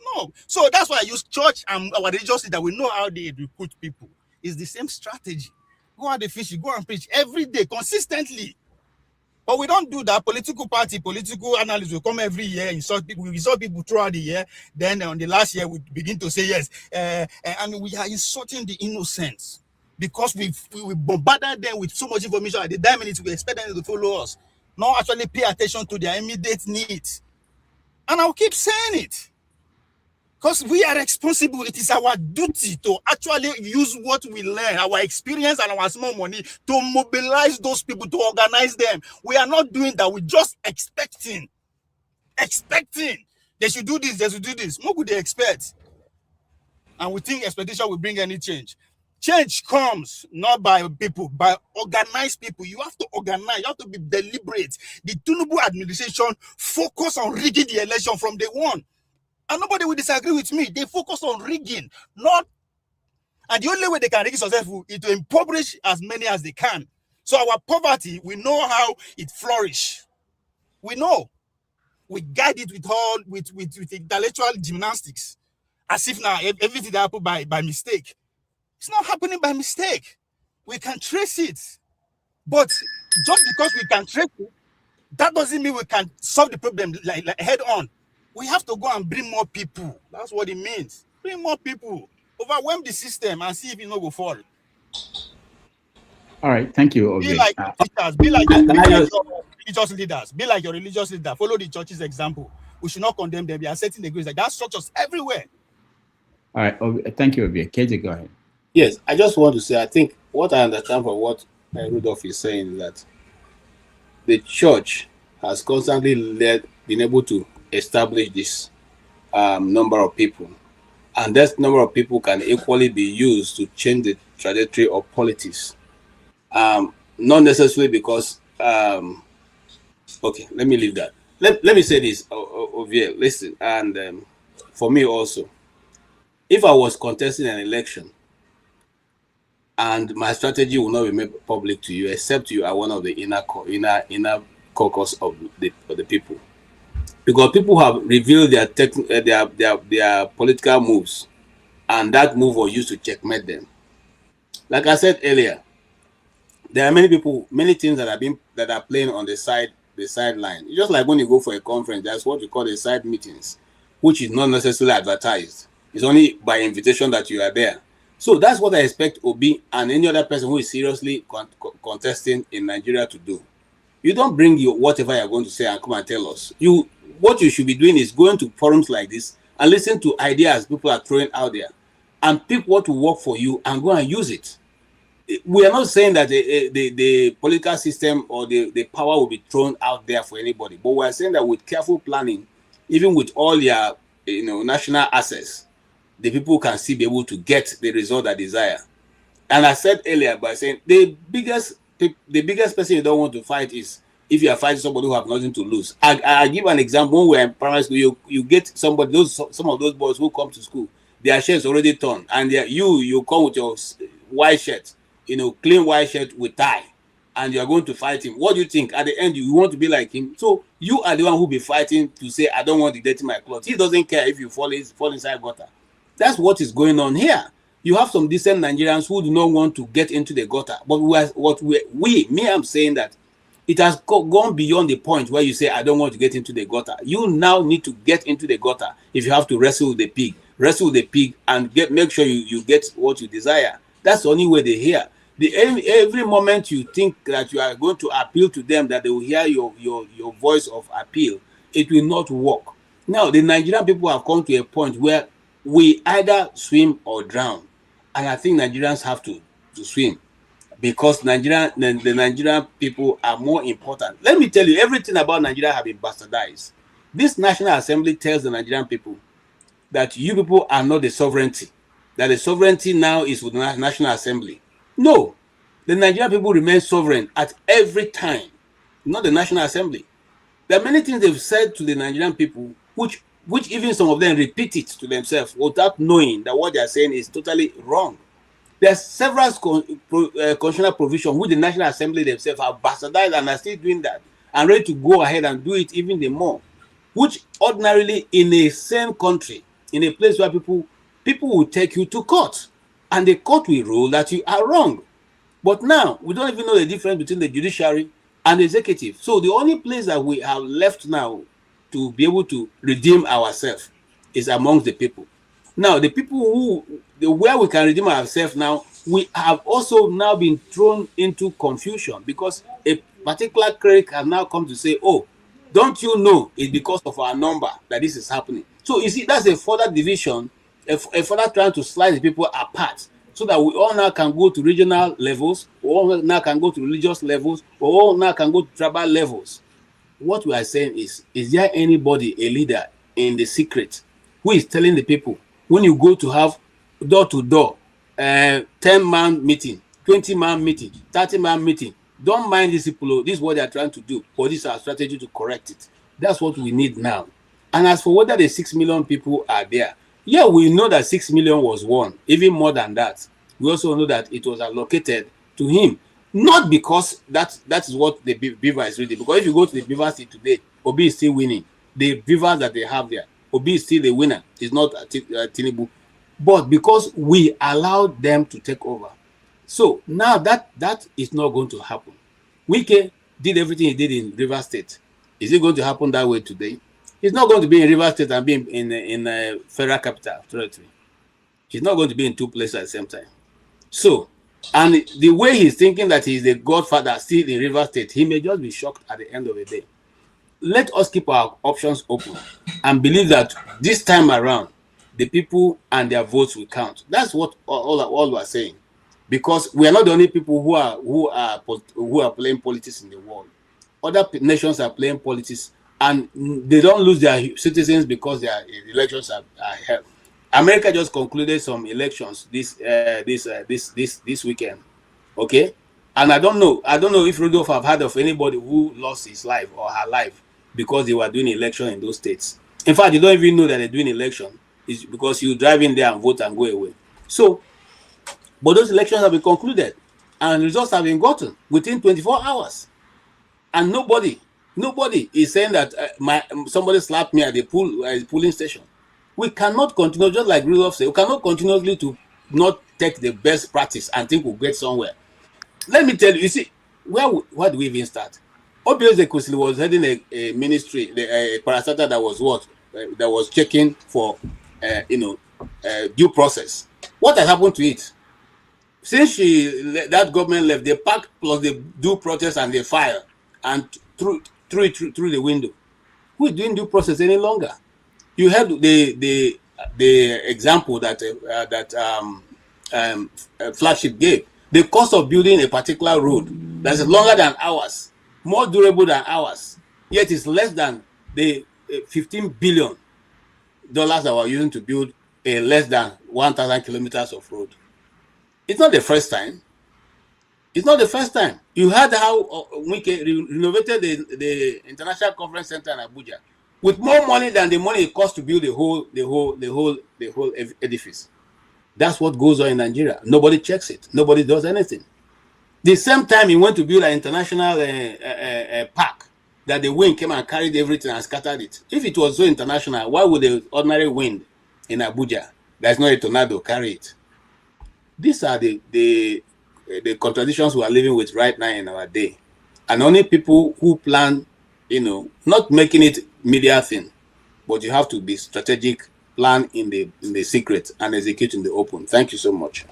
So that's why I use church and our religious leader. We know how they recruit people. It's the same strategy. Go out the fish, go and preach every day consistently. But we don't do that. Political party, political analysts will come every year, insult people. We insult people throughout the year. Then on the last year, we begin to say yes. And we are insulting the innocents because we bombarded them with so much information at the damn minute. We expect them to follow us, not actually pay attention to their immediate needs. And I'll keep saying it. Because we are responsible. It is our duty to actually use what we learn, our experience and our small money, to mobilize those people, to organize them. We are not doing that. We're just expecting. They should do this, they should do this. What would they expect? And we think expectation will bring any change. Change comes not by people, by organized people. You have to organize. You have to be deliberate. The Tinubu administration focus on rigging the election from day one. And nobody will disagree with me. They focus on rigging, not. And the only way they can rig it successful is to impoverish as many as they can. So our poverty, we know how it flourish. We know. We guide it with intellectual gymnastics, as if now everything that happened by mistake. It's not happening by mistake. We can trace it. But just because we can trace it, that doesn't mean we can solve the problem like head on. We have to go and bring more people. That's what it means. Bring more people. Overwhelm the system and see if it no go fall.
All right, thank you.
Be like teachers, be like your religious leaders. Be like your religious leader. Follow the church's example. We should not condemn them. We are setting the grace. Like that structures everywhere.
All right, thank you, Obi. KJ, go ahead.
Yes, I just want to say, I think what I understand from what Rudolph is saying is that the church has constantly been able to establish this number of people, and that number of people can equally be used to change the trajectory of politics. Not necessarily because okay, let me leave that. Let me say this, Ovie, listen, and for me also, if I was contesting an election and my strategy will not be made public to you, except you are one of the inner caucus of the people, because people have revealed their political moves, and that move was used to checkmate them. Like I said earlier, there are many people, many things that are playing on the sideline. Just like when you go for a conference, that's what you call the side meetings, which is not necessarily advertised. It's only by invitation that you are there. So that's what I expect Obi and any other person who is seriously contesting in Nigeria to do. You don't bring your whatever you're going to say and come and tell us. What you should be doing is going to forums like this and listen to ideas people are throwing out there and pick what will work for you and go and use it. We are not saying that the political system or the power will be thrown out there for anybody, but we are saying that with careful planning, even with all your national assets, the people can still be able to get the result they desire. And I said earlier by saying the biggest person you don't want to fight is if you are fighting somebody who have nothing to lose. I give an example. When we are in primary school, you get somebody, some of those boys who come to school, their shirts already torn, and you come with your white shirt, clean white shirt with tie, and you are going to fight him. What do you think? At the end, you want to be like him. So you are the one who be fighting to say, I don't want to dirty my clothes. He doesn't care if you fall inside gutter. That's what is going on here. You have some decent Nigerians who do not want to get into the gutter. But I'm saying that it has gone beyond the point where you say, I don't want to get into the gutter. You now need to get into the gutter if you have to wrestle with the pig. Wrestle with the pig and make sure you get what you desire. That's the only way they hear. Every moment you think that you are going to appeal to them, that they will hear your voice of appeal, it will not work. Now, the Nigerian people have come to a point where we either swim or drown. And I think Nigerians have to swim, because the Nigerian people are more important. Let me tell you, everything about Nigeria have been bastardized. This National Assembly tells the Nigerian people that you people are not the sovereignty. that the sovereignty now is with the National Assembly. No, the Nigerian people remain sovereign at every time, not the National Assembly. There are many things they've said to the Nigerian people, which even some of them repeat it to themselves without knowing that what they are saying is totally wrong. There are several constitutional provisions which the National Assembly themselves have bastardized and are still doing that and ready to go ahead and do it even the more, which ordinarily in a same country, in a place where people will take you to court and the court will rule that you are wrong. But now we don't even know the difference between the judiciary and the executive. So the only place that we have left now to be able to redeem ourselves is amongst the people. Now, the people where we can redeem ourselves now, we have also now been thrown into confusion because a particular cleric has now come to say, oh, don't you know it's because of our number that this is happening? So you see, that's a further division, a further trying to slice the people apart so that we all now can go to regional levels, we all now can go to religious levels, we all now can go to tribal levels. What we are saying is there anybody, a leader in the secret, who is telling the people, when you go to have door-to-door, 10-man meeting, 20-man meeting, 30-man meeting, don't mind these people, this is what they are trying to do, but this is our strategy to correct it. That's what we need now. And as for whether the 6 million people are there, yeah, we know that 6 million was won, even more than that. We also know that it was allocated to him, not because that is what the Beaver is reading. Because if you go to the Beaver State today, Obi is still winning. The Beavers that they have there, Obi is still the winner. It's not Tinubu. But because we allowed them to take over. So now that is not going to happen. Wike did everything he did in River State. Is it going to happen that way today? He's not going to be in River State and be in a federal capital territory. He's not going to be in two places at the same time. So, and the way he's thinking that he's the godfather still in River State, he may just be shocked at the end of the day. Let us keep our options open and believe that this time around, the people and their votes will count. That's what all we're saying. Because we are not the only people who are playing politics in the world. Other nations are playing politics, and they don't lose their citizens because their elections are held. America just concluded some elections this weekend, okay? And I don't know if Rudolph have heard of anybody who lost his life or her life because they were doing election in those states. In fact, you don't even know that they're doing election. It's because you drive in there and vote and go away. So, but those elections have been concluded and results have been gotten within 24 hours. And nobody is saying that somebody slapped me at the polling station. We cannot continue, just like Rudolph said, we cannot continuously to not take the best practice and think we'll get somewhere. Let me tell you, you see, where do we even start? Obviously, Kusili was heading a ministry, a parastatal that was that was checking for, due process. What has happened to it? Since that government left, they packed plus the due process and the fire and threw it through the window. Who is doing due process any longer? You have the example that Flagship gave. The cost of building a particular road that's longer than ours, more durable than ours, yet it's less than the $15 billion that we're using to build a less than 1,000 kilometers of road. It's not the first time. It's not the first time. You heard how Wike renovated the International Conference Center in Abuja with more money than the money it cost to build the whole edifice. That's what goes on in Nigeria. Nobody checks it. Nobody does anything. The same time he went to build an international park, that the wind came and carried everything and scattered it. If it was so international, why would the ordinary wind in Abuja, that's not a tornado, carry it? These are the contradictions we are living with right now in our day. And only people who plan, not making it media thing, but you have to be strategic, plan in the secret and execute in the open. Thank you so much.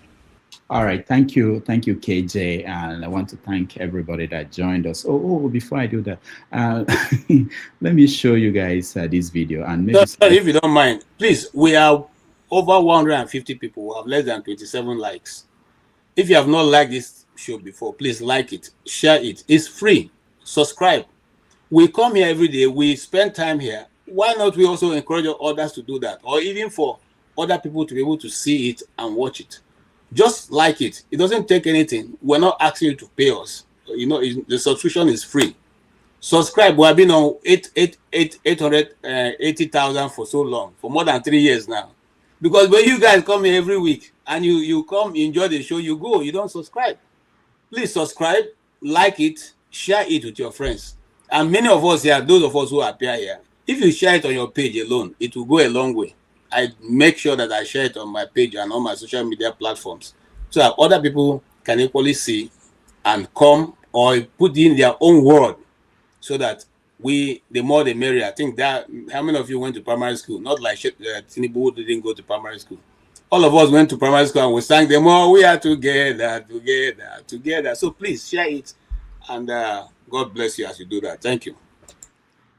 All right, thank you, KJ, and I want to thank everybody that joined us. Oh, before I do that, let me show you guys this video, and maybe
if you don't mind, please. We are over 150 people. We have less than 27 likes. If you have not liked this show before, please like it, share it. It's free. Subscribe. We come here every day. We spend time here. Why not we also encourage others to do that? Or even for other people to be able to see it and watch it. Just like it. It doesn't take anything. We're not asking you to pay us. You know, the subscription is free. Subscribe. We have been on 880,000 for so long, for more than 3 years now. Because when you guys come here every week and you come enjoy the show, you go, you don't subscribe. Please subscribe, like it, share it with your friends. And many of us here, those of us who appear here, if you share it on your page alone, it will go a long way. I make sure that I share it on my page and on my social media platforms so that other people can equally see and come or put in their own word so that the more the merrier. I think that, how many of you went to primary school? Not like Tinubu didn't go to primary school. All of us went to primary school and we sang them all. We are together. So please share it, and God bless you as you do that. Thank you.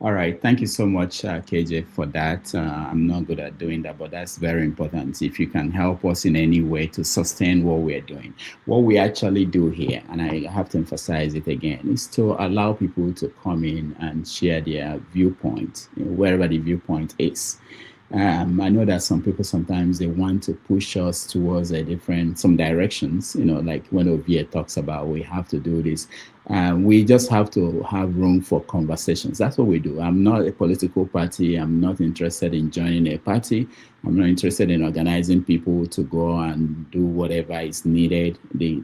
All right. Thank you so much, KJ, for that. I'm not good at doing that, but that's very important. If you can help us in any way to sustain what we're doing. What we actually do here, and I have to emphasize it again, is to allow people to come in and share their viewpoint, wherever the viewpoint is. I know that some people sometimes they want to push us towards some directions, like when Ovie talks about we have to do this. We just have to have room for conversations. That's what we do. I'm not a political party. I'm not interested in joining a party. I'm not interested in organizing people to go and do whatever is needed.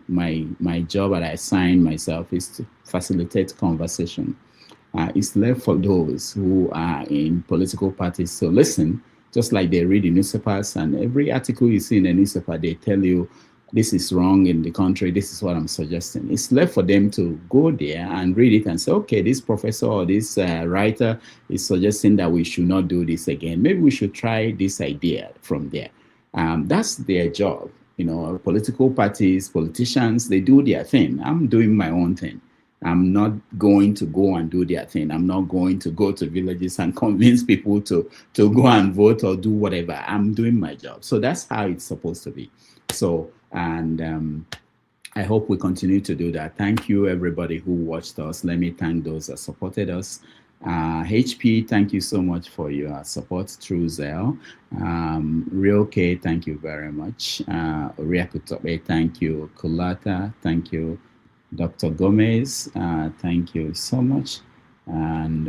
My job that I assigned myself is to facilitate conversation. It's left for those who are in political parties to listen, just like they read the newspapers, and every article you see in the newspaper, they tell you this is wrong in the country, this is what I'm suggesting. It's left for them to go there and read it and say, okay, this professor or this writer is suggesting that we should not do this again. Maybe we should try this idea from there. That's their job. Political parties, politicians, they do their thing. I'm doing my own thing. I'm not going to go and do their thing. I'm not going to go to villages and convince people to go and vote or do whatever. I'm doing my job. So that's how it's supposed to be. So, and I hope we continue to do that. Thank you, everybody who watched us. Let me thank those that supported us. HP, thank you so much for your support through Zelle. Real K, thank you very much. Oriakutobe, thank you. Kulata, thank you. Dr. Gomez, thank you so much. And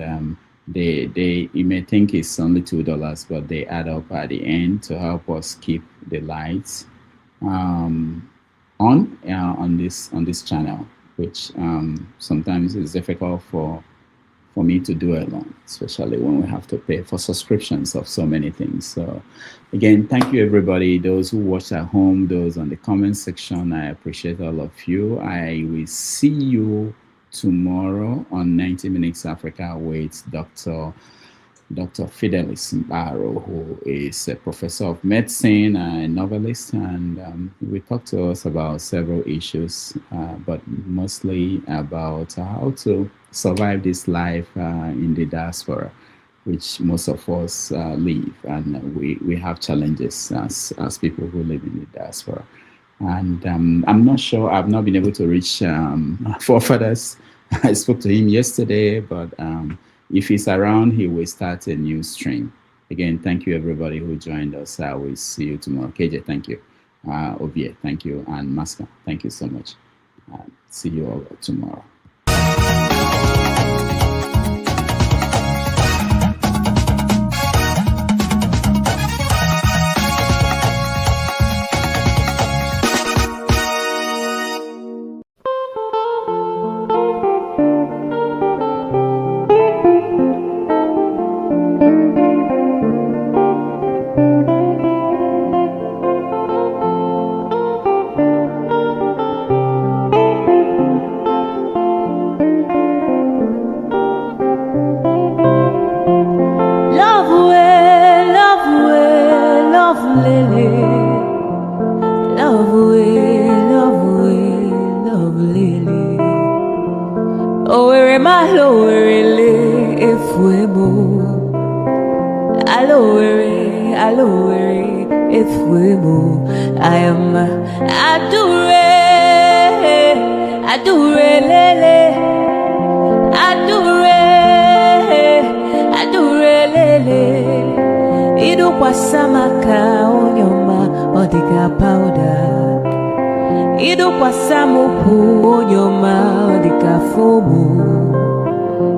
you may think it's only $2, but they add up at the end to help us keep the lights on this channel, which sometimes is difficult for me to do alone, especially when we have to pay for subscriptions of so many things. So again, thank you everybody, those who watch at home, those on the comment section. I appreciate all of you. I will see you tomorrow on 90 Minutes Africa with Dr. Fidelis Mbaro, who is a professor of medicine and a novelist, and we talk to us about several issues, but mostly about how to survive this life in the diaspora, which most of us live, and we have challenges as people who live in the diaspora. And I'm not sure, I've not been able to reach forefathers. I spoke to him yesterday, but if he's around, he will start a new stream. Again, thank you everybody who joined us. I will see you tomorrow. KJ, thank you. Ovie, thank you. And Maska, thank you so much. See you all tomorrow.
Idu kwa samaka Idukwasamo onyoma dika fomo.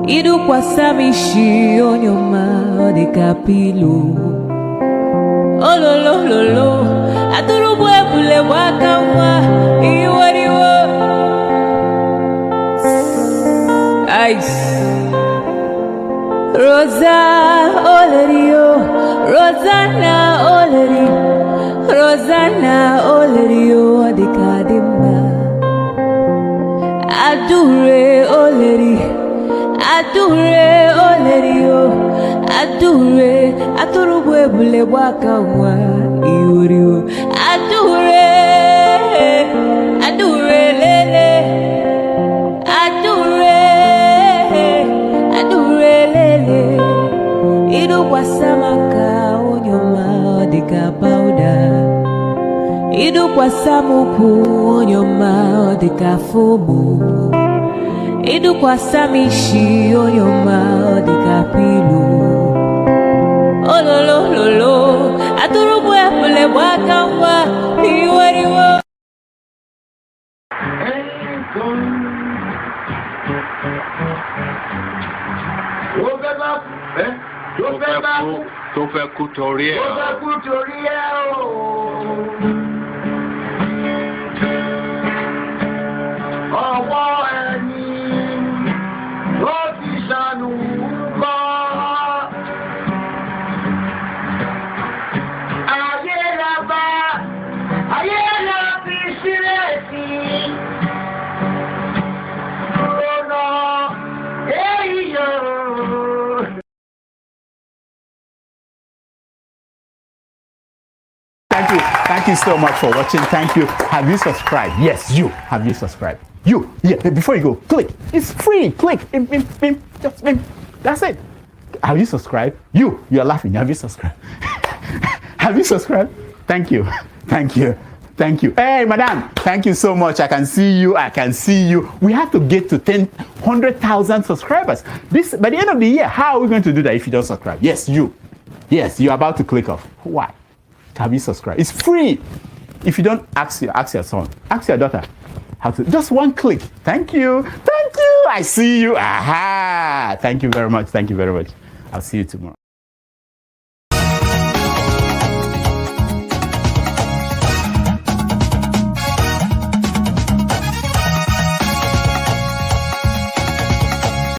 Idukwasamishi onyoma dika pilo. Oh lo lo lo lo. Aturubu ebule wakawa. Iwariwo. Ice. Rosa Olerio, Rosanna Olerio, Rosanna Olerio, Adikadimba. Adure Oleri, Adure Olerio, Adure, Aturubwe Bule Wakawa, Iurio, Adure, Adure Lele, Adure, Adure Lele, Iduwasamaka onyoma dika powder. Idukwasamuku onyoma dika fomo. Idukwasamishi onyoma dika pilo. Oh lo lo lo lo, aturubwe bule wakawa iwariwo.
Tó fẹ́ kú torí ẹ̀.
Ọwọ́ ẹni ló ti ṣàánú kọ́. Ayé la bá, ayé la fi sílẹ̀ sí. Lọ́nà èyí yóò.
Thank you so much for watching. Thank you. Have you subscribed? Yes, you. Have you subscribed? You. Yeah, before you go, click. It's free. Click. Just that's it. Have you subscribed? You're laughing. Have you subscribed? Have you subscribed? Thank you. Thank you. Thank you. Hey, madam. Thank you so much. I can see you. I can see you. We have to get to 100,000 subscribers. This by the end of the year. How are we going to do that if you don't subscribe? Yes, you. Yes, you're about to click off. Why? Have you subscribed? It's free. If you don't, ask your son, ask your daughter how to. Just one click. Thank you. Thank you. I see you. Aha. Thank you very much. Thank you very much. I'll see you tomorrow.